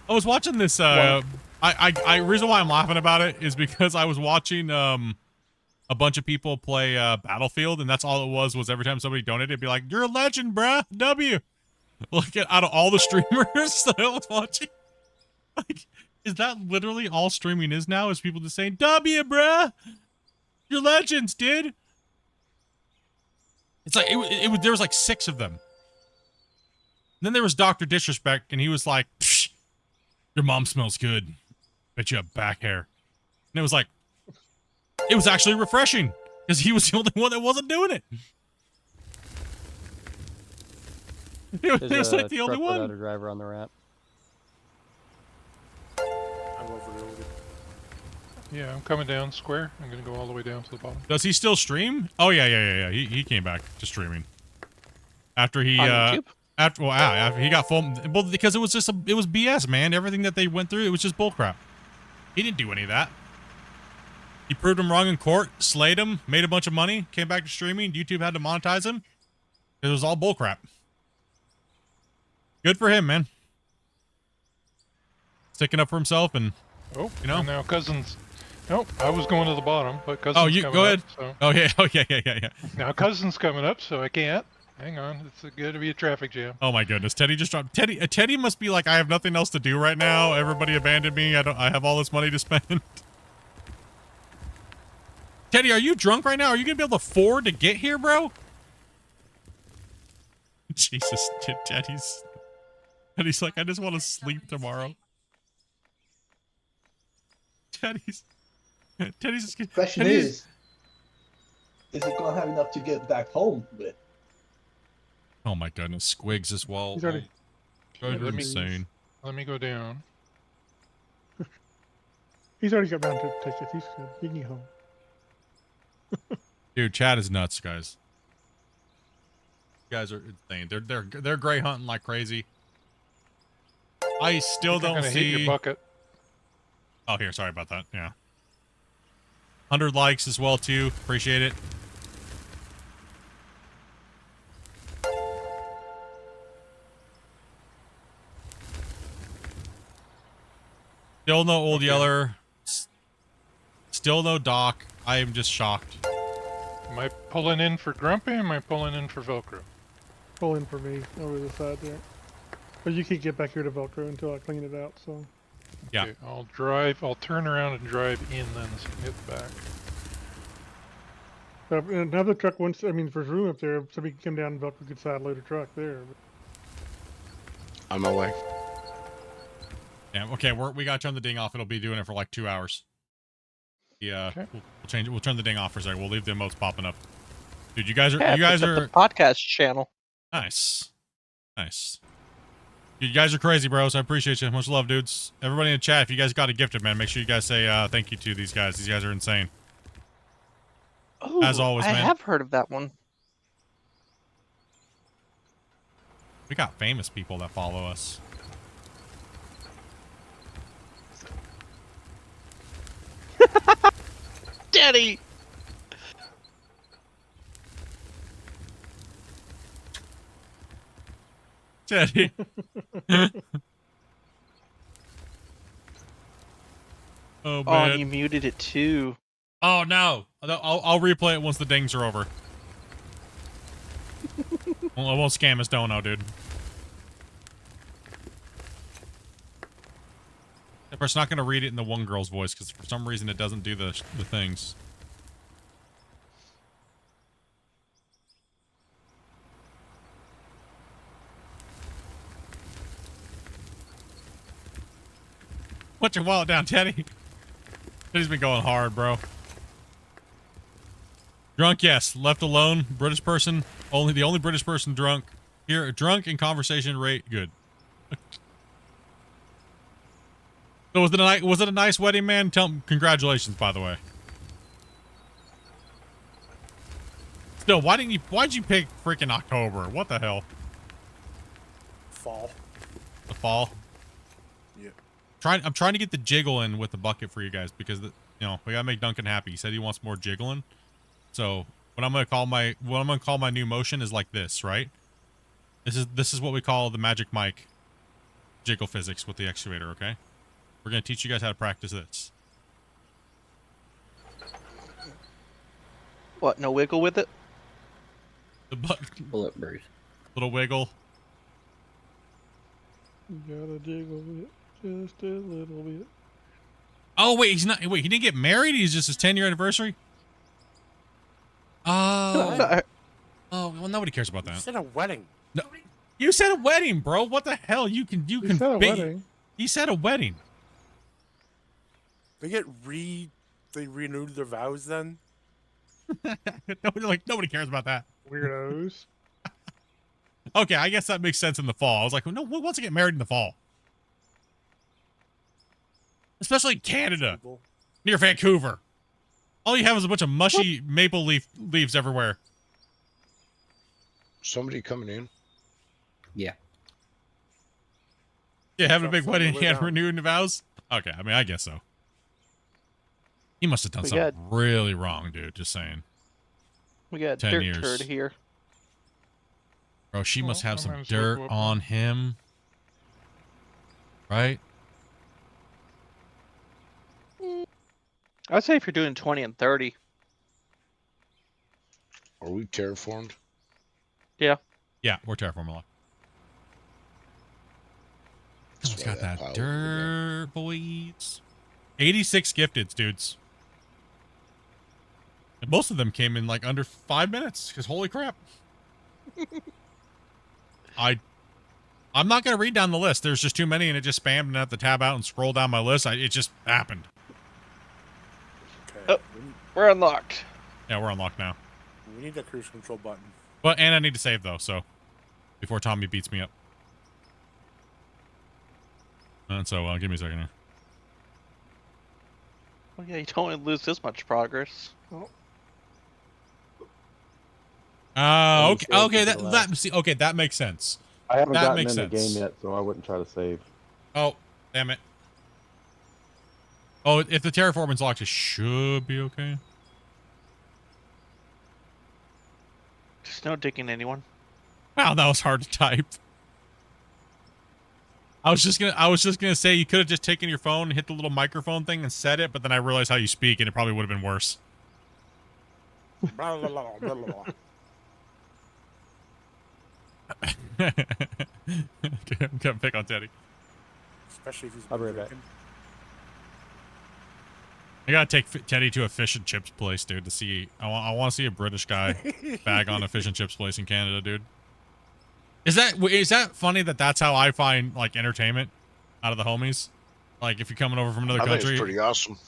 I was watching this. Reason why I'm laughing about it is because I was watching a bunch of people play Battlefield, and that's all it was every time somebody donated, it'd be like, "You're a legend, bruh, W." Like, out of all the streamers that I was watching, like, is that literally all streaming is now? Is people just saying, "W, bruh, you're legends, dude." It's like it was there was like 6 of them. And then there was Dr. Disrespect, and he was like, "Psh, your mom smells good. Bet you have back hair." And it was like, it was actually refreshing because he was the only one that wasn't doing it. It was like the only one. Without a driver on the ramp. I'm overloaded. Yeah, I'm coming down square. I'm gonna go all the way down to the bottom. Does he still stream? Oh yeah. He came back to streaming after he On YouTube? after he got full. Well, because it was BS, man. Everything that they went through, it was just bullcrap. He didn't do any of that. He proved him wrong in court, slayed him, made a bunch of money, came back to streaming. YouTube had to monetize him. It was all bullcrap. Good for him, man. Sticking up for himself, and you know. And now Cousins. Nope, I was going to the bottom, but Cousins. Oh, you coming go ahead. Up, so. Oh yeah. Now Cousins coming up, so I can't. Hang on, it's going to be a traffic jam. Oh my goodness, Teddy just dropped. Teddy must be like, I have nothing else to do right now. Everybody abandoned me. I have all this money to spend. Teddy, are you drunk right now? Are you gonna be able to afford to get here, bro? Jesus, Teddy's like, I just want to sleep tomorrow. Teddy's just. Question is it gonna have enough to get back home with? Oh my goodness, Squigs as well. He's already. Guys are insane. Let me go down. He's already got round trip tickets. He's good. He can get home. Dude, chat is nuts, guys. You guys are insane. They're gray hunting like crazy. I still don't gonna see. hit your bucket. Oh, here. Sorry about that. Yeah. 100 likes as well too. Appreciate it. Still no Old Yeller. Still no Doc. I am just shocked. Am I pulling in for Grumpy or am I pulling in for Velcro? Pull in for me over the side there. But you can't get back here to Velcro until I clean it out, so. Yeah. Okay, I'll turn around and drive in then so I can get back. And have the truck once, I mean, if there's room up there, somebody can come down and Velcro could side load a truck there. On my way. Yeah. Okay. We got to turn the ding off. It'll be doing it for like 2 hours. Yeah. Okay. We'll change it. We'll turn the ding off for a second. We'll leave the emotes popping up. Dude, you guys are. Yeah, you guys picked up are. the podcast channel. Nice. Nice. Dude, you guys are crazy, bros. I appreciate you. Much love, dudes. Everybody in the chat, if you guys got a gifted, man, make sure you guys say thank you to these guys. These guys are insane. Oh, As always, I man. have heard of that one. We got famous people that follow us. Daddy! Teddy. Oh, man. Oh, and you muted it too. Oh, no. I'll replay it once the dings are over. Well, it won't scam us dono, dude. Of course, not going to read it in the one girl's voice because for some reason it doesn't do the things. Put your wallet down, Teddy. Teddy's been going hard, bro. Drunk, yes. Left alone. British person. The only British person drunk. Here, drunk in conversation rate. Good. So was it a nice wedding, man? Congratulations, by the way. Still, why'd you pick freaking October? What the hell? Fall. The fall? Yeah. I'm trying to get the jiggle in with the bucket for you guys because we gotta make Duncan happy. He said he wants more jiggling. So what I'm gonna call my new motion is like this, right? This is what we call the magic mic jiggle physics with the excavator, okay? We're gonna teach you guys how to practice this. What, no wiggle with it? The butt Pull up, Bruce. little wiggle. You gotta jiggle it just a little bit. Oh wait, he didn't get married? He's just his 10-year anniversary? Oh. Oh, well nobody cares about You that. said a wedding. No. You said a wedding, bro. What the hell? You can said a bait- wedding. He said a wedding. They renewed their vows then? Nobody cares about that. Weirdos. Okay, I guess that makes sense in the fall. I was like, no, who wants to get married in the fall? Especially in Canada, near Vancouver. All you have is a bunch of mushy maple leaves everywhere. Somebody coming in? Yeah. Yeah, having a big Truck's on wedding the way and down. renewing the vows? Okay, I mean, I guess so. He must have done We something really wrong, dude. Just saying. We got 10 dirt years. turd here. Bro, she must have I some might as well dirt go up on him. Right? I'd say if you're doing 20 and 30. Are we terraformed? Yeah. Yeah, we're terraforming a lot. Someone's got that pile dirt, boys. 86 gifteds, dudes. And most of them came in like under 5 minutes, because holy crap. I'm not going to read down the list. There's just too many, and it just spammed, and I have to tab out and scroll down my list. It just happened. Okay. Oh, we're unlocked. Yeah, we're unlocked now. We need that cruise control button. But and I need to save though, so before Tommy beats me up. And so give me a second here. Well, yeah, you don't want to lose this much progress. Okay, that makes sense. I haven't That gotten makes in the sense. game yet, so I wouldn't try to save. Oh, damn it. Oh, if the terraforming's locked, it should be okay. Just no digging anyone. Wow, that was hard to type. I was just gonna say you could have just taken your phone and hit the little microphone thing and said it, but then I realized how you speak and it probably would have been worse. Blah, blah, blah, blah, blah, blah. Come pick on Teddy. Especially if he's I'll been be right back. drinking. I gotta take Teddy to a fish and chips place, dude, to see. I want to see a British guy bag on a fish and chips place in Canada, dude. Is that funny that that's how I find like entertainment out of the homies? Like if you're coming over from another I think country, it's pretty awesome.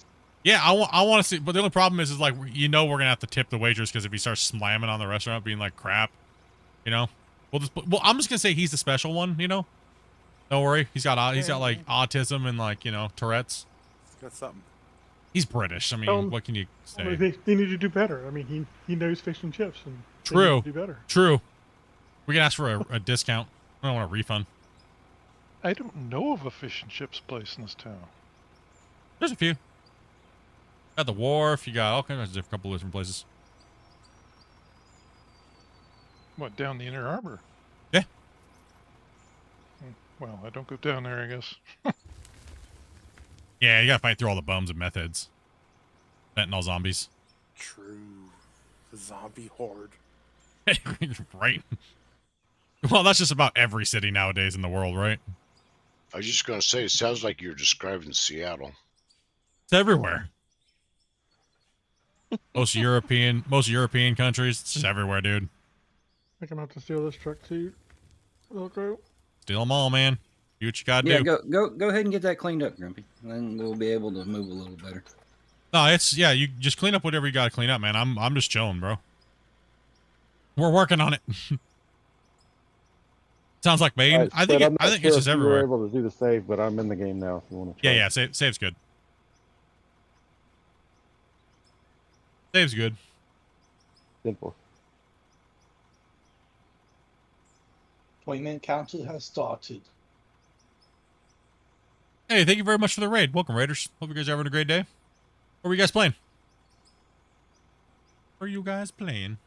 yeah, I want to see. But the only problem is like we're gonna have to tip the waitress because if he starts slamming on the restaurant, being like crap, well, I'm just gonna say he's the special one, Don't worry, he's got like autism and like Tourette's. He's got something. He's British. I mean, what can you say? They need to do better. I mean, he knows fish and chips, and they True. need to do better. True. We can ask for a discount. I don't want a refund. I don't know of a fish and chips place in this town. There's a few. Got the wharf. You got all kinds of couple of different places. What, down the Inner Harbor? Yeah. Well, I don't go down there, I guess. Yeah, you gotta fight through all the bums and meth heads. Fentanyl zombies. True. The zombie horde. Right. Well, that's just about every city nowadays in the world, right? I was just gonna say, it sounds like you're describing Seattle. It's everywhere. Most European countries, it's just everywhere, dude. I think I'm gonna have to steal this truck too. Okay. Steal them all, man. Do what you gotta Yeah, do. go ahead and get that cleaned up, Grumpy. And then we'll be able to move a little better. No, you just clean up whatever you gotta clean up, man. I'm just chilling, bro. We're working on it. Sounds like Bane. Right, I think I'm not it's sure just if you everywhere. were able to do the save, but I'm in the game now. If you want to. Try. Yeah, save's good. Save's good. Simple. 20-minute countdown has started. Hey, thank you very much for the raid. Welcome, Raiders. Hope you guys are having a great day. What were you guys playing? What are you guys playing?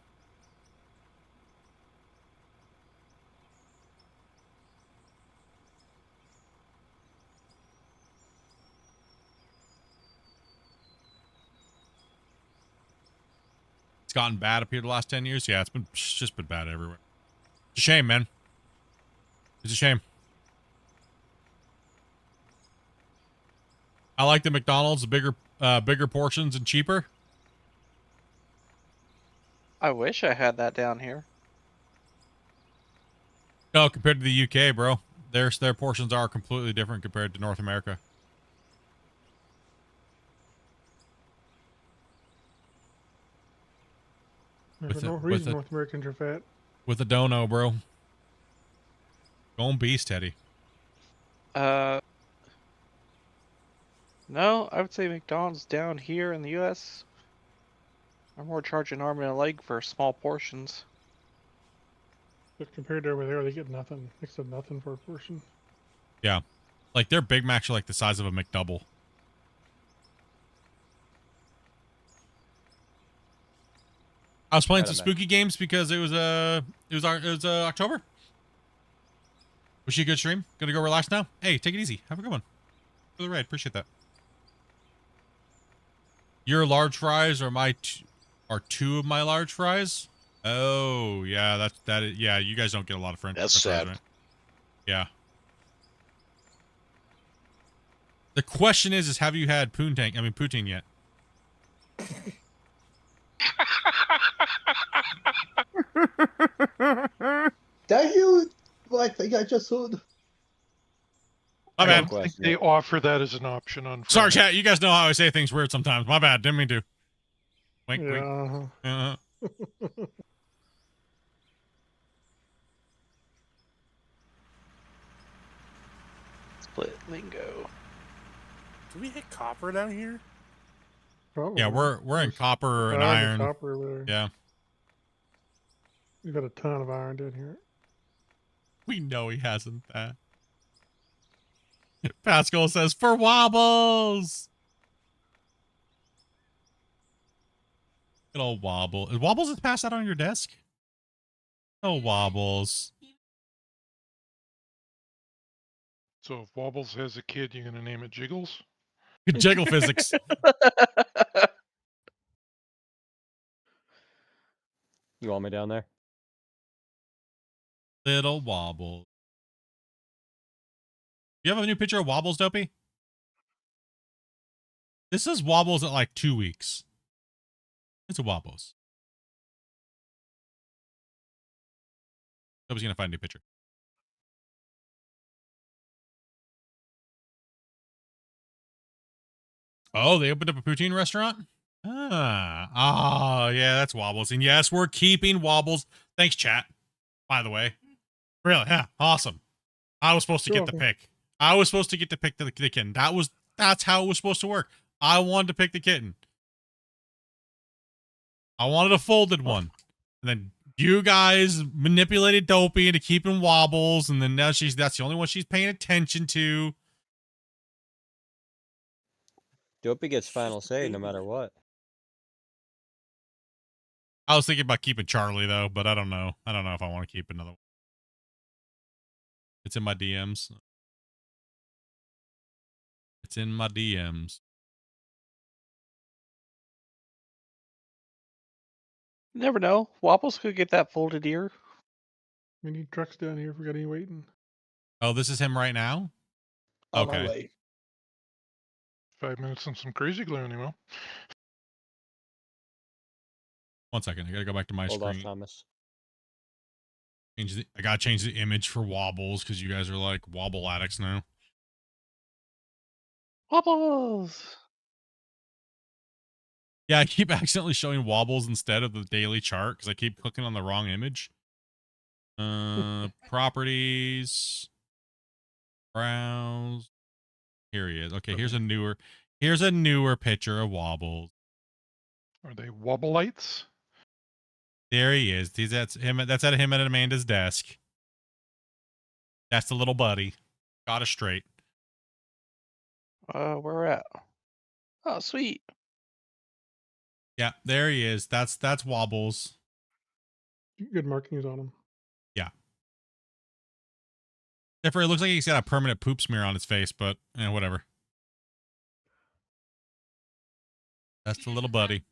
It's gotten bad up here the last 10 years. Yeah, it's just been bad everywhere. It's a shame, man. It's a shame. I like the McDonald's, the bigger portions and cheaper. I wish I had that down here. No, compared to the UK, bro. Their portions are completely different compared to North America. There's no reason North Americans are fat. With a dono, bro. Going beast, Teddy. No, I would say McDonald's down here in the U.S. are more charging arm and a leg for small portions. But compared to over there, they get nothing. Next to nothing for a portion. Yeah. Like, their Big Macs are like the size of a McDouble. I was playing some spooky games because it was October. Was she a good stream? Gonna go relax now? Hey, take it easy. Have a good one. For the raid, appreciate that. Your large fries are two of my large fries. Oh yeah, yeah. You guys don't get a lot of French. That's fries, sad. right? Yeah. The question is have you had poutine yet? Did you? I think I just heard. My bad. I think they offer that as an option on Sorry, Friday. chat. You guys know how I say things weird sometimes. My bad. Didn't mean to. Wink, wink. Yeah. Split lingo. Do we hit copper down here? Probably. Yeah, we're in copper and Iron iron. and copper there. Yeah. We got a ton of iron down here. We know he hasn't that. Pascal says, for wobbles. Good old wobble. Is wobbles is passed out on your desk? Oh, wobbles. So if Wobbles has a kid, you're gonna name it Jiggles? Jiggle physics. You want me down there? Little Wobbles. You have a new picture of Wobbles, Dopey? This is Wobbles at like 2 weeks. It's a Wobbles. Dopey's gonna find a new picture. Oh, they opened up a poutine restaurant? Oh, yeah, that's Wobbles. And yes, we're keeping Wobbles. Thanks, chat. By the way. Really? Yeah, awesome. I was supposed to get the pick. I was supposed to get to pick the kitten. That's how it was supposed to work. I wanted to pick the kitten. I wanted a folded one. And then you guys manipulated Dopey into keeping Wobbles, and then now that's the only one she's paying attention to. Dopey gets final say no matter what. I was thinking about keeping Charlie though, but I don't know. I don't know if I want to keep another one. It's in my DMs. It's in my DMs. Never know. Wobbles could get that folded ear. We need trucks down here if we got any waiting. Oh, this is him right now? On my Okay. way. 5 minutes and some crazy glue anymore. 1 second. I gotta go back to my Hold screen. off, Thomas. I gotta change the image for Wobbles because you guys are like Wobble addicts now. Wobbles! Yeah, I keep accidentally showing Wobbles instead of the daily chart because I keep clicking on the wrong image. Properties. Browse. Here he is. Okay, here's a newer picture of Wobbles. Are they Wobblites? There he is. That's him. That's at him at Amanda's desk. That's the little buddy. Got us straight. Where at? Oh, sweet. Yeah, there he is. That's Wobbles. Good markings on him. Yeah. Except for it looks like he's got a permanent poop smear on his face, but whatever. That's the little buddy.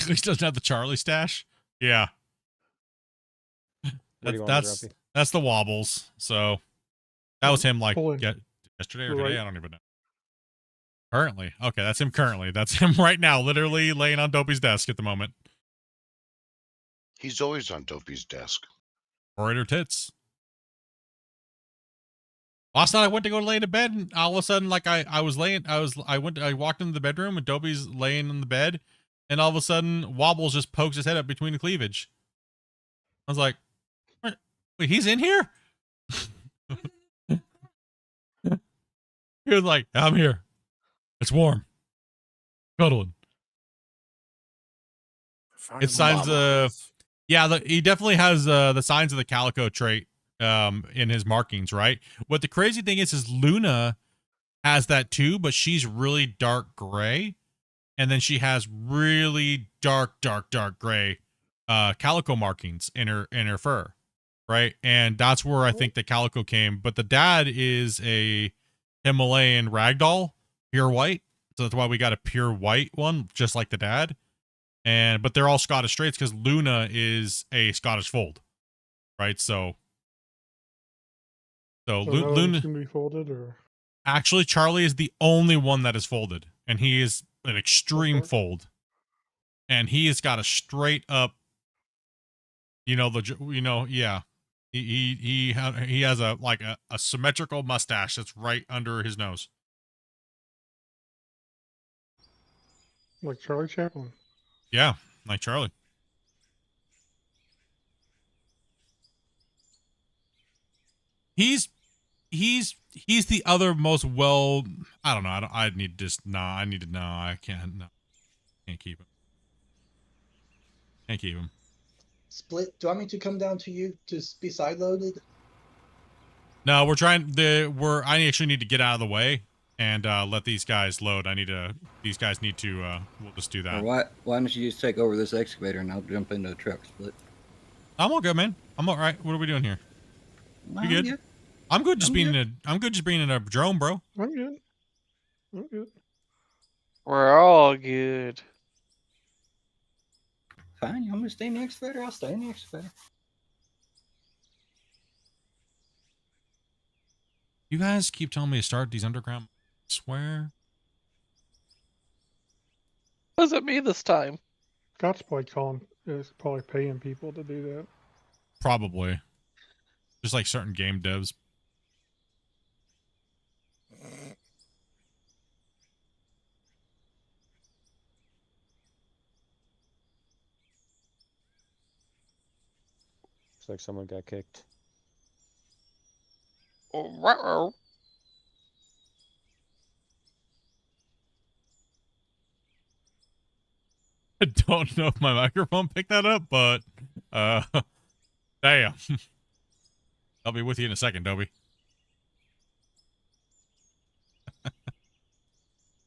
At least doesn't have the Charlie stash. Yeah. That's the Wobbles. So that was him like yesterday or today. I don't even know. Currently. Okay, that's him currently. That's him right now, literally laying on Dopey's desk at the moment. He's always on Dopey's desk. Or at her tits. Last night I went to go lay in bed, and all of a sudden, like I walked into the bedroom and Dopey's laying in the bed, and all of a sudden Wobbles just pokes his head up between the cleavage. I was like, wait, he's in here? He was like, I'm here. It's warm. Cuddling. It signs he definitely has the signs of the calico trait in his markings, right? What the crazy thing is Luna has that too, but she's really dark gray, and then she has really dark gray calico markings in her fur, right? And that's where I think the calico came. But the dad is a Himalayan ragdoll, pure white, so that's why we got a pure white one, just like the dad. But they're all Scottish straights because Luna is a Scottish fold, right? So Luna can be folded, or actually Charlie is the only one that is folded, and he is an extreme fold, and he has got a straight up, he has a symmetrical mustache that's right under his nose, like Charlie Chaplin. Yeah, like Charlie. He's the other most well. I don't know. I need to just I need to know. I can't. No, can't keep him. Can't keep him. Split. Do you want me to come down to you to be side loaded? No, we're trying. I actually need to get out of the way and let these guys load. These guys need to. We'll just do that. Why don't you just take over this excavator and I'll jump into the truck, Split? I'm all good, man. I'm all right. What are we doing here? You good? Yeah. I'm good. I'm good. Just being in a drone, bro. I'm good. We're all good. Fine, you want me to stay in the excavator? I'll stay in the excavator. You guys keep telling me to start these underground. I swear. What does it mean this time? Scott's probably paying people to do that. Probably. Just like certain game devs. Looks like someone got kicked. Oh, I don't know if my microphone picked that up, but damn. I'll be with you in a second, Dobie.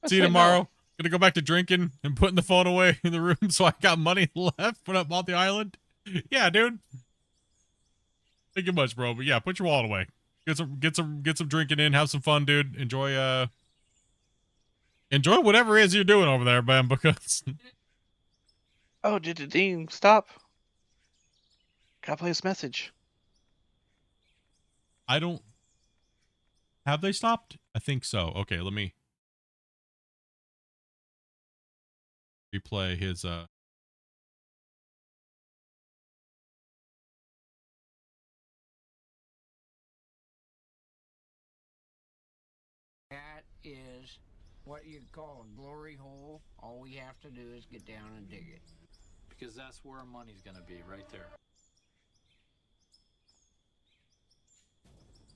See you tomorrow. Gonna go back to drinking and putting the phone away in the room so I got money left when I bought the island. Yeah, dude. Thank you much, bro. But yeah, put your wallet away. Get some drinking in. Have some fun, dude. Enjoy whatever it is you're doing over there, man. Because Oh, did the ding stop? Gotta play this message. I don't. Have they stopped? I think so. Okay, let me replay his That is what you'd call a glory hole. All we have to do is get down and dig it. Because that's where our money's gonna be, right there.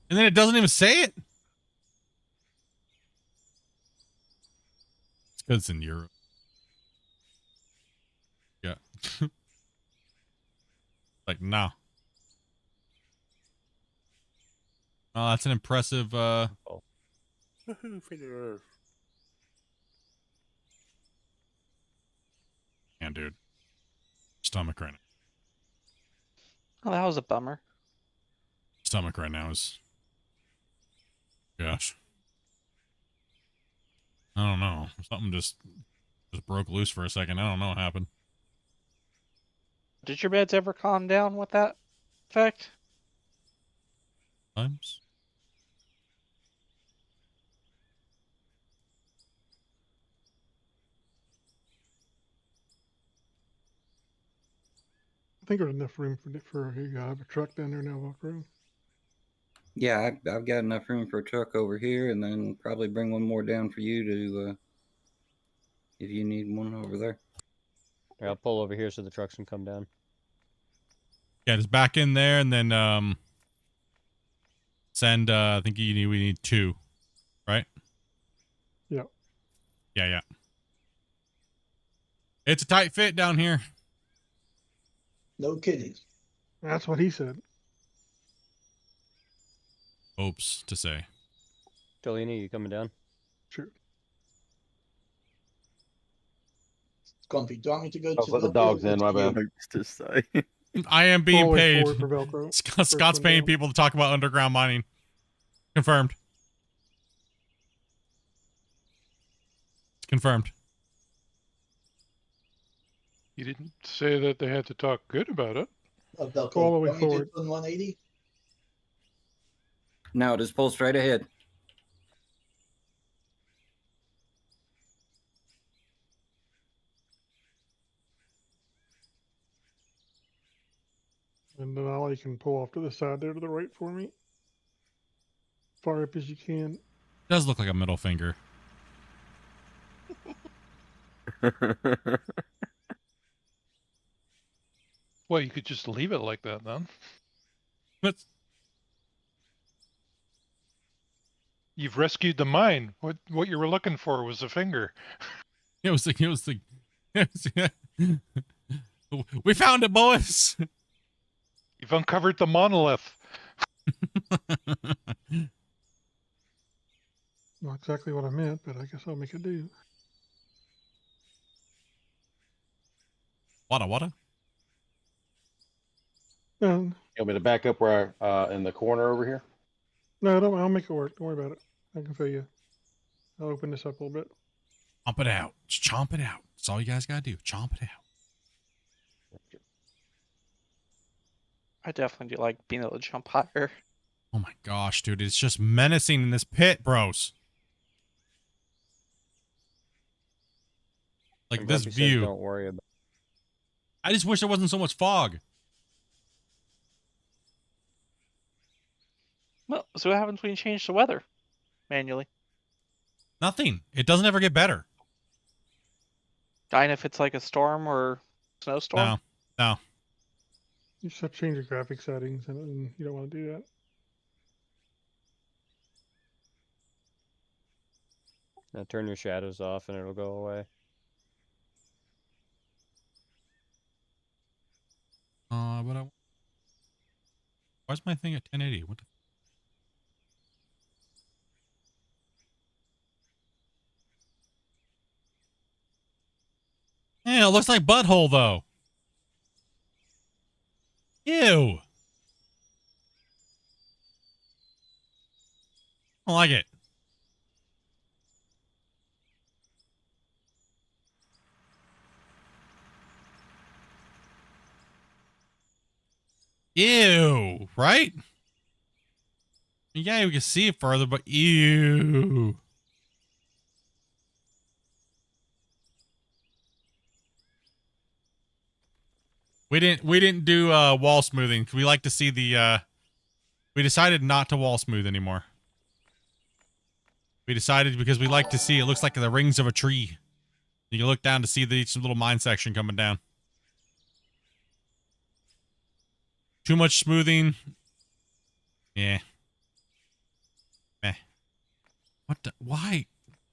And then it doesn't even say it. It's because it's in Europe. Yeah. Like, nah. Oh, that's an impressive For the earth. man, dude. Stomach right now. Oh, that was a bummer. Stomach right now is, gosh, I don't know. Something just broke loose for a second. I don't know what happened. Did your meds ever calm down with that effect? Times. I think there's enough room for you to have a truck down there now, walk around. Yeah, I've got enough room for a truck over here, and then probably bring one more down for you to, if you need one over there. Here, I'll pull over here so the trucks can come down. Yeah, just back in there and then send. I think we need 2, right? Yeah. Yeah. It's a tight fit down here. No kidding. That's what he said. Hopes to say. Delaney, you coming down? Sure. Grumpy, do you want me to go I'll to let the dogs in, my bad. To say. I am being Always paid. forward for Velcro. Scott's paying people to talk about underground mining. Confirmed. Confirmed. You didn't say that they had to talk good about it. Velcro, All the way want me to forward. turn 180? No, just pull straight ahead. And then Ollie can pull off to the side there to the right for me. Far up as you can. Does look like a middle finger. Well, you could just leave it like that then. But You've rescued the mine. What you were looking for was a finger. it was we found it, boys. You've uncovered the monolith. Not exactly what I meant, but I guess I'll make it do. Wada. And You want me to back up where in the corner over here? no, don't. I'll make it work. Don't worry about it. I can feel you. I'll open this up a little bit. Chomp it out. Just chomp it out. That's all you guys gotta do. Chomp it out. I definitely do like being able to jump higher. Oh my gosh, dude. It's just menacing in this pit, bros. Like And this Grumpy says view. don't worry about I just wish there wasn't so much fog. Well, so what happens when you change the weather manually? Nothing. It doesn't ever get better. And if it's like a storm or snowstorm? No. No. You just have to change your graphic settings, and you don't want to do that. Now turn your shadows off and it'll go away. But why's my thing at 1080? What the? Yeah, it looks like butthole though. Ew. I don't like it. Ew. Right? Yeah, we can see it further, but ew. We didn't do wall smoothing. We like to see the we decided not to wall smooth anymore. We decided because we like to see it looks like the rings of a tree. You can look down to see each little mine section coming down. Too much smoothing. Yeah. Meh. What the, why?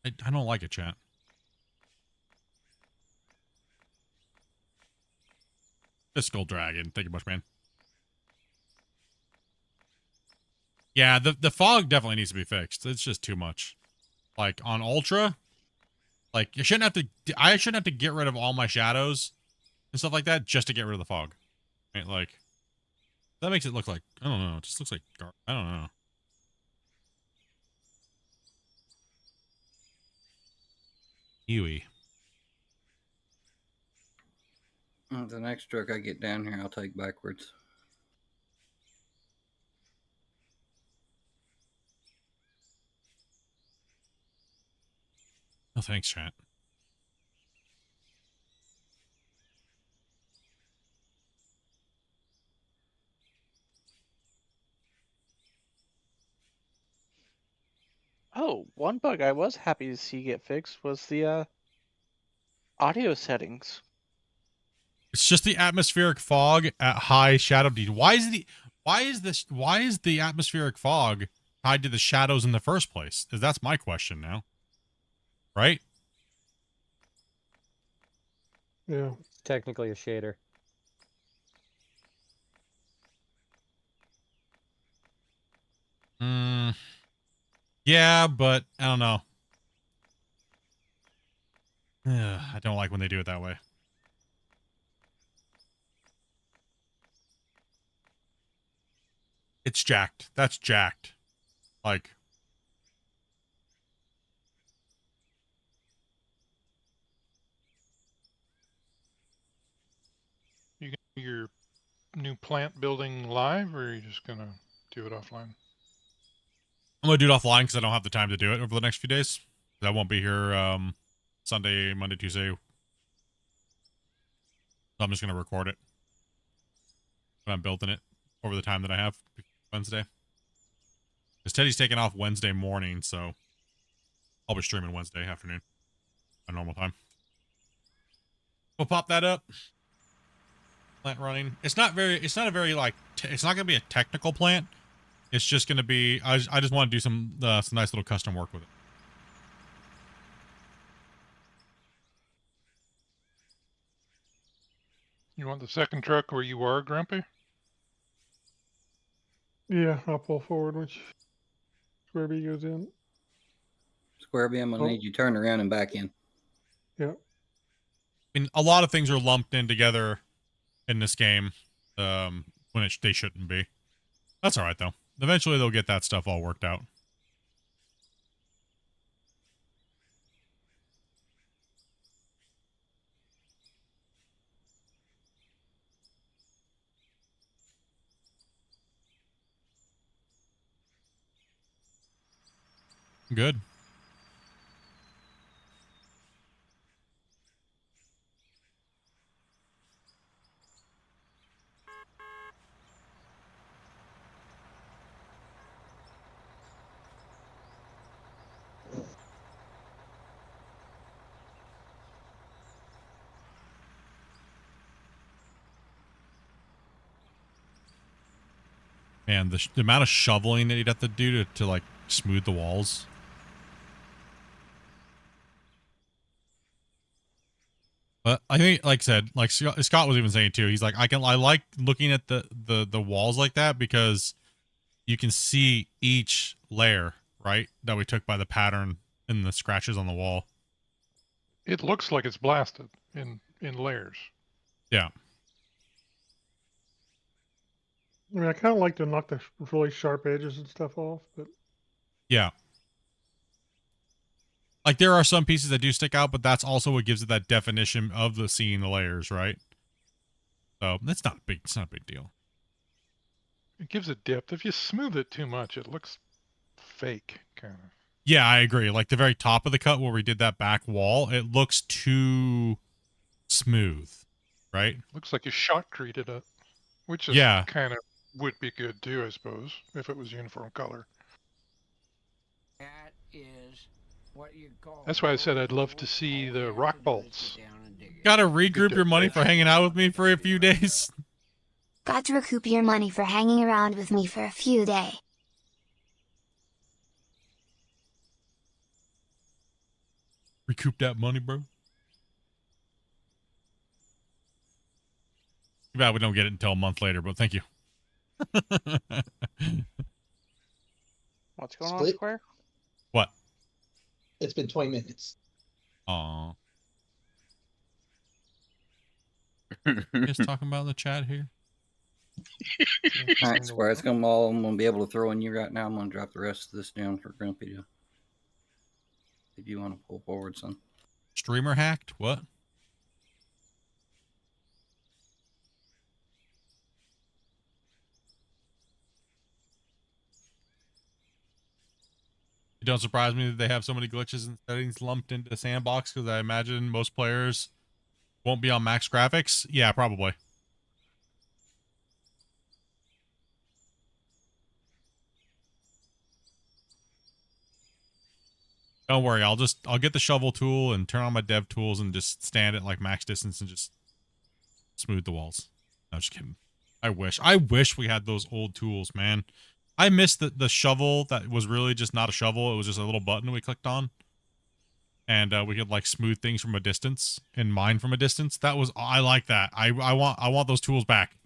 I don't like it, chat. Fiscal Dragon. Thank you much, man. Yeah, the fog definitely needs to be fixed. It's just too much. Like on Ultra, like I shouldn't have to get rid of all my shadows and stuff like that just to get rid of the fog. Right? Like that makes it look like I don't know. It just looks like I don't know. Huey. The next truck I get down here, I'll take backwards. Oh, thanks, chat. Oh, one bug I was happy to see get fixed was the audio settings. It's just the atmospheric fog at high shadow detail. Why is the atmospheric fog tied to the shadows in the first place? That's my question now. Right? Yeah. It's technically a shader. Yeah, but I don't know. I don't like when they do it that way. It's jacked. That's jacked. Like You gonna do your new plant building live, or are you just gonna do it offline? I'm gonna do it offline because I don't have the time to do it over the next few days. I won't be here Sunday, Monday, Tuesday. So I'm just gonna record it. But I'm building it over the time that I have Wednesday. Because Teddy's taking off Wednesday morning, so I'll be streaming Wednesday afternoon at normal time. We'll pop that up. Plant running. It's not a very like it's not gonna be a technical plant. It's just gonna be I just want to do some nice little custom work with it. You want the second truck where you are, Grumpy? Yeah, I'll pull forward which square B goes in. Square B, I'm gonna need you to turn around and back in. Yeah. I mean, a lot of things are lumped in together in this game when they shouldn't be. That's all right though. Eventually they'll get that stuff all worked out. Good. Man, the amount of shoveling that you'd have to do to like smooth the walls. But I think, like I said, like Scott was even saying too, he's like, I like looking at the walls like that because you can see each layer, right, that we took by the pattern and the scratches on the wall. It looks like it's blasted in layers. Yeah. I mean, I kind of like to knock the really sharp edges and stuff off, but Yeah. Like there are some pieces that do stick out, but that's also what gives it that definition of the seeing the layers, right? So it's not a big deal. It gives it depth. If you smooth it too much, it looks fake, kind of. Yeah, I agree. Like the very top of the cut where we did that back wall, it looks too smooth, right? Looks like you shotcreted it, which is Yeah. kind of would be good too, I suppose, if it was uniform color. That is what you call. That's why I said I'd love to see the rock bolts. Gotta regroup your money for hanging out with me for a few days. Got to recoup your money for hanging around with me for a few days. Recoup that money, bro. Too bad we don't get it until a month later, but thank you. What's going on, Split? Square? What? It's been 20 minutes. Aw. Just talking about in the chat here. All right, Square. It's gonna all I'm gonna be able to throw in you right now. I'm gonna drop the rest of this down for Grumpy to, if you want to pull forward some. Streamer hacked? What? It don't surprise me that they have so many glitches and settings lumped into the sandbox because I imagine most players won't be on max graphics. Yeah, probably. Don't worry, I'll get the shovel tool and turn on my dev tools and just stand at like max distance and just smooth the walls. No, just kidding. I wish we had those old tools, man. I miss the shovel that was really just not a shovel. It was just a little button we clicked on. And we could like smooth things from a distance and mine from a distance. That was, I like that. I want those tools back.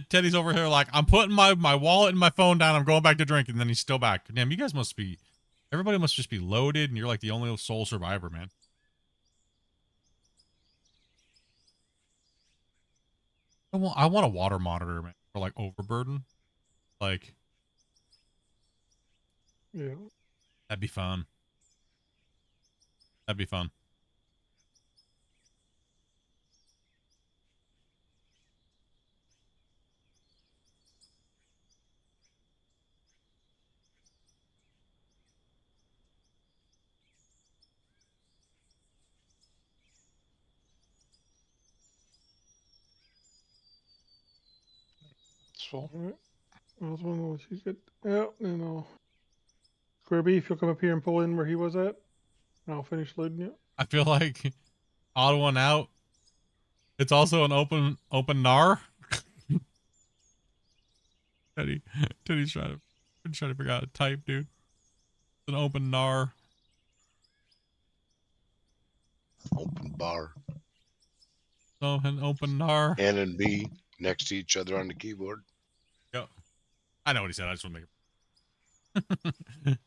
Teddy's over here like, I'm putting my wallet and my phone down. I'm going back to drinking. And then he's still back. Damn, you guys must be, everybody must just be loaded. And you're like the only sole survivor, man. I want a water monitor, man, for like overburden. Like, yeah. That'd be fun. That'd be fun. It's full. All right. I was wondering what you said. Yeah, and Kirby, if you'll come up here and pull in where he was at, I'll finish loading it. I feel like odd one out. It's also an open nar. Teddy's trying to figure out a type, dude. It's an open nar. Open bar. So an open nar. N and B next to each other on the keyboard. Yep. I know what he said. I just want to make it.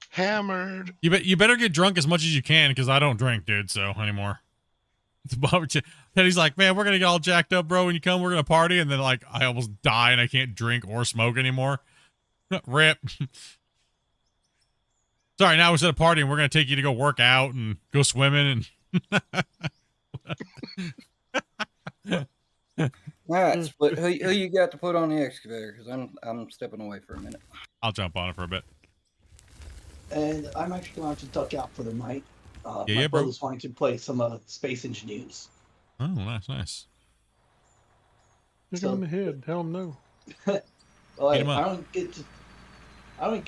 Hammered. You better get drunk as much as you can because I don't drink, dude. So anymore. Teddy's like, man, we're gonna get all jacked up, bro. When you come, we're gonna party, and then like I almost die and I can't drink or smoke anymore. Rip. Sorry, now we're at a party and we're gonna take you to go work out and go swimming and. All right, Split. Who you got to put on the excavator? Because I'm stepping away for a minute. I'll jump on it for a bit. And I'm actually going to duck out for the night. Yeah, my bro. brother's wanting to play some Space Engineers. Oh, nice. Kick him in the head. Tell him no. Well, Beat him I up. don't get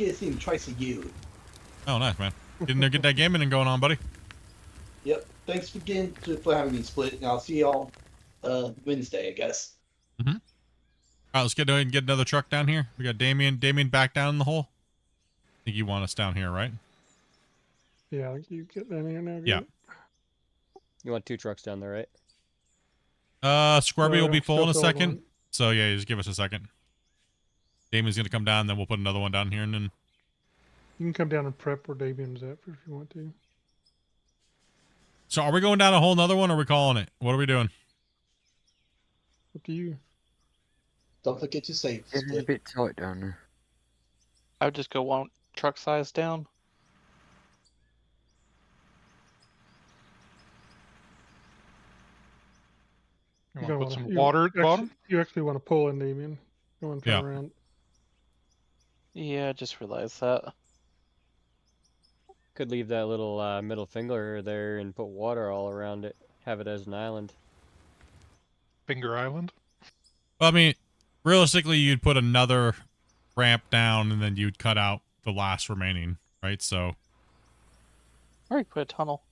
to see him twice a year. Oh, nice, man. Get that gaming going on, buddy. Yep. Thanks again for having me, Split. And I'll see y'all Wednesday, I guess. Mm-hmm. All right, let's get another truck down here. We got Damien back down in the hole. I think you want us down here, right? Yeah, I think you get down here now. Yeah. You want 2 trucks down there, right? Scorby will be full in a still second. one. So yeah, just give us a second. Damien's gonna come down, then we'll put another one down here, and then. You can come down and prep where Davian's at if you want to. So are we going down a whole nother one, or are we calling it? What are we doing? Up to you. Don't forget to save. It's a bit tight down there. I would just go 1 truck size down. You You want to don't put some wanna- water at the bottom? You actually want to pull in Davian. Go and turn Yeah. around. Yeah, I just realized that. Could leave that little middle finger there and put water all around it. Have it as an island. Finger Island? Well, I mean, realistically, you'd put another ramp down, and then you'd cut out the last remaining, right? So Or you put a tunnel.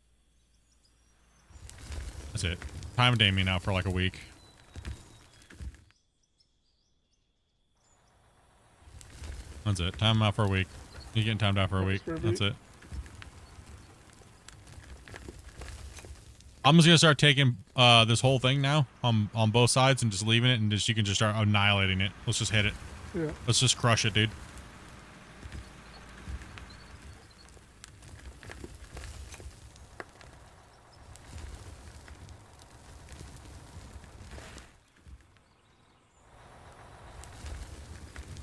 that's it. Time Damien out for like a week. That's it. Time him out for a week. You're getting timed out for a week. That's it. I'm just gonna start taking this whole thing now on both sides and just leaving it, and just you can just start annihilating it. Let's just hit it. Yeah. Let's just crush it, dude.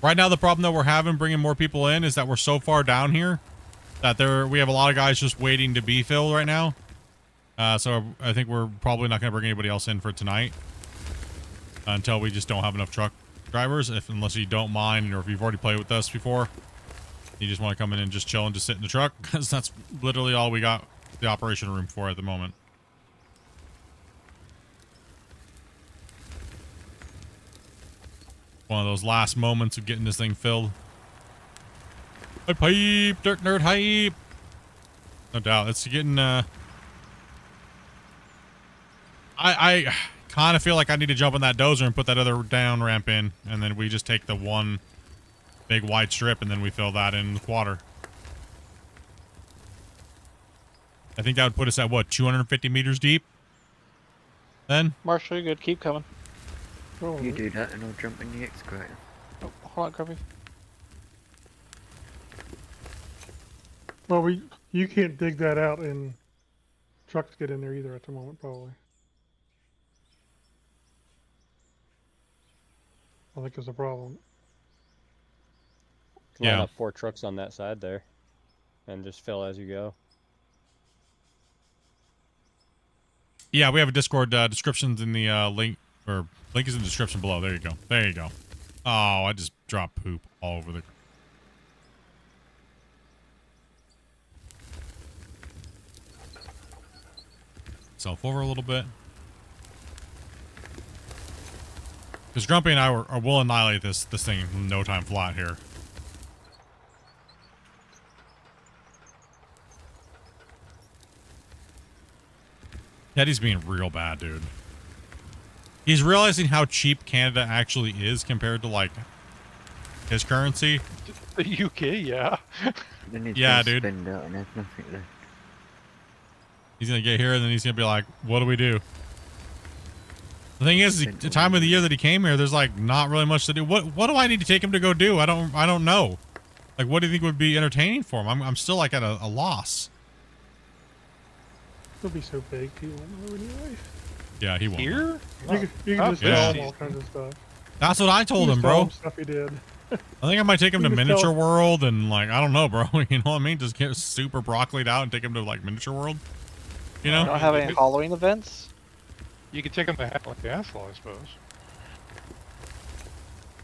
Right now, the problem that we're having bringing more people in is that we're so far down here that we have a lot of guys just waiting to be filled right now. So I think we're probably not going to bring anybody else in for tonight until we just don't have enough truck drivers. Unless you don't mind, or if you've already played with us before, you just want to come in and just chill and just sit in the truck, because that's literally all we got the operation room for at the moment. One of those last moments of getting this thing filled. Hype, hype, dirt nerd hype. No doubt, it's getting. I kind of feel like I need to jump on that dozer and put that other down ramp in, and then we just take the one big wide strip, and then we fill that in with water. I think that would put us at what, 250 meters deep? Then Marshall, you're good. Keep coming. Oh, You do that and I'll jump in the excavator. Oh, hold on, Grubby. well, you can't dig that out and trucks get in there either at the moment, probably. I think it's a problem. Line up 4 trucks on that side there, and just fill as you go. yeah, we have a Discord descriptions in the link, or link is in the description below. There you go. There you go. Oh, I just dropped poop all over the. Self over a little bit. Because Grumpy and I will annihilate this thing in no time flat here. Teddy's being real bad, dude. He's realizing how cheap Canada actually is compared to, like, his currency. The UK, yeah. Then he's Yeah, gonna dude. spend out and have nothing left. He's gonna get here and then he's gonna be like, what do we do? The thing is, the time of the year that he came here, there's like not really much to do. What do I need to take him to go do? I don't know. Like, what do you think would be entertaining for him? I'm still like at a loss. He'll be so big, he won't know anyway. Yeah, he won't. Here? You can just Yeah. tell him all kinds of stuff. That's what I told You him, just tell bro. him stuff he did. I think I might take him to You just Miniature tell- World and like I don't know, bro. You know what I mean? Just get super broccolied out and take him to like Miniature World. You know? You don't have any Halloween events? You could take him to Hackle Castle, I suppose.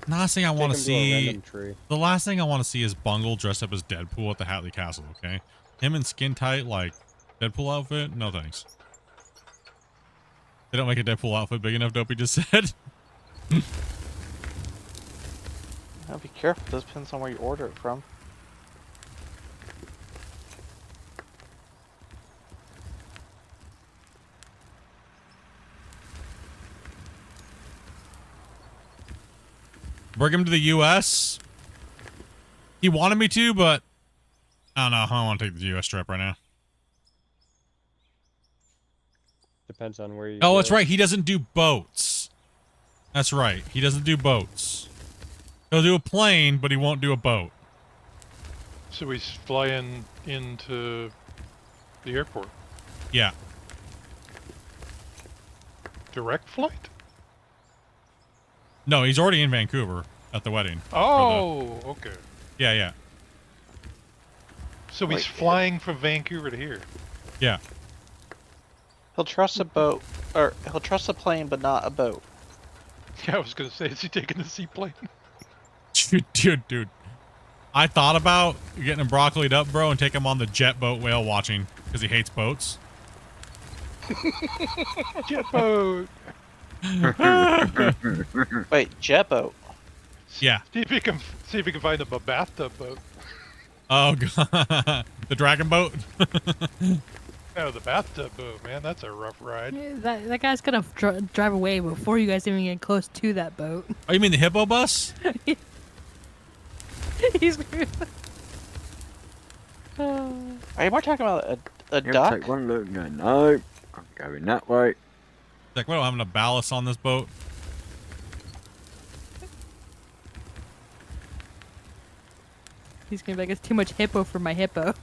Last thing I want to him to a see. random tree. The last thing I want to see is Bungle dressed up as Deadpool at the Hatley Castle. Okay, him in skin tight like Deadpool outfit. No thanks. They don't make a Deadpool outfit big enough. Dopey just said. Now be careful. This depends on where you order it from. Bring him to the U.S. He wanted me to, but I don't know. I don't want to take the U.S. trip right now. Depends on where you. Oh, go. that's right. He doesn't do boats. That's right. He doesn't do boats. He'll do a plane, but he won't do a boat. So he's flying into the airport. Yeah. Direct flight? No, he's already in Vancouver at the wedding. Oh, okay. Yeah, yeah. So he's flying from Vancouver to here. Yeah. He'll trust a boat, or he'll trust a plane, but not a boat. Yeah, I was gonna say, is he taking the seaplane? Dude. I thought about getting him broccolied up, bro, and take him on the jet boat whale watching because he hates boats. Jet boat. Wait, jet boat. Yeah. See if you can find him a bathtub boat. Oh god, the dragon boat. Oh, the bathtub boat, man, that's a rough ride. That guy's gonna drive away before you guys even get close to that boat. Oh, you mean the hippo bus? He's. Are you more talking about a He'll duck? take one look and go, no, I'm going that way. Like, we don't have enough ballast on this boat. He's gonna be like, it's too much hippo for my hippo.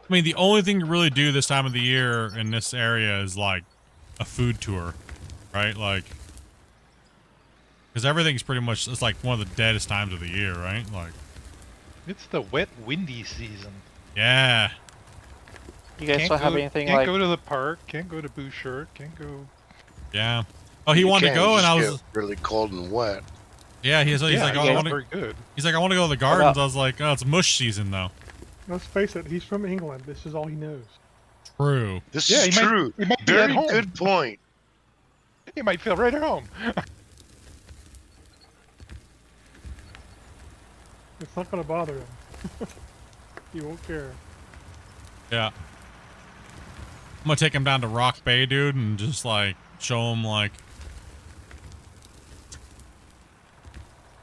I mean, the only thing to really do this time of the year in this area is like a food tour, right? Like, because everything's pretty much, it's like one of the deadest times of the year, right? Like, It's the wet, windy season. yeah. You guys don't have anything can't like... go to the park, can't go to Bouchard, can't go... Yeah. Oh, he You wanted to can't, go, you and I just was. get really cold and wet. Yeah, he's like, oh, I want very to. good. He's like, I want to go to the gardens. I was like, oh, it's mush season though. Let's face it, he's from England. This is all he knows. True. This Yeah, is he might- true. he might be at Very home. good point. You might feel right at home. It's not gonna bother him. He won't care. Yeah. I'm gonna take him down to Rock Bay, dude, and just like show him like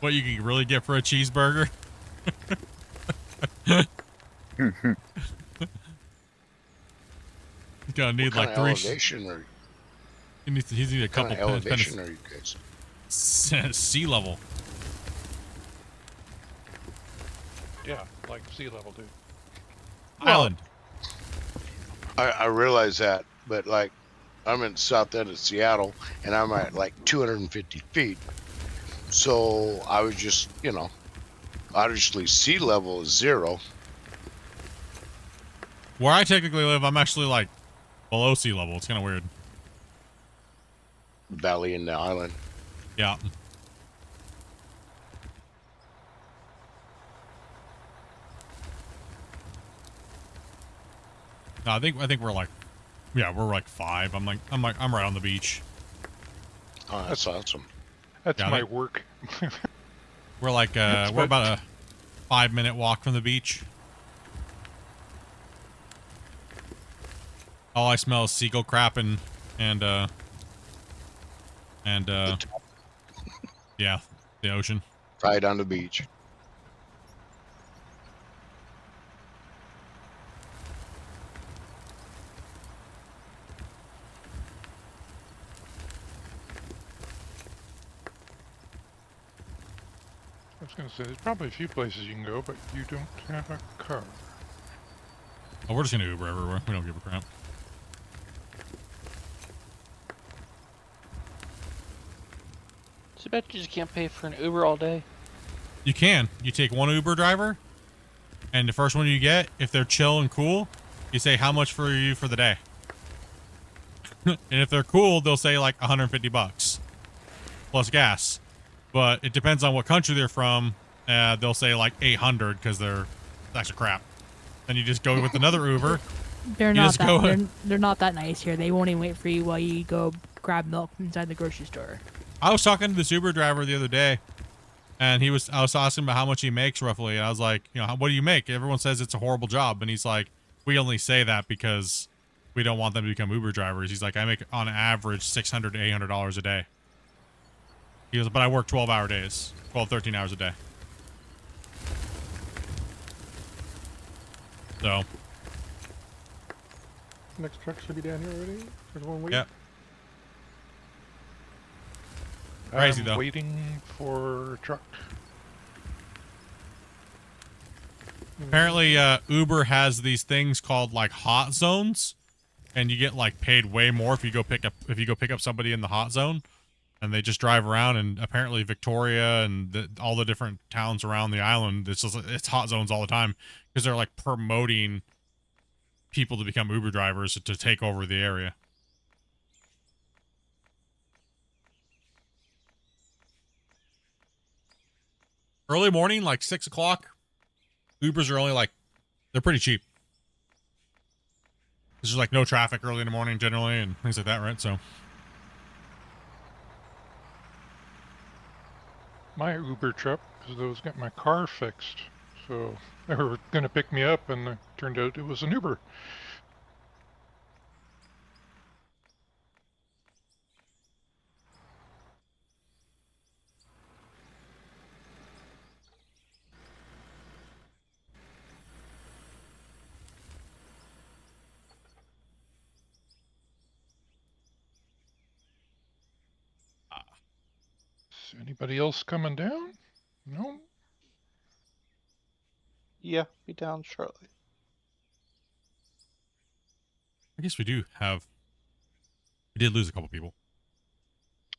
what you can really get for a cheeseburger. He's gonna need What like kind of three. elevation are He's need a what kind couple of elevation pens. are you guys? Sea level. Yeah, like sea level, dude. Island. I realize that, but like I'm in south end of Seattle and I'm at like 250 feet. So I was just, obviously sea level is 0. Where I technically live, I'm actually like below sea level. It's kind of weird. Valley in the island. Yeah. No, I think we're like, yeah, we're like 5. I'm right on the beach. Oh, that's awesome. That's Yeah, I my think- work. We're like, we're about a 5-minute walk from the beach. All I smell is seagull crap and yeah, the ocean. Right on the beach. I was gonna say, there's probably a few places you can go, but you don't have a car. Oh, we're just gonna Uber everywhere. We don't give a crap. Too bad you just can't pay for an Uber all day. You can. You take one Uber driver, and the first one you get, if they're chill and cool, you say how much for you for the day. And if they're cool, they'll say like 150 bucks plus gas. But it depends on what country they're from. They'll say like 800 because they're extra crap. Then you just go with another Uber. They're not that. They're not that nice here. They won't even wait for you while you go grab milk inside the grocery store. I was talking to this Uber driver the other day, and I was asking about how much he makes roughly, and I was like, you know, what do you make? Everyone says it's a horrible job, and he's like, we only say that because we don't want them to become Uber drivers. He's like, I make on average $600 to $800 a day. He goes, but I work 12-hour days, 12, 13 hours a day. So. Next truck should be down here already. There's one waiting. Yep. Crazy I'm though. Waiting for a truck. Apparently, Uber has these things called like hot zones, and you get like paid way more if you go pick up somebody in the hot zone, and they just drive around. And apparently, Victoria and all the different towns around the island, it's hot zones all the time because they're like promoting people to become Uber drivers to take over the area. Early morning, like 6 o'clock, Ubers are only like, they're pretty cheap. There's like no traffic early in the morning generally and things like that, right? So. My Uber trip, because I was getting my car fixed. So they were going to pick me up, and it turned out it was an Uber. Is anybody else coming down? No? Yeah, be down shortly. I guess we did lose a couple people.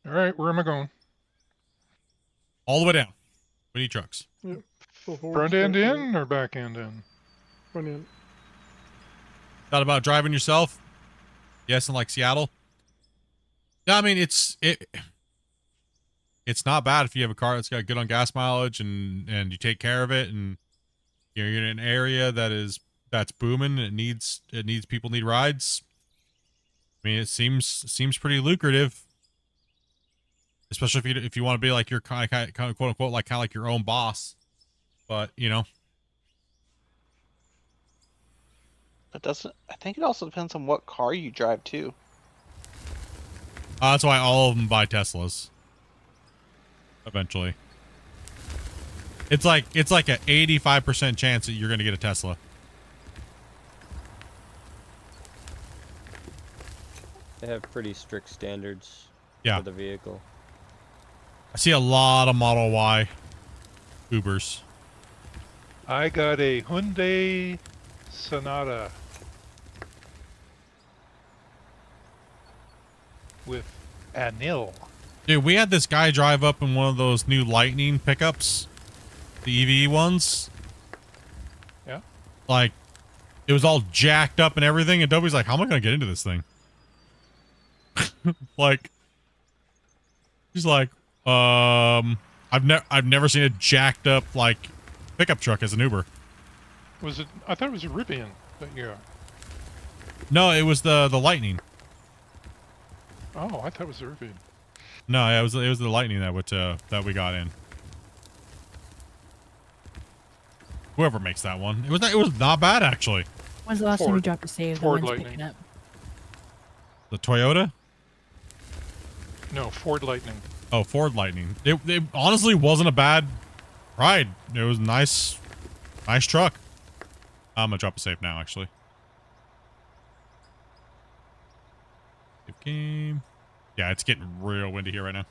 All right, where am I going? All the way down. We need trucks. Yep. Front end in or back end in? Front end. Thought about driving yourself? Yes, in like Seattle. Yeah, I mean it's not bad if you have a car that's got good on gas mileage and you take care of it, and you're in an area that's booming. It needs people need rides. I mean, it seems pretty lucrative, especially if you want to be like your kind of quote unquote like your own boss. But you know, I think it also depends on what car you drive too. That's why all of them buy Teslas. Eventually, it's like a 85% chance that you're going to get a Tesla. They have pretty strict standards Yeah. for the vehicle. I see a lot of Model Y Ubers. I got a Hyundai Sonata with Anil. Dude, we had this guy drive up in one of those new Lightning pickups, the EV ones. Yeah. Like, it was all jacked up and everything, and Dobby's like, how am I going to get into this thing? Like, he's like, I've never seen a jacked up, like, pickup truck as an Uber. Was it? I thought it was a Rivian that you got. No, it was the Lightning. Oh, I thought it was a Rivian. No, yeah, it was the Lightning that we got in. Whoever makes that one, it was not bad actually. When's the last time you dropped a save? Ford When's Lightning. picking up? The Toyota? No, Ford Lightning. Oh, Ford Lightning. It honestly wasn't a bad ride. It was nice truck. I'm gonna drop a save now, actually. Save game. Yeah, it's getting real windy here right now.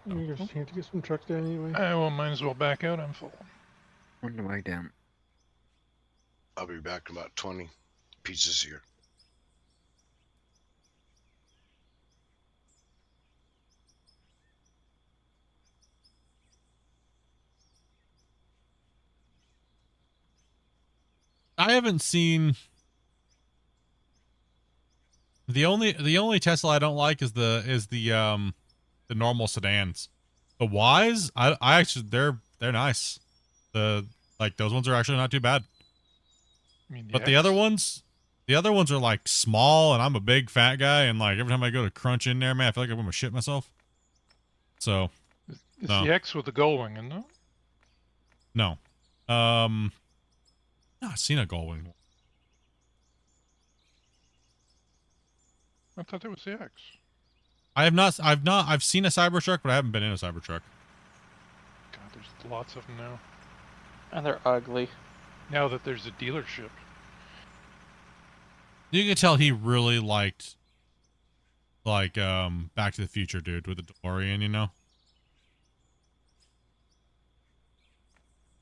You just have to get some trucks down anyway. Well, might as well back out. I'm full. On the way down. I'll be back in about 20 pieces here. I haven't seen the only Tesla I don't like is the normal sedans. The Ys, I actually they're nice. Like those ones are actually not too bad. I mean, But the other ones are like small, and I'm a big fat guy, and like every time I go to crunch in there, man, I feel like I'm gonna shit myself. So It's no. the X with the gull wing, isn't it? No. No, I've seen a Gullwing. I thought that was the X. I've seen a Cybertruck, but I haven't been in a Cybertruck. God, there's lots of them now. And they're ugly. Now that there's a dealership. You can tell he really liked, like, Back to the Future, dude, with the DeLorean, you know?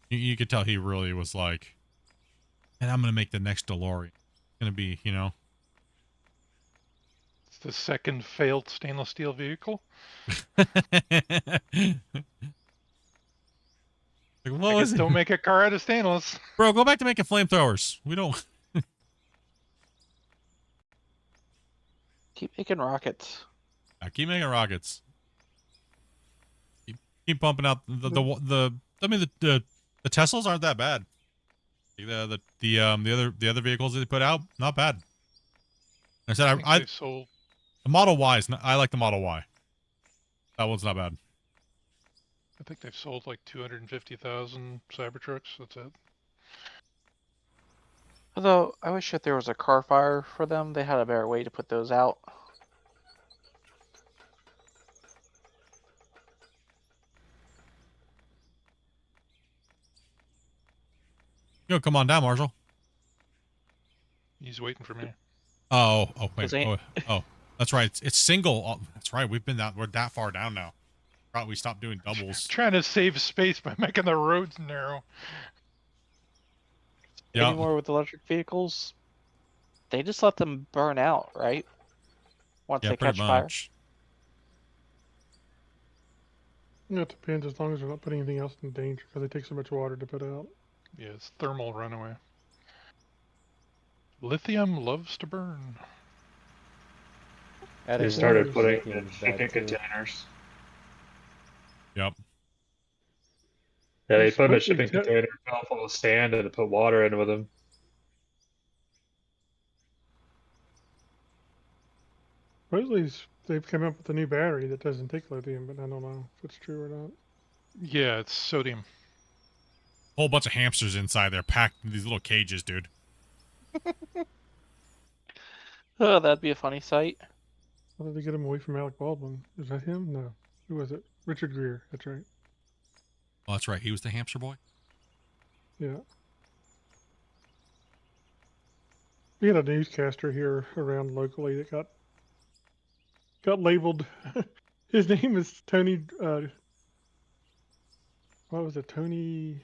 You could tell he really was like, and I'm gonna make the next DeLorean. It's gonna be, you know. It's the second failed stainless steel vehicle. Like, what was it? Don't make a car out of stainless. Bro, go back to making flamethrowers. We don't. Keep making rockets. I keep making rockets. Keep pumping out the Teslas aren't that bad. The other vehicles that they put out, not bad. I said I sold. The Model Y is not, I like the Model Y. That one's not bad. I think they've sold like 250,000 Cybertrucks. That's it. Although I wish if there was a car fire for them, they had a better way to put those out. Yo, come on down, Marshall. He's waiting for me. Oh, wait. This ain't- Oh, that's right. It's single. Oh, that's right. We're that far down now. Probably stopped doing doubles. Trying to save space by making the roads narrow. Yeah. Anymore with electric vehicles, they just let them burn out, right? Once Yeah, they pretty catch fire. much. Yeah, it depends as long as they're not putting anything else in danger because they take so much water to put out. Yeah, it's thermal runaway. Lithium loves to burn. They started putting in shipping containers. Yep. Yeah, they put them in a Supposedly shipping container, fill full of sand, and put water in with them. Supposedly they've come up with a new battery that doesn't take lithium, but I don't know if it's true or not. Yeah, it's sodium. Whole bunch of hamsters inside there, packed in these little cages, dude. Oh, that'd be a funny sight. How did they get him away from Alec Baldwin? Is that him? No. Who was it? Richard Gere. That's right. Oh, that's right. He was the hamster boy. Yeah. We had a newscaster here around locally that got labeled. His name is Tony. What was it? Tony.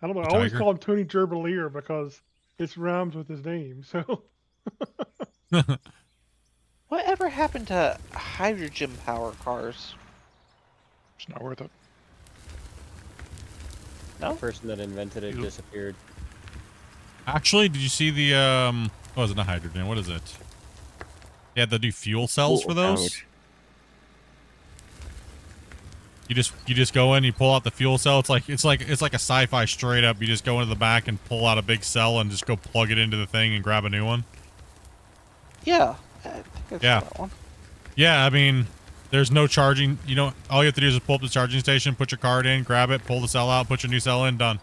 I don't know. I always Tiger? call him Tony Gerbalier because it rhymes with his name. So. Whatever happened to hydrogen power cars? It's not worth it. No? The person that invented it disappeared. Actually, did you see the what is it? Not hydrogen. What is it? They had to do fuel cells for those. You just go in, you pull out the fuel cell. It's like a sci-fi straight up. You just go into the back and pull out a big cell and just go plug it into the thing and grab a new one. Yeah. I think I've Yeah. seen that one. Yeah, I mean, there's no charging. You know, all you have to do is pull up the charging station, put your card in, grab it, pull the cell out, put your new cell in, done.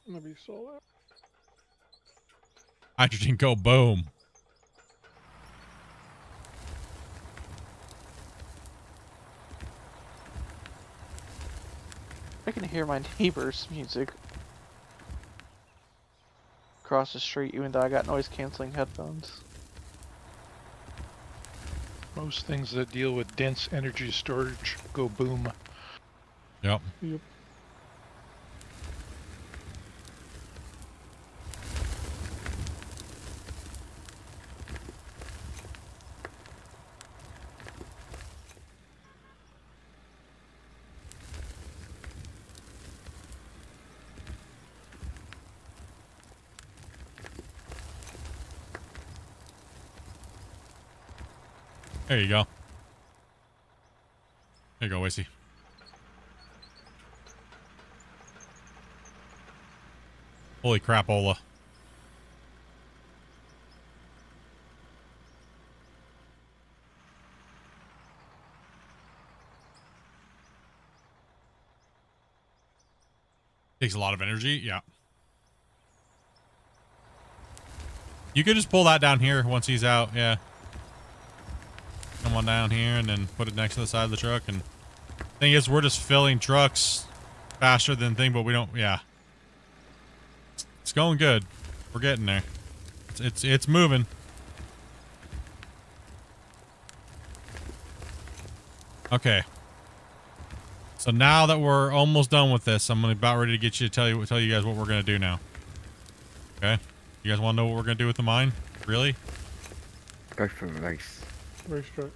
Maybe you saw that. Hydrogen go boom. I can hear my neighbor's music. across the street, even though I got noise canceling headphones. Most things that deal with dense energy storage go boom. Yep. Yep. There you go. There you go, Wacy. Holy crapola. Takes a lot of energy, yeah. You could just pull that down here once he's out, yeah. Come on down here and then put it next to the side of the truck. And thing is, we're just filling trucks faster than thing, but we don't, yeah. It's going good. We're getting there. It's moving. Okay. So now that we're almost done with this, I'm about ready to get you to tell you guys what we're gonna do now. Okay? You guys want to know what we're gonna do with the mine? Really? Go for a race. Racetrack.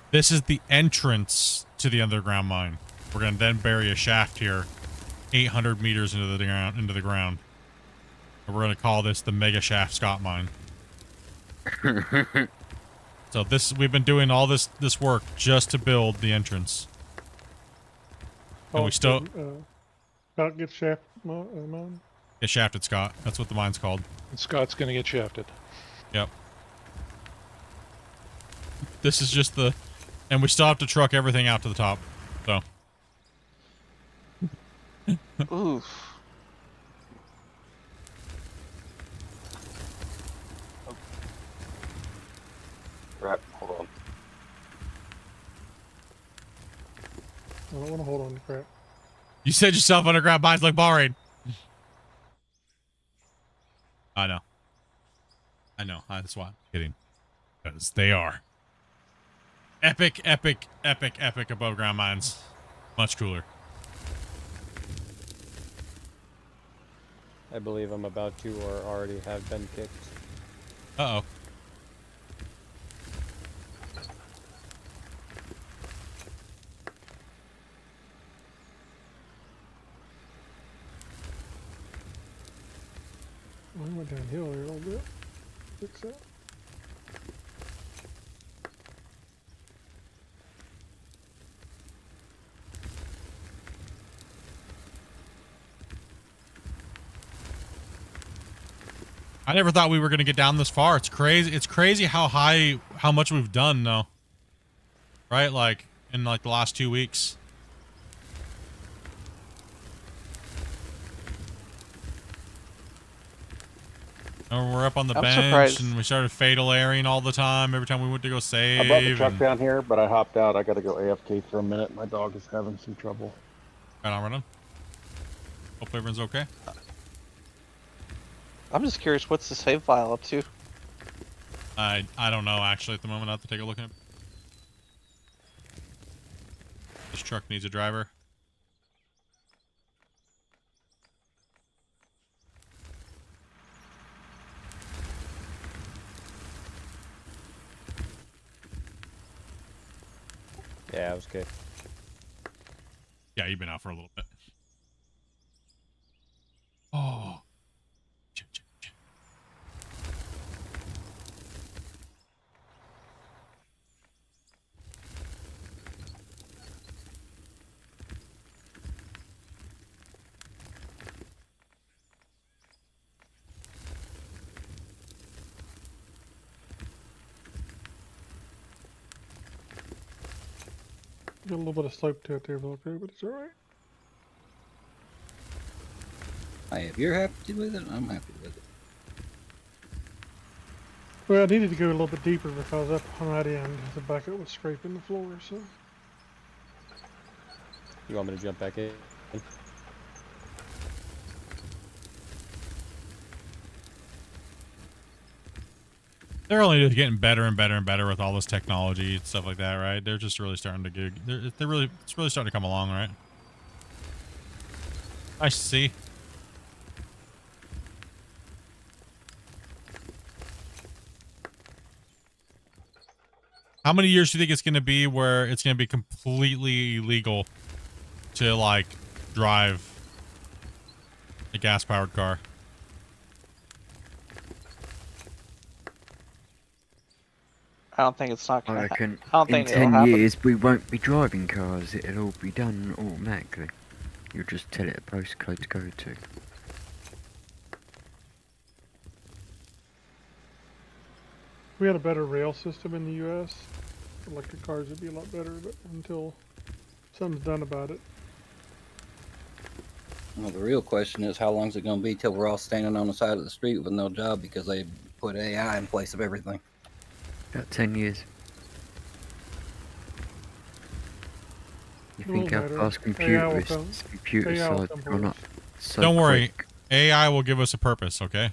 This is the entrance to the underground mine. We're gonna then bury a shaft here, 800 meters into the ground. And we're gonna call this the Mega Shaft Scott Mine. So we've been doing all this work just to build the entrance. And we still Scott gets shafted, mine. get shafted, Scott. That's what the mine's called. And Scott's gonna get shafted. Yep. This is just and we still have to truck everything out to the top. So. Oof. Crap, hold on. I don't want to hold on to crap. You said yourself underground mines like Bahrain. I know. That's why I'm kidding. Because they are. Epic above ground mines. Much cooler. I believe I'm about to or already have been kicked. Uh-oh. Well, we went downhill here a little bit. Fix that. I never thought we were going to get down this far. It's crazy. It's crazy how much we've done though. Right? Like in like the last 2 weeks. And we're up on the bench surprised. and we started fatal airing all the time every time we went to go save. I brought the truck and- down here, but I hopped out. I got to go AFK for a minute. My dog is having some trouble. Right on. Hopefully everyone's okay. I'm just curious, what's the save file up to? I don't know actually at the moment. I have to take a look at it. This truck needs a driver. Yeah, I was good. Yeah, you've been out for a little bit. Oh. Got a little bit of slope to it there, Velcro, but it's alright. If you're happy with it, I'm happy with it. Well, I needed to go a little bit deeper because up on that end, the bucket was scraping the floor, so. You want me to jump back in? They're only just getting better and better and better with all this technology and stuff like that, right? They're just really starting to get. It's really starting to come along, right? Nice to see. How many years do you think it's going to be where it's going to be completely illegal to, like, drive a gas-powered car? I don't think it's not I gonna. reckon I don't in think it'll 10 happen. years we won't be driving cars. It'll all be done automatically. You'll just tell it a postcode to go to. If we had a better rail system in the U.S., electric cars would be a lot better, but until something's done about it. Well, the real question is how long is it going to be till we're all standing on the side of the street with no job because they put AI in place of everything? About 10 years. You It won't think how matter. fast AI will computer AI will side's come gone for up us. so Don't worry. quick. AI will give us a purpose, okay?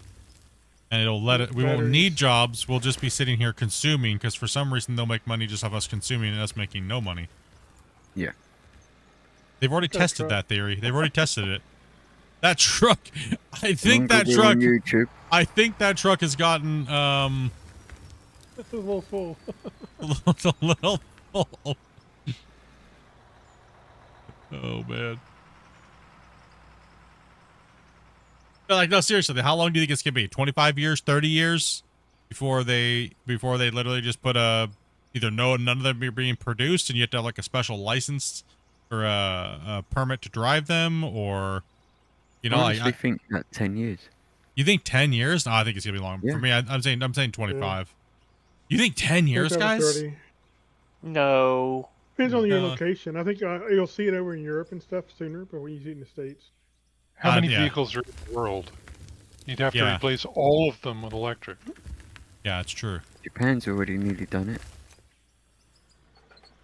And it'll let it. We won't need jobs. We'll just be sitting here consuming because for some reason they'll make money just off us consuming and us making no money. Yeah. They've already That's tested right. that theory. They've already tested it. That truck. I think that Google truck. on YouTube. I think that truck has gotten This is a little full. a little full. Oh man. But like, no, seriously, how long do you think it's gonna be? 25 years, 30 years before they literally just put either none of them are being produced and you have to have like a special license or a permit to drive them, or you know, I like honestly think that 10 years. you think 10 years? No, I think it's gonna be long. Yeah. For me, I'm saying 25. You think 10 years, 25 or guys? 30. No. Depends on your No. location. I think you'll see it over in Europe and stuff sooner, but when you see it in the States. How many yeah. vehicles are in the world? You'd have to Yeah. replace all of them with electric. Yeah, it's true. Japan's already nearly done it.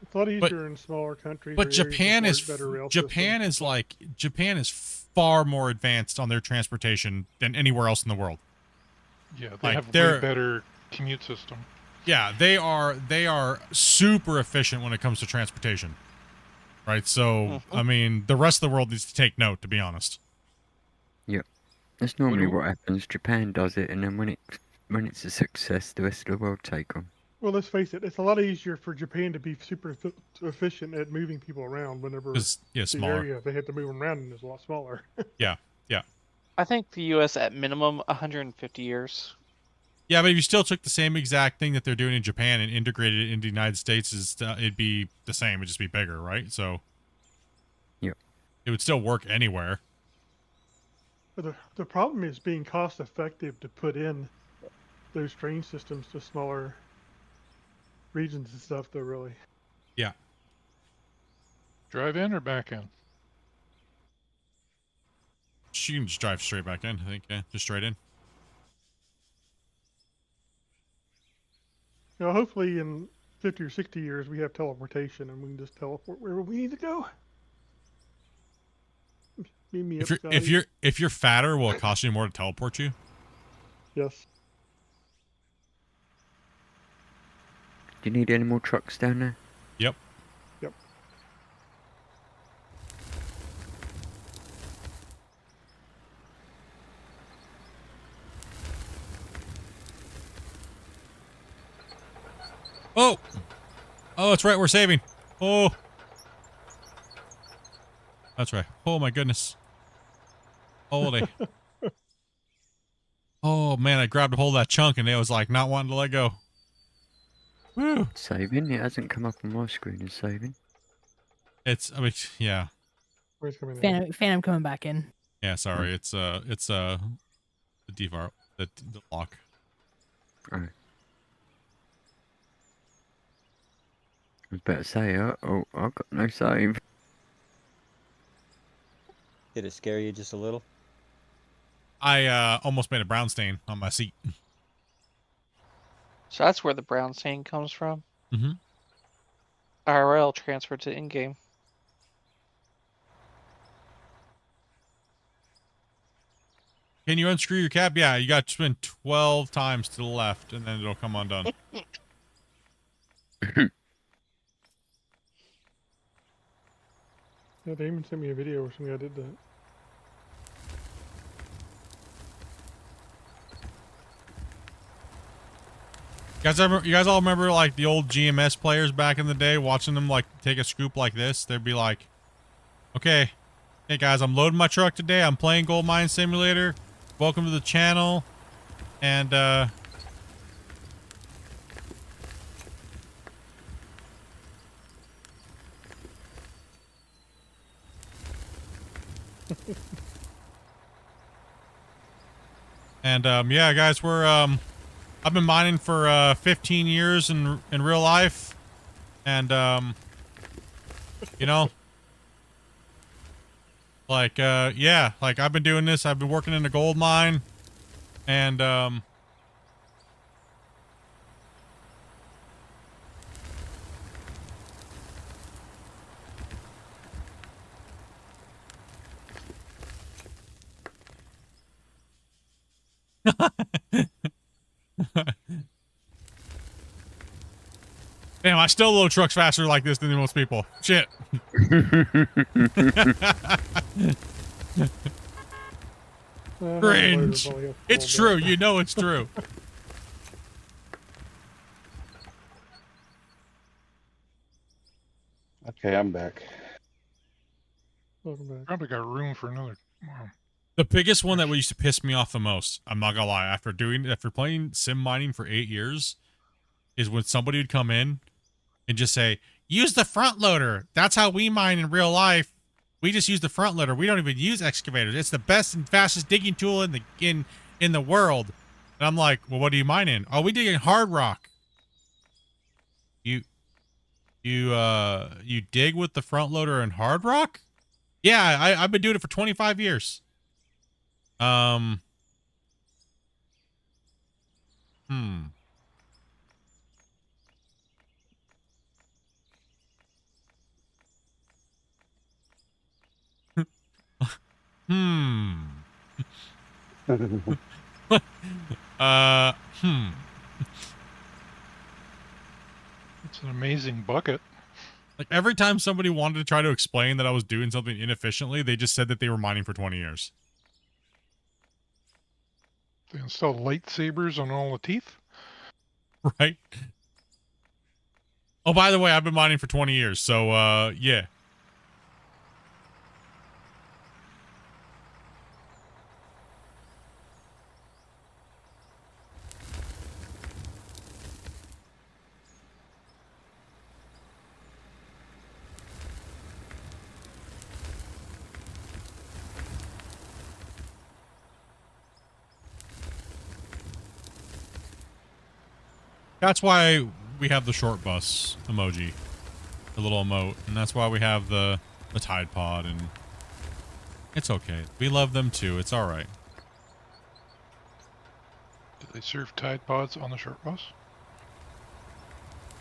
It's a lot easier in smaller countries. But or areas with Japan more- is better rail Japan is like Japan is far more advanced on their transportation than anywhere else in the world. Yeah, they Like, have they're- way better commute system. Yeah, they are super efficient when it comes to transportation. Right? So, I mean, the rest of the world needs to take note, to be honest. Yep. That's normally what happens. Japan does it, and then when it's a success, the rest of the world take on. Well, let's face it, it's a lot easier for Japan to be super efficient at moving people around whenever 'Cause, yeah, the smaller. area they have to move them around in is a lot smaller. Yeah, yeah. I think the U.S. at minimum 150 years. Yeah, but if you still took the same exact thing that they're doing in Japan and integrated it into the United States, it'd be the same. It'd just be bigger, right? So, yep. It would still work anywhere. But the problem is being cost effective to put in those train systems to smaller regions and stuff, though, really. Yeah. Drive in or back in? You can just drive straight back in, I think. Yeah, just straight in. You know, hopefully in 50 or 60 years we have teleportation and we can just teleport wherever we need to go. Meet me If you're fatter, will it cost you more to teleport you? Yes. Do you need any more trucks down there? Yep. Yep. Oh! Oh, that's right, we're saving. Oh. That's right. Oh my goodness. Holy. Oh man, I grabbed a hold of that chunk and it was like not wanting to let go. Woo. Saving? It hasn't come up on my screen as saving. I mean, yeah. Where's coming Phantom coming back in. Yeah, sorry. It's the default, the lock. Alright. I was about to say, oh, I've got no save. Did it scare you just a little? I almost made a brown stain on my seat. So that's where the brown stain comes from. Mm-hmm. IRL transferred to in-game. Can you unscrew your cap? Yeah, you got to spin 12 times to the left, and then it'll come undone. Yeah, they even sent me a video where somebody did that. You guys all remember like the old GMS players back in the day, watching them like take a scoop like this? They'd be like, okay, hey guys, I'm loading my truck today. I'm playing Gold Mine Simulator. Welcome to the channel. And yeah, guys, I've been mining for 15 years in real life, and you know, like yeah, like I've been doing this. I've been working in a gold mine, and damn, I still load trucks faster like this than most people. Shit. Cringe. It's true. You know it's true. Okay, I'm back. Welcome back. Probably got room for another. Wow. The biggest one that used to piss me off the most, I'm not gonna lie, after playing sim mining for 8 years, is when somebody would come in and just say, use the front loader. That's how we mine in real life. We just use the front loader. We don't even use excavators. It's the best and fastest digging tool in the world. And I'm like, well, what do you mine in? Oh, we dig in hard rock. You dig with the front loader in hard rock? Yeah, I've been doing it for 25 years. Hmm. It's an amazing bucket. Like every time somebody wanted to try to explain that I was doing something inefficiently, they just said that they were mining for 20 years. They install lightsabers on all the teeth. Right? Oh, by the way, I've been mining for 20 years, so, yeah. That's why we have the short bus emoji, the little emote, and that's why we have the Tide Pod, and it's okay. We love them too. It's all right. Do they serve Tide Pods on the short bus?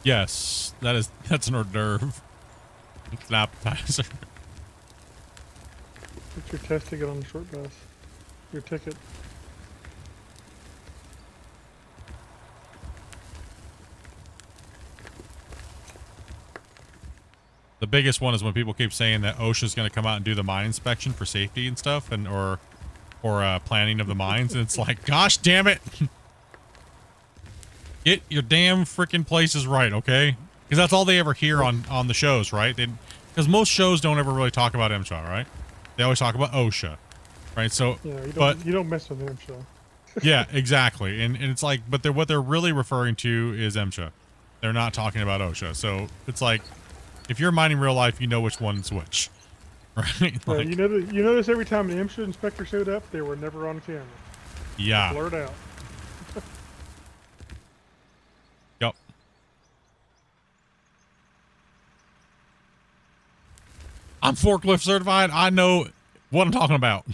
Yes, that's an hors d'oeuvre. It's an appetizer. What's your test ticket on the short bus? Your ticket. The biggest one is when people keep saying that OSHA's going to come out and do the mine inspection for safety and stuff, and or planning of the mines, and it's like, gosh damn it, get your damn freaking places right, okay? Because that's all they ever hear on the shows, right? Because most shows don't ever really talk about MSHA, right? They always talk about OSHA, right? So, yeah, you don't mess with MSHA. Yeah, exactly, and it's like, but what they're really referring to is MSHA. They're not talking about OSHA, so it's like, if you're mining real life, you know which one's which, right? Yeah, Like, you notice every time the MSHA inspector showed up, they were never on camera. yeah. Blurred out. Yep. I'm forklift certified. I know what I'm talking about.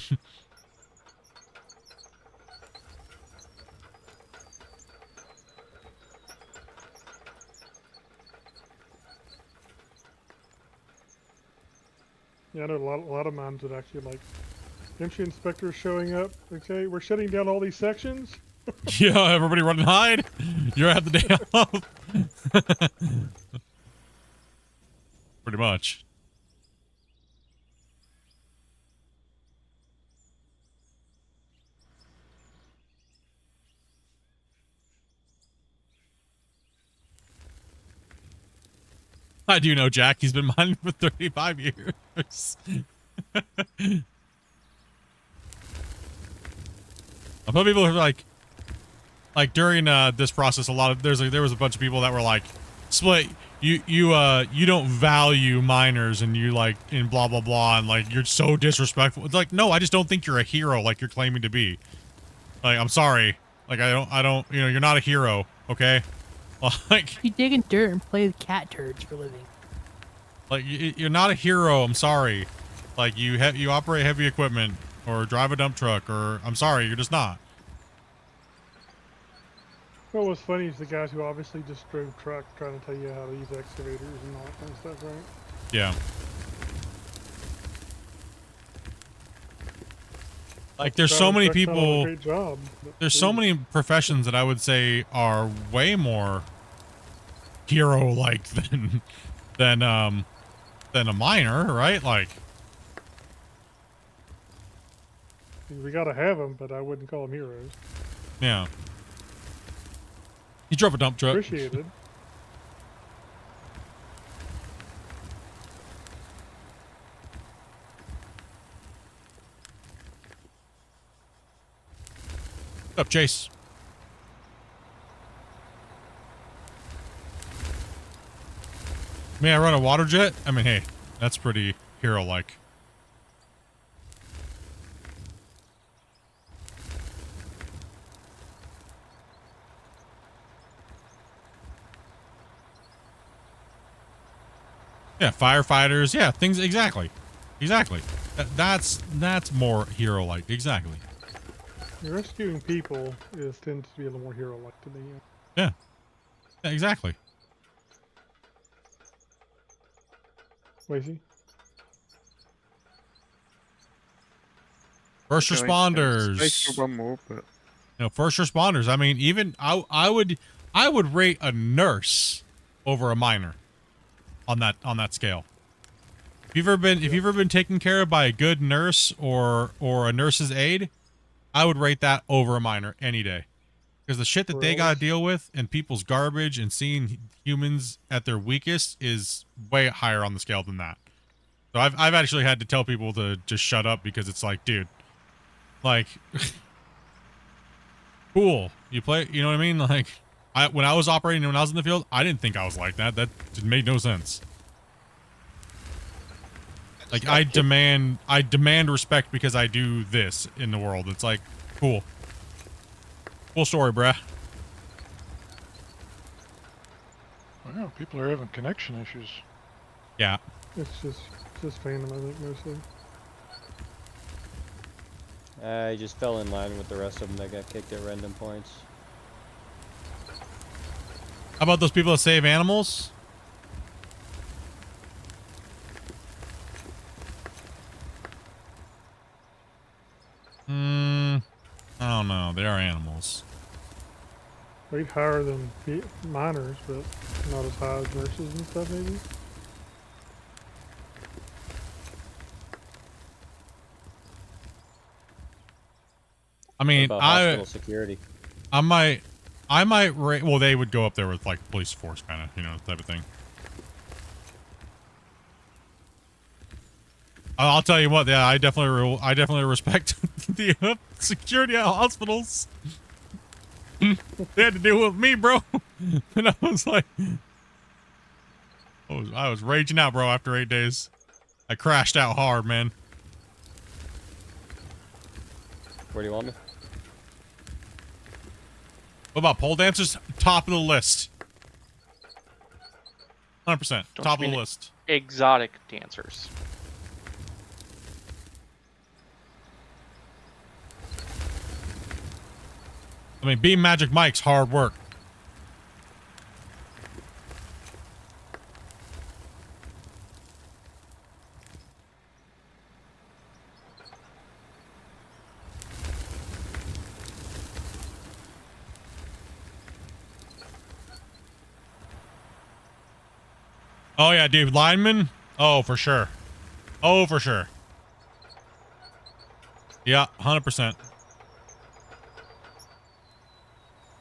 Yeah, I know a lot of mines that actually like Entry inspector showing up. Okay, we're shutting down all these sections. Yeah, everybody run and hide. You have the day off. Pretty much. I do know Jack. He's been mining for 35 years. A lot of people are like during this process, there was a bunch of people that were like, Split, you don't value miners, and you like in blah blah blah, and like you're so disrespectful. It's like, no, I just don't think you're a hero like you're claiming to be. Like, I'm sorry, like I don't, you know, you're not a hero, okay? Like, You dig in dirt and play with cat turds for a living. like you're not a hero. I'm sorry. Like you operate heavy equipment or drive a dump truck, or I'm sorry, you're just not. What was funny is the guys who obviously just drove truck trying to tell you how to use excavators and all that kind of stuff, right? Yeah. Like there's so many people. Great job. There's so many professions that I would say are way more hero-like than a miner, right? Like, We gotta have them, but I wouldn't call them heroes. yeah. He drove a dump truck. Appreciated. What's up, Chase? May I run a water jet? I mean, hey, that's pretty hero-like. Yeah, firefighters. Yeah, things exactly. That's more hero-like. Exactly. Rescuing people tends to be a little more hero-like to me. Yeah. Yeah, exactly. Lazy. First responders. Space for one more, but You know, first responders. I mean, even I would rate a nurse over a miner on that scale. If you've ever been taken care of by a good nurse or a nurse's aide, I would rate that over a miner any day. Because the shit that they got to deal with and people's garbage and seeing humans at their weakest is way higher on the scale than that. So I've actually had to tell people to just shut up because it's like, dude, like, cool. You play, you know what I mean? Like, when I was operating and when I was in the field, I didn't think I was like that. That just made no sense. Like, I demand respect because I do this in the world. It's like, cool. Cool story, bruh. Wow, people are having connection issues. Yeah. It's just fandom, I think, mostly. I just fell in line with the rest of them that got kicked at random points. How about those people that save animals? I don't know. They are animals. Rate higher than miners, but not as high as nurses and stuff, maybe. I mean, What about hospital security? I might rate. Well, they would go up there with like police force, kind of, you know, type of thing. I'll tell you what. Yeah, I definitely respect the security at hospitals. They had to deal with me, bro, and I was like, I was raging out, bro. After 8 days, I crashed out hard, man. Where do you want me? What about pole dancers? Top of the list. 100%. Top of the list. Exotic dancers. I mean, being Magic Mike's hard work. Oh yeah, dude, lineman. Oh, for sure. Oh, for sure. Yeah, 100%.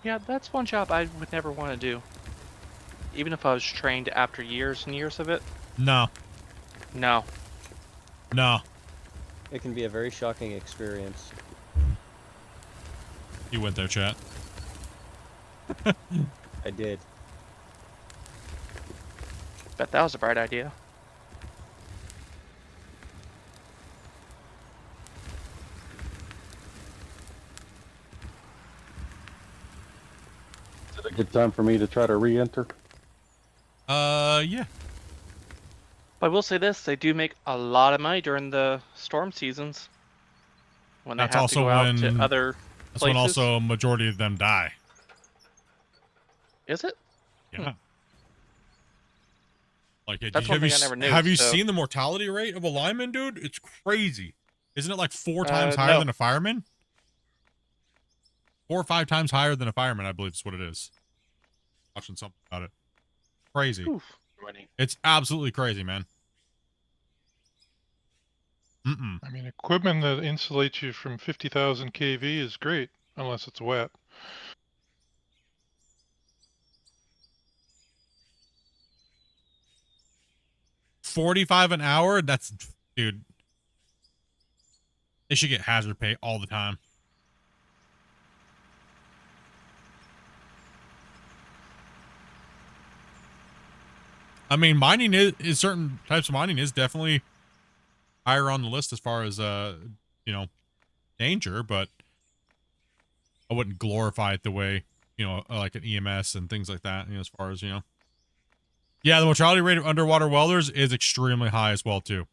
Yeah, that's one job I would never want to do. Even if I was trained after years and years of it. No. No. No. It can be a very shocking experience. You went there, chat. I did. Bet that was a bright idea. Is it a good time for me to try to re-enter? Yeah. I will say this, they do make a lot of money during the storm seasons. When they That's have to also go out to when other that's when places. also a majority of them die. Is it? Yeah. Like, That's one thing I never knew, have you so- seen the mortality rate of a lineman, dude? It's crazy. Isn't it like 4 times higher no. than a fireman? 4 or 5 times higher than a fireman, I believe is what it is. Watching something about it. Crazy. Oof. It's absolutely crazy, man. I mean, equipment that insulates you from 50,000 kV is great, unless it's wet. $45 an hour? That's, dude. They should get hazard pay all the time. I mean, mining is certain types of mining is definitely higher on the list as far as you know, danger, but I wouldn't glorify it the way, you know, like an EMS and things like that, you know, as far as, you know. Yeah, the mortality rate of underwater welders is extremely high as well too.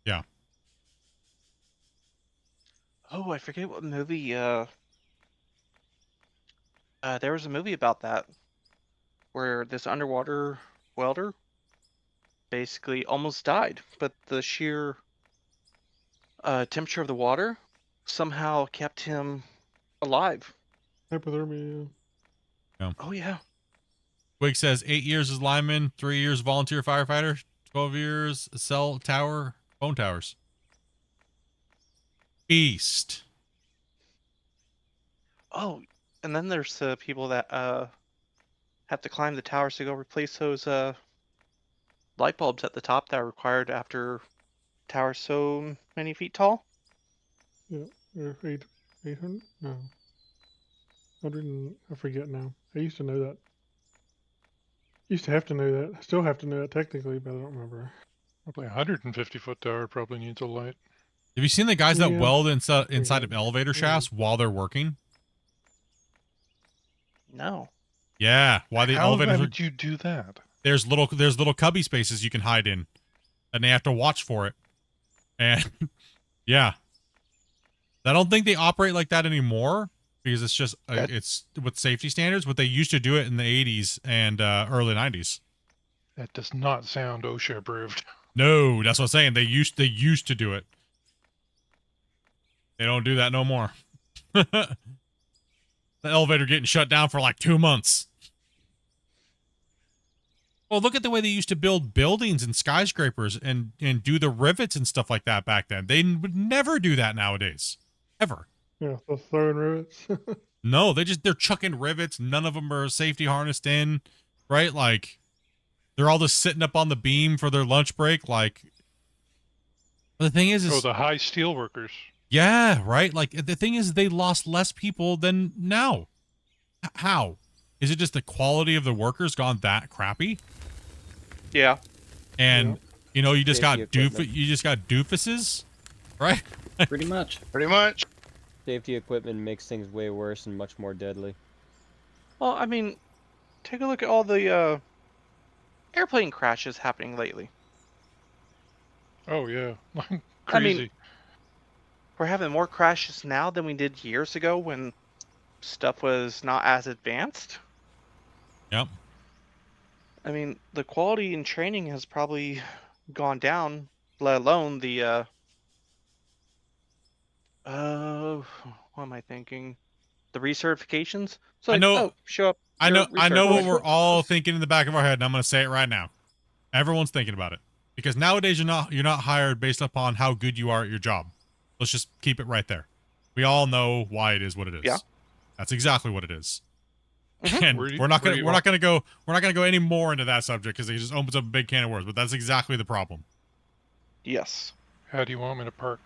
Yeah. Oh, I forget what movie, there was a movie about that. Where this underwater welder basically almost died, but the sheer temperature of the water somehow kept him alive. Hypothermia. Yeah. Oh yeah. Wig says 8 years as lineman, 3 years volunteer firefighter, 12 years cell tower, phone towers. Beast. Oh, and then there's the people that have to climb the towers to go replace those light bulbs at the top that are required after towers so many feet tall. Yeah, they're 800? No. 100 and, I forget now. I used to know that. Used to have to know that. I still have to know that technically, but I don't remember. Probably 150-foot tower probably needs a light. Have you seen the guys that Yeah. weld inside of elevator shafts while they're working? No. Yeah, while the How elevators would you do that? there's little cubby spaces you can hide in, and they have to watch for it. And yeah, I don't think they operate like that anymore because it's just it's with safety standards, but they used to do it in the 80s and early 90s. That does not sound OSHA approved. No, that's what I'm saying. They used to do it. They don't do that no more. The elevator getting shut down for like 2 months. Well, look at the way they used to build buildings and skyscrapers and do the rivets and stuff like that back then. They would never do that nowadays. Ever. Yeah, the throwing rivets. No, they're chucking rivets. None of them are safety harnessed in, right? Like, they're all just sitting up on the beam for their lunch break. Like, the thing is Oh, the high steel workers. yeah, right? Like, the thing is, they lost less people than now. How? Is it just the quality of the workers gone that crappy? Yeah. And, you know, you just got Safety equipment. doofuses, right? Pretty much. Pretty much. Safety equipment makes things way worse and much more deadly. Well, I mean, take a look at all the airplane crashes happening lately. Oh yeah, crazy. I mean, we're having more crashes now than we did years ago when stuff was not as advanced. Yep. I mean, the quality in training has probably gone down, let alone the what am I thinking? The recertifications? So I know- show up. I you're know what recertified. we're all thinking in the back of our head, and I'm going to say it right now. Everyone's thinking about it because nowadays you're not hired based upon how good you are at your job. Let's just keep it right there. We all know why it is what it is. Yeah. That's exactly what it is. Mhm. And Where do you- we're not where do you gonna go any more into that subject because it just opens up a big can of worms. But that's exactly the problem. Yes. How do you want me to park?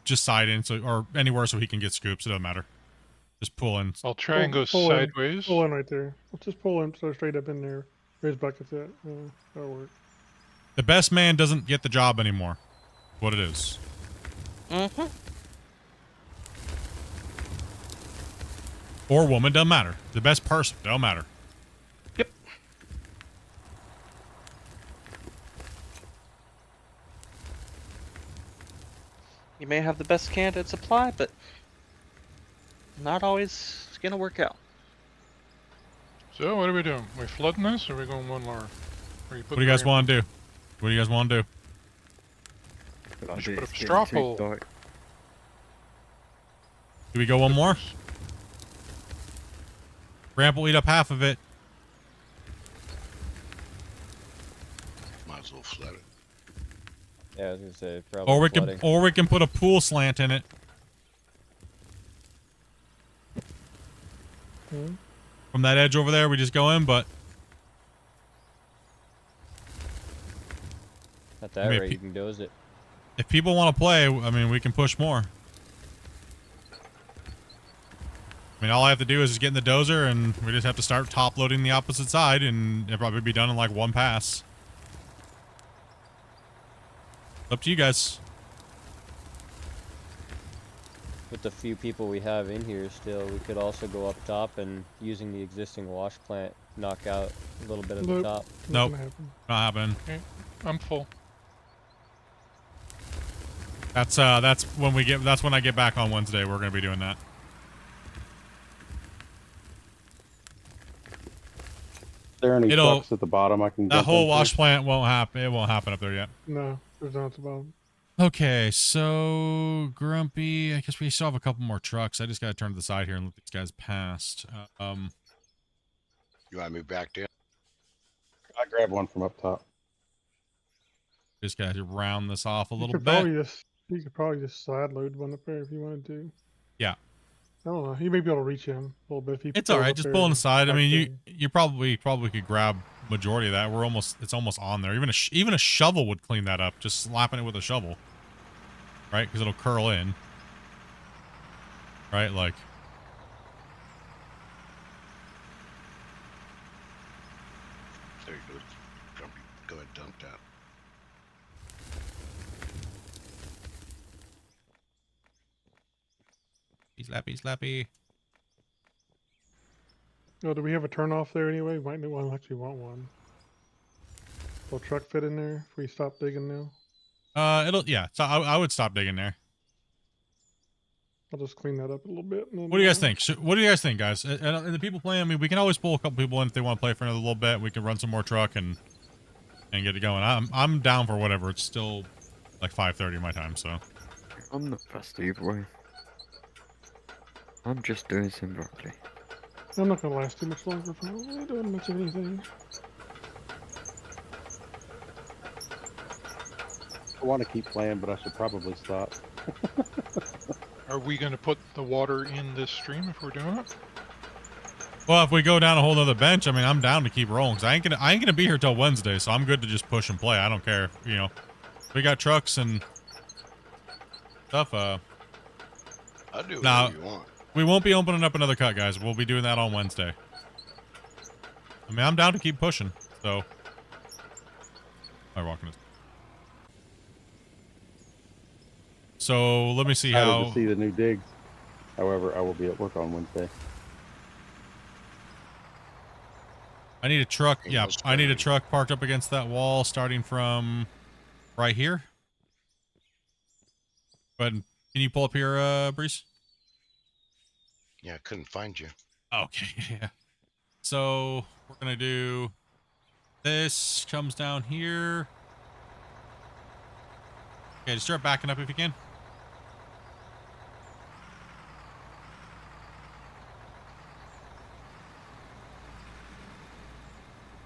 Just side in or anywhere so he can get scoops. It doesn't matter. Just pull in. I'll try and go Pull in. sideways. Pull in right there. Let's just pull in so straight up in there. There's buckets at. That'll work. The best man doesn't get the job anymore. What it is. Mm-hmm. Or woman, doesn't matter. The best person, don't matter. Yep. You may have the best candidate supply, but not always gonna work out. So what are we doing? We flooding this, or are we going one lower? What do you guys want to do? What do you guys want to do? We should put up a straw pole. Do we go one more? Ramp will eat up half of it. Might as well flood it. Yeah, I was gonna say probably. Or we can put a pool slant in it. From that edge over there, we just go in, but At that rate, you can doze it. if people want to play, I mean, we can push more. I mean, all I have to do is just get in the dozer, and we just have to start top loading the opposite side, and it'll probably be done in like one pass. Up to you guys. With the few people we have in here still, we could also go up top and using the existing wash plant, knock out a little bit of the top. Nope, not happening. Okay, I'm full. That's when I get back on Wednesday. We're gonna be doing that. Are there any trucks at the bottom I can? That whole wash plant won't happen. It won't happen up there yet. No, there's not at the bottom. Okay, so Grumpy. I guess we still have a couple more trucks. I just gotta turn to the side here and let these guys past. You want me back in? I grab one from up top. Just gotta round this off a little You could probably just side load one up there if you wanted to. Yeah. I don't know. You may be able to reach him a little bit if you. It's all right. Just pull on the side. I mean, you probably could grab majority of that. It's almost on there. Even a shovel would clean that up. Just slapping it with a shovel, right? Because it'll curl in, right? Like. There you go. Go ahead, dump that. Slappy, slappy. Oh, do we have a turn off there anyway? Might well actually want one. Will truck fit in there if we stop digging now? Yeah. So I would stop digging there. I'll just clean that up a little bit. And then, What do you guys think? What do you guys think, guys? And the people playing, I mean, we can always pull a couple people in if they want to play for another little bit. We can run some more truck and get it going. I'm down for whatever. It's still like 5:30 my time, so. I'm not fussed either way. I'm just doing some broccoli. I'm not gonna last too much longer if I'm not really doing much of anything. I want to keep playing, but I should probably stop. Are we going to put the water in this stream if we're doing it? Well, if we go down a whole other bench, I mean, I'm down to keep rolling. Cause I ain't gonna be here till Wednesday, so I'm good to just push and play. I don't care, you know. We got trucks and stuff. I'll do now, whatever you want. we won't be opening up another cut, guys. We'll be doing that on Wednesday. I mean, I'm down to keep pushing. So, I'm walking this. So let me see Excited how. to see the new digs. However, I will be at work on Wednesday. I need a truck. Yeah, I need a truck parked up against that wall, starting from right here. Go ahead and can you pull up here, Breeze? Yeah, I couldn't find you. Okay, yeah. So we're gonna do this. Comes down here. Okay, just start backing up if you can.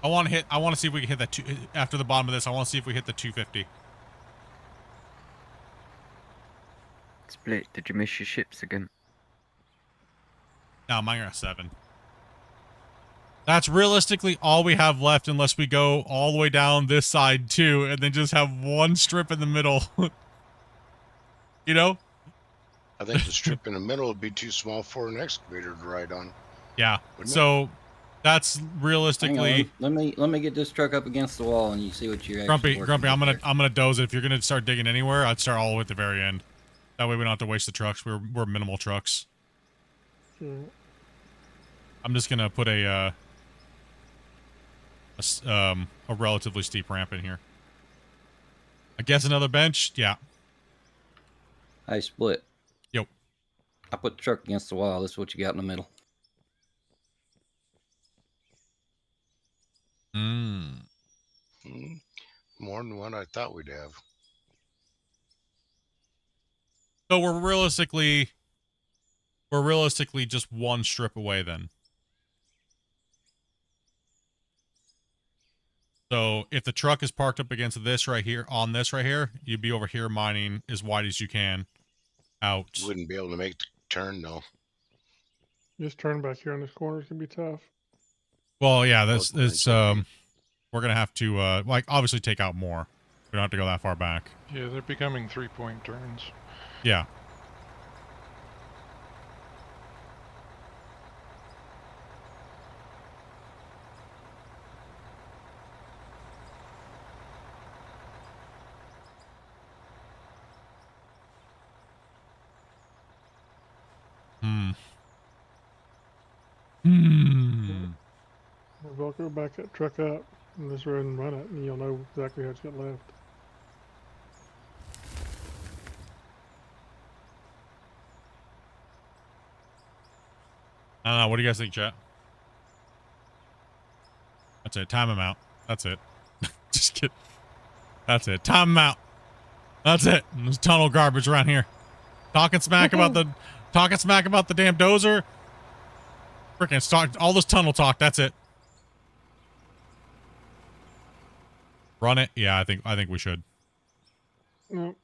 I want to see if we can hit that after the bottom of this. I want to see if we hit the 250. Split, did you miss your ships again? No, mine are at 7. That's realistically all we have left unless we go all the way down this side too and then just have one strip in the middle. You know? I think the strip in the middle would be too small for an excavator to ride on. Yeah. Wouldn't So that's realistically. Let me get this truck up against the wall and you see what you're actually Grumpy, I'm gonna doze it. If you're gonna start digging anywhere, I'd start all the way at the very end. That way we don't have to waste the trucks. We're minimal trucks. Sure. I'm just gonna put a relatively steep ramp in here. I guess another bench. Yeah. I split. Yep. I put the truck against the wall. This is what you got in the middle. More than what I thought we'd have. So we're realistically just one strip away then. So if the truck is parked up against this right here, on this right here, you'd be over here mining as wide as you can out. Wouldn't be able to make the turn though. Just turn back here on this corner is gonna be tough. Well, yeah, we're gonna have to like obviously take out more. We don't have to go that far back. Yeah, they're becoming 3-point turns. Yeah. Well, go back that truck up on this road and run it, and you'll know exactly how it's got left. I don't know. What do you guys think, chat? That's it. Time him out. That's it. Just kidding. That's it. Time him out. That's it. There's tunnel garbage around here. Talking smack about the damn dozer. Freaking start all this tunnel talk. That's it. Run it. Yeah, I think we should. No.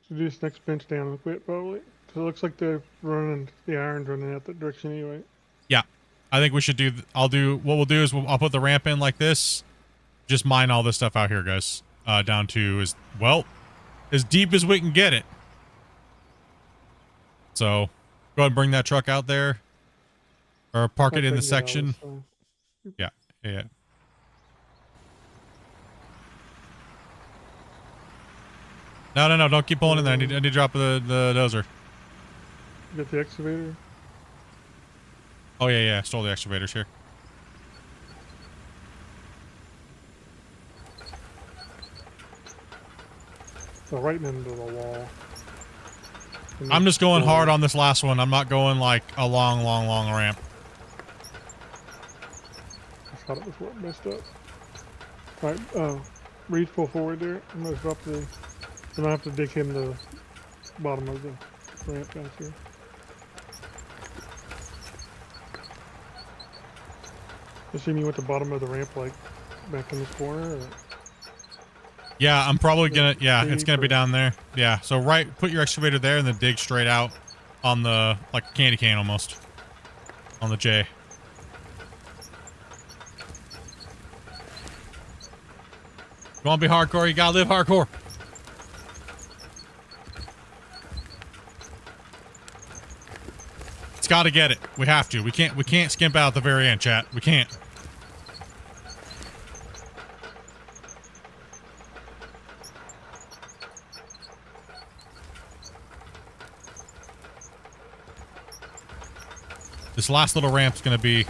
So do this next bench down and quit probably. So it looks like the iron's running out that direction anyway. Yeah, I think we should do. What we'll do is I'll put the ramp in like this. Just mine all this stuff out here, guys. Down to as deep as we can get it. So go ahead and bring that truck out there, or park it in the section. Yeah. No, don't keep pulling in there. I need to drop the dozer. You got the excavator? Oh, yeah. Stole the excavators here. So right into the wall. I'm just going hard on this last one. I'm not going like a long ramp. I thought it was what messed up. Alright, Reed, pull forward there. I'm gonna drop the... I'm gonna have to dig him the bottom of the ramp back here. Assume you went to the bottom of the ramp, like, back in this corner, or? Yeah, I'm probably gonna, it's gonna be down there. Yeah, so put your excavator there and then dig straight out on the, like a candy cane almost. On the J. You wanna be hardcore, you gotta live hardcore. It's gotta get it. We have to. We can't skimp out at the very end, chat. We can't. This last little ramp's gonna be...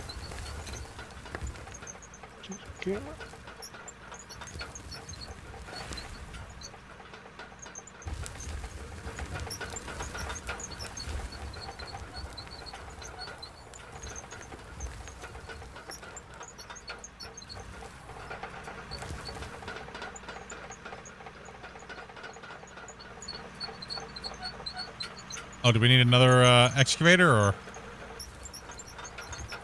Oh, do we need another excavator, or...?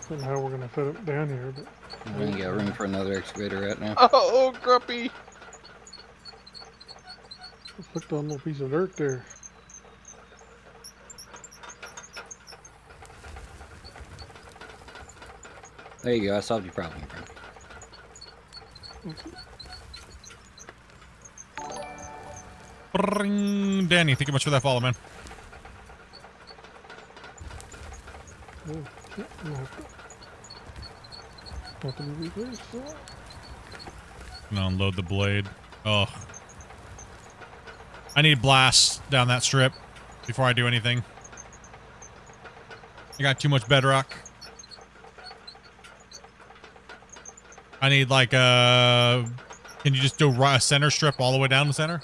I don't know how we're gonna fit it down here, but We ain't got room for another excavator right now. Oh, Grumpy! Look at that little piece of dirt there. There you go. I solved your problem, friend. Bring. Danny, thank you much for that follow, man. Oh, shit. I'm gonna have to be replaced. Gonna unload the blade. Oh. I need blasts down that strip before I do anything. I got too much bedrock. I need like can you just do a center strip all the way down the center?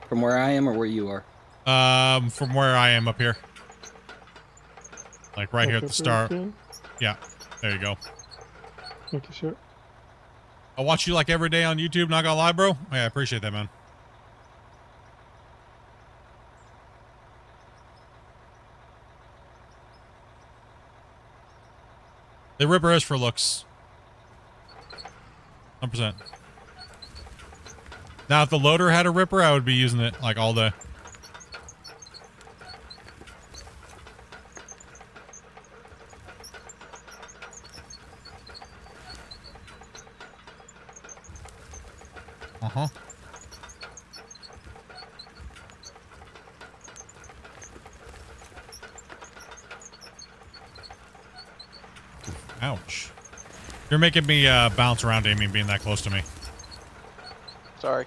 From where I am or where you are? From where I am up here. Like right here at the start. Yeah, there you go. Thank you, sir. I watch you like every day on YouTube, not gonna lie, bro. Yeah, I appreciate that, man. The Ripper is for looks. 100%. Now, if the loader had a Ripper, I would be using it like all day. Uh-huh. Ouch. You're making me bounce around, Amy, being that close to me. Sorry.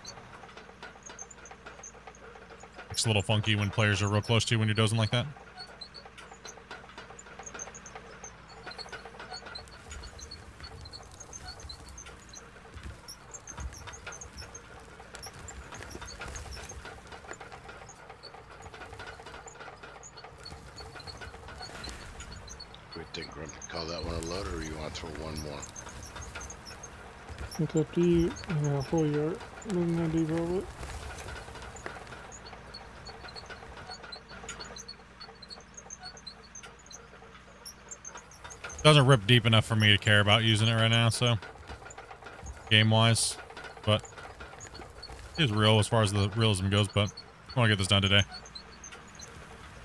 It's a little funky when players are real close to you when you're dozing like that. Do we think Grumpy call that one a loader, or you want to throw one more? It's up to you. Yeah, full yard. Moving that deep a little bit. Doesn't rip deep enough for me to care about using it right now, so game-wise, but it is real as far as the realism goes. But I want to get this done today.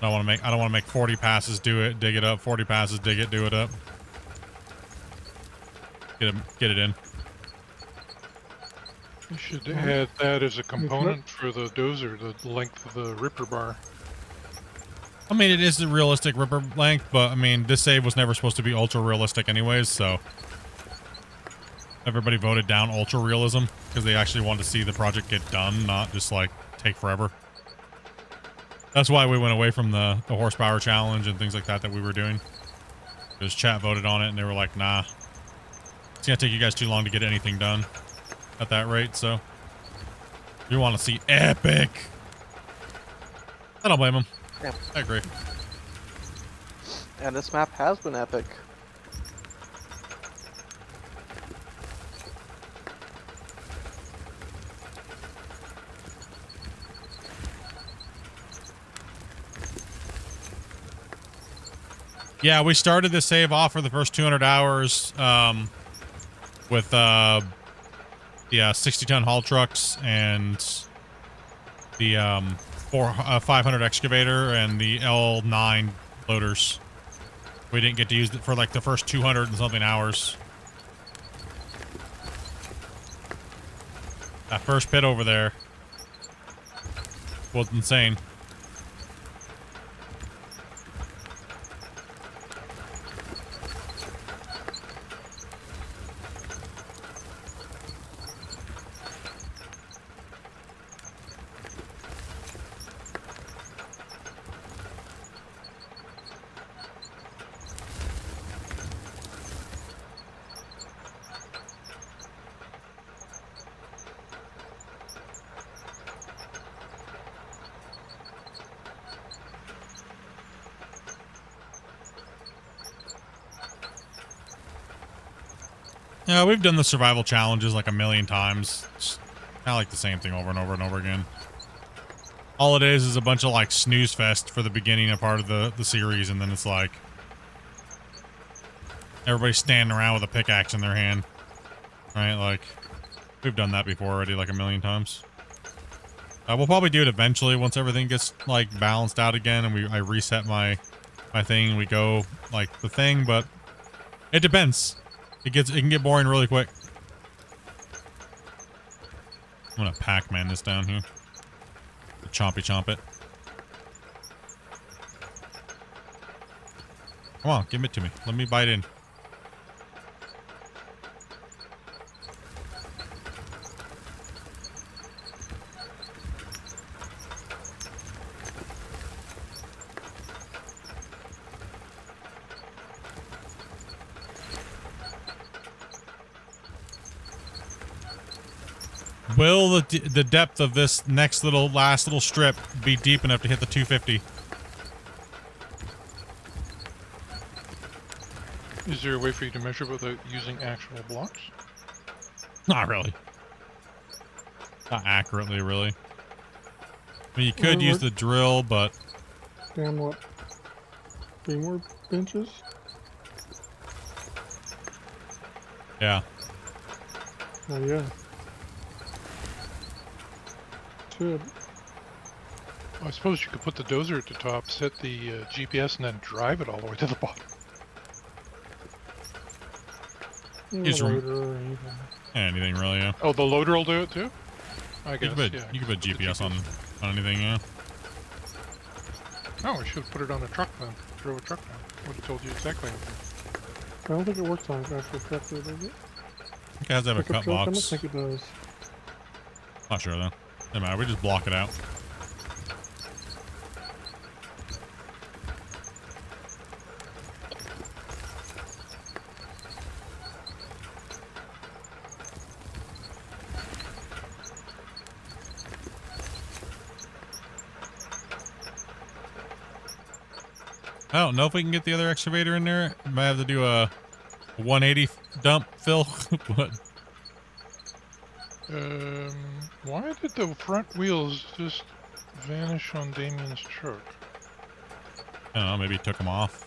I don't want to make 40 passes, do it, dig it up. 40 passes, dig it, do it up. Get it in. You should add that as a component for the dozer, the length of the Ripper bar. I mean, it is a realistic Ripper length, but I mean, this save was never supposed to be ultra realistic anyways, so everybody voted down ultra realism because they actually wanted to see the project get done, not just like take forever. That's why we went away from the horsepower challenge and things like that we were doing. Because chat voted on it and they were like, nah, it's gonna take you guys too long to get anything done at that rate, so we want to see epic. I don't blame them. Yeah. I agree. And this map has been epic. Yeah, we started this save off for the first 200 hours with the 60-ton haul trucks and the 500 excavator and the L9 loaders. We didn't get to use it for like the first 200 and something hours. That first pit over there was insane. Yeah, we've done the survival challenges like a million times. It's kind of like the same thing over and over and over again. All it is a bunch of like snooze fest for the beginning of part of the series, and then it's like everybody's standing around with a pickaxe in their hand. Right? Like, we've done that before already, like a million times. We'll probably do it eventually once everything gets, like, balanced out again and I reset my thing and we go, like, the thing, but it depends. It can get boring really quick. I'm gonna Pac-Man this down here. Chomp it. Come on, give it to me. Let me bite in. Will the depth of this last little strip be deep enough to hit the 250? Is there a way for you to measure without using actual blocks? Not really. Not accurately, really. I mean, you could use the drill, but... Damn, what? 3 more benches? Yeah. Oh, yeah. Should. I suppose you could put the dozer at the top, set the GPS, and then drive it all the way to the bottom. Anything really, yeah. Oh, the loader will do it too? I guess, You could put GPS on anything, yeah. Oh, we should have put it on a truck then. Drove a truck down. Would have told you exactly. I don't think it works on an actual truck though, does it? It has to have a cut box. I don't think it does. Not sure though. Doesn't matter, we just block it out. I don't know if we can get the other excavator in there. Might have to do a 180 dump fill, but... Why did the front wheels just vanish on Damien's truck? I don't know, maybe he took them off.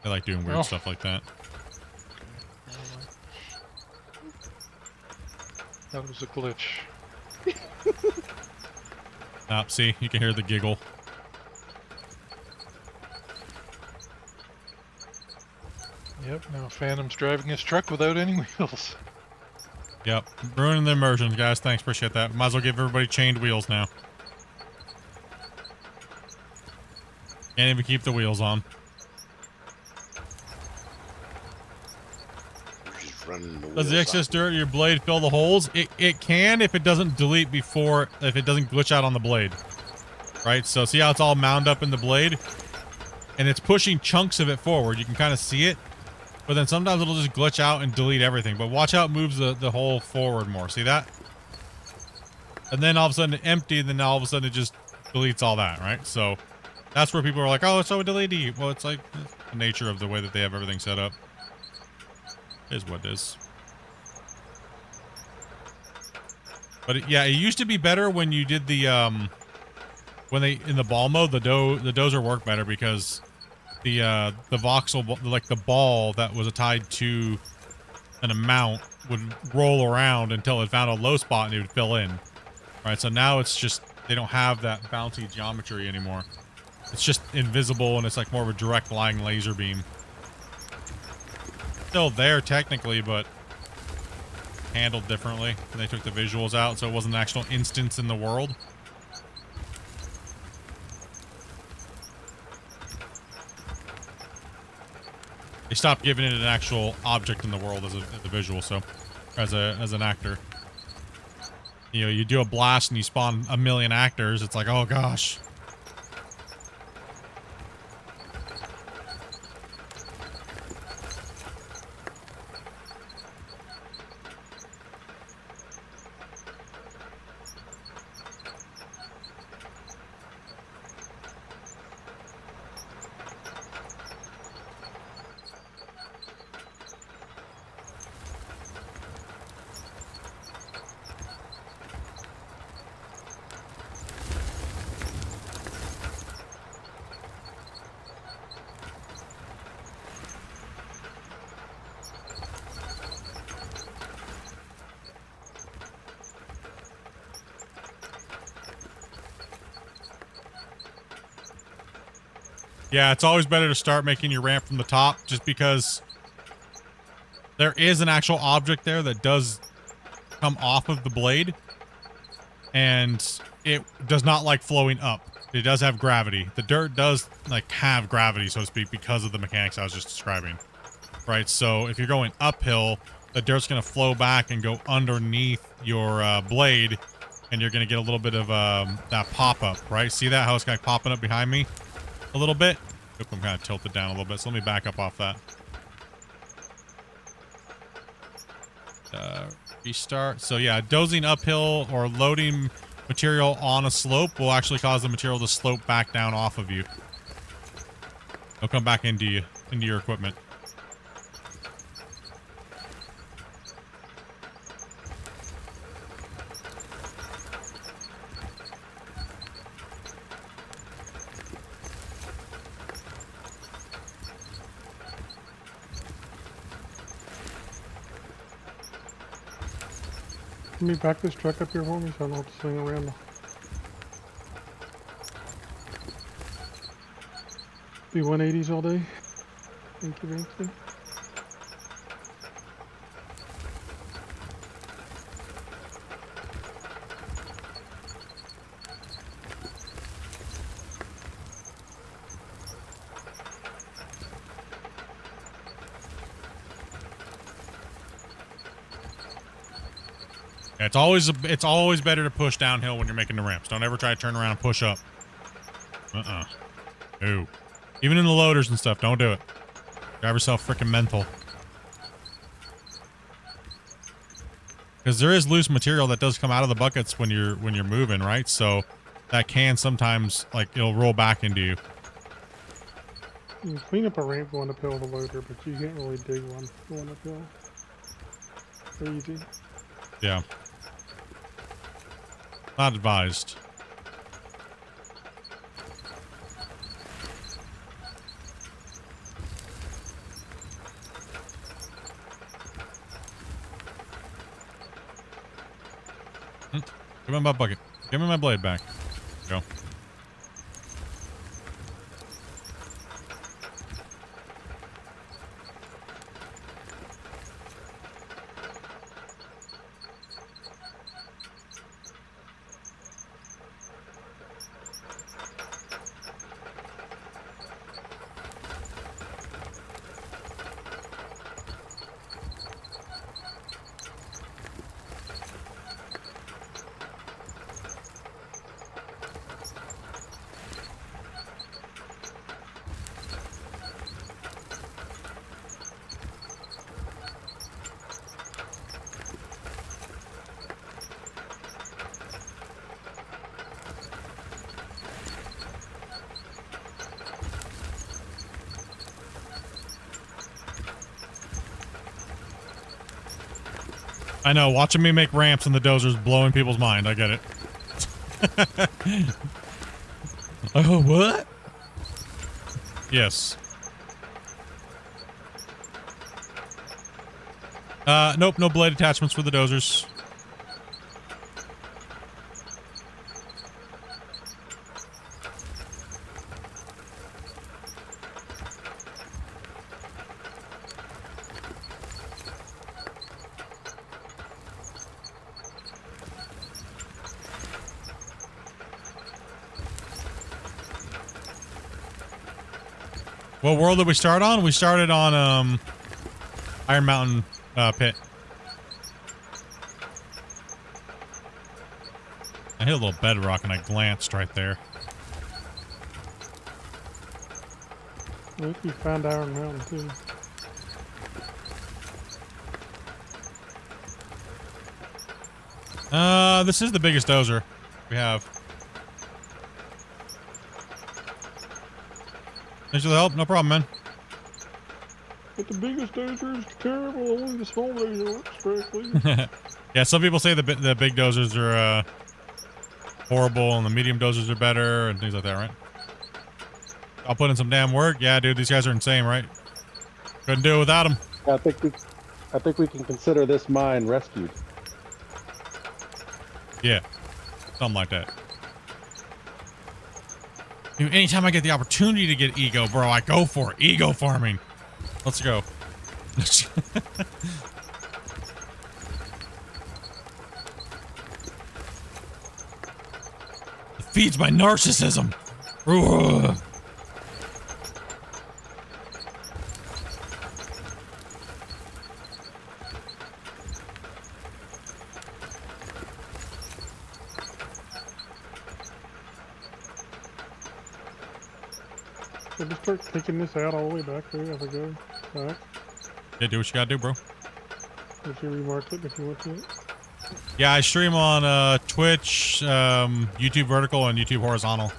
They like doing weird Oh. stuff like that. That was a glitch. See, you can hear the giggle. Yep, now Phantom's driving his truck without any wheels. Yep, ruining the immersion, guys. Thanks, appreciate that. Might as well give everybody chained wheels now. Can't even keep the wheels on. Does the excess dirt in your blade fill the holes? It can if it doesn't delete before, if it doesn't glitch out on the blade. Right, so see how it's all mound up in the blade? And it's pushing chunks of it forward. You can kind of see it. But then sometimes it'll just glitch out and delete everything. But watch how it moves the hole forward more. See that? And then all of a sudden it empty, and then all of a sudden it just deletes all that, right? So that's where people are like, oh, it's so deleted. Well, it's like the nature of the way that they have everything set up. It is what it is. But yeah, it used to be better when you did the when they in the ball mode, the dozer worked better because the voxel, like the ball that was tied to an amount, would roll around until it found a low spot and it would fill in. Right, so now it's just they don't have that bouncy geometry anymore. It's just invisible and it's like more of a direct lying laser beam. Still there technically, but handled differently. And they took the visuals out, so it wasn't an actual instance in the world. They stopped giving it an actual object in the world as a visual, so as an actor. You know, you do a blast and you spawn a million actors, it's like, oh gosh. Yeah, it's always better to start making your ramp from the top, just because there is an actual object there that does come off of the blade, and it does not like flowing up. It does have gravity. The dirt does like have gravity, so to speak, because of the mechanics I was just describing. Right, so if you're going uphill, the dirt's going to flow back and go underneath your blade, and you're going to get a little bit of that pop-up, right? See that, how it's kind of popping up behind me a little bit? Oop, I'm kind of tilted down a little bit, so let me back up off that. Restart. So yeah, dozing uphill or loading material on a slope will actually cause the material to slope back down off of you. It'll come back into you, into your equipment. Can you back this truck up here for me so I don't have to swing around? Be 180s all day. Thank you, Banksy. Yeah, it's always better to push downhill when you're making the ramps. Don't ever try to turn around and push up. No. Even in the loaders and stuff, don't do it. Drive yourself freaking mental. Because there is loose material that does come out of the buckets when you're moving, right? So that can sometimes, like, it'll roll back into you. You can clean up a ramp going uphill with a loader, but you can't really dig one going uphill. Easy. Yeah. Not advised. Give me my bucket. Give me my blade back. Go. I know, watching me make ramps in the dozer's blowing people's mind. I get it. Oh, what? Yes. Nope, no blade attachments for the dozers. What world did we start on? We started on, Iron Mountain, pit. I hit a little bedrock and I glanced right there. I think you found Iron Mountain, too. This is the biggest dozer we have. Thanks for the help. No problem, man. But the biggest dozer is terrible. Only the small dozer works correctly. Yeah, some people say the big dozers are horrible and the medium dozers are better and things like that, right? I'll put in some damn work. Yeah, dude, these guys are insane, right? Couldn't do it without them. I think we can consider this mine rescued. Yeah, something like that. Dude, anytime I get the opportunity to get ego, bro, I go for it. Ego farming. Let's go. It feeds my narcissism. Ugh. Should we start taking this out all the way back there as I go back? Yeah, do what you gotta do, bro. Or should we remark it if you want to? Yeah, I stream on Twitch, YouTube vertical, and YouTube horizontal.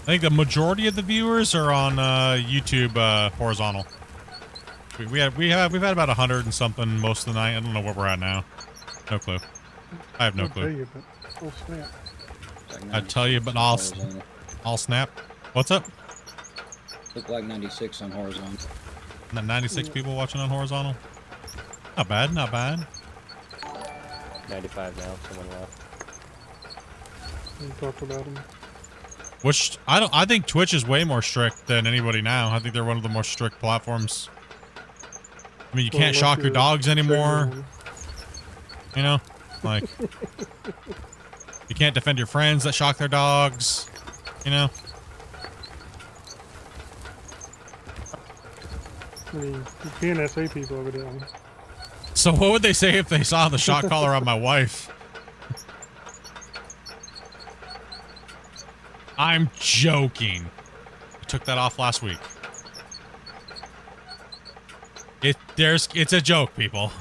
I think the majority of the viewers are on YouTube horizontal. We've had about 100 and something most of the night. I don't know where we're at now. No clue. I have no I'll tell clue. you, but oh snap. I'd tell you, but I'll snap. What's up? Look like 96 on horizontal. 96 people watching on horizontal. Not bad, not bad. 95 now. Someone left. We talked about them. Which I think Twitch is way more strict than anybody now. I think they're one of the more strict platforms. I mean, you can't shock your dogs anymore. You know, like you can't defend your friends that shock their dogs. You know. I mean, you can SA people over there. So what would they say if they saw the shock collar on my wife? I'm joking. I took that off last week. It's a joke, people.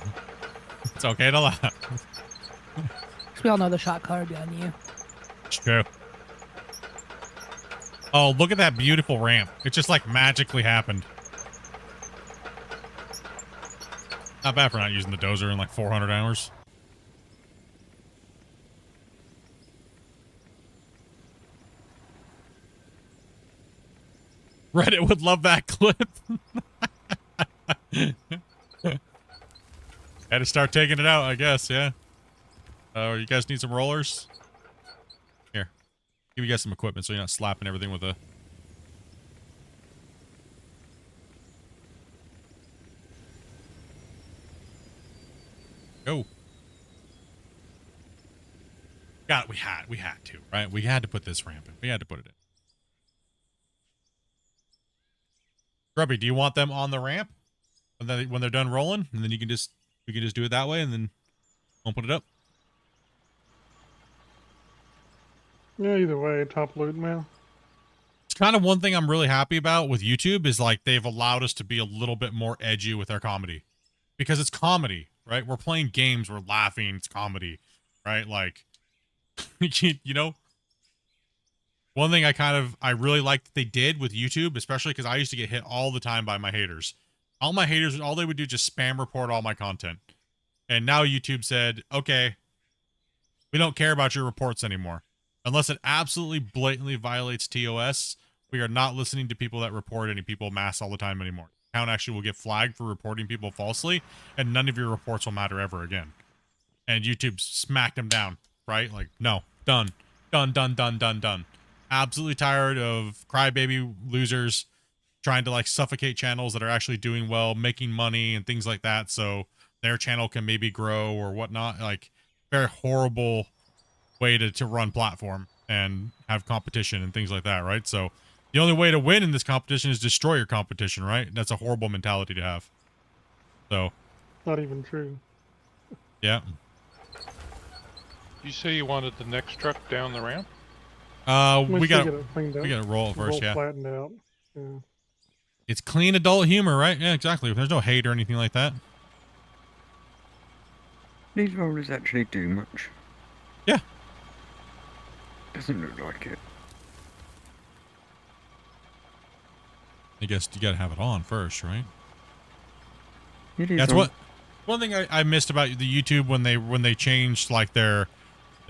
It's okay to laugh. 'Cause we all know the shot collar would be on you. It's true. Oh, look at that beautiful ramp. It just like magically happened. Not bad for not using the dozer in like 400 hours. Reddit would love that clip. Had to start taking it out, I guess, yeah. You guys need some rollers? Here. Give you guys some equipment so you're not slapping everything with a... Go. God, we had to, right? We had to put this ramp in. We had to put it in. Grubby, do you want them on the ramp when they're done rolling, and then we can just do it that way, and then open it up? Yeah, either way, top load now. It's kind of one thing I'm really happy about with YouTube is like they've allowed us to be a little bit more edgy with our comedy, because it's comedy, right? We're playing games, we're laughing, it's comedy, right? Like, you know. One thing I really liked that they did with YouTube, especially because I used to get hit all the time by my haters. All my haters, all they would do just spam report all my content. And now YouTube said, okay, we don't care about your reports anymore. Unless it absolutely blatantly violates TOS, we are not listening to people that report any people mass all the time anymore. Account actually will get flagged for reporting people falsely, and none of your reports will matter ever again. And YouTube smacked them down, right? Like, no, done. Done, done, done, done, done. Absolutely tired of crybaby losers trying to like suffocate channels that are actually doing well, making money and things like that, so their channel can maybe grow or whatnot. Like, very horrible way to run platform and have competition and things like that, right? So the only way to win in this competition is destroy your competition, right? That's a horrible mentality to have. So Not even true. yeah. You say you wanted the next truck down the ramp? We got to roll it first, yeah. Flattened out. Yeah. It's clean adult humor, right? Yeah, exactly. There's no hate or anything like that. These rollers actually do much. Yeah. Doesn't look like it. I guess you gotta have it on first, right? It is That's on. what one thing I missed about the YouTube when they changed like their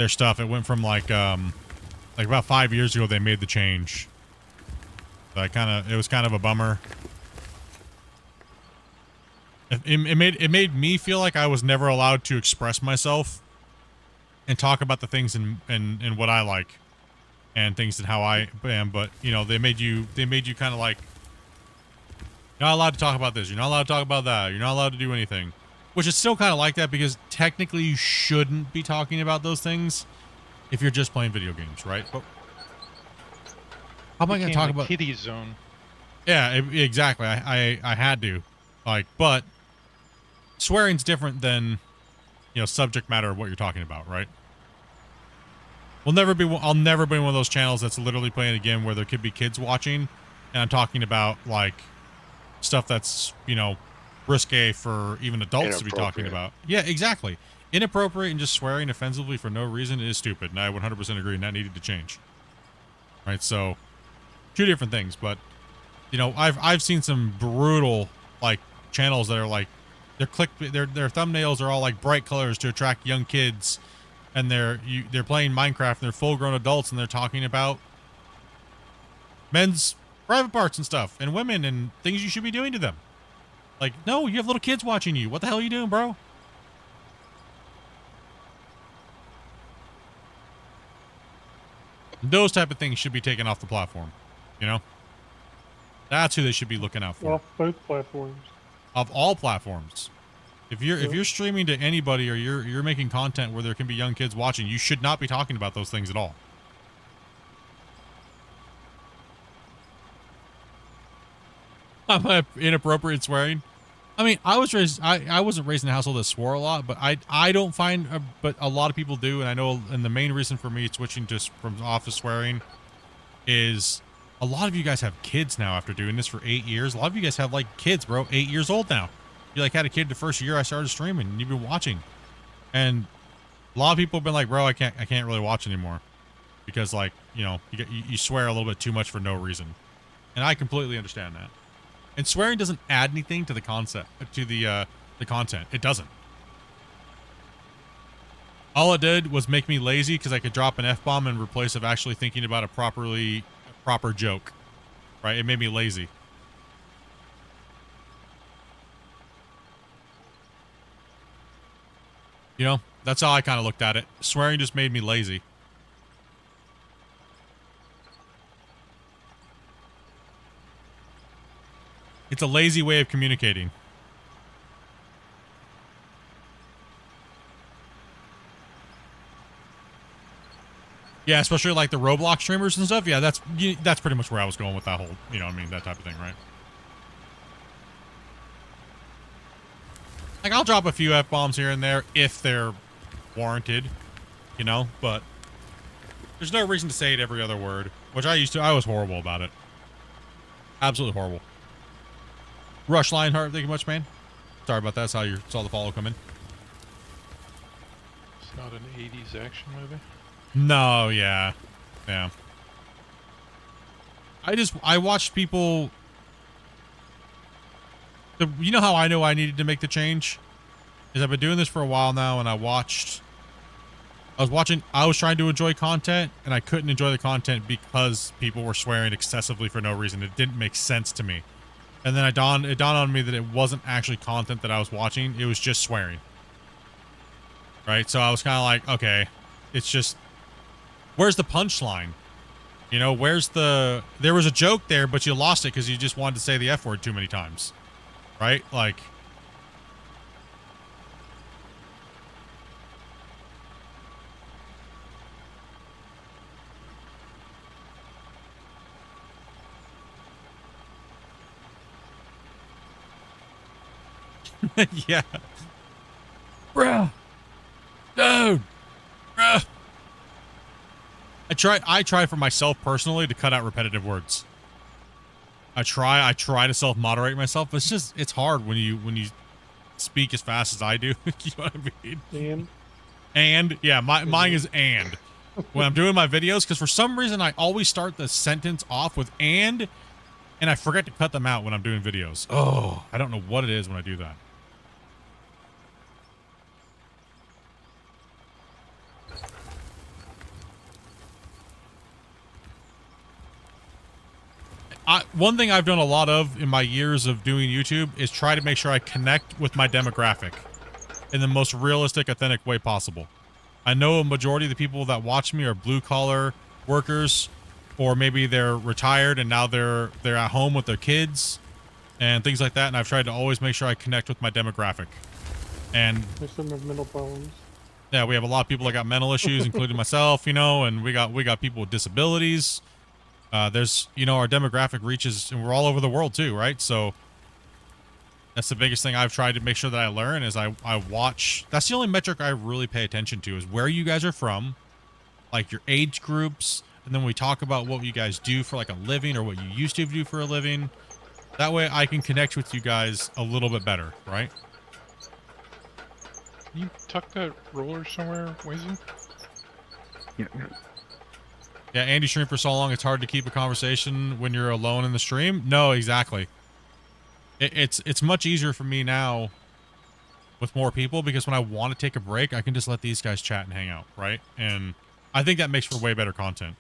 stuff. It went from like about 5 years ago they made the change. So it was kind of a bummer. It made me feel like I was never allowed to express myself and talk about the things and what I like and things and how I am. But you know, they made you kind of like, you're not allowed to talk about this. You're not allowed to talk about that. You're not allowed to do anything, which is still kind of like that because technically you shouldn't be talking about those things if you're just playing video games, right? But how am I going to talk about kiddie zone? Yeah, exactly. I had to, like, but swearing's different than, you know, subject matter of what you're talking about, right? I'll never be one of those channels that's literally playing a game where there could be kids watching, and I'm talking about like stuff that's, you know, risque for even adults to be talking about. Yeah, exactly. Inappropriate and just swearing offensively for no reason is stupid, and I 100% agree, and that needed to change. Right, so two different things, but you know, I've seen some brutal like channels that are like their thumbnails are all like bright colors to attract young kids, and they're playing Minecraft and they're full-grown adults and they're talking about men's private parts and stuff and women and things you should be doing to them. Like, no, you have little kids watching you. What the hell are you doing, bro? Those type of things should be taken off the platform, you know? That's who they should be looking out for. Off both platforms. Of all platforms. If you're streaming to anybody or you're making content where there can be young kids watching, you should not be talking about those things at all. Inappropriate swearing. I mean, I wasn't raised in a household that swore a lot, but I don't find, but a lot of people do, and I know, and the main reason for me switching just from office swearing is a lot of you guys have kids now after doing this for 8 years. A lot of you guys have like kids, bro, 8 years old now. You like had a kid the first year I started streaming, and you've been watching, and a lot of people have been like, bro, I can't really watch anymore because, like, you know, you swear a little bit too much for no reason, and I completely understand that. And swearing doesn't add anything to the concept, to the content. It doesn't. All it did was make me lazy because I could drop an F-bomb in replace of actually thinking about a proper joke, right? It made me lazy. You know, that's how I kind of looked at it. Swearing just made me lazy. It's a lazy way of communicating. Yeah, especially like the Roblox streamers and stuff. Yeah, that's pretty much where I was going with that whole, you know what I mean, that type of thing, right? Like, I'll drop a few F-bombs here and there if they're warranted, you know, but there's no reason to say it every other word, which I used to. I was horrible about it. Absolutely horrible. Rush Lionheart, thank you much, man. Sorry about that. That's how you saw the follow come in. It's not an 80s action movie. No, yeah. Yeah. I watched people. You know how I know I needed to make the change? Is I've been doing this for a while now, and I was trying to enjoy content, and I couldn't enjoy the content because people were swearing excessively for no reason. It didn't make sense to me. And then it dawned on me that it wasn't actually content that I was watching. It was just swearing. Right? So I was kind of like, okay, it's just, where's the punchline? You know, there was a joke there, but you lost it because you just wanted to say the F word too many times. Right? Like, yeah. Bruh. Dude. Bruh. I try for myself personally to cut out repetitive words. I try to self-moderate myself, but it's hard when you speak as fast as I do. You know what I mean? And yeah, mine is and. When I'm doing my videos, because for some reason I always start the sentence off with and I forget to cut them out when I'm doing videos. Oh, I don't know what it is when I do that. One thing I've done a lot of in my years of doing YouTube is try to make sure I connect with my demographic in the most realistic, authentic way possible. I know a majority of the people that watch me are blue collar workers, or maybe they're retired and now they're at home with their kids and things like that. And I've tried to always make sure I connect with my demographic. And They shouldn't have mental problems. yeah, we have a lot of people that got mental issues, including myself, you know, and we got people with disabilities. There's, you know, our demographic reaches, and we're all over the world too, right? So that's the biggest thing I've tried to make sure that I learn is I watch. That's the only metric I really pay attention to is where you guys are from, like your age groups, and then we talk about what you guys do for like a living or what you used to do for a living. That way I can connect with you guys a little bit better, right? You tuck that roller somewhere, Wazy? Yeah, Andy streamed for so long, it's hard to keep a conversation when you're alone in the stream. No, exactly. It's much easier for me now with more people because when I want to take a break, I can just let these guys chat and hang out, right? And I think that makes for way better content.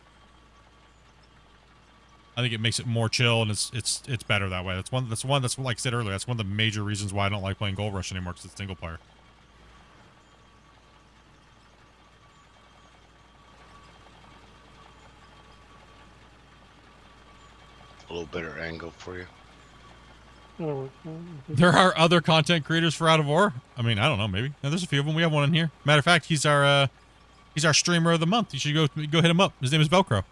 I think it makes it more chill and it's better that way. That's like I said earlier, that's one of the major reasons why I don't like playing Gold Rush anymore because it's single player. A little better angle for you. There are other content creators for Out of War. I mean, I don't know, maybe. There's a few of them. We have one in here. Matter of fact, he's our streamer of the month. You should go hit him up. His name is Velcro.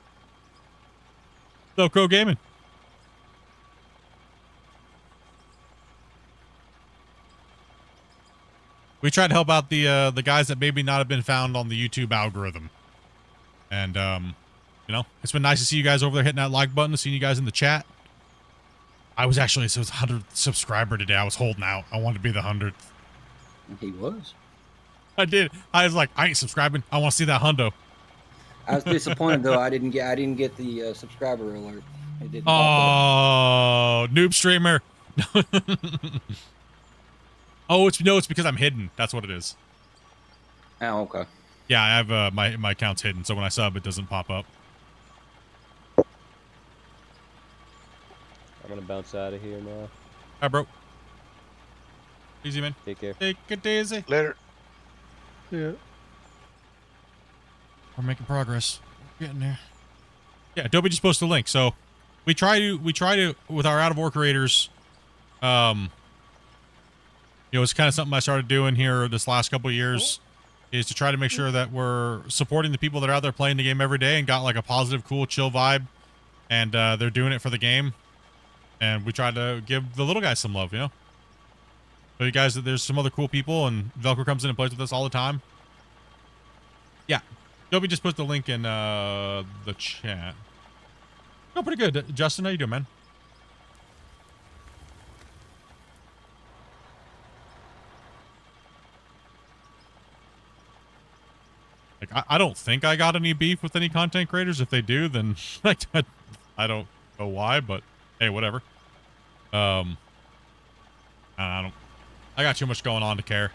Velcro Gaming. We try to help out the guys that maybe not have been found on the YouTube algorithm. And you know, it's been nice to see you guys over there hitting that like button, seeing you guys in the chat. I was actually, so it was 100th subscriber today. I was holding out. I wanted to be the 100th. He was. I did. I was like, I ain't subscribing. I want to see that hundo. I was disappointed though. I didn't get the subscriber alert. It didn't. Oh, noob streamer. Oh, it's because I'm hidden. That's what it is. Oh, okay. Yeah, I have my account's hidden, so when I sub, it doesn't pop up. I'm gonna bounce out of here now. Hi, bro. Easy, man. Take care. Take it easy. Later. Yeah. We're making progress. We're getting there. Yeah, Adobe just posted a link. So we try to with our Out of War creators. You know, it's kind of something I started doing here this last couple of years, is to try to make sure that we're supporting the people that are out there playing the game every day and got like a positive, cool, chill vibe, and they're doing it for the game. And we try to give the little guys some love, you know. So you guys, there's some other cool people, and Velcro comes in and plays with us all the time. Yeah, Adobe just put the link in the chat. Oh, pretty good. Justin, how you doing, man? Like, I don't think I got any beef with any content creators. If they do, then I don't know why, but hey, whatever. I got too much going on to care.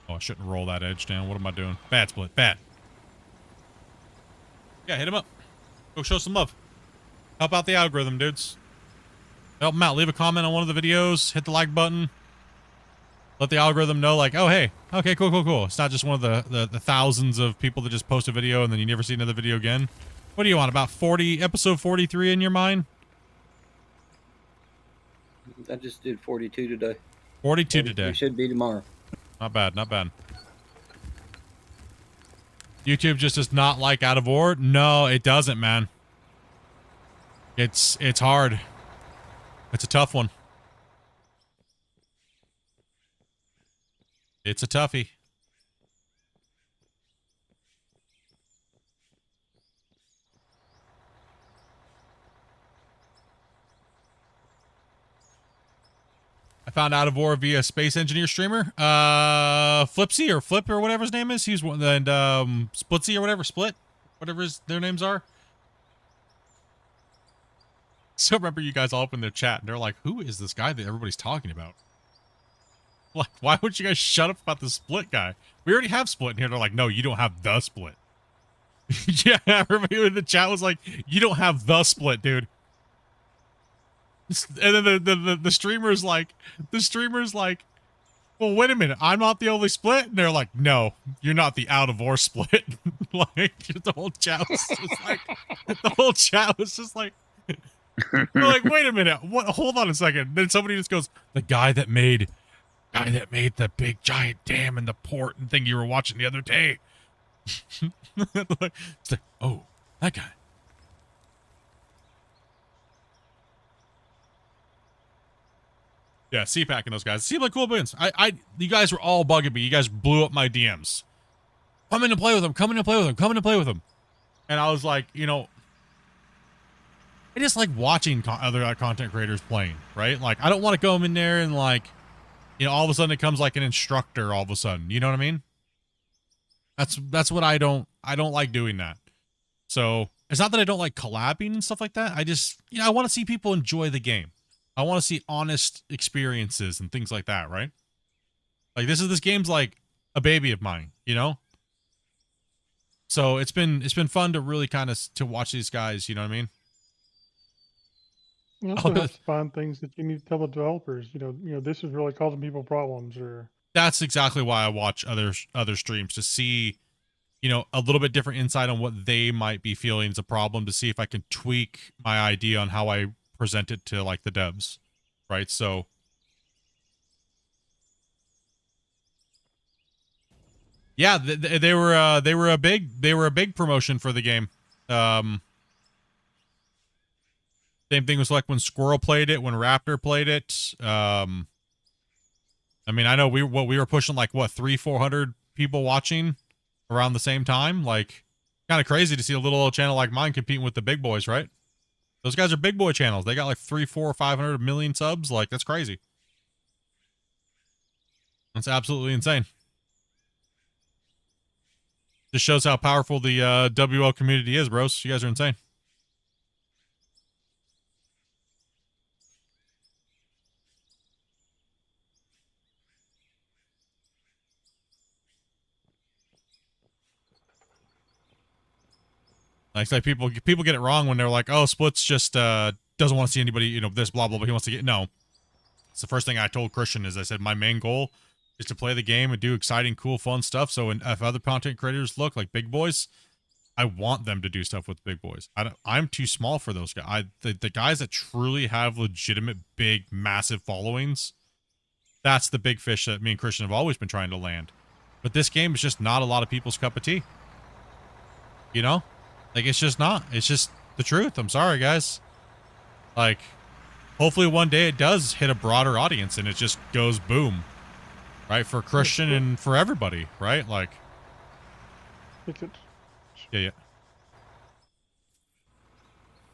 Oh, I shouldn't roll that edge down. What am I doing? Bad split. Bad. Yeah, hit him up. Go show some love. Help out the algorithm, dudes. Help them out. Leave a comment on one of the videos. Hit the like button. Let the algorithm know, like, oh, hey, okay, cool, cool, cool. It's not just one of the thousands of people that just post a video and then you never see another video again. What do you want, about episode 43 in your mind? I just did 42 today. 42 today. It should be tomorrow. Not bad, not bad. YouTube just does not like Out of War? No, it doesn't, man. It's hard. It's a tough one. It's a toughie. I found Out of War via Space Engineer streamer. Flipsy or Flip or whatever his name is. He's one, and Splitsy or whatever, Split, whatever their names are. So I remember you guys all opened their chat and they're like, who is this guy that everybody's talking about? Like, why would you guys shut up about the split guy? We already have split in here. They're like, no, you don't have the split. Yeah, everybody in the chat was like, you don't have the split, dude. And then the streamer's like, well, wait a minute, I'm not the only split? And they're like, no, you're not the out of or split. Like, the whole chat was just like, they're like, wait a minute, what? Hold on a second. Then somebody just goes, the guy that made the big giant dam in the port and thing you were watching the other day. It's like, oh, that guy. Yeah, CPAC and those guys. Seem like cool beans. You guys were all bugging me. You guys blew up my DMs. Come in to play with them. Come in to play with them. Come in to play with them. And I was like, you know, I just like watching other content creators playing, right? Like, I don't want to go in there and like, you know, all of a sudden it comes like an instructor all of a sudden. You know what I mean? That's what I don't like doing that. So it's not that I don't like collabing and stuff like that. I just, you know, I want to see people enjoy the game. I want to see honest experiences and things like that, right? Like this game's like a baby of mine, you know? So it's been fun to really kind of to watch these guys, you know what I mean? You also have to find things that you need to tell the developers. You know, this is really causing people problems, or That's exactly why I watch other streams, to see, you know, a little bit different insight on what they might be feeling is a problem, to see if I can tweak my idea on how I present it to like the devs, right? So yeah, they were a big promotion for the game. Same thing was like when Squirrel played it, when Raptor played it. I mean, I know we were pushing like what 300-400 people watching around the same time. Like, kind of crazy to see a little old channel like mine competing with the big boys, right? Those guys are big boy channels. They got like 300, 400, 500 million subs. Like, that's crazy. That's absolutely insane. Just shows how powerful the WL community is, bros. You guys are insane. Like people get it wrong when they're like, oh, Splits just doesn't want to see anybody, you know, this blah blah blah. He wants to get no. It's the first thing I told Christian is I said my main goal is to play the game and do exciting, cool, fun stuff. So if other content creators look like big boys, I want them to do stuff with big boys. I'm too small for those guys. The guys that truly have legitimate, big, massive followings, that's the big fish that me and Christian have always been trying to land. But this game is just not a lot of people's cup of tea. You know? Like, it's just not. It's just the truth. I'm sorry, guys. Like, hopefully one day it does hit a broader audience and it just goes boom. Right? For Christian and for everybody, right? Like, yeah.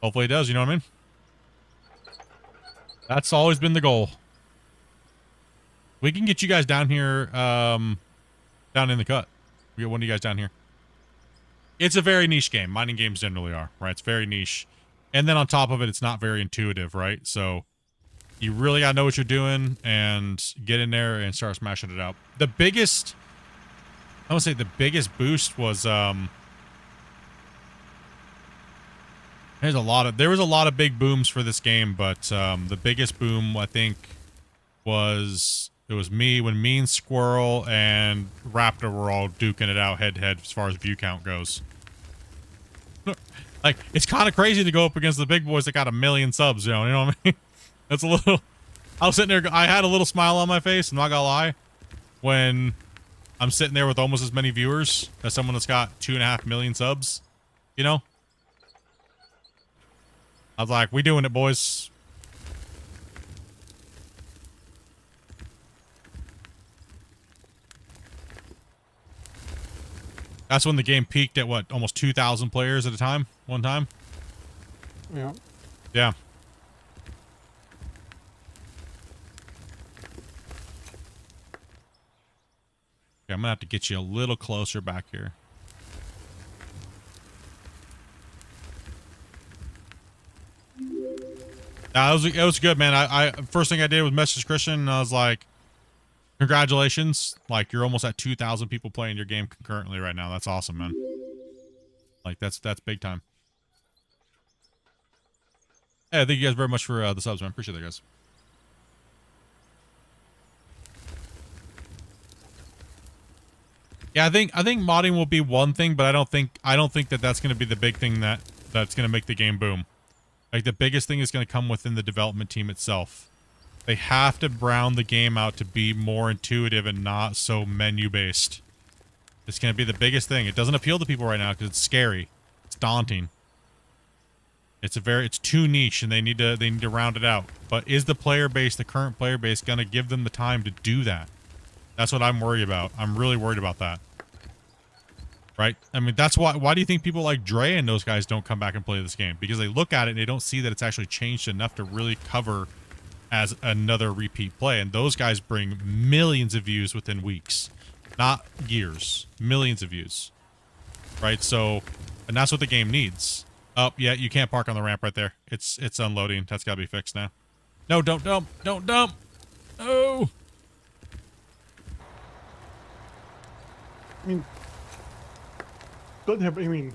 Hopefully it does, you know what I mean? That's always been the goal. We can get you guys down here, down in the cut. We get one of you guys down here. It's a very niche game. Mining games generally are, right? It's very niche. And then on top of it, it's not very intuitive, right? So you really got to know what you're doing and get in there and start smashing it out. The biggest, I would say the biggest boost was, there was a lot of big booms for this game, but the biggest boom, I think, was me when me and Squirrel and Raptor were all duking it out head to head as far as view count goes. Like, it's kind of crazy to go up against the big boys that got 1 million subs, you know what I mean? That's a little, I was sitting there, I had a little smile on my face, I'm not gonna lie, when I'm sitting there with almost as many viewers as someone that's got 2.5 million subs, you know? I was like, we doing it, boys. That's when the game peaked at what, almost 2,000 players at a time, one time? Yeah. Yeah. Okay, I'm gonna have to get you a little closer back here. It was good, man. I first thing I did was message Christian, and I was like, congratulations. Like, you're almost at 2,000 people playing your game concurrently right now. That's awesome, man. Like, that's big time. Hey, thank you guys very much for the subs, man. Appreciate that, guys. Yeah, I think modding will be one thing, but I don't think that that's going to be the big thing that's going to make the game boom. Like, the biggest thing is going to come within the development team itself. They have to brown the game out to be more intuitive and not so menu based. It's going to be the biggest thing. It doesn't appeal to people right now because it's scary. It's daunting. It's too niche, and they need to round it out. But is the current player base, going to give them the time to do that? That's what I'm worried about. I'm really worried about that. Right? I mean, that's why do you think people like Dre and those guys don't come back and play this game? Because they look at it and they don't see that it's actually changed enough to really cover as another repeat play. And those guys bring millions of views within weeks. Not years. Millions of views. Right? So, and that's what the game needs. Oh, yeah, you can't park on the ramp right there. It's unloading. That's got to be fixed now. No, don't dump. Don't dump. No. I mean,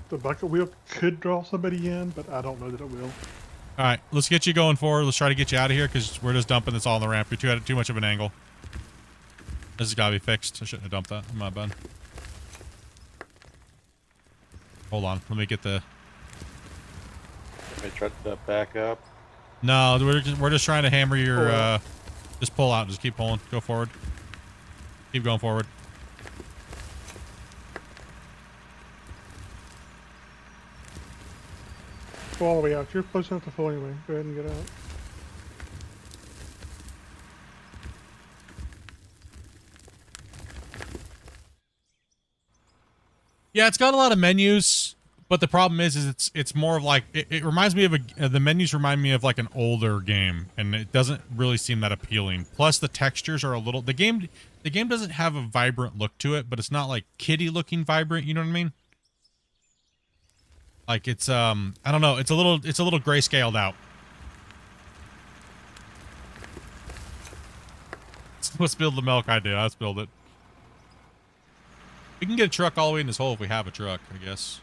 the bucket wheel could draw somebody in, but I don't know that it will. All right, let's get you going forward. Let's try to get you out of here because we're just dumping this all on the ramp. You're too much of an angle. This has got to be fixed. I shouldn't have dumped that. My bad. Hold on. Let me get the... I tried to back up. No, we're just trying to hammer your... Just pull out. Just keep pulling. Go forward. Keep going forward. Go all the way out. You're close enough to full anyway. Go ahead and get out. Yeah, it's got a lot of menus, but the problem is it's more of like it reminds me of the menus remind me of like an older game, and it doesn't really seem that appealing. Plus, the textures are a little the game doesn't have a vibrant look to it, but it's not like kiddie looking vibrant. You know what I mean? Like it's I don't know. It's a little grayscaled out. Let's build the milk idea. Let's build it. We can get a truck all the way in this hole if we have a truck, I guess.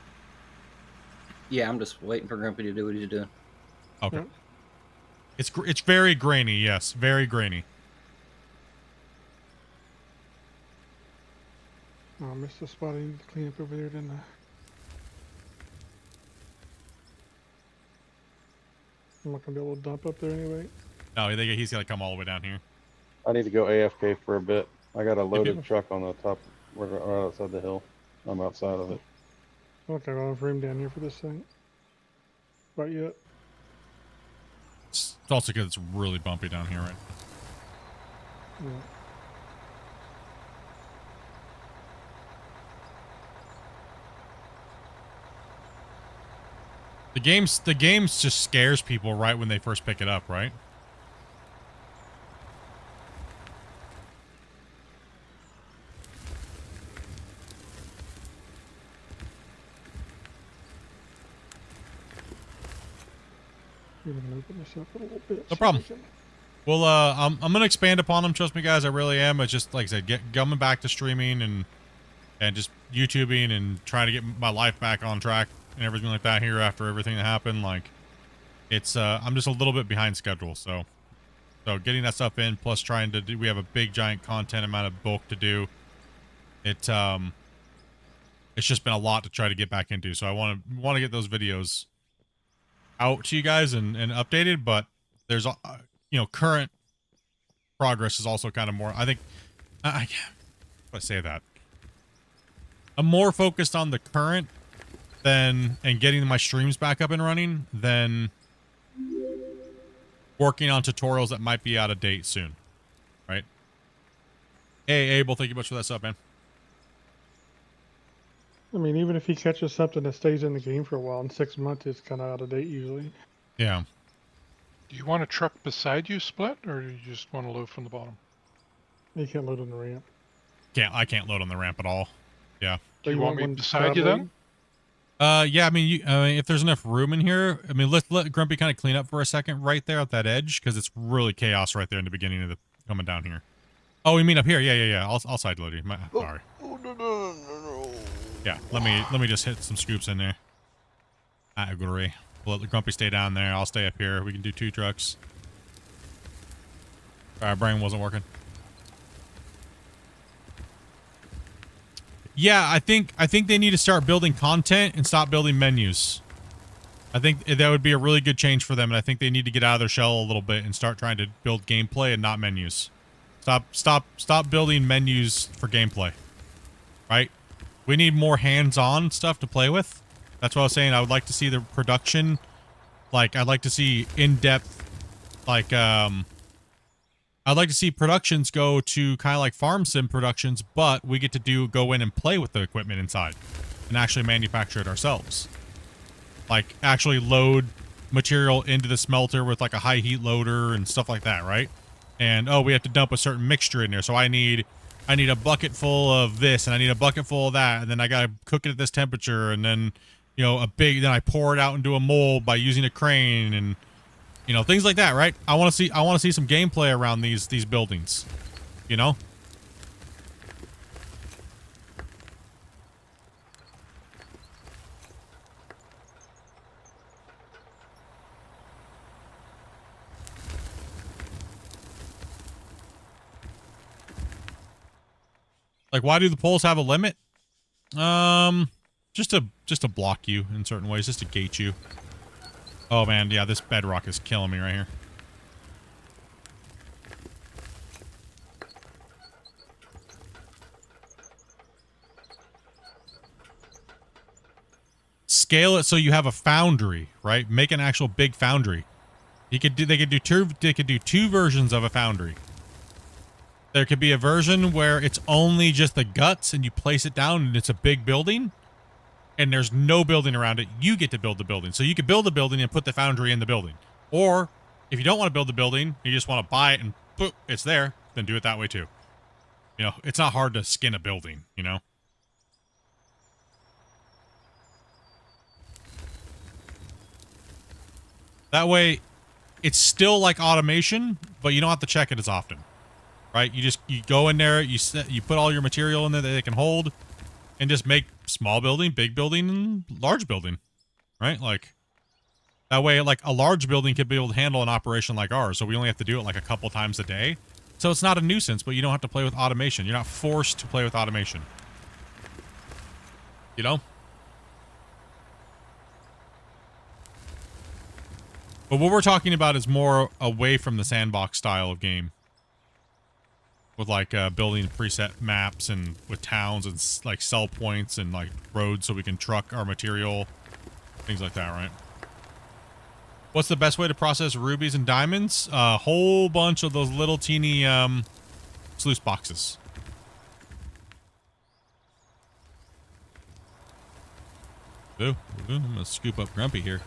Yeah, I'm just waiting for Grumpy to do what he's doing. Okay. It's very grainy, yes. Very grainy. Oh, I missed the spot I needed to clean up over there, didn't I? I'm not going to be able to dump up there anyway. No, he's got to come all the way down here. I need to go AFK for a bit. I got a loaded truck on the top, right outside the hill. I'm outside of it. Okay, well, I have room down here for this thing. Right yet. It's also because it's really bumpy down here, right? Yeah. The game's just scares people right when they first pick it up, right? Open this up a little bit. No problem. Well, I'm gonna expand upon them. Trust me, guys. I really am. It's just like I said, coming back to streaming and just YouTubing and trying to get my life back on track and everything like that here after everything that happened. Like, it's I'm just a little bit behind schedule. So getting that stuff in, plus trying to do. We have a big giant content amount of bulk to do. It's just been a lot to try to get back into. So I want to get those videos out to you guys and updated, but there's current progress is also kind of more, I think I say that I'm more focused on the current and getting my streams back up and running than working on tutorials that might be out of date soon, right? Hey Abel, thank you much for that sub, man. I mean, even if he catches something that stays in the game for a while, in 6 months, it's kind of out of date usually. Yeah. Do you want a truck beside you, Split, or do you just want to load from the bottom? You can't load on the ramp. I can't load on the ramp at all. Yeah. Do you want me beside you then? Yeah, I mean, if there's enough room in here, I mean, let Grumpy kind of clean up for a second right there at that edge, because it's really chaos right there in the beginning of the coming down here. Oh, you mean up here? Yeah. I'll side load you. Sorry. Oh, no. Yeah, let me just hit some scoops in there. I agree. We'll let Grumpy stay down there. I'll stay up here. We can do 2 trucks. Our brain wasn't working. Yeah, I think they need to start building content and stop building menus. I think that would be a really good change for them, and I think they need to get out of their shell a little bit and start trying to build gameplay and not menus. Stop building menus for gameplay. Right? We need more hands-on stuff to play with. That's what I was saying. I would like to see the production, like I'd like to see in-depth, like I'd like to see productions go to kind of like farm sim productions, but we get to go in and play with the equipment inside and actually manufacture it ourselves. Like actually load material into the smelter with like a high heat loader and stuff like that, right? And oh, we have to dump a certain mixture in there. So I need a bucket full of this and I need a bucket full of that, and then I gotta cook it at this temperature, and then then I pour it out into a mold by using a crane, and things like that, right? I want to see some gameplay around these buildings, Like, why do the poles have a limit? Just to block you in certain ways, just to gate you. Oh man, yeah, this bedrock is killing me right here. Scale it so you have a foundry, right? Make an actual big foundry. They could do 2 versions of a foundry. There could be a version where it's only just the guts and you place it down and it's a big building and there's no building around it. You get to build the building. So you could build the building and put the foundry in the building. Or if you don't want to build the building, you just want to buy it and boop, it's there, then do it that way too. It's not hard to skin a building, That way, it's still like automation, but you don't have to check it as often. Right? You go in there, you put all your material in there that they can hold, and just make small building, big building, and large building. Right? Like, that way, like, a large building could be able to handle an operation like ours, so we only have to do it like a couple times a day. So it's not a nuisance, but you don't have to play with automation. You're not forced to play with automation. But what we're talking about is more away from the sandbox style of game. With like building preset maps and with towns and like sell points and like roads so we can truck our material. Things like that, right? What's the best way to process rubies and diamonds? A whole bunch of those little teeny sluice boxes. Ooh, I'm gonna scoop up Grumpy here.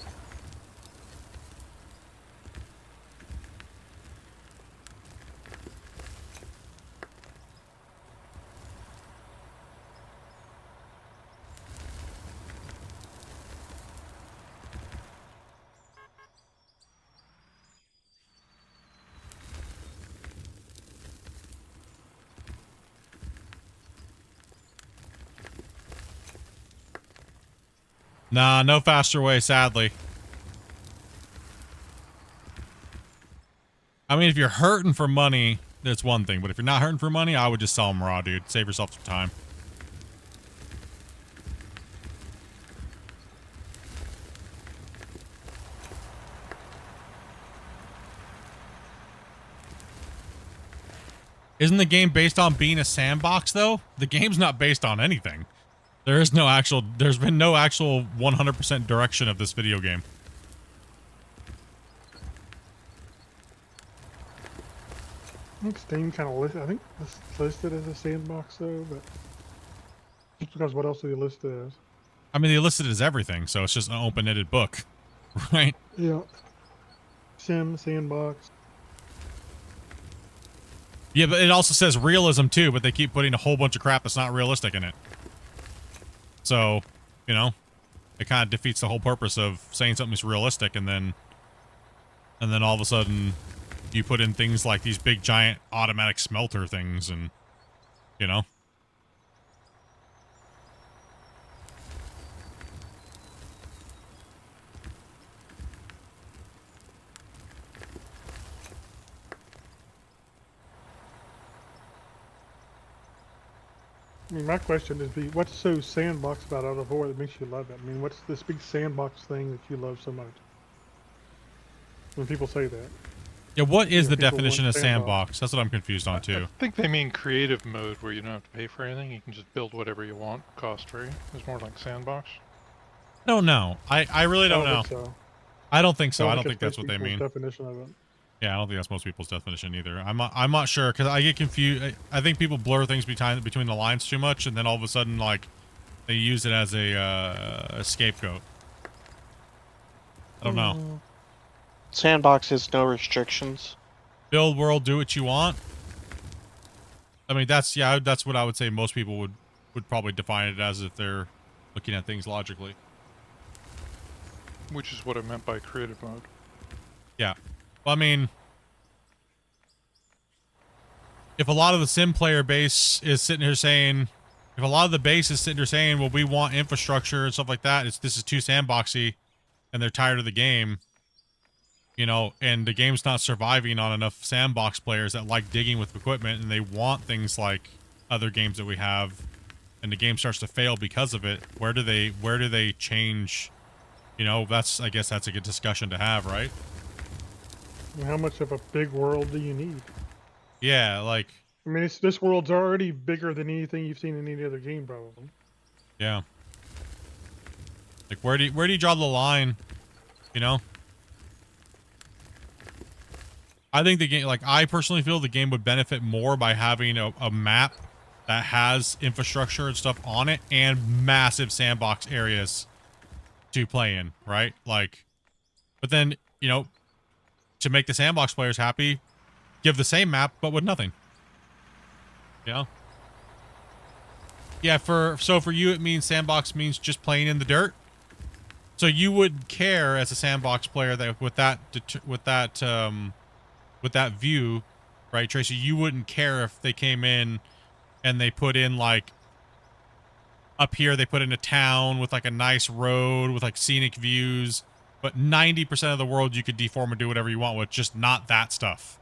Nah, no faster way, sadly. I mean, if you're hurting for money, that's one thing. But if you're not hurting for money, I would just sell them raw, dude. Save yourself some time. Isn't the game based on being a sandbox, though? The game's not based on anything. There's been no actual 100% direction of this video game. I think Steam kind of I think it's listed as a sandbox though, but just because what else do they list it as? I mean, they listed it as everything, so it's just an open-ended book, right? Yeah. Sim, sandbox. Yeah, but it also says realism too, but they keep putting a whole bunch of crap that's not realistic in it. So, it kind of defeats the whole purpose of saying something's realistic, and then all of a sudden you put in things like these big giant automatic smelter things, and you know. I mean, my question is, what's so sandbox about Out of War that makes you love it? I mean, what's this big sandbox thing that you love so much? When people say that. Yeah, what is the people definition want of sandbox? That's what I'm confused on too. I think they mean creative mode where you don't have to pay for anything. You can just build whatever you want, cost free. It's more like sandbox. I don't know. I really don't know. So. I don't think so. I don't it's think that's what they people's mean. Definition of it. Yeah, I don't think that's most people's definition either. I'm not sure, because I get confused. I think people blur things between the lines too much, and then all of a sudden, like, they use it as a scapegoat. I don't know. Sandbox is no restrictions. Build world, do what you want. I mean, that's what I would say most people would probably define it as if they're looking at things logically. Which is what I meant by creative mode. Yeah. Well, I mean, if a lot of the sim player base is sitting here saying, well, we want infrastructure and stuff like that, this is too sandboxy, and they're tired of the game, you know, and the game's not surviving on enough sandbox players that like digging with equipment, and they want things like other games that we have, and the game starts to fail because of it, where do they change? You know, I guess that's a good discussion to have, right? How much of a big world do you need? Yeah, like... I mean, this world's already bigger than anything you've seen in any other game, probably. Yeah. Like, where do you draw the line? You know? I think the game... Like, I personally feel the game would benefit more by having a map that has infrastructure and stuff on it and massive sandbox areas to play in, right? Like... But then, you know... To make the sandbox players happy, give the same map, but with nothing. You know? Yeah, for you, it means sandbox means just playing in the dirt. So you wouldn't care as a sandbox player that with that view, right, Tracy? You wouldn't care if they came in and they put in, like, up here they put in a town with like a nice road with like scenic views. But 90% of the world you could deform and do whatever you want with, just not that stuff.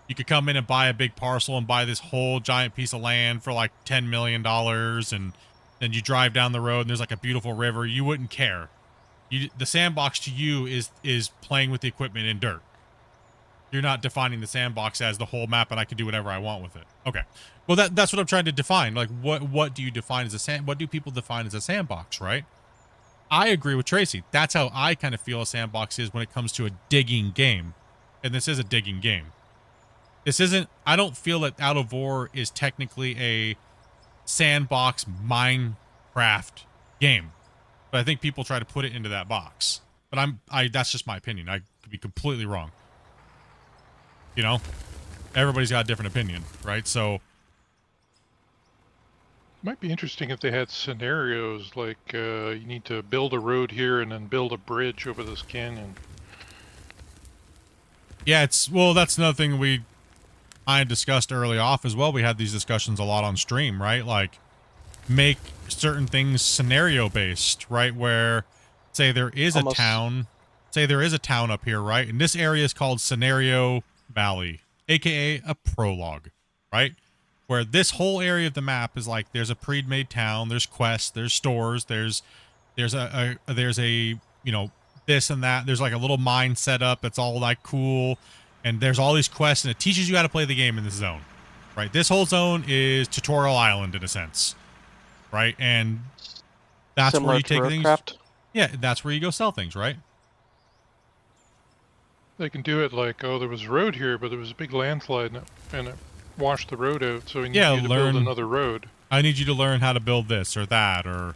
You could come in and buy a big parcel and buy this whole giant piece of land for like $10 million, and then you drive down the road and there's like a beautiful river. You wouldn't care. The sandbox to you is playing with the equipment in dirt. You're not defining the sandbox as the whole map and I can do whatever I want with it. Okay. Well, that's what I'm trying to define. Like, what do you define as what do people define as a sandbox, right? I agree with Tracy. That's how I kind of feel a sandbox is when it comes to a digging game. And this is a digging game. This isn't... I don't feel that Out of War is technically a sandbox Minecraft game. But I think people try to put it into that box. But that's just my opinion. I could be completely wrong. You know? Everybody's got a different opinion, right? So... Might be interesting if they had scenarios like you need to build a road here and then build a bridge over this canyon. Yeah, that's another thing I discussed early off as well. We had these discussions a lot on stream, right? Like, make certain things scenario based, right? Where, say there is a town up here, right? And this area is called Scenario Valley, aka a prologue, right? Where this whole area of the map is like, there's a pre-made town, there's quests, there's stores, there's a you know, this and that. There's like a little mine set up that's all like cool, and there's all these quests, and it teaches you how to play the game in this zone, right? This whole zone is Tutorial Island in a sense, right? And that's Similar where you to take things. Roadcraft? Yeah, that's where you go sell things, right? They can do it like, oh, there was a road here, but there was a big landslide and it washed the road out, so we need you to build another road. I need you to learn how to build this or that, or...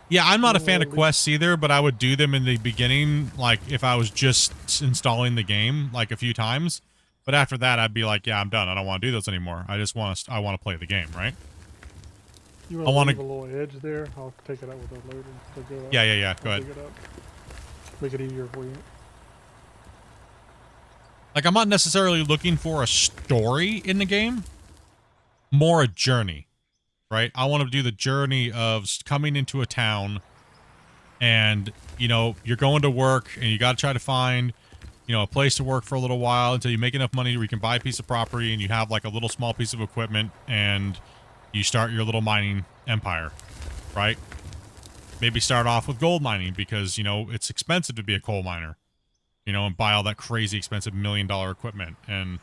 Yeah, I'm not a fan of quests either, but I would do them in the beginning, like, if I was just installing the game, like, a few times. But after that, I'd be like, yeah, I'm done. I don't want to do those anymore. I want to play the game, right? You I want want to to. leave a little edge there? I'll take it out with a loader. To go up. Yeah. Go I'll ahead. dig it up. Make it easier for you. Like, I'm not necessarily looking for a story in the game, more a journey, right? I want to do the journey of coming into a town and, you know, you're going to work and you got to try to find, you know, a place to work for a little while until you make enough money where you can buy a piece of property and you have like a little small piece of equipment and you start your little mining empire, right? Maybe start off with gold mining because, you know, it's expensive to be a coal miner. You know, and buy all that crazy expensive $1 million equipment. And,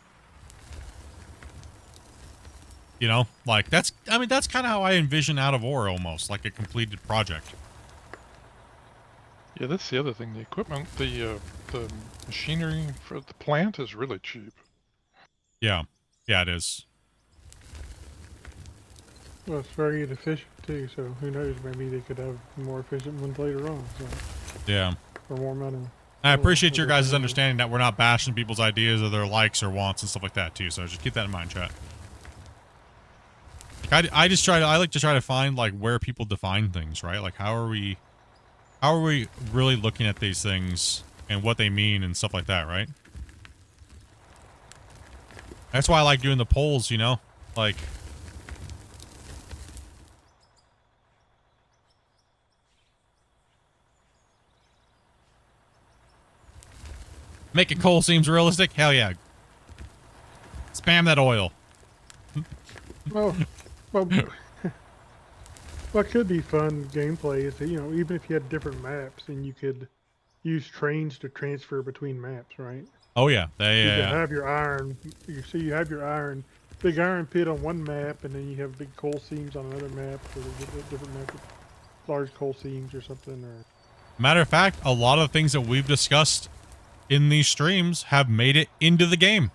you know, like that's kind of how I envision Out of Ore almost, like a completed project. Yeah, that's the other thing. The equipment, the machinery for the plant is really cheap. Yeah. Yeah, it is. Well, it's very efficient too, so who knows, maybe they could have more efficient ones later on, so. Yeah. For more money. I appreciate your guys' understanding that we're not bashing people's ideas or their likes or wants and stuff like that too. So just keep that in mind, chat. Like, I like to try to find like where people define things, right? Like how are we really looking at these things and what they mean and stuff like that, right? That's why I like doing the polls, you know, like. Making coal seems realistic? Hell yeah. Spam that oil. Well, what could be fun gameplay is that, you know, even if you had different maps and you could use trains to transfer between maps, right? Oh yeah, You could have your iron. You have your big iron pit on one map, and then you have big coal seams on another map, or a different map with large coal seams or something. Or matter of fact, a lot of things that we've discussed in these streams have made it into the game.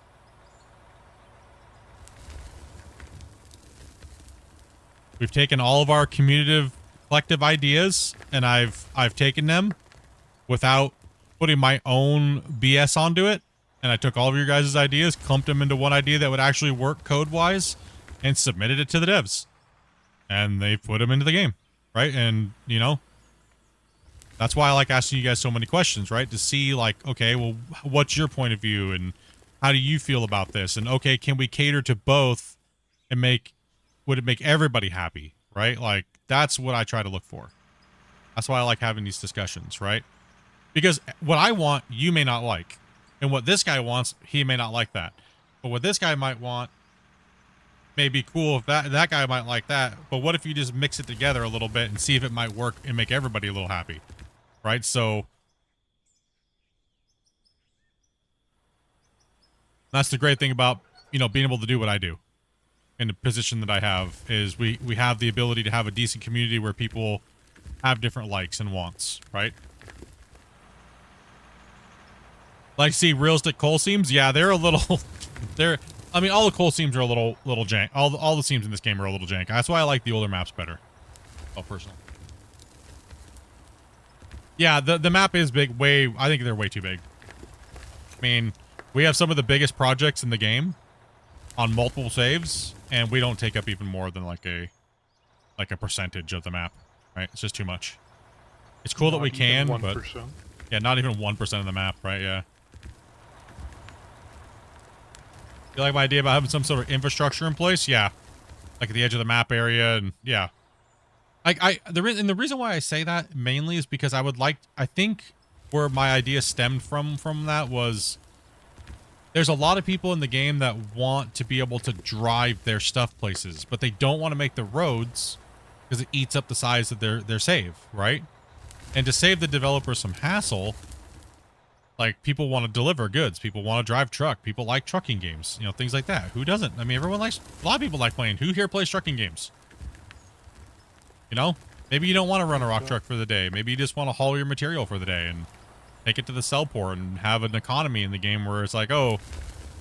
We've taken all of our collective ideas and I've taken them without putting my own BS onto it. And I took all of your guys' ideas, clumped them into one idea that would actually work code-wise and submitted it to the devs. And they put them into the game, right? And, you know, that's why I like asking you guys so many questions, right? To see like, okay, well, what's your point of view and how do you feel about this? And okay, can we cater to both and would it make everybody happy, right? Like that's what I try to look for. That's why I like having these discussions, right? Because what I want, you may not like. And what this guy wants, he may not like that. But what this guy might want may be cool if that guy might like that. But what if you just mix it together a little bit and see if it might work and make everybody a little happy? Right? So that's the great thing about, you know, being able to do what I do. In the position that I have is we have the ability to have a decent community where people have different likes and wants, right? Like, see, realistic coal seams, yeah, they're a little I mean, all the coal seams are a little jank. All the seams in this game are a little jank. That's why I like the older maps better. Oh, personal. Yeah, the map is big. I think they're way too big. I mean, we have some of the biggest projects in the game on multiple saves, and we don't take up even more than like a percentage of the map, right? It's just too much. It's cool that we can, but yeah, not even 1% of the map, right? Yeah. You like my idea about having some sort of infrastructure in place? Yeah, like at the edge of the map area, and yeah. The reason why I say that mainly is because I think where my idea stemmed from that was there's a lot of people in the game that want to be able to drive their stuff places, but they don't want to make the roads because it eats up the size of their save, right? And to save the developers some hassle, like people want to deliver goods, people want to drive truck, people like trucking games, you know, things like that. Who doesn't? I mean, a lot of people like playing. Who here plays trucking games? You know, maybe you don't want to run a rock truck for the day. Maybe you just want to haul your material for the day and take it to the sell port and have an economy in the game where it's like, oh,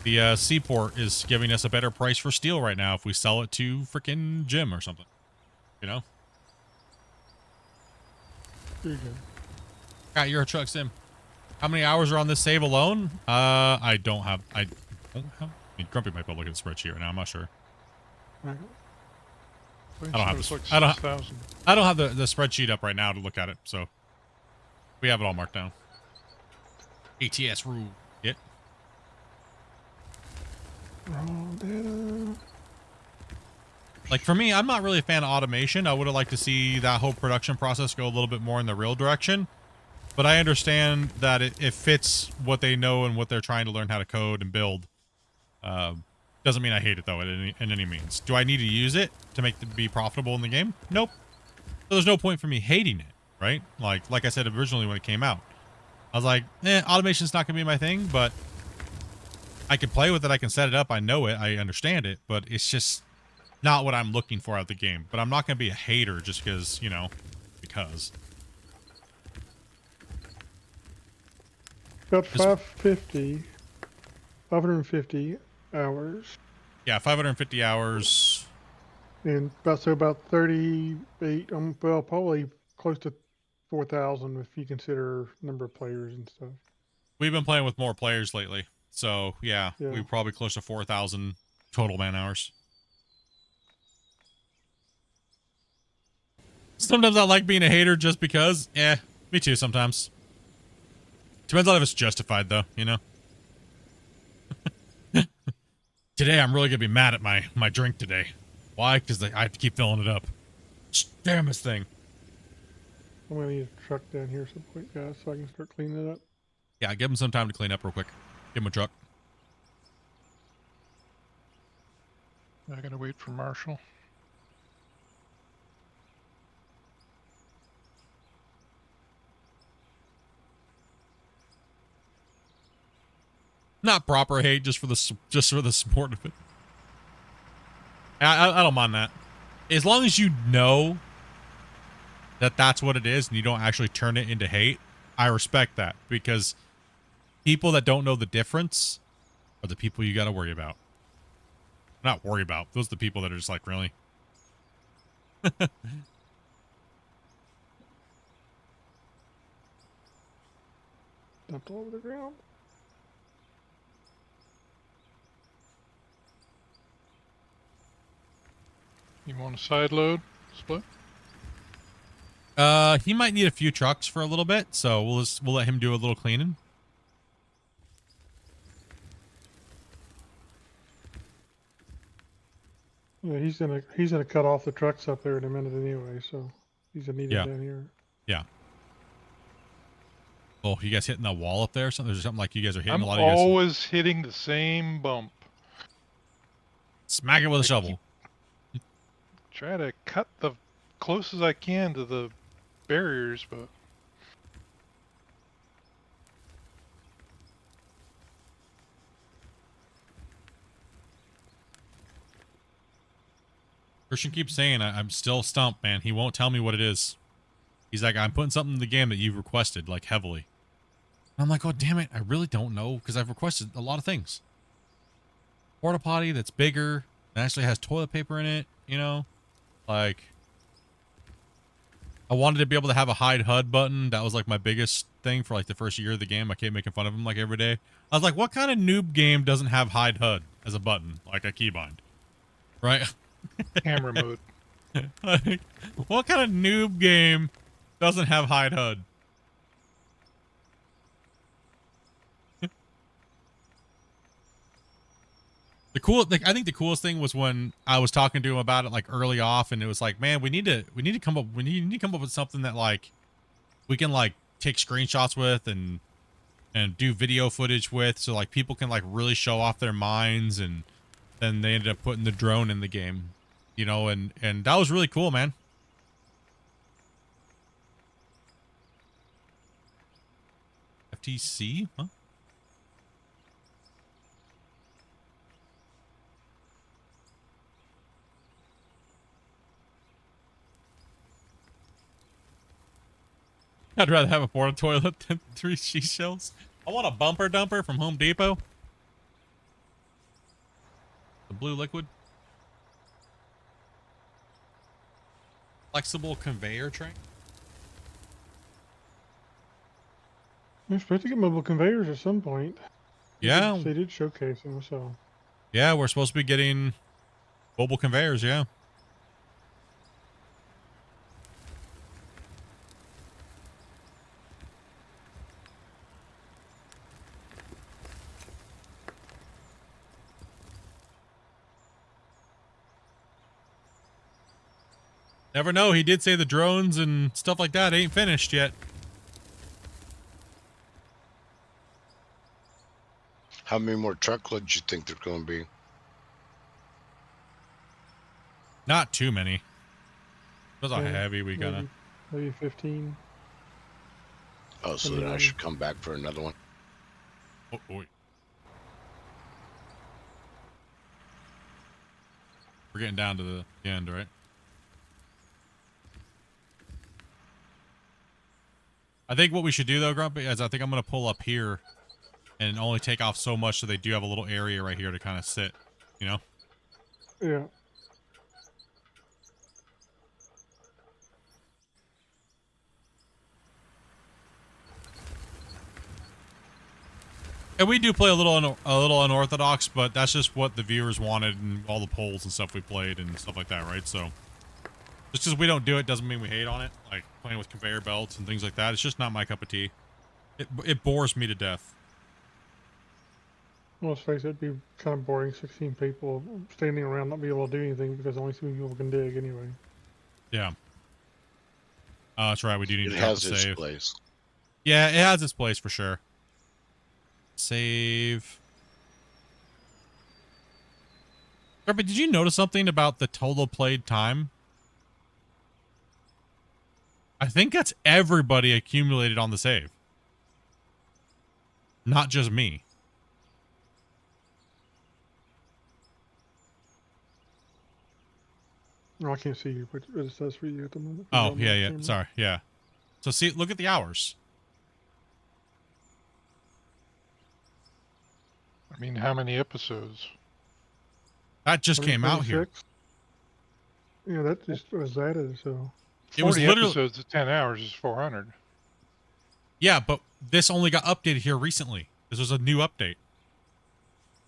the seaport is giving us a better price for steel right now if we sell it to freaking Jim or something. You know? there you go. God, you're a truck sim. How many hours are on this save alone? I don't have. I mean, Grumpy might be able to look at the spreadsheet right now. I'm not sure. Right. I don't have It's this. like I don't 6,000. have the spreadsheet up right now to look at it. So we have it all marked down. ATS rule. Yep. Raw data. Like for me, I'm not really a fan of automation. I would have liked to see that whole production process go a little bit more in the real direction. But I understand that it fits what they know and what they're trying to learn how to code and build. Doesn't mean I hate it though in any means. Do I need to use it to make it be profitable in the game? Nope. So there's no point for me hating it, right? Like I said originally when it came out, I was like, automation's not gonna be my thing, but I can play with it. I can set it up. I know it. I understand it, but it's just not what I'm looking for out of the game. But I'm not gonna be a hater just because, you know, because. Got 550 hours. Yeah, 550 hours. And about 38, well, probably close to 4,000 if you consider number of players and stuff. We've been playing with more players lately. So, yeah. Yeah. We're probably close to 4,000 total man hours. Sometimes I like being a hater just because. Yeah, me too sometimes. Depends on if it's justified, though, you know? Today, I'm really going to be mad at my drink today. Why? Because I have to keep filling it up. Damn this thing. I'm going to need a truck down here at some point, guys, so I can start cleaning it up. Yeah, give him some time to clean up real quick. Give him a truck. I gotta wait for Marshall. Not proper hate, just for the support of it. I don't mind that. As long as you know that that's what it is and you don't actually turn it into hate, I respect that, because people that don't know the difference are the people you got to worry about. Not worry about. Those are the people that are just like, really? Dumped all over the ground. You want a side load split? He might need a few trucks for a little bit, so we'll let him do a little cleaning. Yeah, he's gonna cut off the trucks up there in a minute anyway, so he's gonna need it down here. Yeah. Oh, you guys hitting that wall up there? Something? There's something like you guys are hitting I'm a lot of you guys. always hitting the same bump. Smack it with a shovel. Try to cut the close as I can to the barriers, but Christian keeps saying I'm still stumped, man. He won't tell me what it is. He's like, I'm putting something in the game that you've requested, like heavily. And I'm like, oh damn it, I really don't know, because I've requested a lot of things. Porta potty that's bigger, that actually has toilet paper in it, you know? Like, I wanted to be able to have a hide HUD button. That was like my biggest thing for like the first year of the game. I kept making fun of him like every day. I was like, what kind of noob game doesn't have hide HUD as a button, like a keybind? Right? camera mode. Like, what kind of noob game doesn't have hide HUD? I think the coolest thing was when I was talking to him about it like early off, and it was like, man, we need to come up with something that like we can like take screenshots with and do video footage with, so like people can like really show off their minds. And then they ended up putting the drone in the game, you know, and that was really cool, man. FTC, huh? I'd rather have a porta toilet than 3 seashells. I want a bumper dumper from Home Depot. The blue liquid. Flexible conveyor train. We're supposed to get mobile conveyors at some point. Yeah. They did showcase them, so. Yeah, we're supposed to be getting mobile conveyors, yeah. Never know. He did say the drones and stuff like that ain't finished yet. How many more truckloads you think there's going to be? Not too many. Those are 10, heavy. We gotta. maybe 15. Oh, so then I should come back for another one. Oh, boy. We're getting down to the end, right? I think what we should do, though, Grumpy, is I think I'm going to pull up here and only take off so much so they do have a little area right here to kind of sit, you know? Yeah. And we do play a little unorthodox, but that's just what the viewers wanted and all the polls and stuff we played and stuff like that, right? So just because we don't do it doesn't mean we hate on it. Like playing with conveyor belts and things like that. It's just not my cup of tea. It bores me to death. Well, let's face it, it'd be kind of boring. 16 people standing around not be able to do anything because only 2 people can dig anyway. Yeah. That's right. We do need to It drop has the its save. place. Yeah, it has its place for sure. Save. But did you notice something about the total played time? I think that's everybody accumulated on the save. Not just me. No, I can't see you, but it says for you at the moment. Oh, yeah. Sorry. Yeah. So see, look at the hours. I mean, how many episodes? That just came out here. 136? Yeah, that just was added, so. It was 40 literally episodes of 10 hours is 400. Yeah, but this only got updated here recently. This was a new update.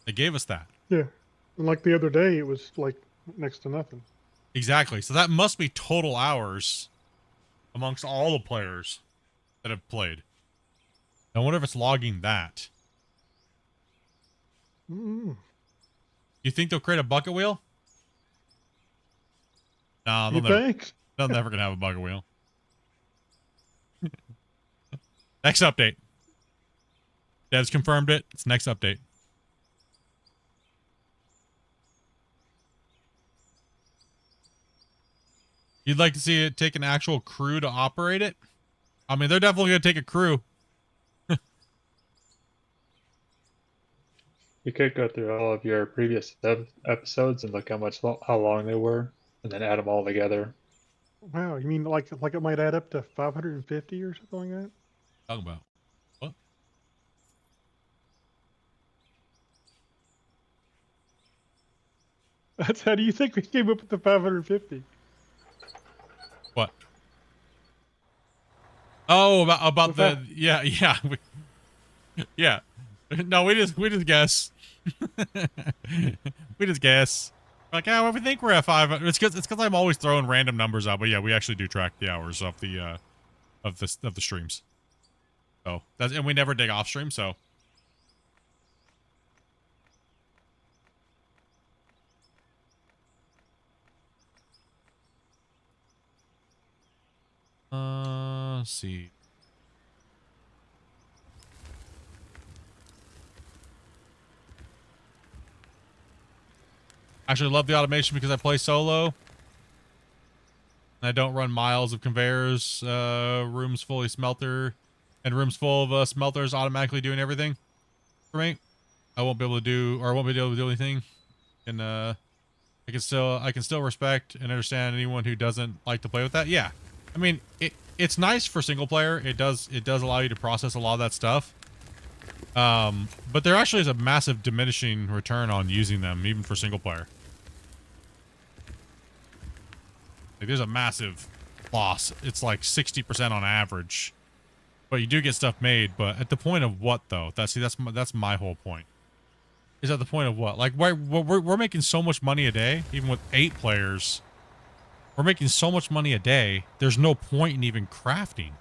They gave us that. Yeah. And like the other day, it was like next to nothing. Exactly. So that must be total hours amongst all the players that have played. I wonder if it's logging that. You think they'll create a bucket wheel? No, You think? They're never gonna have a bucket wheel. Next update. Dev's confirmed it. It's next update. You'd like to see it take an actual crew to operate it? I mean, they're definitely gonna take a crew. You could go through all of your previous episodes and look how long they were, and then add them all together. Wow, you mean like it might add up to 550 or something like that? Talking about what? That's how do you think we came up with the 550? What? Oh, about the yeah. Yeah. No, we just guess. We just guess. Like, yeah, well, we think we're at 500. It's because I'm always throwing random numbers out, but yeah, we actually do track the hours of the of the streams. So that's, and we never dig off stream, so. Let's see. Actually, love the automation because I play solo. And I don't run miles of conveyors, rooms fully smelter, and rooms full of smelters automatically doing everything for me. I won't be able to do, or I won't be able to do anything. And I can still respect and understand anyone who doesn't like to play with that. Yeah, I mean it's nice for single player. It does allow you to process a lot of that stuff. But there actually is a massive diminishing return on using them, even for single player. Like, there's a massive loss. It's like 60% on average, but you do get stuff made. But at the point of what though? That's my whole point. Is at the point of what? Like we're making so much money a day, even with 8 players. We're making so much money a day. There's no point in even crafting.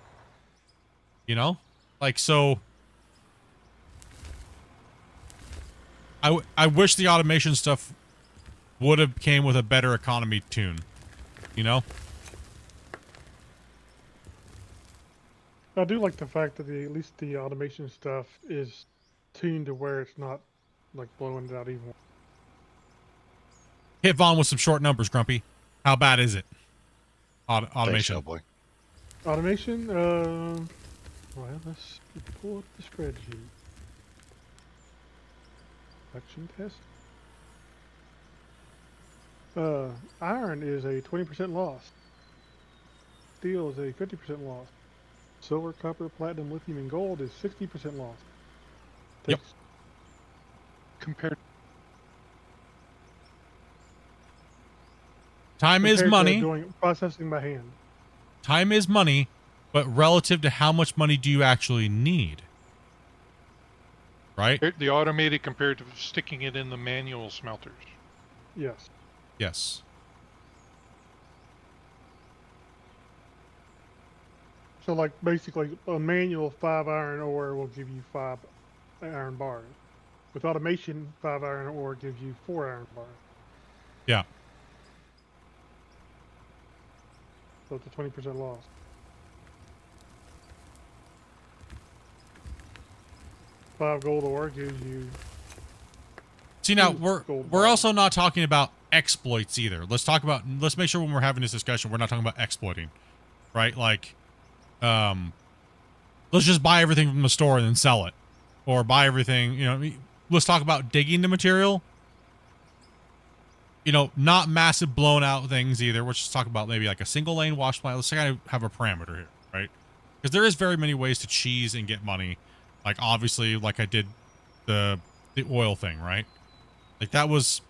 You know, like so. I wish the automation stuff would have came with a better economy tune, you know? I do like the fact that at least the automation stuff is tuned to where it's not like blowing it out even more. Hit Vaughn with some short numbers, Grumpy. How bad is it? Automation. Thanks, Hellboy. Automation, well, let's pull up the spreadsheet. Action test. Iron is a 20% loss. Steel is a 50% loss. Silver, copper, platinum, lithium, and gold is 60% loss. Yep. Compared. Time is compared to money. doing processing by hand. Time is money, but relative to how much money do you actually need? Right? The automated compared to sticking it in the manual smelters. Yes. Yes. So, like, basically, a manual 5 iron ore will give you 5 iron bars. With automation, 5 iron ore gives you 4 iron bars. Yeah. So it's a 20% loss. Five gold ore gives you. See, now 2 we're also not talking about exploits either. Let's make sure when we're having this discussion, we're not talking about exploiting, right? Like, let's just buy everything from the store and then sell it, or buy everything. You know, let's talk about digging the material. You know, not massive blown out things either. Let's just talk about maybe like a single lane wash plant. Let's kind of have a parameter here, right? Because there is very many ways to cheese and get money. Like, obviously, like I did the oil thing, right? Like that was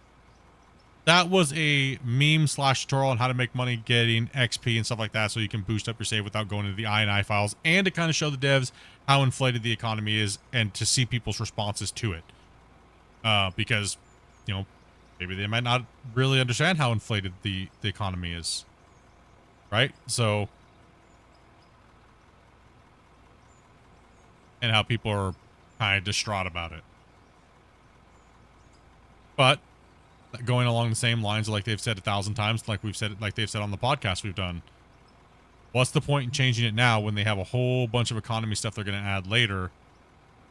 a meme / tutorial on how to make money getting XP and stuff like that, so you can boost up your save without going into the INI files, and to kind of show the devs how inflated the economy is and to see people's responses to it. Because, you know, maybe they might not really understand how inflated the economy is, right? So, and how people are kind of distraught about it. But going along the same lines, like they've said 1,000 times, like we've said, like they've said on the podcast we've done, what's the point in changing it now when they have a whole bunch of economy stuff they're going to add later,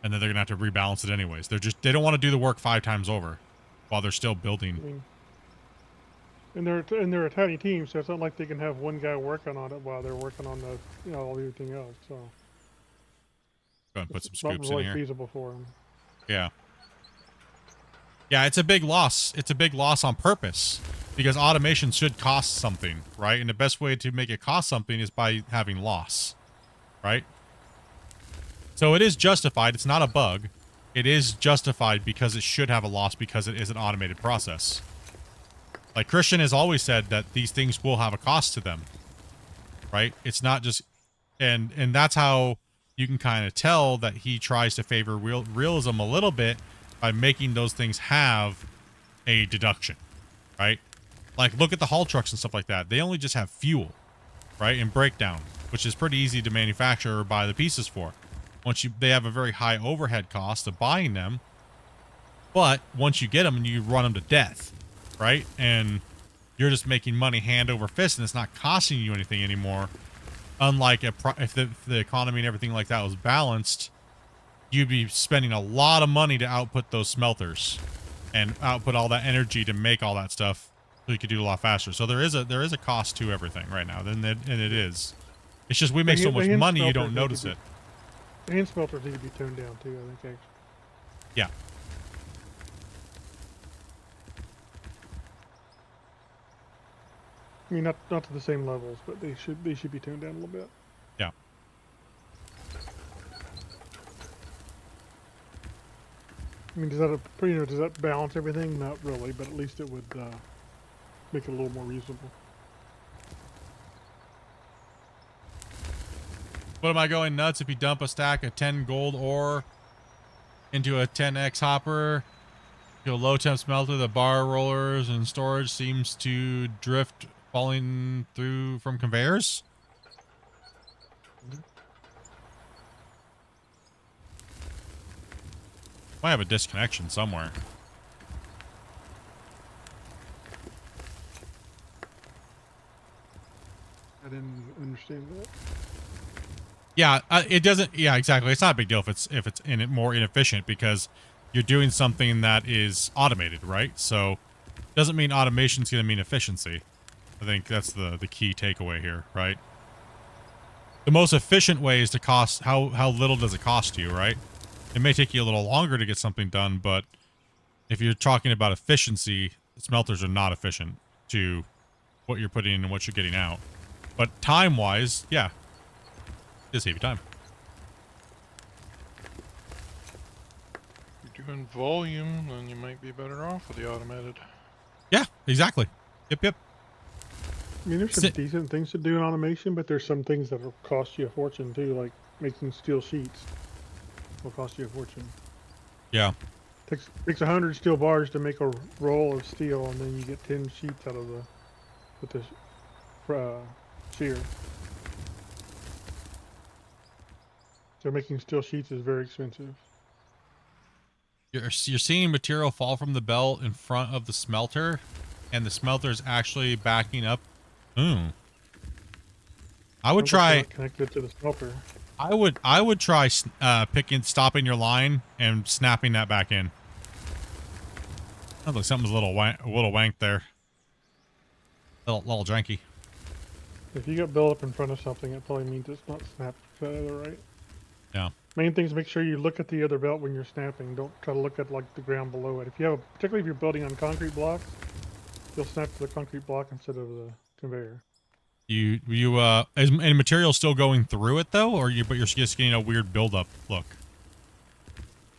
and then they're going to have to rebalance it anyways? They don't want to do the work 5 times over while they're still building. I mean, and they're a tiny team, so it's not like they can have one guy working on it while they're working on the, you know, everything else. So Go ahead and put some it's not scoops really in here. feasible for them. Yeah. Yeah, it's a big loss. It's a big loss on purpose, because automation should cost something, right? And the best way to make it cost something is by having loss, right? So it is justified. It's not a bug. It is justified because it should have a loss because it is an automated process. Like Christian has always said that these things will have a cost to them, right? It's not just, and that's how you can kind of tell that he tries to favor realism a little bit by making those things have a deduction, right? Like, look at the haul trucks and stuff like that. They only just have fuel, right? And breakdown, which is pretty easy to manufacture or buy the pieces for. They have a very high overhead cost of buying them, but once you get them and you run them to death, right? And you're just making money hand over fist, and it's not costing you anything anymore. Unlike if the economy and everything like that was balanced, you'd be spending a lot of money to output those smelters and output all that energy to make all that stuff, so you could do it a lot faster. So there is a cost to everything right now, and it is. It's just we make so much money you don't notice it. The hand smelters need to be toned down too, I think. Actually. Yeah. I mean, not to the same levels, but they should be toned down a little bit. Yeah. I mean, does that balance everything? Not really, but at least it would make it a little more reasonable. What, am I going nuts if you dump a stack of 10 gold ore into a 10x hopper, to a low temp smelter? The bar rollers and storage seems to drift, falling through from conveyors? Might have a disconnection somewhere. I didn't understand that. Yeah, it doesn't. Yeah, exactly. It's not a big deal if it's more inefficient because you're doing something that is automated, right? So doesn't mean automation's going to mean efficiency. I think that's the key takeaway here, right? The most efficient way is to cost how little does it cost you, right? It may take you a little longer to get something done, but if you're talking about efficiency, smelters are not efficient to what you're putting in and what you're getting out. But time-wise, yeah, just save you time. If you're doing volume, then you might be better off with the automated. Yeah, exactly. Yep. I mean, there's some decent things to do in automation, but there's some things that will cost you a fortune too, like making steel sheets. Will cost you a fortune. Yeah. Takes 100 steel bars to make a roll of steel, and then you get 10 sheets out of the shear. So making steel sheets is very expensive. You're seeing material fall from the belt in front of the smelter, and the smelter is actually backing up. I would try connected to the smelter. I would try stopping your line and snapping that back in. Sounds like something's a little wanked there. Little janky. If you got built up in front of something, it probably means it's not snapped right. Yeah. Main thing is make sure you look at the other belt when you're snapping. Don't try to look at like the ground below it. If you have, particularly if you're building on concrete blocks, you'll snap to the concrete block instead of the conveyor. Is any material still going through it though, but you're just getting a weird buildup look,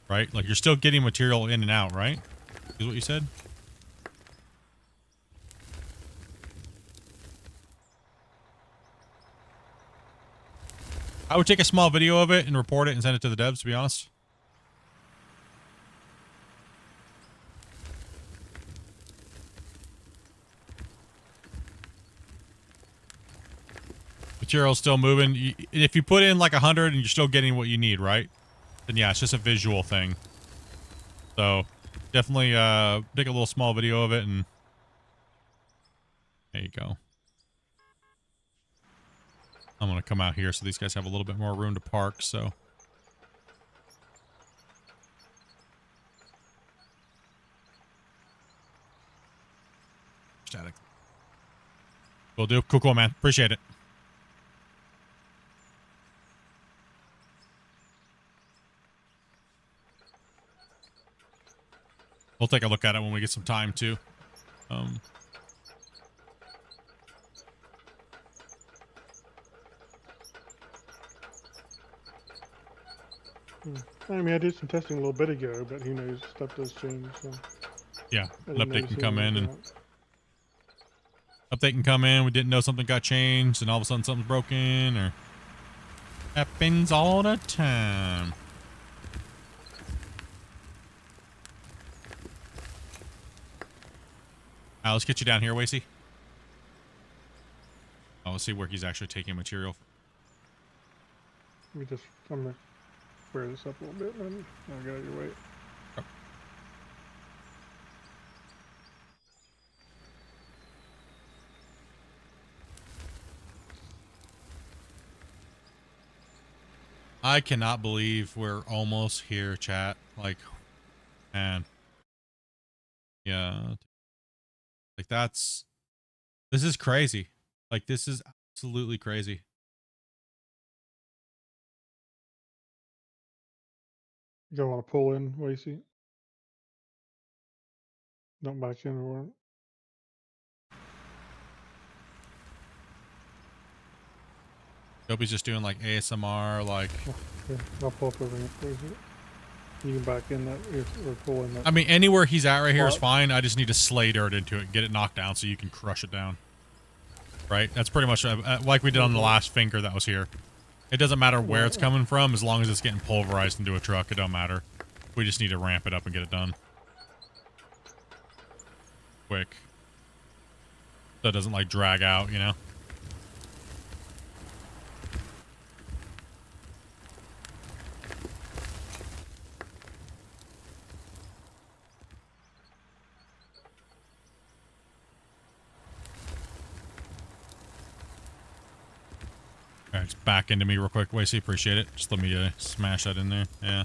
right? Like you're still getting material in and out, right? Is what you said? I would take a small video of it and report it and send it to the devs, to be honest. Material's still moving. If you put in like 100 and you're still getting what you need, right? Then yeah, it's just a visual thing. So definitely take a little small video of it and there you go. I'm going to come out here so these guys have a little bit more room to park, so. Static. Will do. Cool, man. Appreciate it. We'll take a look at it when we get some time, too. I mean, I did some testing a little bit ago, but who knows? Stuff does change. So. Yeah, an update can come in and update can come in. We didn't know something got changed, and all of a sudden something's broken, or happens all the time. Let's get you down here, Wasey. Oh, let's see where he's actually taking material. I'm gonna square this up a little bit, and I'll get out of your way. I cannot believe we're almost here, chat. Like, man. Yeah. Like, this is crazy. Like, this is absolutely crazy. You don't want to pull in, Wasey. Don't back in or what? Dopey's just doing like ASMR, like. Yeah, I'll pull up over here. You can back in that or pull in that. I mean, anywhere he's at right here is fine. I just need to slay dirt into it, get it knocked down so you can crush it down. Right? That's pretty much like we did on the last finger that was here. It doesn't matter where it's coming from as long as it's getting pulverized into a truck. It don't matter. We just need to ramp it up and get it done. Quick. So it doesn't like drag out, you know? Alright, just back into me real quick. Wasey, appreciate it. Just let me smash that in there. Yeah.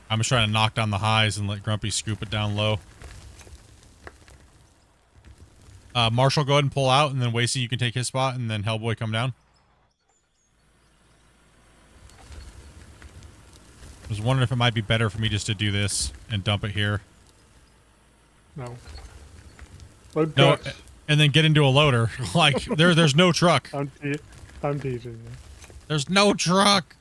I'm just trying to knock down the highs and let Grumpy scoop it down low. Marshall, go ahead and pull out, and then Wasey, you can take his spot, and then Hellboy come down. I was wondering if it might be better for me just to do this and dump it here. No. No, and then get into a loader. Like, there's no truck. I'm teasing you. There's no truck.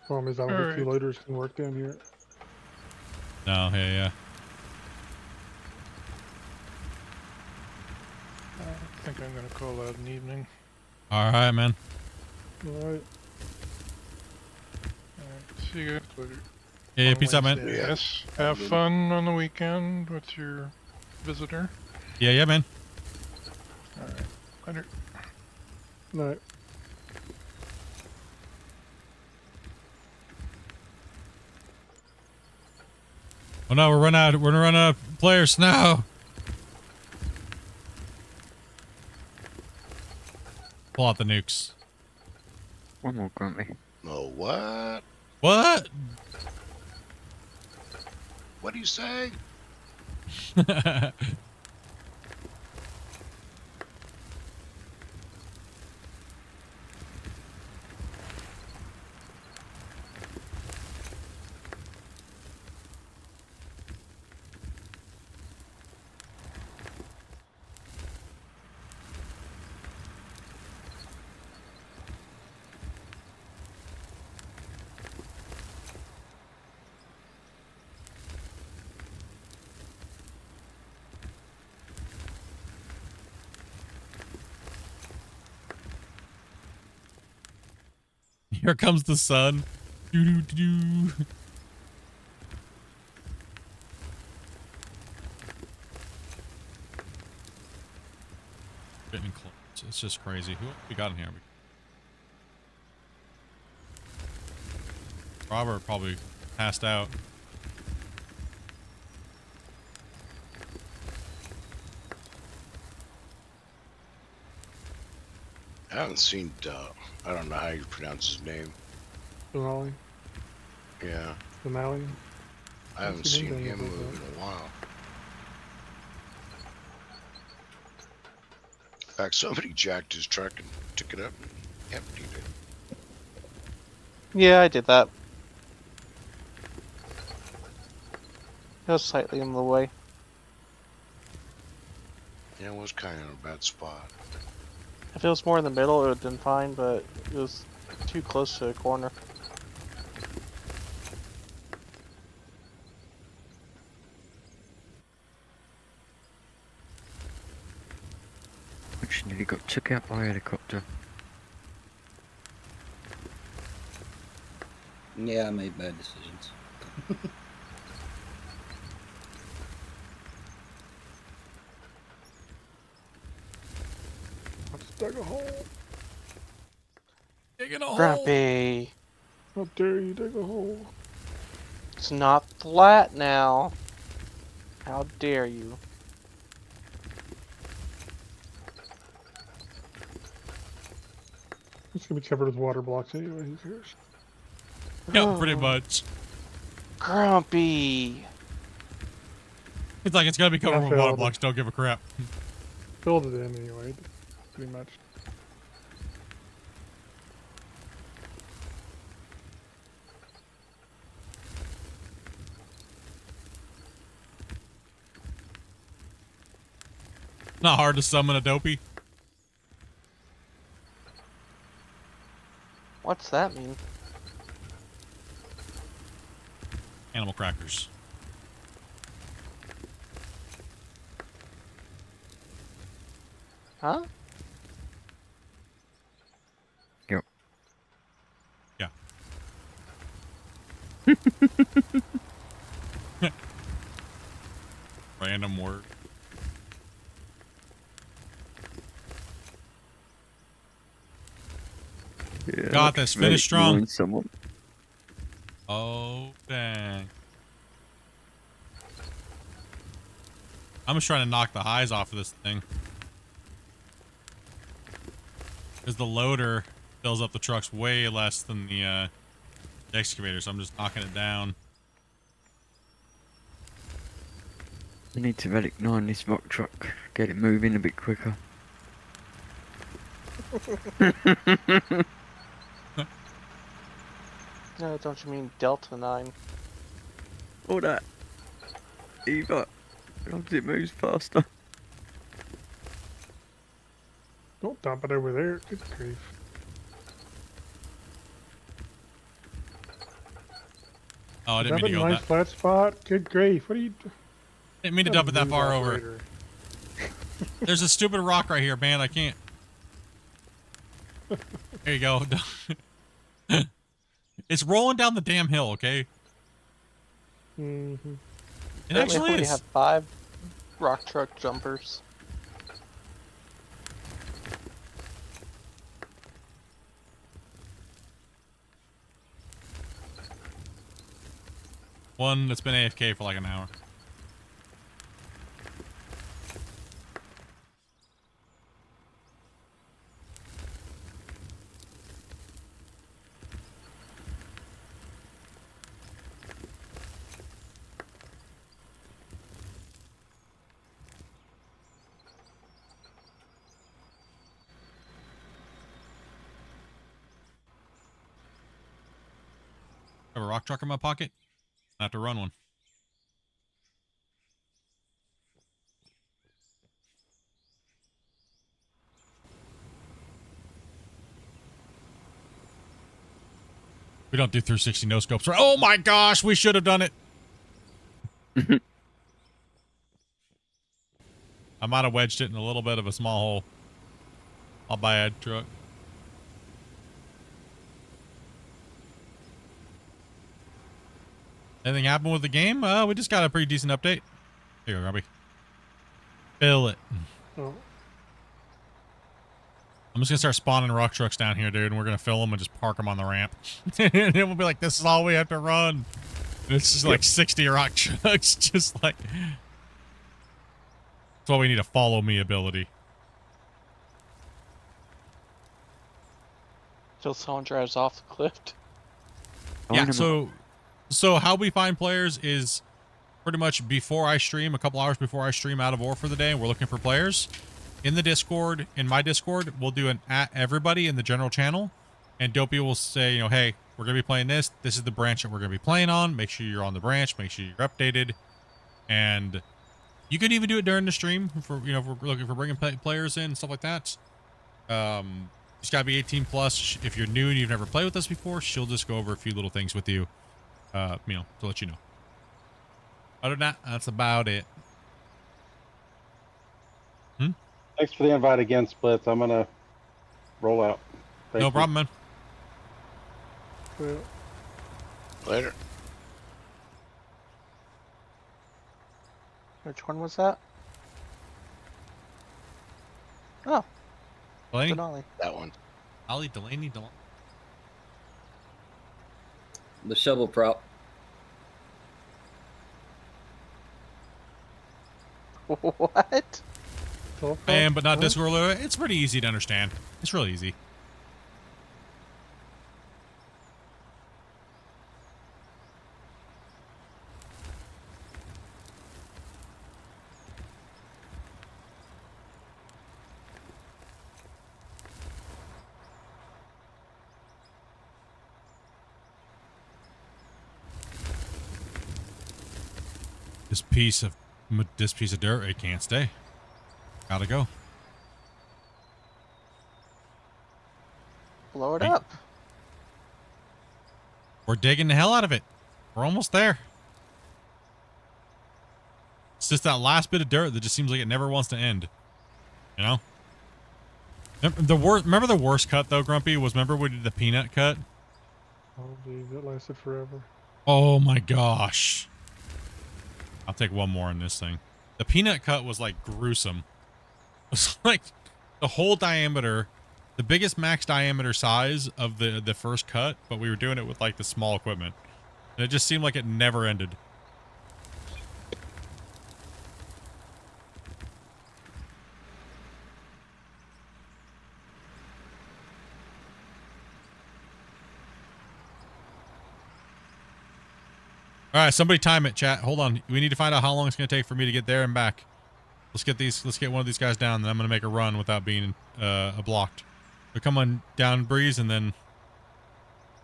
Problem is, I don't think 2 loaders can work down here. No, yeah. I think I'm gonna call that an evening. Alright, man. Alright. See you guys later. Yeah, peace out, man. Yes. Have fun on the weekend with your visitor. Yeah, man. Alright. Later. No. Oh no, we're gonna run out of players now. Pull out the nukes. One more, Grumpy. Oh, what? What? What do you say? Here comes the sun. Doo-doo-doo-doo. Getting close. It's just crazy. Who we got in here? Robert probably passed out. I haven't seen, I don't know how you pronounce his name. Denali. Yeah. Denali. I haven't seen him move in a while. In fact, somebody jacked his truck and took it up and emptied it. Yeah, I did that. It was slightly in the way. Yeah, it was kind of in a bad spot. If it was more in the middle, it would have been fine, but it was too close to a corner. Which nearly got took out by a helicopter. Yeah, I made bad decisions. Let's dig a hole. Digging a hole. Grumpy. How dare you dig a hole? It's not flat now. How dare you? It's gonna be covered with water blocks anyway, who cares? Yeah, pretty much. Grumpy. It's like it's gonna be covered with water blocks. Don't give a crap. Filled it in anyway, pretty much. Not hard to summon a dopey. What's that mean? Animal crackers. Huh? Yep. Yeah. Random word. Yeah, Got this. Finish strong. Someone. Oh, dang. I'm just trying to knock the highs off of this thing. Because the loader fills up the trucks way less than the excavator, so I'm just knocking it down. I need to relic 9 this rock truck. Get it moving a bit quicker. No, don't you mean Delta 9? All that. Either. As long as it moves faster. Don't dump it over there. Good grief. Oh, I didn't Dump mean it to in go a nice that. flat spot. Good grief. What are you... Didn't mean to dump it that far over. There's a stupid rock right here, man. I can't. There you go. It's rolling down the damn hill, okay? Mm-hmm. It actually We is. have 5 rock truck jumpers. One that's been AFK for like an hour. I have a rock truck in my pocket. I have to run one. We don't do 360 no scopes. Oh my gosh, we should have done it. I might have wedged it in a little bit of a small hole. I'll buy a truck. Anything happened with the game? We just got a pretty decent update. Here you go, Robbie. Fill it. Oh. I'm just gonna start spawning rock trucks down here, dude, and we're gonna fill them and just park them on the ramp. And then we'll be like, this is all we have to run. And it's just like 60 rock trucks, just like... That's why we need a follow me ability. Till someone drives off the cliff. Yeah, so how we find players is pretty much before I stream, a couple hours before I stream out of War for the day, we're looking for players. In the Discord, in my Discord, we'll do an at everybody in the general channel, and Dopey will say, you know, hey, we're going to be playing this. This is the branch that we're going to be playing on. Make sure you're on the branch. Make sure you're updated. And you could even do it during the stream for, you know, if we're looking for bringing players in and stuff like that. Just got to be 18 plus. If you're new and you've never played with us before, she'll just go over a few little things with you, you know, to let you know. Other than that, that's about it. Thanks for the invite again, Splits. I'm gonna roll out. Thank No you. problem, man. Well, Later. Which one was that? Oh, Delaney? Denali. That one. Ollie, Delaney, The shovel prop. What? Man, but not Discord. It's pretty easy to understand. It's really easy. This piece of dirt, it can't stay. Gotta go. Blow it up. We're digging the hell out of it. We're almost there. It's just that last bit of dirt that just seems like it never wants to end. You know? Remember the worst cut though, Grumpy? Remember we did the peanut cut? oh, geez, that lasted forever. Oh my gosh. I'll take one more on this thing. The peanut cut was like gruesome. It was like the whole diameter, the biggest max diameter size of the first cut, but we were doing it with like the small equipment. And it just seemed like it never ended. All right, somebody time it, chat. Hold on. We need to find out how long it's going to take for me to get there and back. Let's get one of these guys down, and then I'm going to make a run without being blocked. So come on down, Breeze, and then...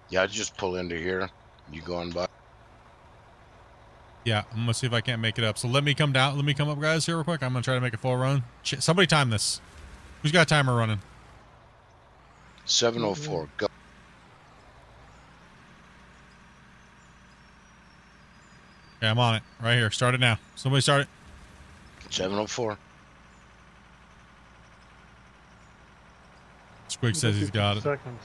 Yeah, I just pull into here. You going by? Yeah, I'm going to see if I can't make it up. So let me come down. Let me come up, guys, here real quick. I'm going to try to make a full run. Somebody time this. Who's got a timer running? 7:04. Go. Yeah, I'm on it. Right here. Start it now. Somebody start it. 7:04. Squig says he's got it. Seconds.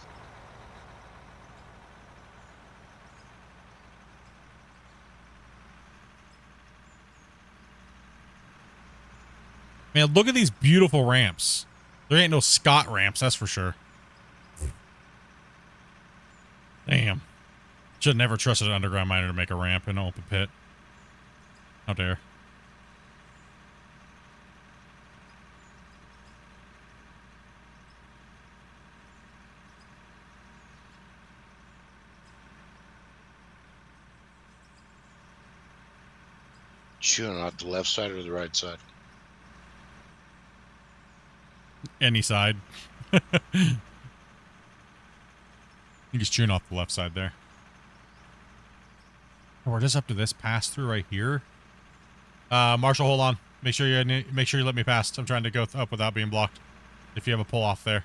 Man, look at these beautiful ramps. There ain't no Scott ramps, that's for sure. Damn. Should never trusted an underground miner to make a ramp in an open pit. How dare. Shooting out the left side or the right side? Any side. I think he's chewing off the left side there. Oh, we're just up to this pass through right here. Marshall, hold on. Make sure you let me pass. I'm trying to go up without being blocked. If you have a pull off there.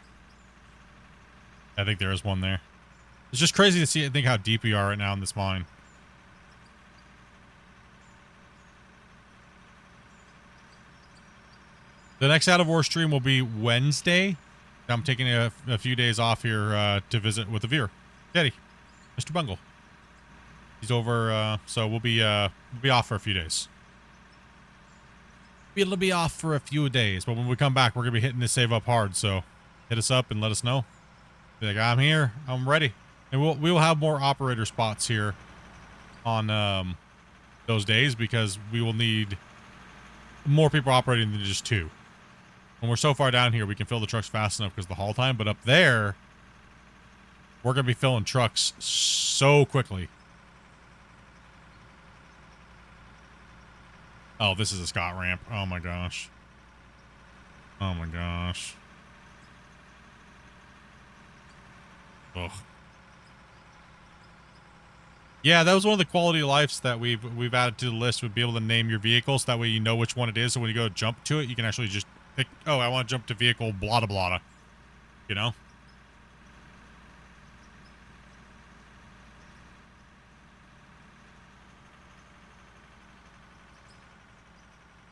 I think there is one there. It's just crazy to see and think how deep we are right now in this mine. The next Out of War stream will be Wednesday. I'm taking a few days off here to visit with a viewer. Daddy, Mr. Bungle. He's over, so we'll be off for a few days. It'll be off for a few days, but when we come back, we're gonna be hitting this save up hard. So hit us up and let us know. Be like, I'm here, I'm ready, and we will have more operator spots here on those days because we will need more people operating than just 2. When we're so far down here, we can fill the trucks fast enough because of the haul time. But up there, we're going to be filling trucks so quickly. Oh, this is a Scott ramp. Oh, my gosh. Oh, my gosh. Ugh. Yeah, that was one of the quality of lives that we've added to the list. Would be able to name your vehicles. That way you know which one it is. So when you go to jump to it, you can actually just pick, oh, I want to jump to vehicle blah, blah, blah. You know?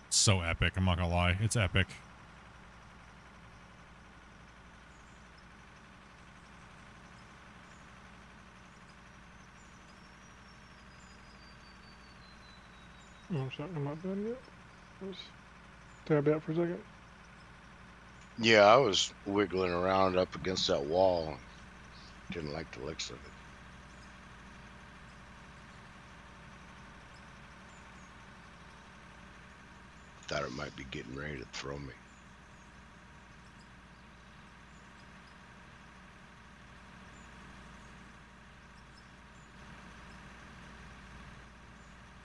It's so epic. I'm not going to lie. It's epic. Oh, I'm sorry, I'm not done yet. Let's tab out for a second. Yeah, I was wiggling around up against that wall. Didn't like the looks of it. Thought it might be getting ready to throw me.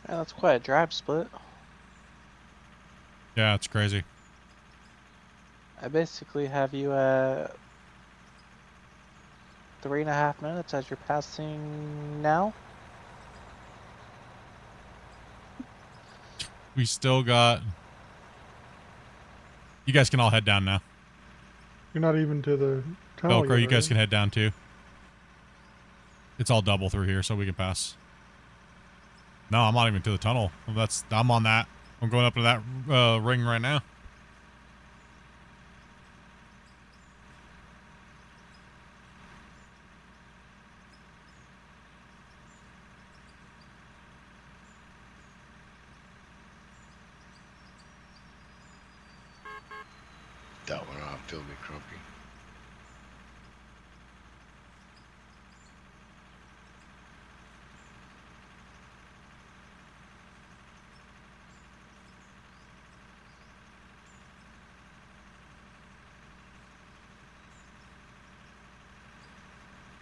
Yeah, that's quite a drive split. Yeah, it's crazy. I basically have you at 3.5 minutes as you're passing now. We still got... You guys can all head down now. You're not even to the tunnel Velcro, yet, you guys right? can head down too. It's all double through here, so we can pass. No, I'm not even to the tunnel. I'm on that. I'm going up to that ring right now. that one off. Feel me, Crumpy.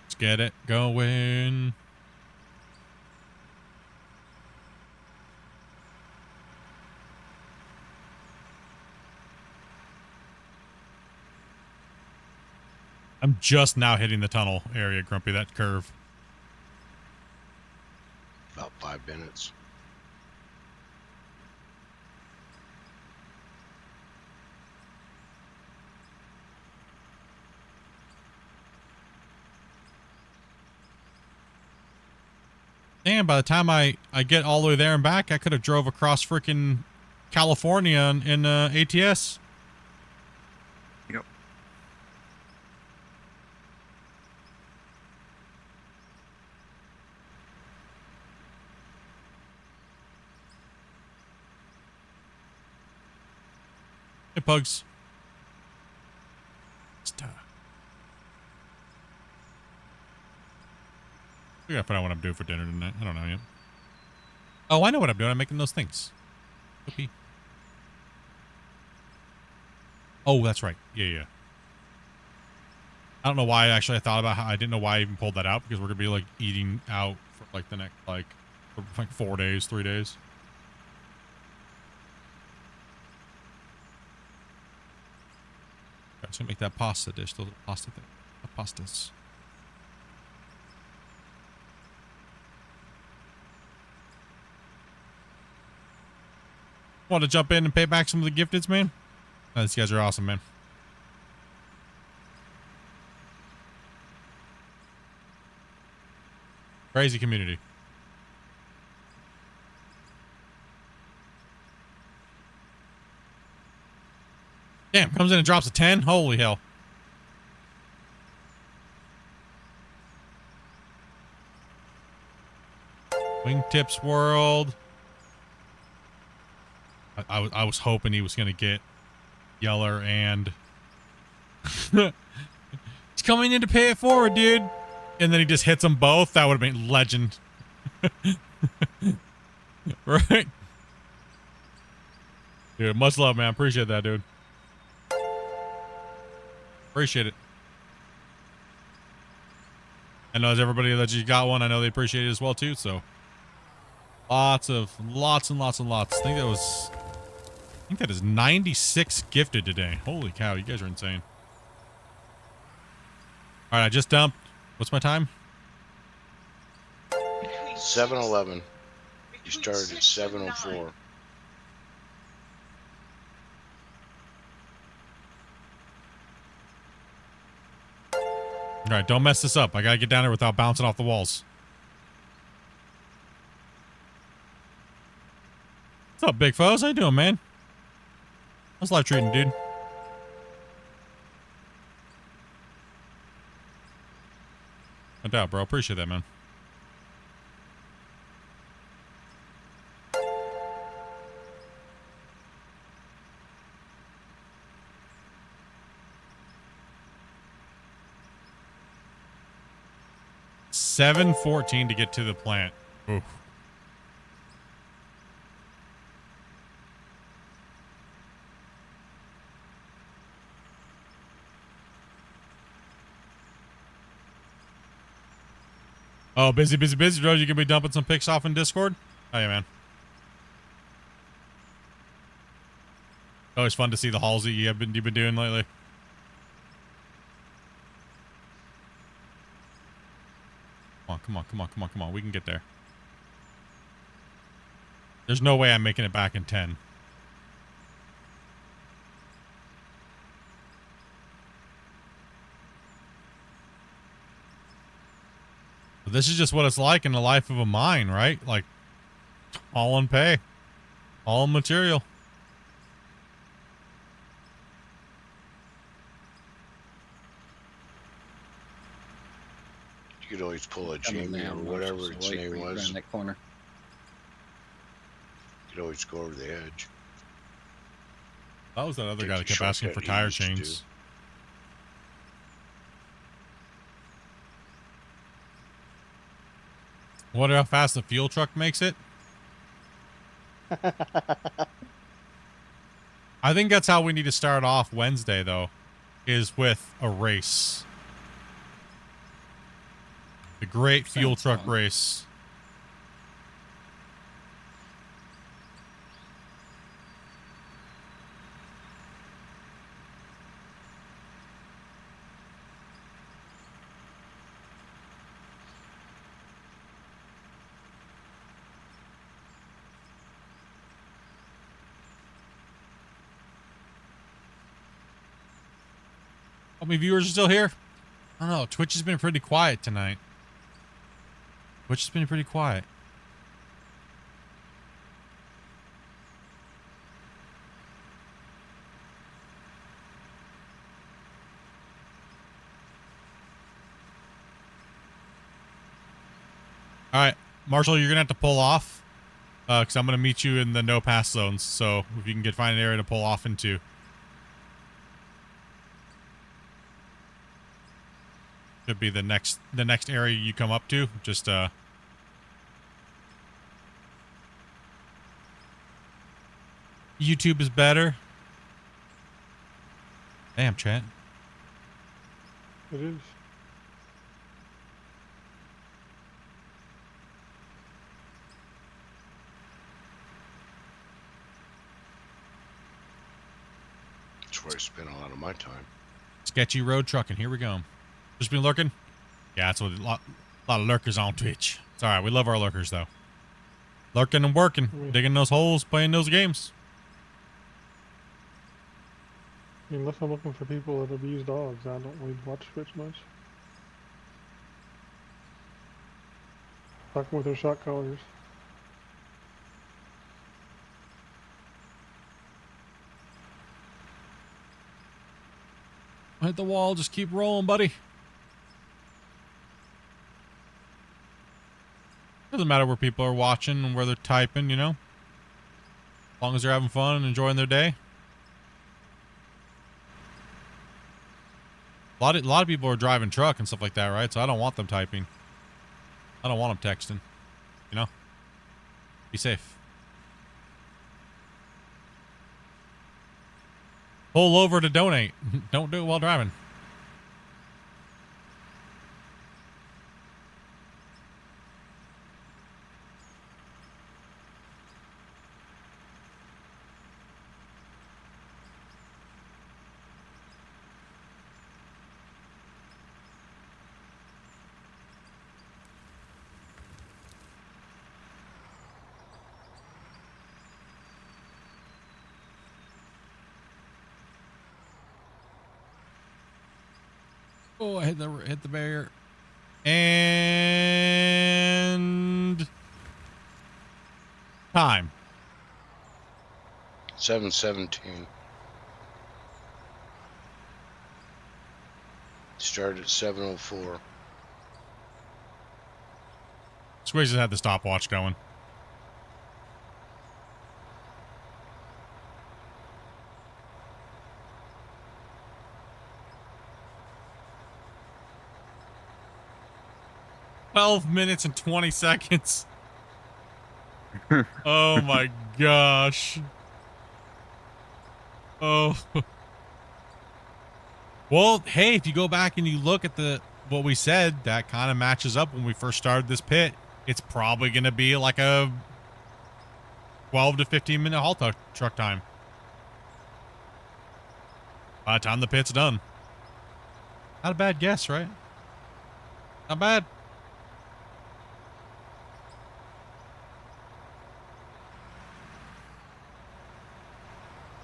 Let's get it going. I'm just now hitting the tunnel area, Grumpy, that curve. About 5 minutes. Damn, by the time I get all the way there and back, I could have drove across freaking California in ATS. Yep. Hey, Pugs. We gotta find out what I'm doing for dinner tonight. I don't know yet. Oh, I know what I'm doing. I'm making those things. Okay. Oh, that's right. Yeah. I don't know why actually I thought about how I didn't know why I even pulled that out, because we're gonna be like eating out for like the next for 4 days, 3 days. I was gonna make that pasta dish, those pasta things. Pastas. Want to jump in and pay back some of the gifteds, man? Oh, these guys are awesome, man. Crazy community. Damn, comes in and drops a 10? Holy hell. Wingtips World. I was hoping he was going to get Yeller and... He's coming in to pay it forward, dude. And then he just hits them both. That would have been legend. Right? Dude, much love, man. Appreciate that, dude. Appreciate it. I know as everybody that you got one, I know they appreciate it as well, too, so... Lots and lots. I think that is 96 gifted today. Holy cow, you guys are insane. All right, I just dumped. What's my time? 7:11. You started at 7:04. All right, don't mess this up. I gotta get down there without bouncing off the walls. What's up, big foes? How you doing, man? How's life treating, dude? No doubt, bro. Appreciate that, man. $7.14 to get to the plant. Oof. Oh, busy, bro. You gonna be dumping some pics off in Discord? Oh, yeah, man. Always fun to see the hauls that you've been doing lately. Come on. We can get there. There's no way I'm making it back in 10. But this is just what it's like in the life of a mine, right? Like, all in pay. All in material. You could always pull a Jamie or whatever its name was. Around that corner. You could always go over the edge. That was that other Take guy the that kept asking shortcut for he tire used to do. chains. Wonder how fast the fuel truck makes it. I think that's how we need to start off Wednesday, though, is with a race. The great fuel Sounds truck fun. race. How many viewers are still here? I don't know. Twitch has been pretty quiet tonight. Twitch has been pretty quiet. All right, Marshall, you're gonna have to pull off, because I'm gonna meet you in the no pass zones. So if you can find an area to pull off into. Should be the next area you come up to. Just YouTube is better. Damn, chat. It is. That's where I spend a lot of my time. Sketchy road trucking. Here we go. Just been lurking? Yeah, that's what a lot of lurkers on Twitch. It's alright. We love our lurkers, though. Lurking and working. Digging those holes, playing those games. I mean, unless I'm looking for people that abuse dogs, I don't really watch Twitch much. Talking with their shot collars. Hit the wall. Just keep rolling, buddy. Doesn't matter where people are watching and where they're typing, you know? As long as they're having fun and enjoying their day. A lot of people are driving truck and stuff like that, right? So I don't want them typing. I don't want them texting. You know? Be safe. Pull over to donate. Don't do it while driving. Oh, I hit the barrier. And time. 7:17. Started at 7:04. Squeeze has had the stopwatch going. $12 minutes and 20 seconds. Oh my gosh. Oh. Well, hey, if you go back and you look at what we said, that kind of matches up when we first started this pit. It's probably going to be like a 12 to 15 minute haul truck time. By the time the pit's done. Not a bad guess, right? Not bad.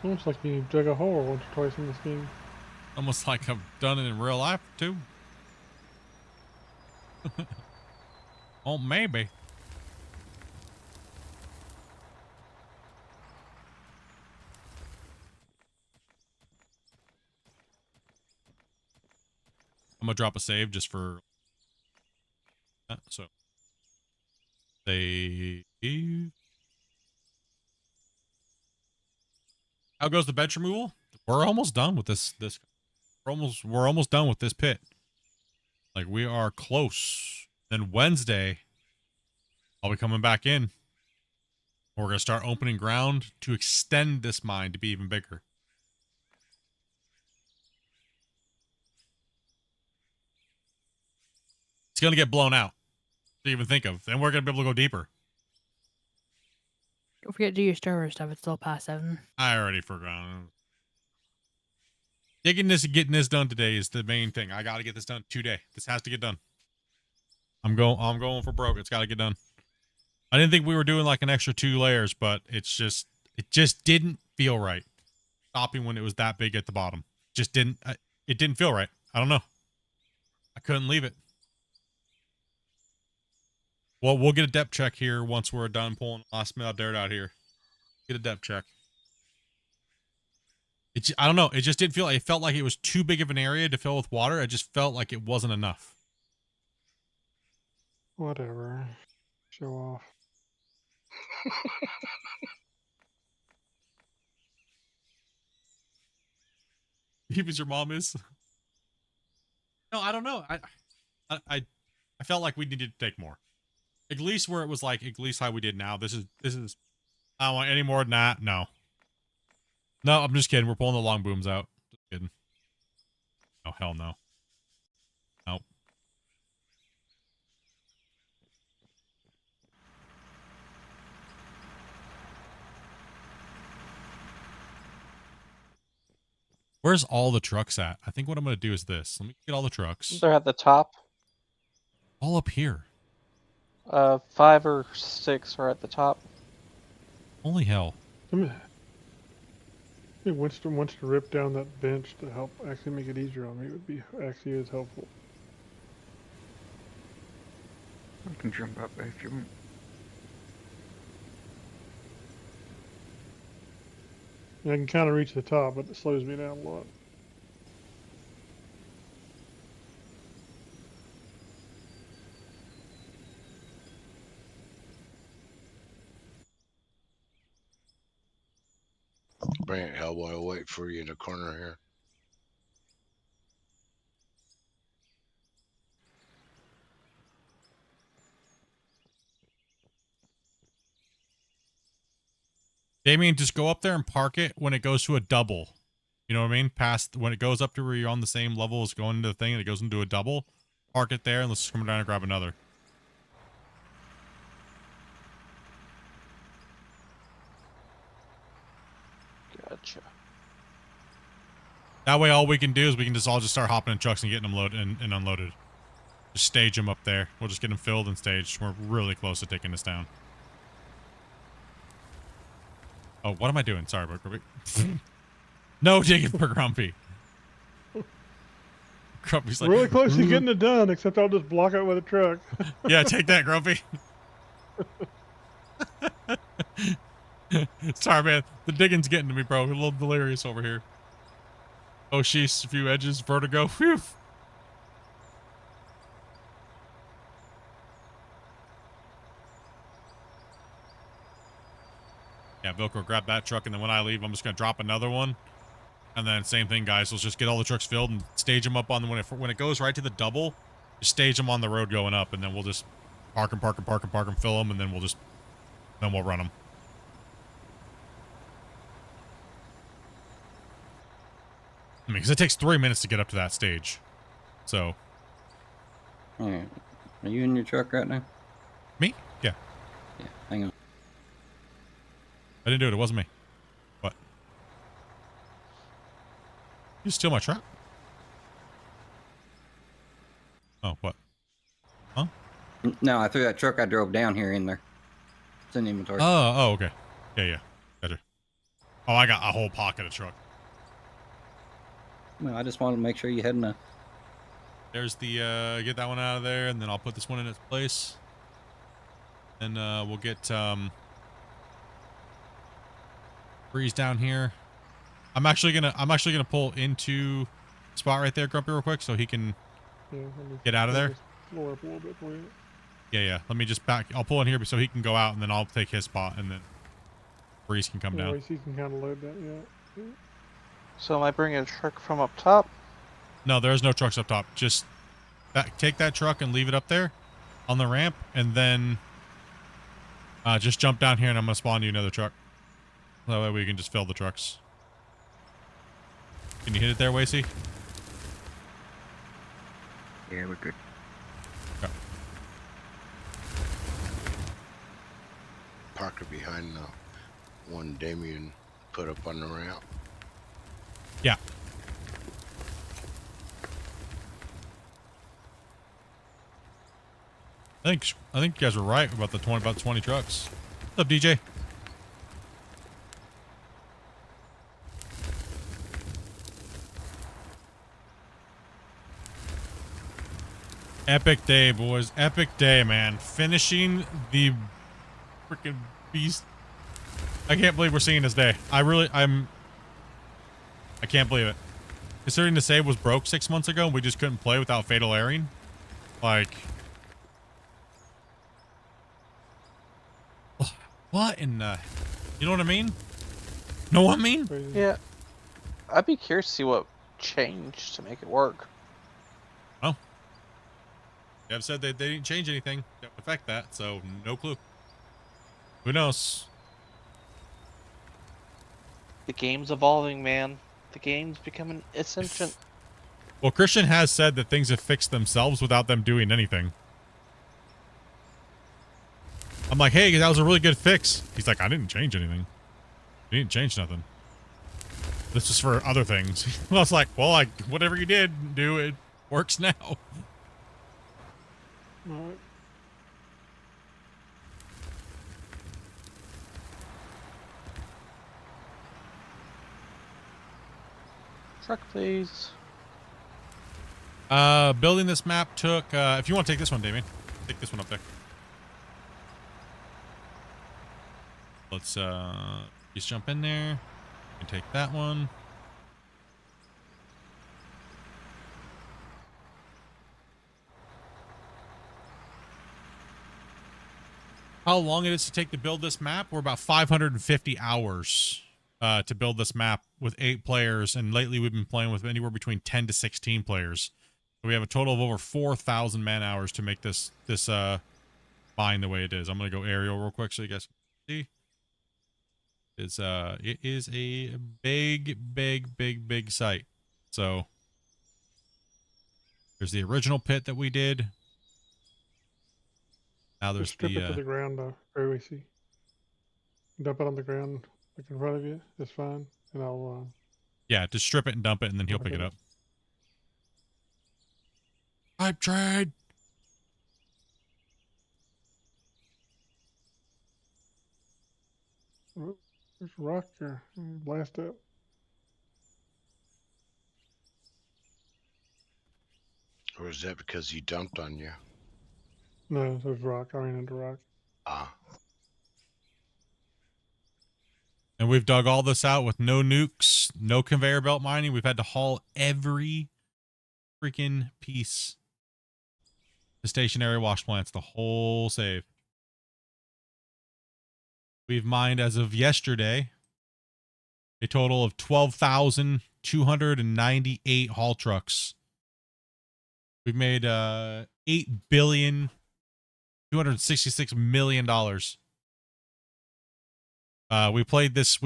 Almost like you dug a hole once or twice in this game. Almost like I've done it in real life, too. Oh, maybe. I'm gonna drop a save just for that. So save. How goes the bench removal? We're almost done with this. We're almost done with this pit. Like, we are close. Then Wednesday, I'll be coming back in. We're gonna start opening ground to extend this mine to be even bigger. It's gonna get blown out to even think of. Then we're gonna be able to go deeper. Don't forget to do your server stuff. It's still past 7. I already forgot. Digging this and getting this done today is the main thing. I gotta get this done today. This has to get done. I'm going for broke. It's gotta get done. I didn't think we were doing like an extra 2 layers, but it just didn't feel right. Stopping when it was that big at the bottom. Just didn't, it didn't feel right. I don't know. I couldn't leave it. Well, we'll get a depth check here once we're done pulling the last mile dirt out here. Get a depth check. I don't know. It just didn't feel like, it felt like it was too big of an area to fill with water. It just felt like it wasn't enough. Whatever. Show off. Even your mom is. No, I don't know. I felt like we needed to take more. At least where it was like, at least how we did now. This is, I don't want any more than that. No. No, I'm just kidding. We're pulling the long booms out. Just kidding. Oh, hell no. Nope. Where's all the trucks at? I think what I'm going to do is this. Let me get all the trucks. They're at the top. All up here. 5 or 6 are at the top. Holy hell. I think Winston wants to rip down that bench to help actually make it easier on me. It would be actually is helpful. I can jump up there if you want. And I can kind of reach the top, but it slows me down a lot. Bring it, Hellboy. I'll wait for you in the corner here. Damien, just go up there and park it when it goes to a double. You know what I mean? Past when it goes up to where you're on the same level as going into the thing and it goes into a double. Park it there and let's come down and grab another. Gotcha. That way all we can do is we can just all just start hopping in trucks and getting them loaded and unloaded. Just stage them up there. We'll just get them filled and staged. We're really close to taking this down. Oh, what am I doing? Sorry about Grumpy. No digging for Grumpy. Grumpy's like, really close to getting it done, except I'll just block it with a truck. Yeah, take that, Grumpy. Sorry, man. The digging's getting to me, bro. A little delirious over here. Oh, sheesh. A few edges. Vertigo. Phew. Yeah, Vilco, grab that truck, and then when I leave, I'm just going to drop another one. And then same thing, guys. Let's just get all the trucks filled and stage them up on the, when it goes right to the double, just stage them on the road going up, and then we'll just park them, fill them, and then we'll run them. I mean, because it takes 3 minutes to get up to that stage. So. Alright. Are you in your truck right now? Me? Yeah. Yeah, hang on. I didn't do it. It wasn't me. What? You steal my truck? Oh, what? Huh? No, I threw that truck I drove down here in there. It's in inventory. Oh, okay. Yeah. Better. Oh, I got a whole pocket of truck. No, I just wanted to make sure you had enough. There's the, get that one out of there, and then I'll put this one in its place. And, we'll get, Breeze down here. I'm actually gonna pull into the spot right there, Grumpy, real quick, so he can get out of there. Lower up a little bit for you. Yeah. Let me just back. I'll pull in here so he can go out, and then I'll take his spot, and then Breeze can come down. He can kind of load that, yeah. So am I bringing a truck from up top? No, there's no trucks up top. Just take that truck and leave it up there on the ramp, and then just jump down here and I'm going to spawn you another truck. That way we can just fill the trucks. Can you hit it there, Wasey? Yeah, we're good. Okay. Parker behind the one Damien put up on the ramp. Yeah. I think you guys were right about the 20 trucks. What's up, DJ? Epic day, boys. Epic day, man. Finishing the freaking beast. I can't believe we're seeing this day. I can't believe it. Considering the save was broke 6 months ago and we just couldn't play without fatal airing. Like, what in the, you know what I mean? Know what I mean? Yeah. I'd be curious to see what changed to make it work. Oh. They've said they didn't change anything that would affect that, so no clue. Who knows? The game's evolving, man. The game's becoming essential. Well, Christian has said that things have fixed themselves without them doing anything. I'm like, hey, that was a really good fix. He's like, I didn't change anything. You didn't change nothing. This is for other things. I was like, well, like, whatever you did do, it works now. Alright. Truck, please. Building this map took, if you want to take this one, Damien, take this one up there. Let's, just jump in there and take that one. How long it is to take to build this map? We're about 550 hours to build this map with 8 players, and lately we've been playing with anywhere between 10 to 16 players. So we have a total of over 4,000 man hours to make this mine the way it is. I'm gonna go aerial real quick so you guys can see. It is a big site. So there's the original pit that we did. Now there's Just strip the it to the ground, very easy. Dump it on the ground, like in front of you. It's fine, and I'll. Yeah, just strip it and dump it, and then he'll pick it up. Pipe trade. Oh, there's a rock there. Blast it. Or is that because he dumped on you? No, there's rock. I ran into rock. Ah. And we've dug all this out with no nukes, no conveyor belt mining. We've had to haul every freaking piece. The stationary wash plants, the whole save. We've mined as of yesterday a total of 12,298 haul trucks. We've made $8,266 million. We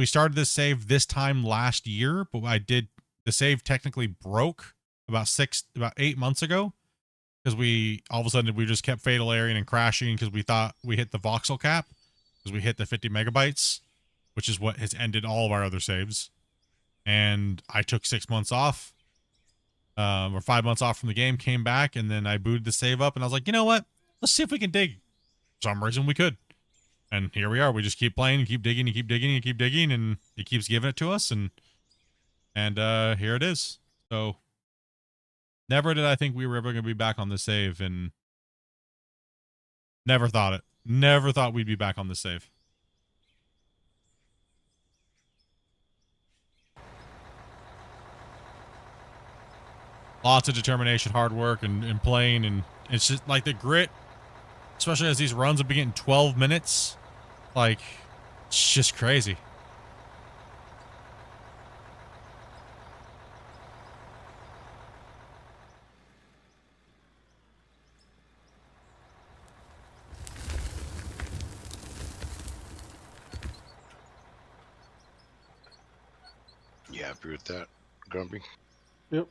started this save this time last year, but the save technically broke about 8 months ago, because all of a sudden we just kept fatal airing and crashing because we thought we hit the voxel cap, because we hit the 50 megabytes, which is what has ended all of our other saves. And I took 6 months off, or 5 months off from the game, came back, and then I booted the save up, and I was like, you know what? Let's see if we can dig. For some reason we could. And here we are. We just keep playing, keep digging, and keep digging, and keep digging, and it keeps giving it to us, and here it is. So never did I think we were ever going to be back on the save, and never thought it. Never thought we'd be back on the save. Lots of determination, hard work, and playing, and it's just like the grit, especially as these runs have been getting 12 minutes. Like, it's just crazy. You happy with that, Grumpy? Yep.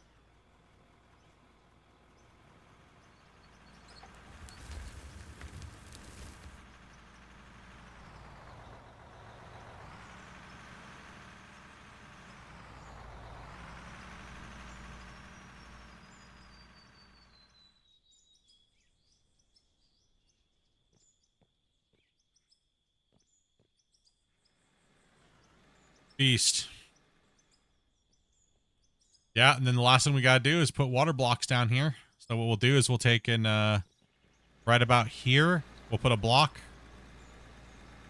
Beast. Yeah, and then the last thing we gotta do is put water blocks down here. So what we'll do is we'll take in right about here, we'll put a block,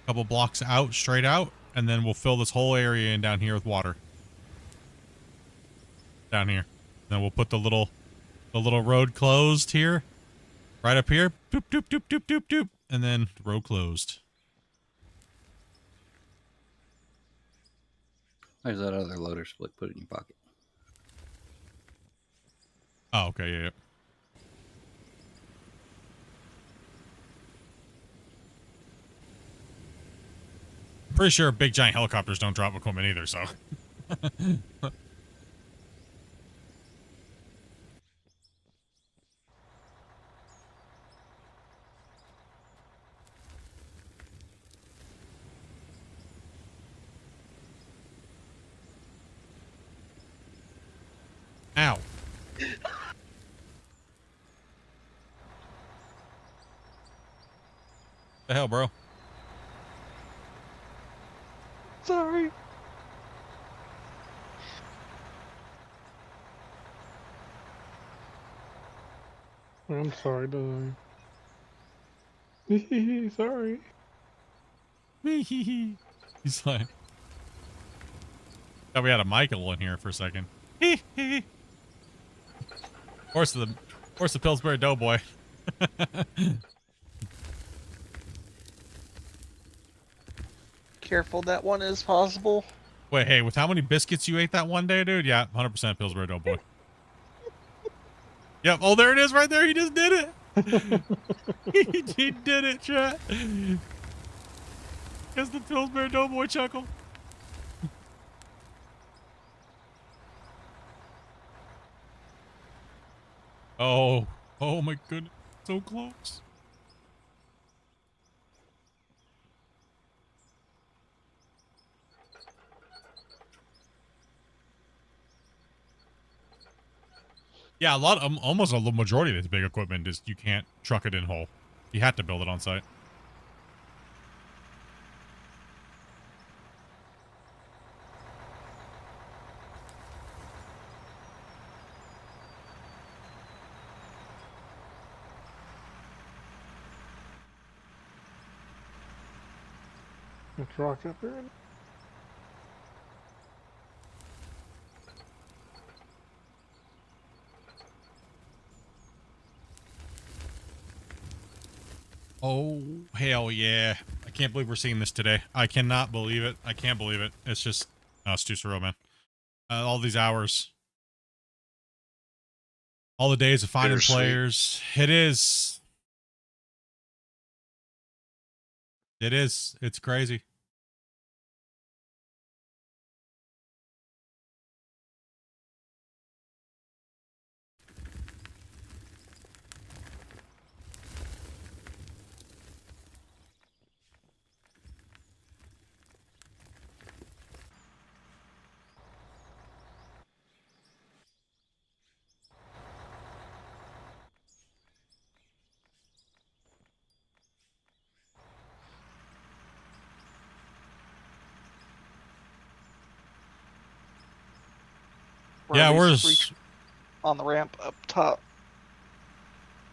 a couple blocks out, straight out, and then we'll fill this whole area in down here with water. Down here. Then we'll put the little road closed here. Right up here. Doop, doop, doop, doop, doop, doop. And then the road closed. There's that other loader split. Put it in your pocket. Oh, okay, yeah, yeah. Pretty sure big giant helicopters don't drop equipment either, so. Ow. The hell, bro? Sorry. I'm sorry, darling. Sorry. He's like. Thought we had a Michael in here for a second. Horse the Pillsbury Doughboy. Careful, that one is possible. Wait, hey, with how many biscuits you ate that one day, dude? Yeah, 100% Pillsbury Doughboy. Yep. Oh, there it is right there. He just did it. he did it, chat. That's the Pillsbury Doughboy chuckle. Oh my goodness. So close. Yeah, almost a majority of this big equipment is you can't truck it in whole. You have to build it on site. Let's rock up there. Oh, hell yeah. I can't believe we're seeing this today. I cannot believe it. I can't believe it. It's just, it's too surreal, man. All these hours. All the days of finding players. It is. It is. It's crazy. Yeah, we're on the ramp up top.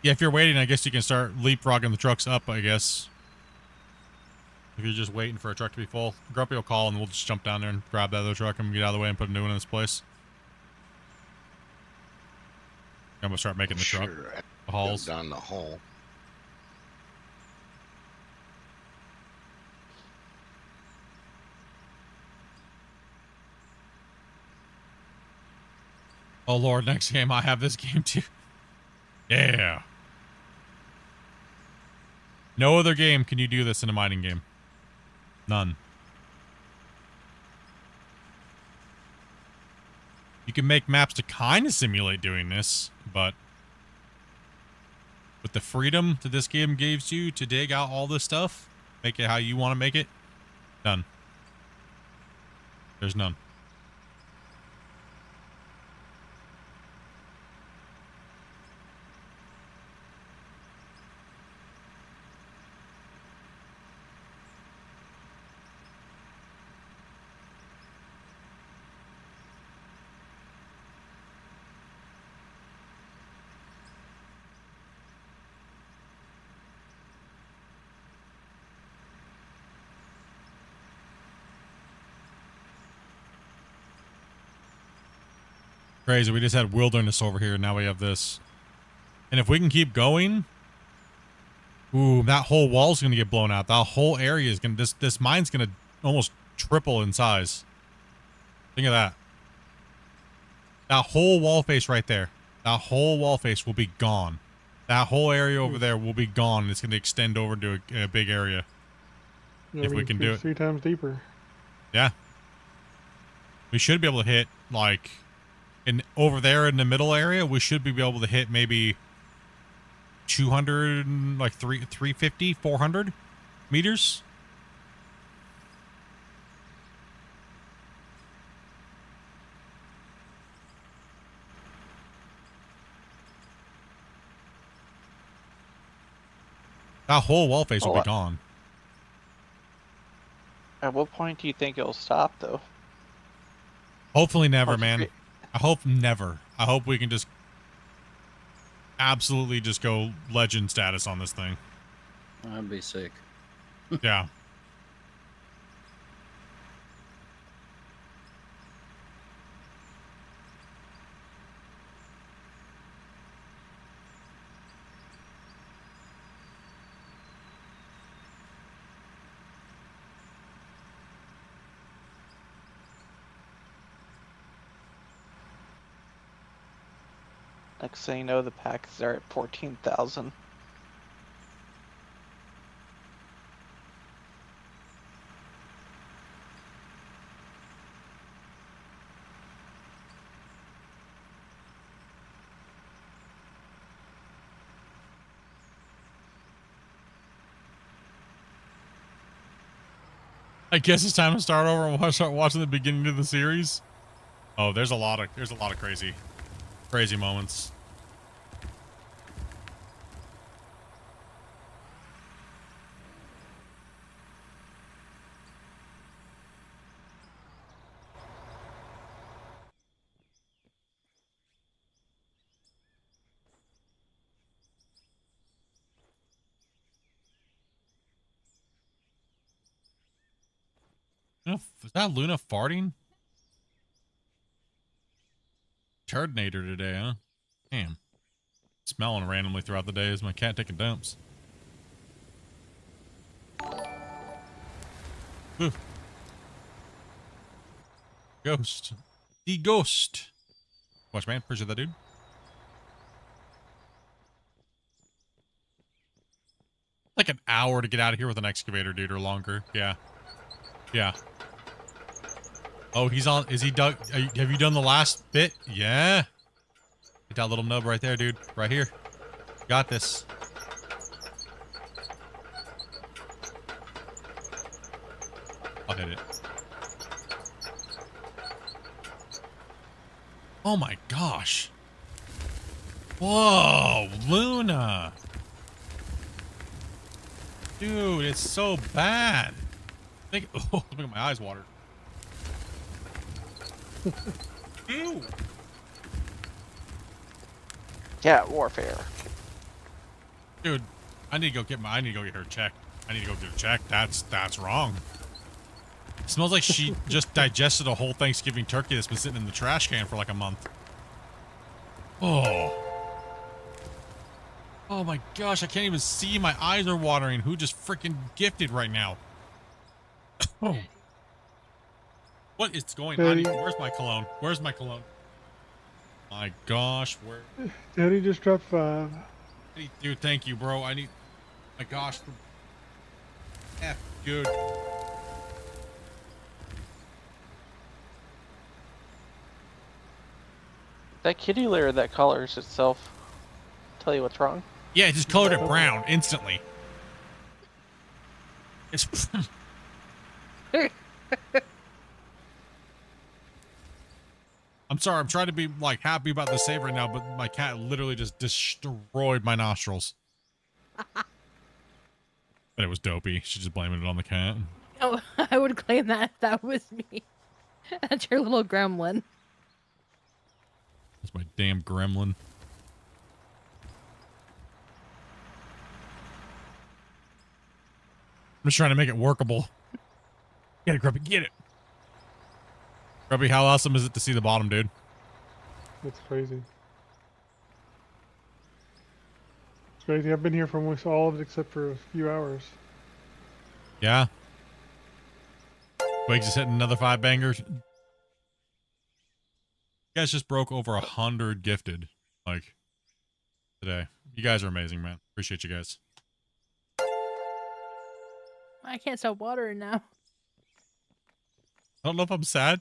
Yeah, if you're waiting, I guess you can start leapfrogging the trucks up, I guess. If you're just waiting for a truck to be full. Grumpy will call and we'll just jump down there and grab that other truck and get out of the way and put a new one in this place. I'm gonna start making the truck. The hauls. Down the hole. Oh Lord, next game I have this game too. Yeah. No other game can you do this in a mining game. None. You can make maps to kind of simulate doing this, but with the freedom that this game gives you to dig out all this stuff, make it how you want to make it, none. There's none. Crazy. We just had wilderness over here. Now we have this. And if we can keep going, ooh, that whole wall's going to get blown out. That whole area is going to, this mine's going to almost triple in size. Think of that. That whole wall face right there. That whole wall face will be gone. That whole area over there will be gone. And it's going to extend over to a big area. Yeah, If we can do it. 3 times deeper. Yeah. We should be able to hit, like, over there in the middle area, we should be able to hit maybe 200, like 350, 400 meters. That whole wall face will be gone. At what point do you think it'll stop, though? Hopefully never, man. I hope never. I hope we can just absolutely just go legend status on this thing. I'd be sick. Yeah. Next thing you know, the packs are at 14,000. I guess it's time to start over and start watching the beginning of the series. Oh, there's a lot of crazy moments. Is that Luna farting? Turdinator today, huh? Damn. Smelling randomly throughout the day as my cat taking dumps. Ooh. Ghost. The ghost. Watch, man. Appreciate that, dude. Like an hour to get out of here with an excavator, dude, or longer. Yeah. Yeah. Oh, he's on. Is he dug? Have you done the last bit? Yeah. Get that little nub right there, dude. Right here. Got this. I'll hit it. Oh my gosh. Whoa, Luna. Dude, it's so bad. Oh, look at my eyes watered. Ew. Yeah, warfare. Dude, I need to go get her checked. I need to go get her checked. That's wrong. It smells like she just digested a whole Thanksgiving turkey that's been sitting in the trash can for like a month. Oh. Oh my gosh, I can't even see. My eyes are watering. Who just freaking gifted right now? Oh. What is going on? Where's my cologne? Where's my cologne? My gosh, where? Daddy just dropped 5. Hey, dude, thank you, bro. I need. My gosh. F, dude. That kitty litter that colors itself. Tell you what's wrong. Yeah, it just colored it brown instantly. It's I'm sorry, I'm trying to be like happy about the save right now, but my cat literally just destroyed my nostrils. But it was dopey. She's just blaming it on the cat. Oh, I would claim that if that was me. That's your little gremlin. That's my damn gremlin. I'm just trying to make it workable. Get it, Grubby, get it. Grubby, how awesome is it to see the bottom, dude? It's crazy. It's crazy. I've been here for almost all of it except for a few hours. Yeah. Wake just hitting another 5 bangers. You guys just broke over 100 gifted, like, today. You guys are amazing, man. Appreciate you guys. I can't stop watering now. I don't know if I'm sad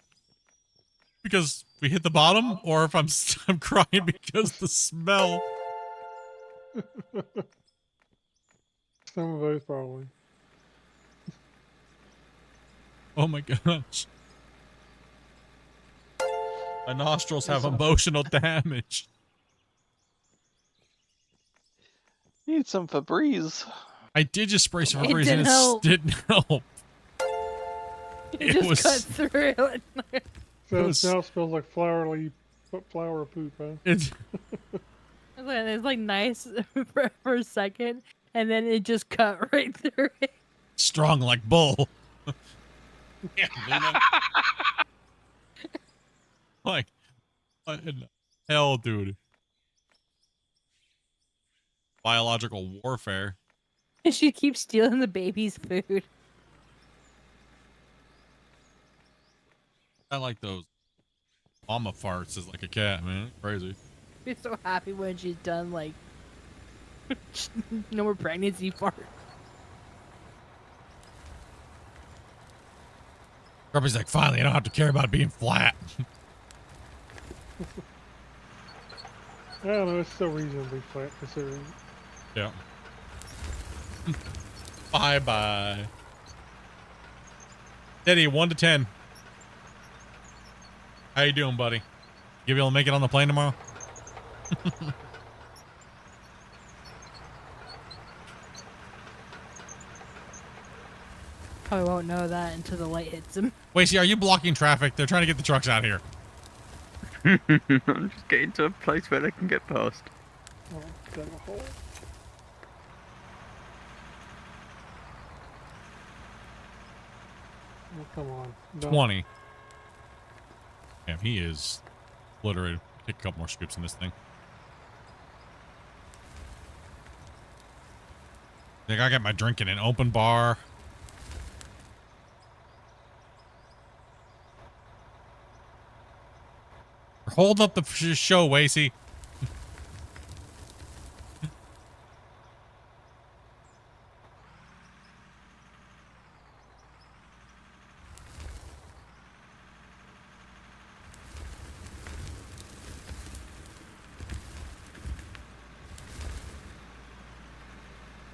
because we hit the bottom or if I'm crying because the smell. Some of those probably. Oh my gosh. My nostrils have emotional damage. Need some Febreze. I did just spray some It Febreze didn't and help. it didn't help. It just was- cut through it. So was- now it smells like flower poop, huh? It's It's like nice for a second, and then it just cut right through it. strong like bull. Yeah, Luna. Like, what in the hell, dude? Biological warfare. She keeps stealing the baby's food. I like those mama farts as like a cat, man. Crazy. She's so happy when she's done, like, no more pregnancy fart. Grubby's like, finally, I don't have to care about being flat. I don't know, it's still reasonably flat considering. Yeah. Bye-bye. Eddie, 1 to 10. How you doing, buddy? You be able to make it on the plane tomorrow? Probably won't know that until the light hits him. Wait, see, are you blocking traffic? They're trying to get the trucks out here. I'm just getting to a place where they can get past. Oh, down a hole. Oh, come on. No. 20. Damn, he is obliterated. Take a couple more scoops in this thing. I think I got my drink in an open bar. Hold up the show, Wasey.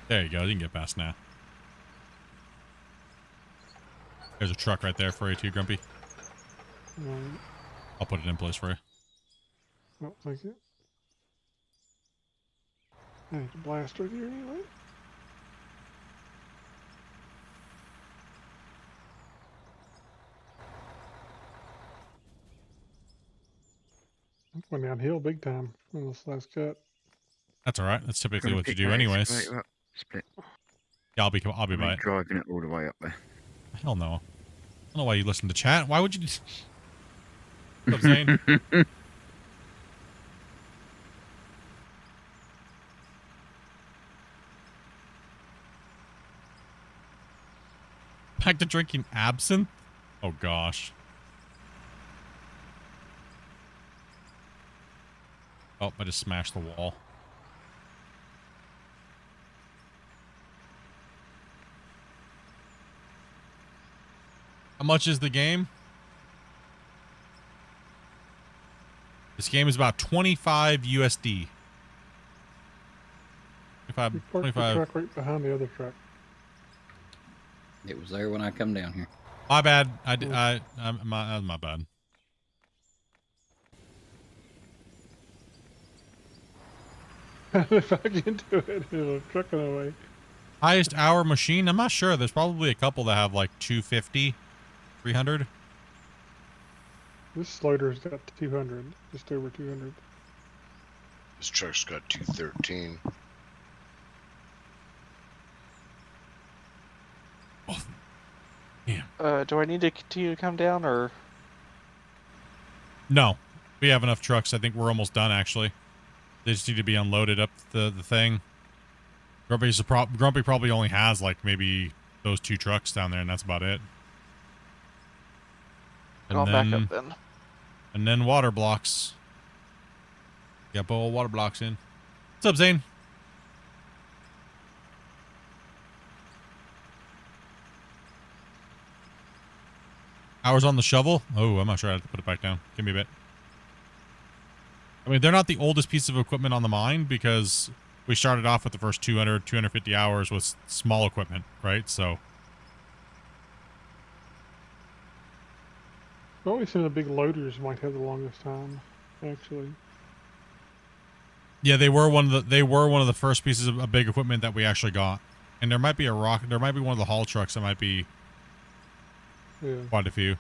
There you go. You can get past now. There's a truck right there for you too, Grumpy. Right. I'll put it in place for you. Oh, thank you. I need to blast right here anyway. I went downhill big time on this last cut. That's all right. That's typically Gonna what you pick do that anyways. excavator up, Split. Yeah, I'll be by I'm it. driving it all the way up there. Hell no. I don't know why you listen to chat. Why would you? What's up, Zane? Back to drinking absinthe? Oh gosh. Oh, I just smashed the wall. How much is the game? This game is about 25 USD. 25. We parked the 25. truck right behind the other truck. It was there when I come down here. My bad. That was my bad. Back into it, it'll trucking away. Highest hour machine? I'm not sure. There's probably a couple that have like 250, 300. This loader's got 200, just over 200. This truck's got 213. Do I need to continue to come down, or? No. We have enough trucks. I think we're almost done, actually. They just need to be unloaded up the thing. Grumpy probably only has, like, maybe those 2 trucks down there, and that's about it. And I'll then, back up then. And then water blocks. Yeah, put all water blocks in. What's up, Zane? Hours on the shovel? Oh, I'm not sure I have to put it back down. Give me a bit. I mean, they're not the oldest piece of equipment on the mine because we started off with the first 200, 250 hours with small equipment, right? So. Probably some of the big loaders might have the longest time, actually. Yeah, they were one of the first pieces of big equipment that we actually got. And there might be one of the haul trucks that might be quite a few.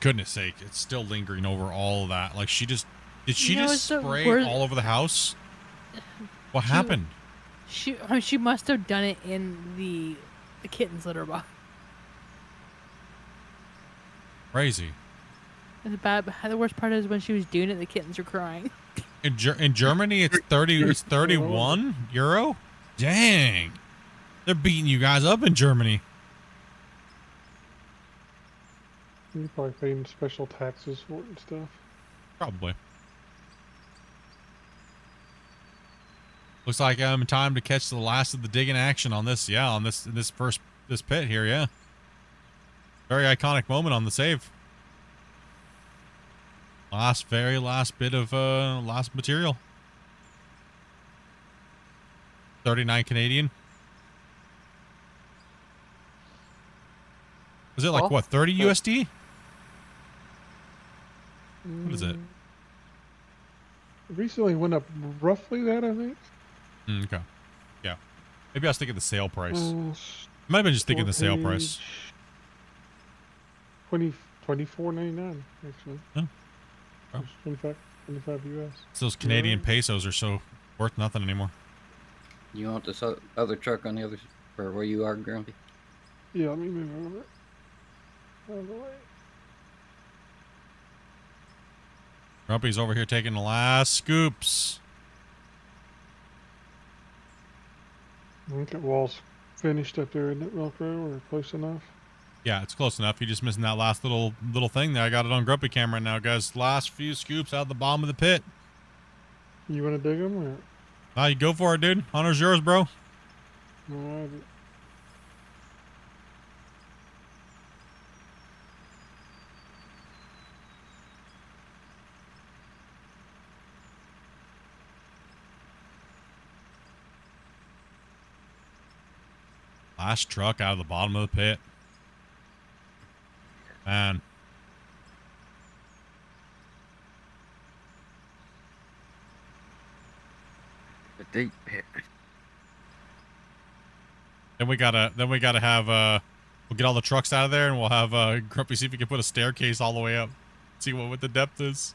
Goodness sake, it's still lingering over all of that. Like, did she just spray all over the house? What happened? She must have done it in the kitten's litter box. Crazy. The worst part is when she was doing it, the kittens were crying. In Germany, it's 30. It's 31 euro. Dang, they're beating you guys up in Germany. You're probably paying special taxes for it and stuff. Probably. Looks like time to catch the last of the digging action on this. Yeah, on this pit here. Yeah. Very iconic moment on the save. Very last bit of last material. 39 Canadian. Was it like what, 30 USD? What is it? Recently went up roughly that, I think. Okay. Yeah. Maybe I was thinking the sale price. I might have been just thinking the sale price. 24.99 actually. Oh. Oh. 25 US. So those Canadian pesos are so worth nothing anymore. You want this other truck on the other, or where you are, Grumpy? Yeah, let me move over. Out of the way. Grumpy's over here taking the last scoops. I think that wall's finished up there, isn't it, Velcro, or close enough? Yeah, it's close enough. You're just missing that last little thing there. I got it on Grumpy camera now, guys. Last few scoops out the bottom of the pit. You want to dig them? Or? Ah, you go for it, dude. Honor's yours, bro. Alright. Last truck out of the bottom of the pit. Man. A deep pit. Then we gotta have we'll get all the trucks out of there and we'll have Grumpy see if we can put a staircase all the way up. See what the depth is.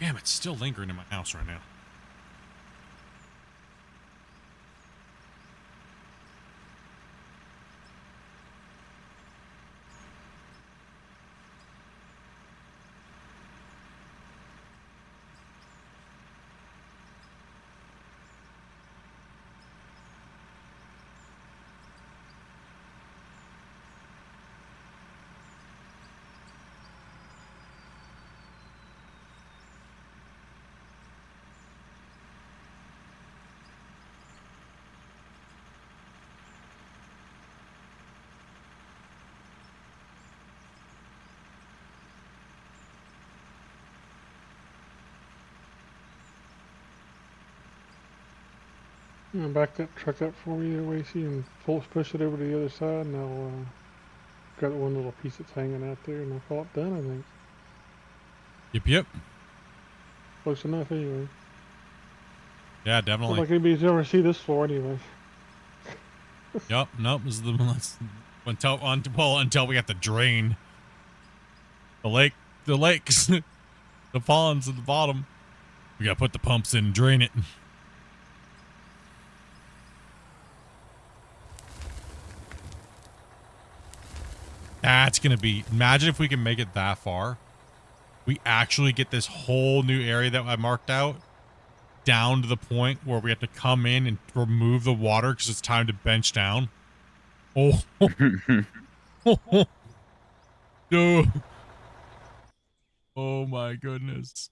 Damn, it's still lingering in my house right now. Back that truck up for me, Lacey, and push it over to the other side, and I'll got one little piece that's hanging out there, and I'll call it done, I think. Yep. Close enough, anyway. Yeah, Not definitely. like anybody's ever see this floor, anyway. Yup, nope. This is the until we have to drain the lakes, the ponds at the bottom. We gotta put the pumps in and drain it. That's gonna be. Imagine if we can make it that far. We actually get this whole new area that I marked out down to the point where we have to come in and remove the water because it's time to bench down. Oh. No. Oh my goodness.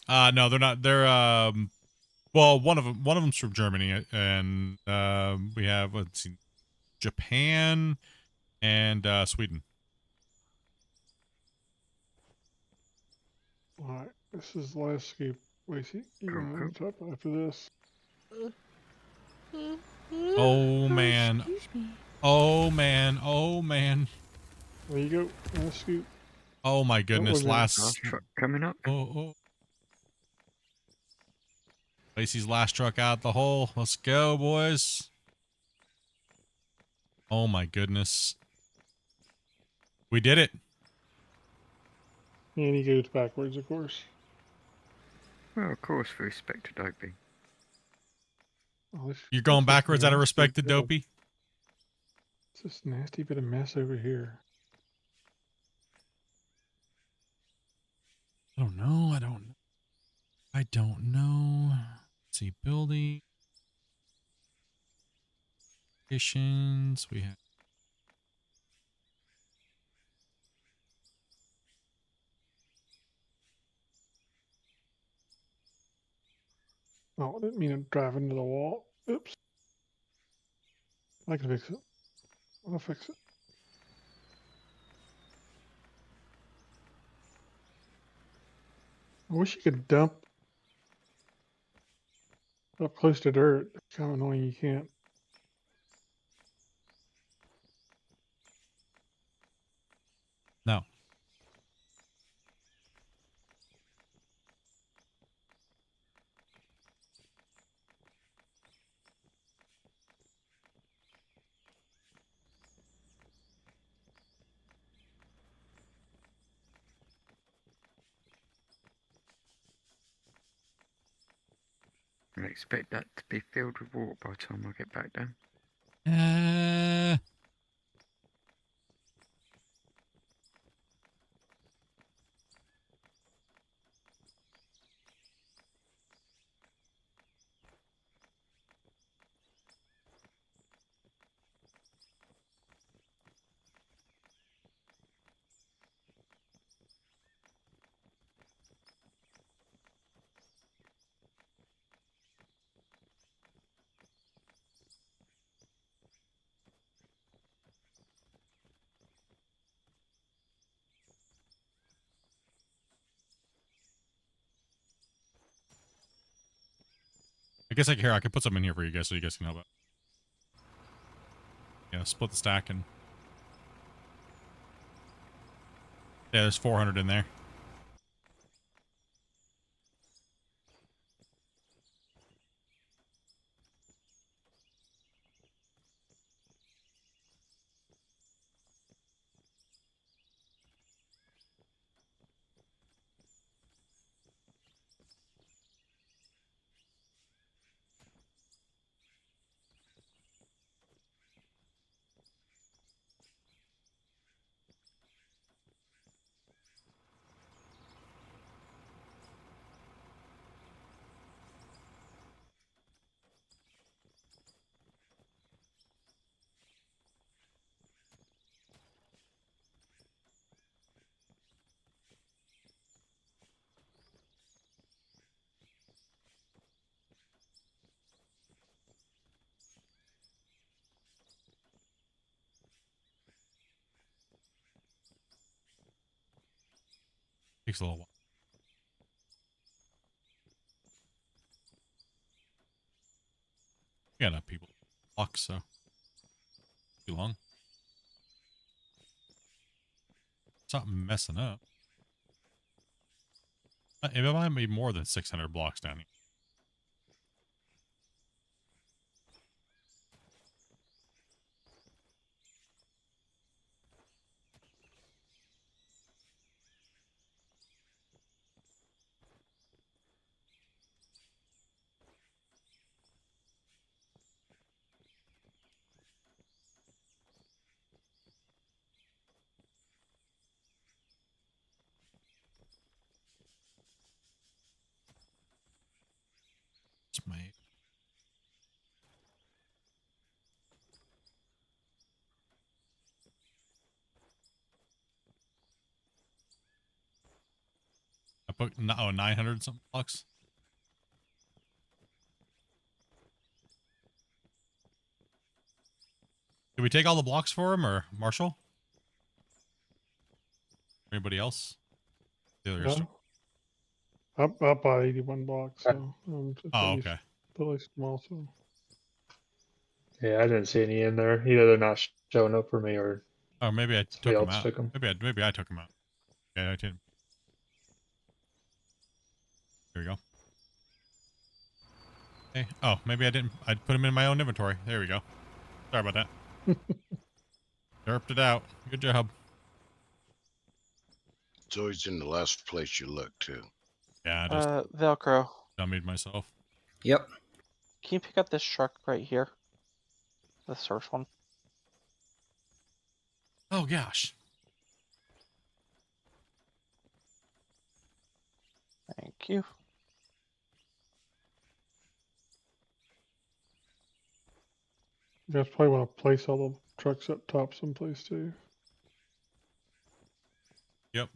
No, they're not. They're well, one of them's from Germany, and we have, let's see, Japan and Sweden. Alright, this is the last scoop. Lacey, you're gonna have to top after this. Oh man. Excuse me. Oh man. Oh man. There you go. Last scoop. Oh my goodness. Last truck coming up. Oh. Lacey's last truck out the hole. Let's go, boys. Oh my goodness. We did it. And he goes backwards, of course. Well, of course, for respect to Dopey. Oh, You're going backwards out of respect to Dopey? It's this nasty bit of mess over here. I don't know. I don't know. Let's see, building. Conditions. We have. Oh, I didn't mean to drive into the wall. Oops. I can fix it. I'll fix it. I wish you could dump up close to dirt. It's kind of annoying you can't. No. I expect that to be filled with water by the time I get back down. I guess I could put some in here for you guys so you guys can help out. Yeah, split the stack and. Yeah, there's 400 in there. Takes a little while. We got enough people. Block, so too long. Stop messing up. It might be more than 600 blocks down here. It's my I put 900 something blocks. Did we take all the blocks for him, or Marshall? Anybody else? The other guys- Up by 81 blocks, so it's Oh, at okay. least small. So Yeah, I didn't see any in there. Either they're not showing up for me or Oh, maybe I somebody took him else out. took them. Maybe I took him out. Yeah, I did. There we go. Hey, oh, maybe I didn't. I put him in my own inventory. There we go. Sorry about that. Derped it out. Good job. It's always in the last place you look, too. Yeah, I just Velcro. dummied myself. Yep. Can you pick up this truck right here? The first one. Oh gosh. Thank you. you guys probably want to place all the trucks up top someplace too. Yep.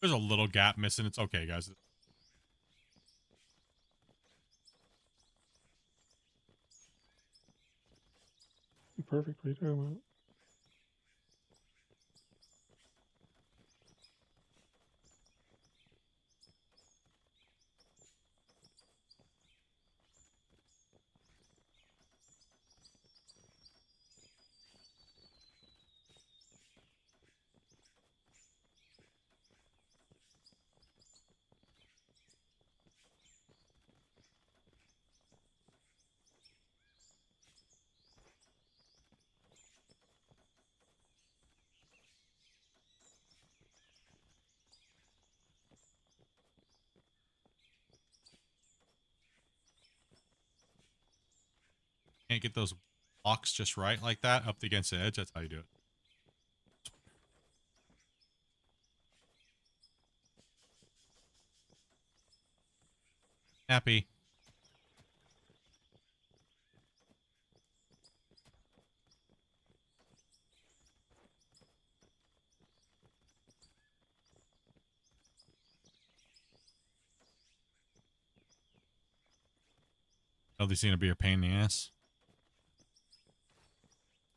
There's a little gap missing. It's okay, guys. Perfect. What are you talking about? Can't get those blocks just right like that up against the edge. That's how you do it. Happy. Oh, these seem to be a pain in the ass.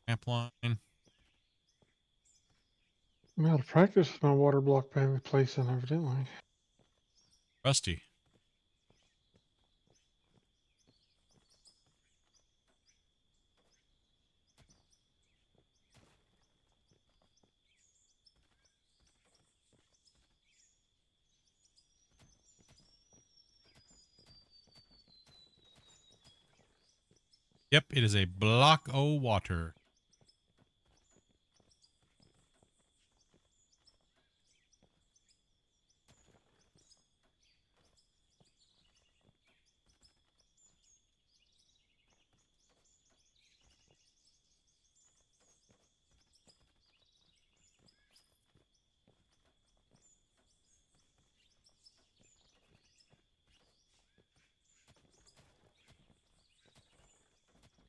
Amp line. I'm out of practice with my water block placing, evidently. Rusty. Yep, it is a block o' water.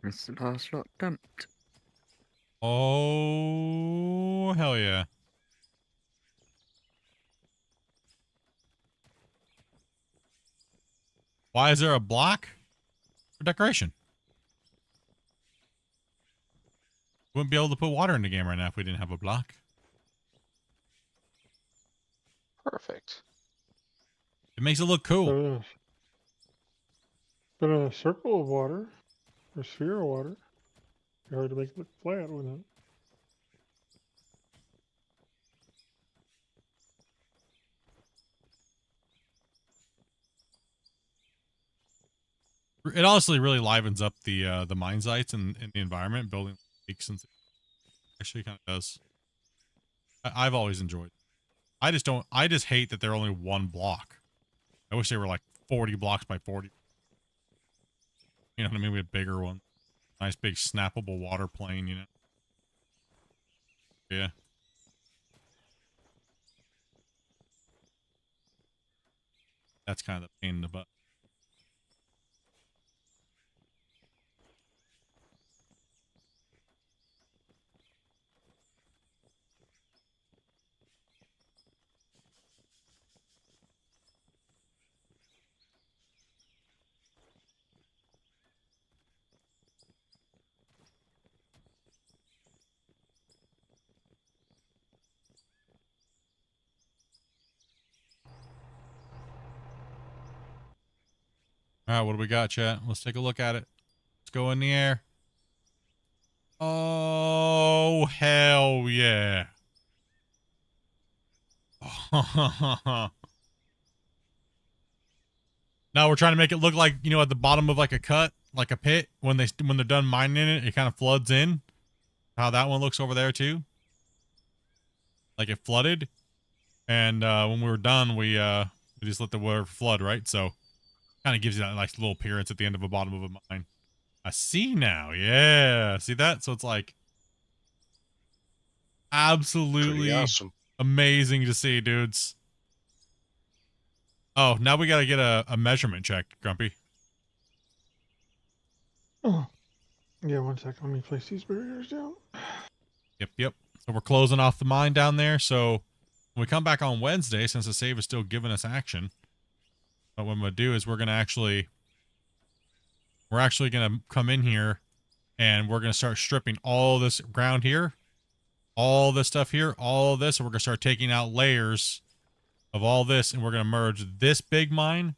That's the last lot dumped. Oh, hell yeah. Why is there a block? For decoration. Wouldn't be able to put water in the game right now if we didn't have a block. Perfect. It makes it look cool. But in a circle of water, or sphere of water, it's hard to make it look flat, wouldn't It honestly really livens up the mine sites and the environment, building lakes and actually kind of does. I've always enjoyed. I just hate that they're only one block. I wish they were like 40 blocks by 40. You know what I mean? We had bigger ones. Nice big snappable water plane, you know. Yeah. That's kind of the pain in the butt. All right, what do we got, chat? Let's take a look at it. Let's go in the air. Oh, hell yeah. Now we're trying to make it look like, you know, at the bottom of like a cut, like a pit, when they're done mining it, it kind of floods in. How that one looks over there too. Like it flooded. And when we were done, we just let the water flood, right? So kind of gives you that nice little appearance at the end of the bottom of a mine. I see now. Yeah. See that? So it's like absolutely awesome. Amazing to see, dudes. Oh, now we got to get a measurement check, Grumpy. Oh. Yeah, 1 second. Let me place these barriers down. Yep. So we're closing off the mine down there. So when we come back on Wednesday, since the save is still giving us action, what I'm going to do is we're actually going to come in here and we're going to start stripping all this ground here, all this stuff here, all of this, and we're going to start taking out layers of all this, and we're going to merge this big mine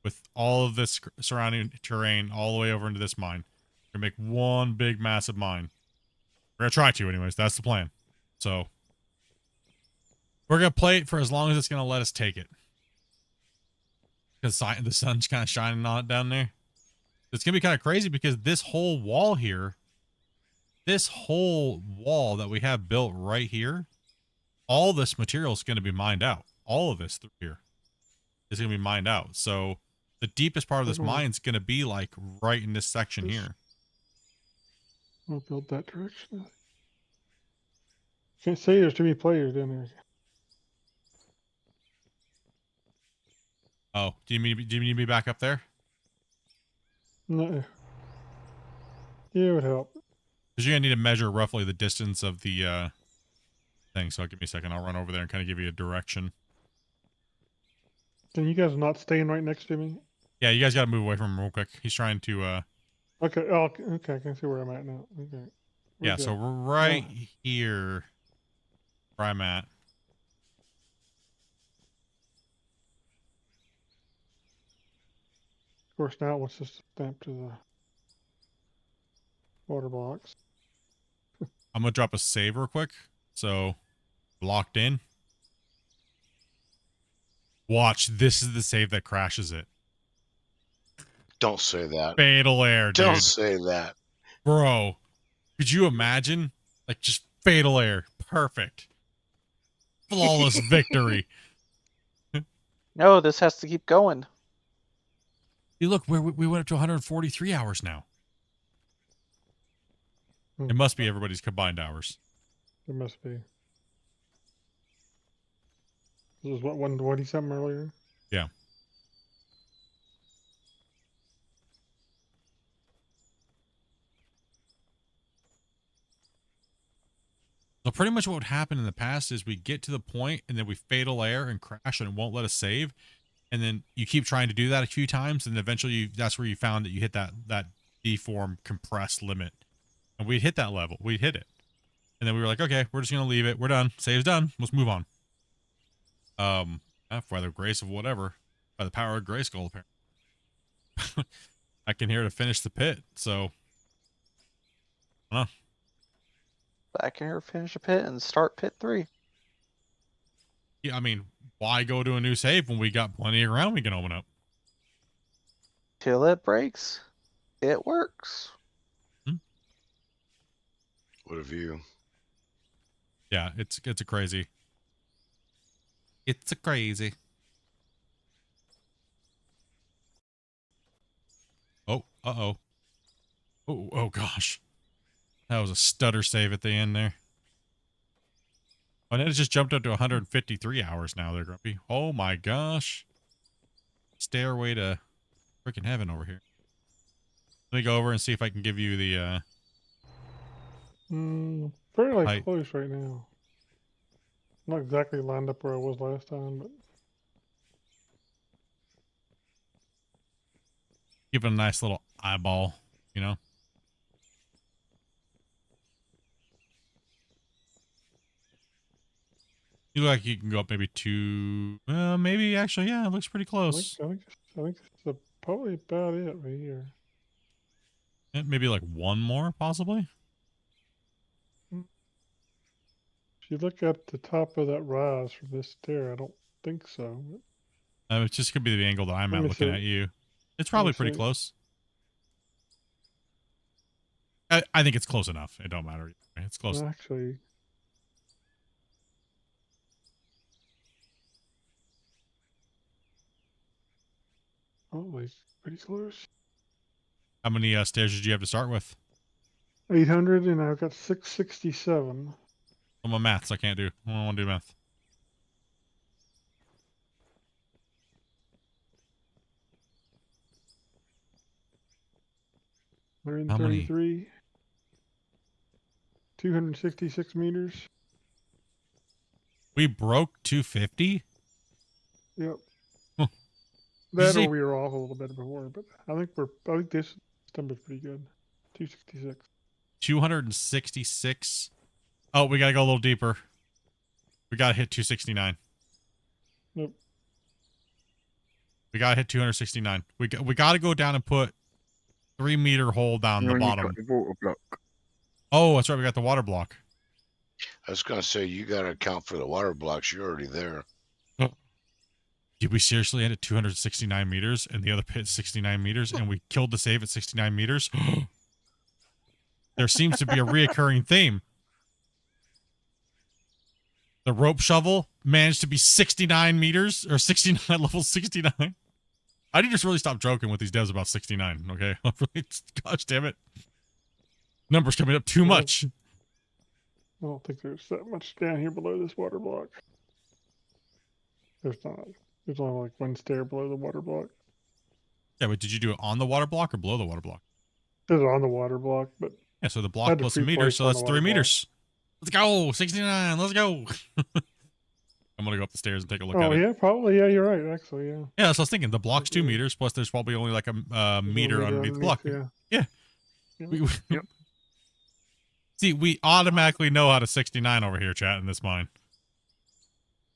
with all of this surrounding terrain all the way over into this mine. We're going to make one big massive mine. We're going to try to anyways. That's the plan. So we're going to play it for as long as it's going to let us take it. Because the sun's kind of shining on it down there. It's going to be kind of crazy because this whole wall here, this whole wall that we have built right here, all this material is going to be mined out. All of this through here is going to be mined out. So the deepest part of this mine is going to be like right in this section here. I'll build that direction. Can't say there's too many players down there. Oh, do you need me back up there? No. Yeah, it would help. Because you're going to need to measure roughly the distance of the thing. So give me a second. I'll run over there and kind of give you a direction. Can you guys not staying right next to me? Yeah, you guys got to move away from him real quick. He's trying to... Okay, okay, I can see where I'm at now. Okay. Yeah, so we're right here where I'm at. Of course, now it wants us to stamp to the water box. I'm going to drop a save real quick. So, locked in. Watch, this is the save that crashes it. Don't say that. Fatal error, dude. Don't say that. Bro, could you imagine? Like, just fatal error. Perfect. Flawless victory. No, this has to keep going. You look, we went up to 143 hours now. It must be everybody's combined hours. It must be. This was what, 120-something earlier? Yeah. So pretty much what would happen in the past is we get to the point and then we fatal error and crash and it won't let us save. And then you keep trying to do that a few times, and eventually that's where you found that you hit that deform compress limit. And we'd hit that level. We'd hit it. And then we were like, okay, we're just gonna leave it. We're done. Save's done. Let's move on. By the grace of whatever. By the power of Grayskull, apparently. I can hear to finish the pit, so I don't know. Back here, finish a pit and start pit 3. Yeah, I mean, why go to a new save when we got plenty of ground we can open up? Till it breaks, it works. What a view. Yeah, it's a crazy. It's a crazy. Oh, uh-oh. Oh gosh. That was a stutter save at the end there. Oh, and it just jumped up to 153 hours now there, Grumpy. Oh my gosh. Stairway to freaking heaven over here. Let me go over and see if I can give you the Fairly height. close right now. Not exactly lined up where I was last time, but Give it a nice little eyeball, you know? You look like you can go up maybe 2, maybe actually, yeah, it looks pretty close. I think that's probably about it right here. Yeah, maybe like 1 more, possibly. If you look at the top of that rise from this stair, I don't think so. But It's just gonna be the angle that I'm Let at me looking see. at you. It's Let probably me pretty see. close. I think it's close enough. It don't matter. It's close. Actually, it's pretty close. How many stairs did you have to start with? 800, and I've got 667. I'm a maths. I can't do. I don't want to do math. How many? 133. 266 meters. We broke 250. Yep. Huh. That say- or we were off a little bit before, but I think this number's pretty good. 266. 266. Oh, we gotta go a little deeper. We gotta hit 269. Nope. We gotta hit 269. We gotta go down and put 3-meter hole down the bottom. The water block. Oh, that's right. We got the water block. I was going to say, you got to account for the water blocks. You're already there. Did we seriously end at 269 meters and the other pit 69 meters and we killed the save at 69 meters? There seems to be a reoccurring theme. The rope shovel managed to be 69 meters or 69 level 69. I need to just really stop joking with these devs about 69. Okay. Gosh damn it. Numbers coming up too much. I don't think there's that much down here below this water block. There's not. There's only like 1 stair below the water block. Yeah, but did you do it on the water block or below the water block? There's on the water block, but yeah, so the I block had to plus a meter, pre-place so on that's the 3 water meters. Let's go, 69. Let's go. I'm gonna go up the stairs and take a look block. at Oh it. yeah, probably. Yeah, you're right. Actually, yeah. Yeah, so I was thinking the block's 2 meters, plus there's probably only like a meter underneath the block. Yeah. Yeah. Yep. Yep. See, we automatically know how to 69 over here, chat, in this mine.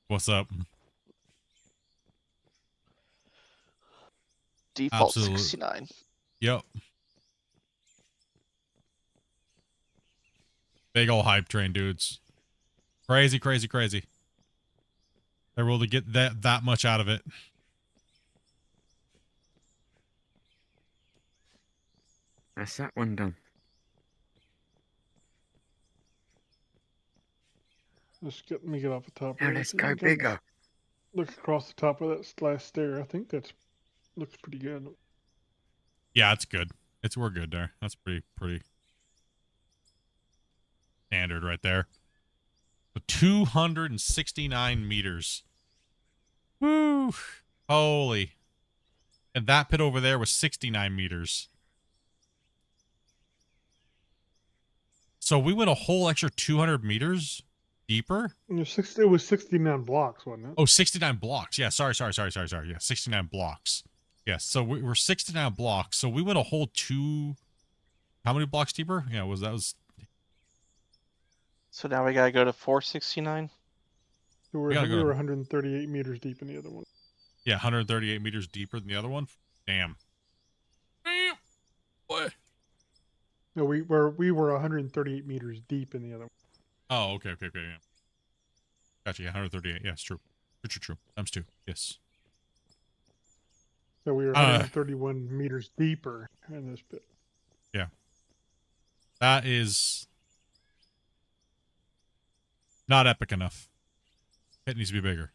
What's up? Default Absolute. 69. Yep. Big ol' hype train, dudes. Crazy, crazy, crazy. They're able to get that much out of it. That's that one done. Let me get off the top. Now of let's it. go bigger. Look across the top of that last stair. I think that's looks pretty good. Yeah, it's good. We're good there. That's pretty standard right there. So 269 meters. Woo! Holy. And that pit over there was 69 meters. So we went a whole extra 200 meters deeper. It was 69 blocks, wasn't it? Oh, 69 blocks. Yeah, sorry. Yeah, 69 blocks. Yes, so we're 69 blocks. So we went a whole how many blocks deeper? Yeah, that was So now we gotta go to 469. So We gotta we go. were 138 meters deep in the other one. Yeah, 138 meters deeper than the other one. Damn. Damn. What? No, we were 138 meters deep in the other one. Oh, okay, yeah. Gotcha, yeah, 138. Yeah, it's true. True. Times 2. Yes. So we were 131 meters deeper in this pit. Yeah. That is not epic enough. It needs to be bigger.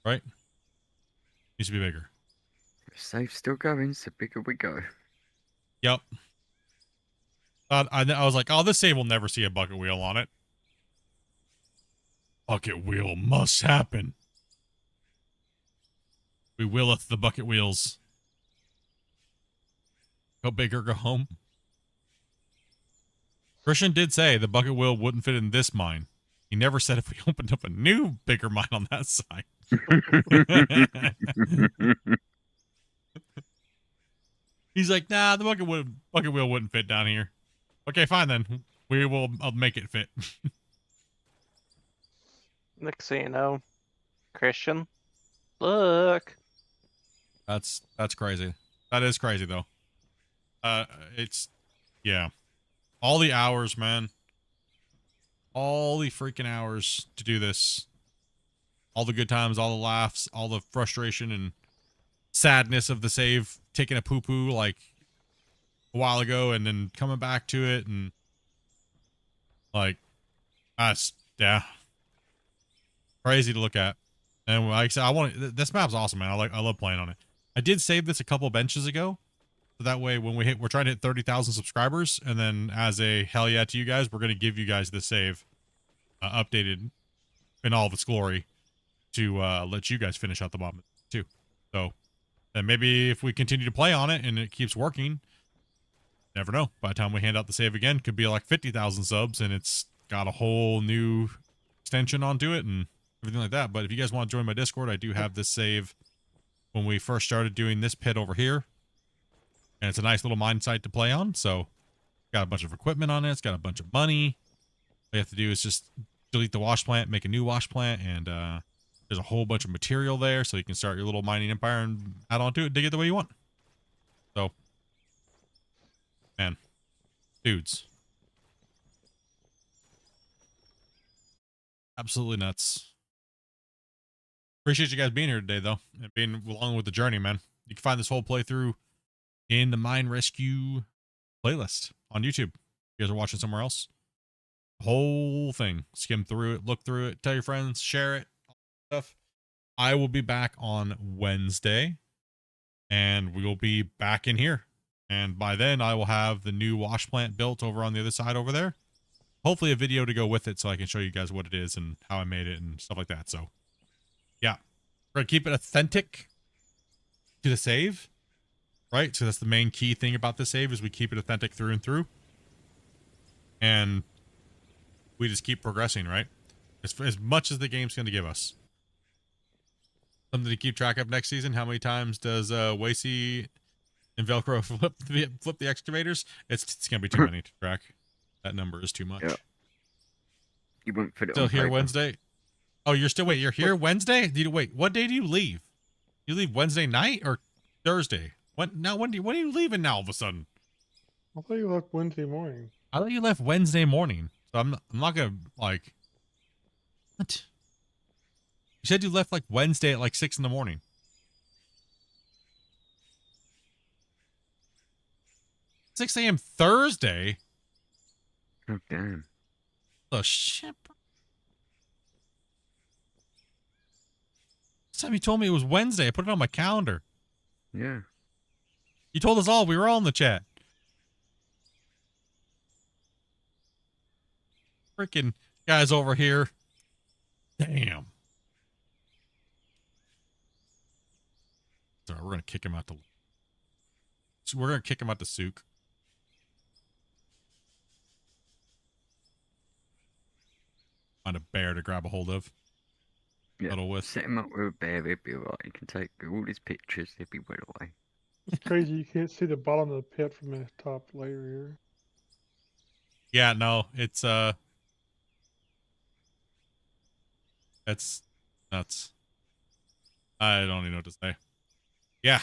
Right? Needs to be bigger. Safe's still going, so bigger we go. Yep. I was like, oh, this save will never see a bucket wheel on it. Bucket wheel must happen. We willeth the bucket wheels. Go big or go home. Christian did say the bucket wheel wouldn't fit in this mine. He never said if we opened up a new bigger mine on that side. He's like, nah, the bucket wheel wouldn't fit down here. Okay, fine then. I'll make it fit. Next thing you know, Christian, look. That's crazy. That is crazy though. Yeah. All the hours, man. All the freaking hours to do this. All the good times, all the laughs, all the frustration and sadness of the save, taking a poo-poo like a while ago and then coming back to it and like yeah. Crazy to look at. And like I said, this map's awesome, man. I love playing on it. I did save this a couple benches ago. So that way when we're trying to hit 30,000 subscribers, and then as a hell yeah to you guys, we're gonna give you guys the save updated in all of its glory to let you guys finish out the mob too. So and maybe if we continue to play on it and it keeps working, never know. By the time we hand out the save again, could be like 50,000 subs and it's got a whole new extension onto it and everything like that. But if you guys want to join my Discord, I do have this save when we first started doing this pit over here. And it's a nice little mine site to play on. So got a bunch of equipment on it. It's got a bunch of money. All you have to do is just delete the wash plant, make a new wash plant, and there's a whole bunch of material there, so you can start your little mining empire and add on to it, dig it the way you want. So, man, dudes, absolutely nuts. Appreciate you guys being here today, though, and being along with the journey, man. You can find this whole playthrough in the Mine Rescue playlist on YouTube. If you guys are watching somewhere else, whole thing, skim through it, look through it, tell your friends, share it, all that stuff. I will be back on Wednesday and we will be back in here, and by then I will have the new wash plant built over on the other side over there, hopefully a video to go with it so I can show you guys what it is and how I made it and stuff like that. So yeah, we're gonna keep it authentic to the save, right? So that's the main key thing about the save, is we keep it authentic through and through. And we just keep progressing, right? As much as the game's going to give us. Something to keep track of next season. How many times does Wacy and Velcro flip the excavators? It's going to be too many to track. That number is too much. Yep. You wouldn't fit it Still on here paper. Wednesday? Oh, you're here Wednesday? Wait, what day do you leave? You leave Wednesday night or Thursday? When are you leaving now all of a sudden? I thought you left Wednesday morning. I thought you left Wednesday morning. So I'm not gonna like. What? You said you left like Wednesday at like 6 in the morning. 6 a.m. Thursday. Oh damn. Oh shit. Last time you told me it was Wednesday. I put it on my calendar. Yeah. You told us all. We were all in the chat. Freaking guys over here. Damn. Sorry, we're gonna kick him out the. So we're gonna kick him out the souk. Find a bear to grab a hold of. Yeah, Little with. set him up with a bear, he'll be alright. You can take all his pictures, he'll be well away. It's crazy. You can't see the bottom of the pit from the top layer here. Yeah, no, it's nuts. I don't even know what to say. Yeah.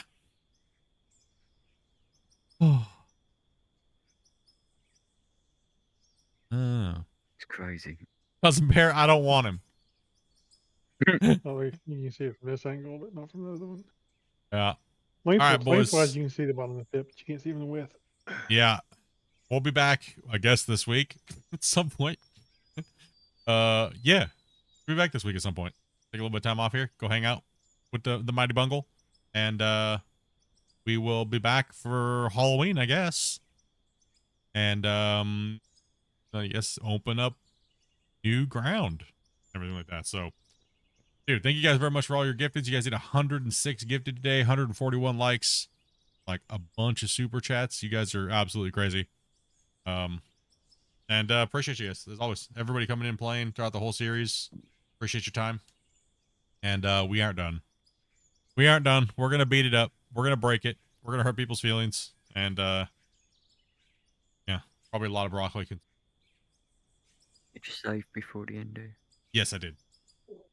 Oh. It's crazy. Cousin Bear, I don't want him. Oh, wait, you can see it from this angle, but not from the other one. Yeah. Lengthwise, All right, boys. lengthwise, you can see the bottom of the pit, but you can't see even the width. Yeah. We'll be back, I guess, this week at some point. Yeah. We'll be back this week at some point. Take a little bit of time off here. Go hang out with the Mighty Bungle. And we will be back for Halloween, I guess. And I guess open up new ground. Everything like that. So, dude, thank you guys very much for all your gifteds. You guys did 106 gifted today, 141 likes, like a bunch of super chats. You guys are absolutely crazy. And appreciate you guys as always. Everybody coming in playing throughout the whole series. Appreciate your time. And we aren't done. We aren't done. We're gonna beat it up. We're gonna break it. We're gonna hurt people's feelings. And yeah, probably a lot of broccoli. Did you save before the end? Yes, I did.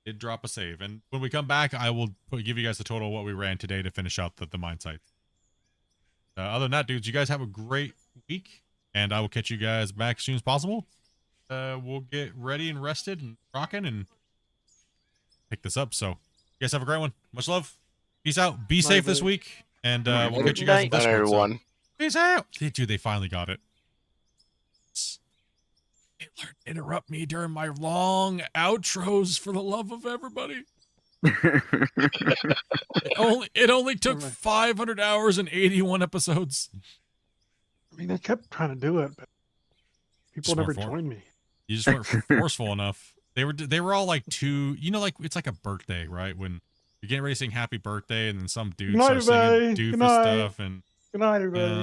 Did drop a save. And when we come back, I will give you guys the total of what we ran today to finish out the mine site. Other than that, dudes, you guys have a great week. And I will catch you guys back as soon as possible. We'll get ready and rested and rocking and pick this up. So, you guys have a great one. Much love. Peace out. Be safe this week. And we'll catch you guys in Night, Discord. everyone. So. Peace out. Dude, they finally got it. They learned to interrupt me during my long outros for the love of everybody. It only took 500 hours and 81 episodes. I mean, I kept trying to do it, but people never joined me. You just weren't forceful enough. They were all like like it's like a birthday, right? When you're getting ready to sing happy birthday and then some dude starts singing doofus stuff and good night, everybody.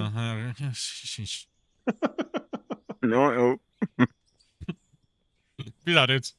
No. Peace out, dudes.